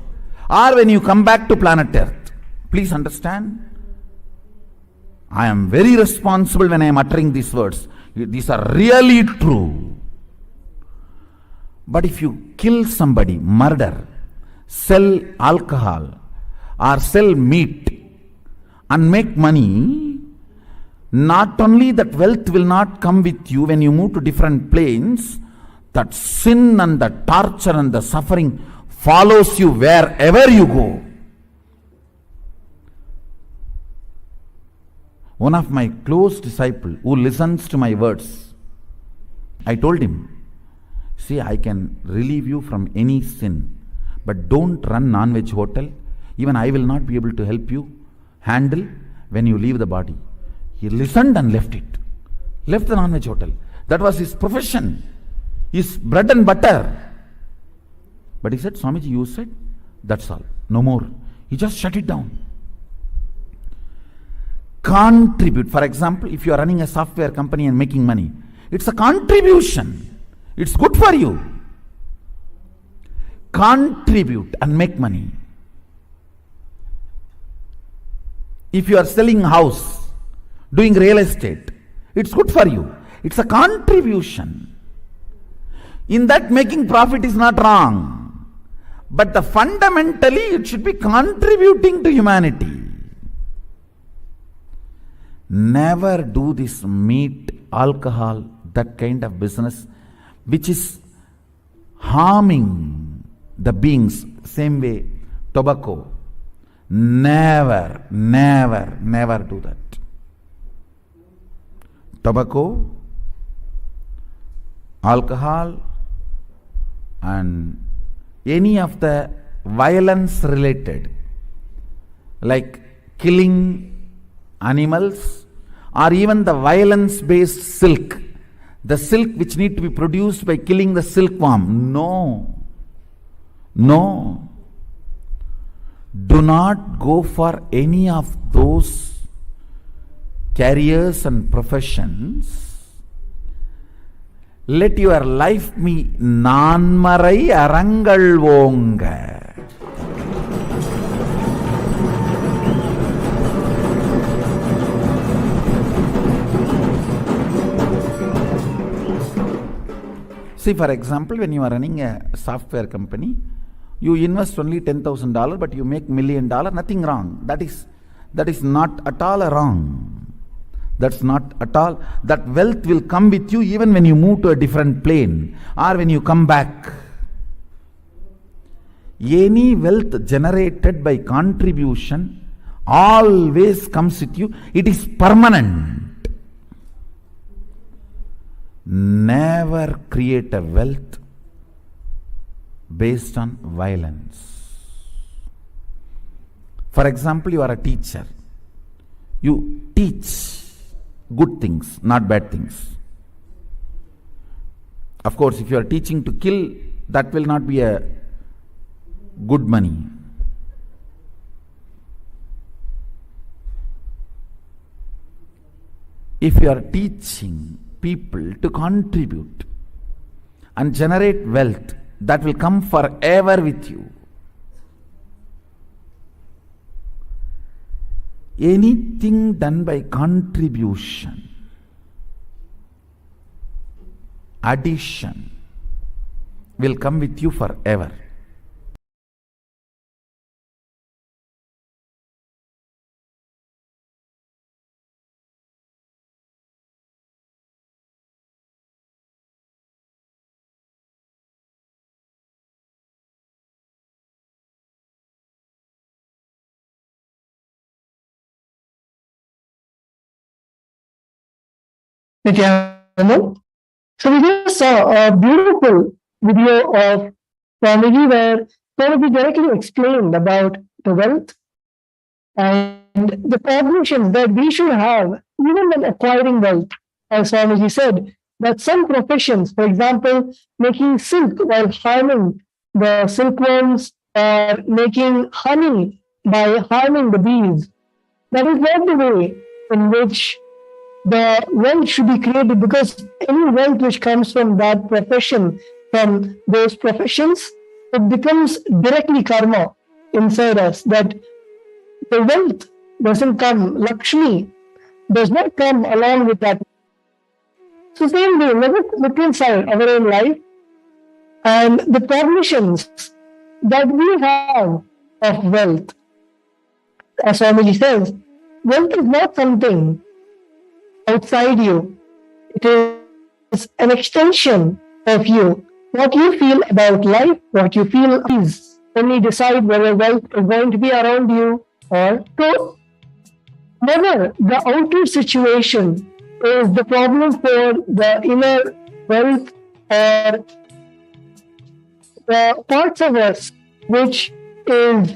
or when you come back to planet Earth. Please understand. I am very responsible when I am uttering these words. These are really true. But if you kill somebody, murder, sell alcohol, or sell meat and make money, not only that wealth will not come with you when you move to different planes, that sin and the torture and the suffering follows you wherever you go. One of my close disciples who listens to my words, I told him, see, I can relieve you from any sin, but don't run non-veg hotel. Even I will not be able to help you handle when you leave the body. He listened and left it. Left the non-veg hotel. That was his profession, his bread and butter. But he said, Swamiji, you said, that's all, no more. He just shut it down. Contribute. For example, if you are running a software company and making money, it's a contribution. It's good for you. Contribute and make money. If you are selling house, doing real estate, it's good for you. It's a contribution. In that, making profit is not wrong. But fundamentally, it should be contributing to humanity. Never do this meat, alcohol, that kind of business which is harming the beings. Same way, tobacco. Never, never, never do that. Tobacco, alcohol, and any of the violence related, like killing animals, or even the violence based silk, the silk which need to be produced by killing the silkworm. No. Do not go for any of those careers and professions Let your life be நான்மறை அறங்கள் ஓங்க. See, for example, when you are running a software company, you invest only $10,000, but you make $1 million, nothing wrong. That is not at all wrong. That's not at all. That wealth will come with you even when you move to a different plane or when you come back. Any wealth generated by contribution always comes with you. It is permanent. Never create a wealth based on violence. For example, you are a teacher. You teach good things, not bad things. Of course, if you are teaching to kill, that will not be a good money. If you are teaching people to contribute and generate wealth, that will come forever with you. Anything done by contribution, addition, will come with you forever. Nithyananda. So we just saw a beautiful video of Swamiji where Swamiji directly explained about the wealth and the cognitions that we should have even when acquiring wealth. As Swamiji said, that some professions, for example, making silk while harming the silkworms or making honey by harming the bees, that is not the way in which the wealth should be created, because any wealth which comes from that profession, from those professions, it becomes directly karma inside us, that the wealth doesn't come, Lakshmi does not come along with that. So same way, let us look inside our own life and the cognitions that we have of wealth. As Swamiji says, wealth is not something outside you. It is an extension of you. What you feel about life, what you feel is only decide whether wealth is going to be around you or so. Never the outer situation is the problem for the inner wealth or the parts of us which is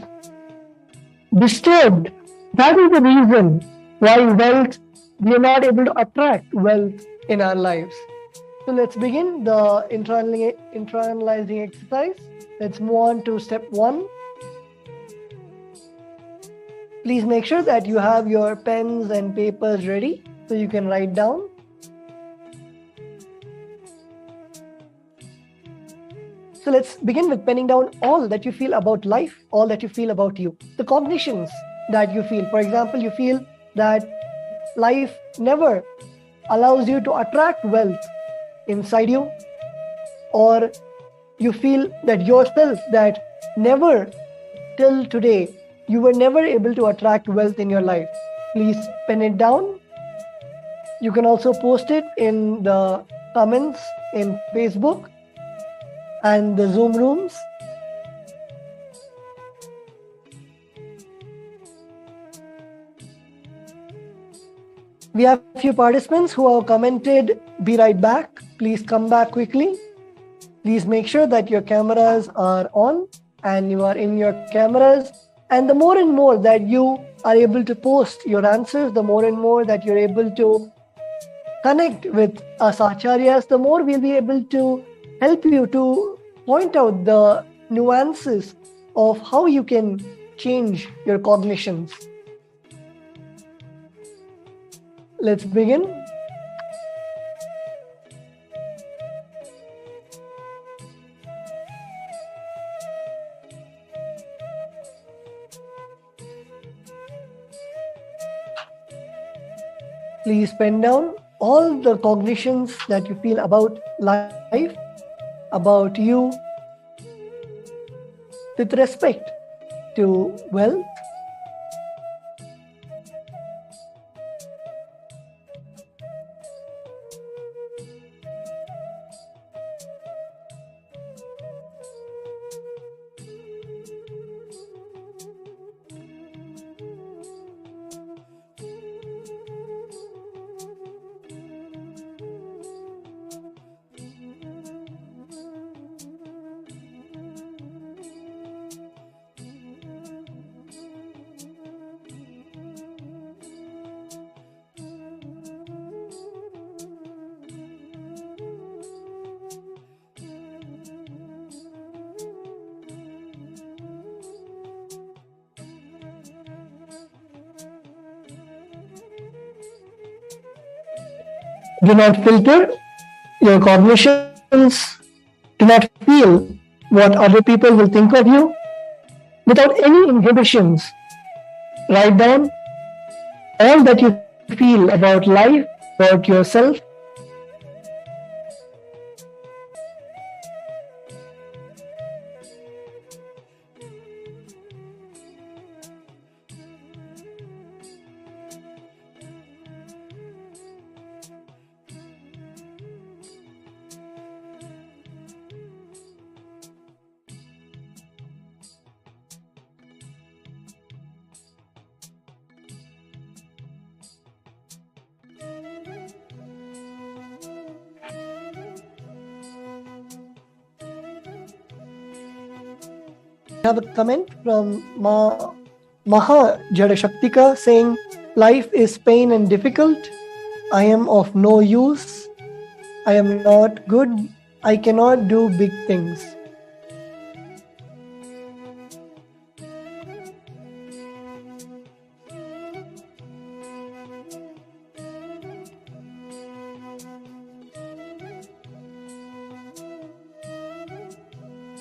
disturbed. That is the reason why wealth, we are not able to attract wealth in our lives. So let's begin the internalizing exercise. Let's move on to step 1. Please make sure that you have your pens and papers ready so you can write down. So let's begin with penning down all that you feel about life, all that you feel about you. The cognitions that you feel. For example, you feel that life never allows you to attract wealth inside you, or you feel that yourself that never till today you were never able to attract wealth in your life. Please pen it down. You can also post it in the comments in Facebook and the Zoom rooms. We have a few participants who have commented, "Be right back. Please come back quickly." Please make sure that your cameras are on and you are in your cameras. And the more and more that you are able to post your answers, the more and more that you're able to connect with us acharyas, the more we'll be able to help you to point out the nuances of how you can change your cognitions. Let's begin. Please pen down all the cognitions that you feel about life, about you, with respect to wealth, do not filter your cognitions, do not feel what other people will think of you. Without any inhibitions, write down all that you feel about life, about yourself. I have a comment from Mahajadashaktika saying, life is pain and difficult. I am of no use. I am not good. I cannot do big things.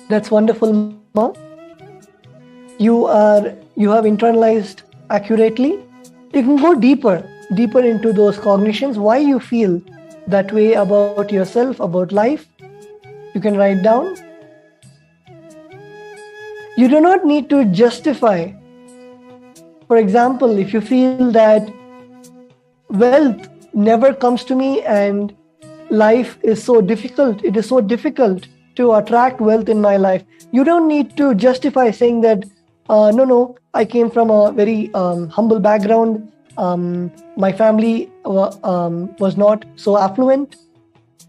That's wonderful, Ma. You have internalized accurately. You can go deeper into those cognitions, why you feel that way about yourself, about life. You can write down. You do not need to justify. For example, if you feel that wealth never comes to me and life is so difficult, it is so difficult to attract wealth in my life, you don't need to justify saying that, no, I came from a very humble background. My family was not so affluent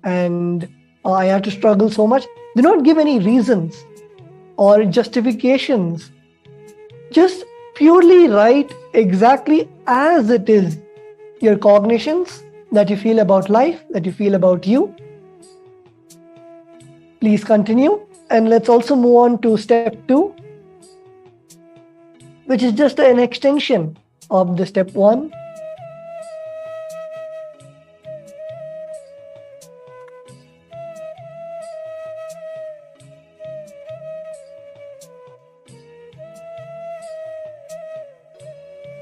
and I had to struggle so much. Do not give any reasons or justifications. Just purely write exactly as it is, your cognitions that you feel about life, that you feel about you. Please continue, and let's also move on to step 2, which is just an extension of the step 1.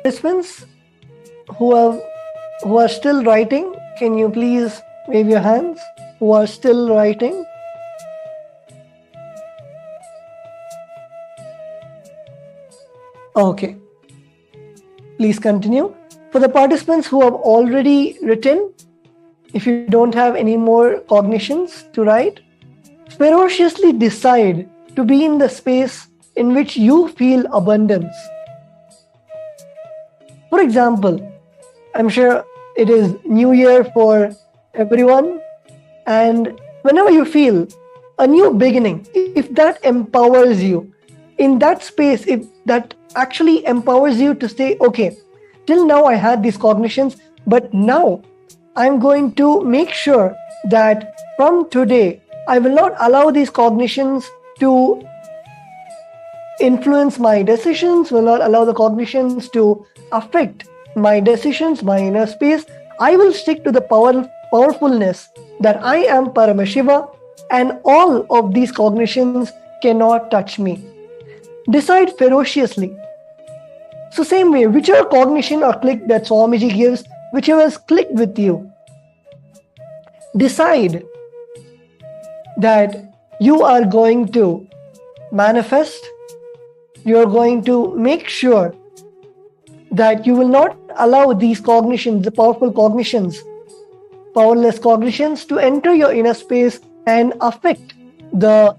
Participants who are still writing, can you please wave your hands? Who are still writing? Okay. Please continue. For the participants who have already written, if you don't have any more cognitions to write, ferociously decide to be in the space in which you feel abundance. For example, I'm sure it is New Year for everyone, and whenever you feel a new beginning, if that empowers you, in that space, if that actually empowers you to say, okay, till now I had these cognitions, but now I'm going to make sure that from today, I will not allow these cognitions to influence my decisions, will not allow the cognitions to affect my decisions, my inner space. I will stick to the powerfulness that I am Paramashiva, and all of these cognitions cannot touch me. Decide ferociously. So same way, whichever cognition or click that Swamiji gives, whichever has clicked with you. Decide that you are going to manifest, you are going to make sure that you will not allow these cognitions, the powerful cognitions, powerless cognitions, to enter your inner space and affect the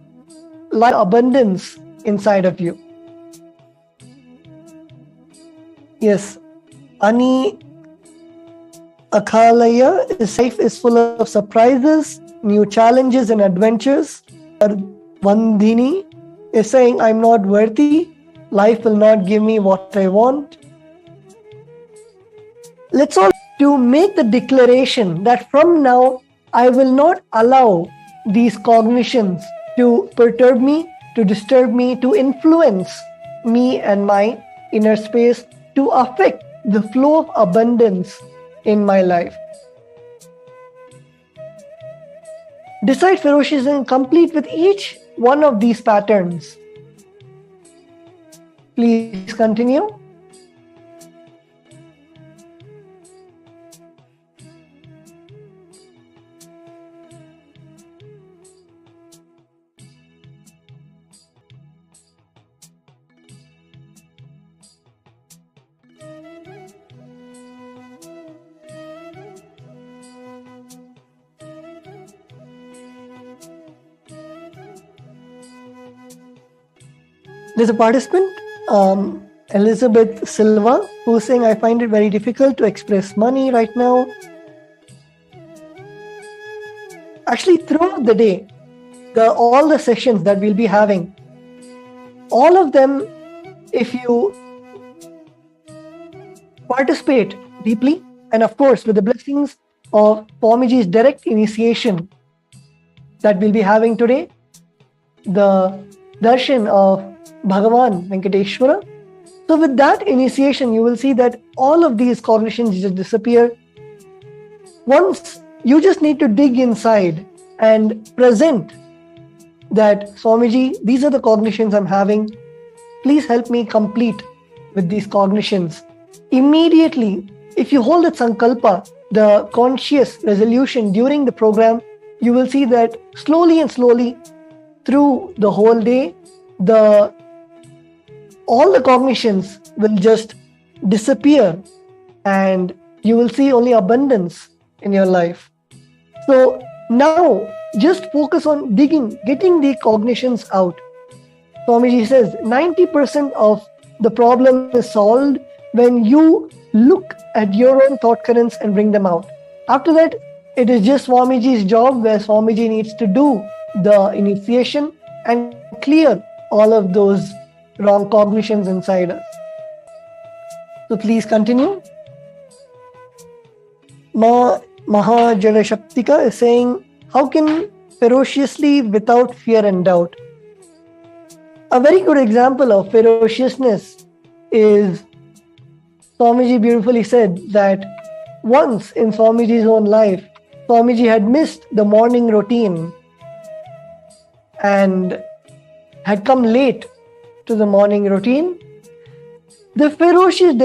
life abundance inside of you. Yes, Ani Akhalaya, his life is full of surprises, new challenges and adventures. Vandini is saying, I'm not worthy, life will not give me what I want. Let's all to make the declaration that from now I will not allow these cognitions to perturb me, to disturb me, to influence me and my inner space, to affect the flow of abundance in my life. Decide ferociously and complete with each one of these patterns. Please continue. There's a participant, Elizabeth Silva, who's saying, I find it very difficult to express money right now. Actually, throughout the day, all the sessions that we'll be having, all of them, if you participate deeply, and of course, with the blessings of Swamiji's direct initiation that we'll be having today, the darshan of Bhagavan Venkateshwara. So with that initiation, you will see that all of these cognitions just disappear. Once you just need to dig inside and present that, Swamiji, these are the cognitions I'm having. Please help me complete with these cognitions. Immediately, if you hold that sankalpa, the conscious resolution during the program, you will see that slowly and slowly through the whole day, all the cognitions will just disappear and you will see only abundance in your life. So now just focus on digging, getting the cognitions out. Swamiji says 90% of the problem is solved when you look at your own thought currents and bring them out. After that, it is just Swamiji's job where Swamiji needs to do the initiation and clear all of those wrong cognitions inside us. So please continue. Mahajadashaktika is saying, how can ferociously without fear and doubt? A very good example of ferociousness is, Swamiji beautifully said that once in Swamiji's own life, Swamiji had missed the morning routine and had come late to the morning routine. The ferocious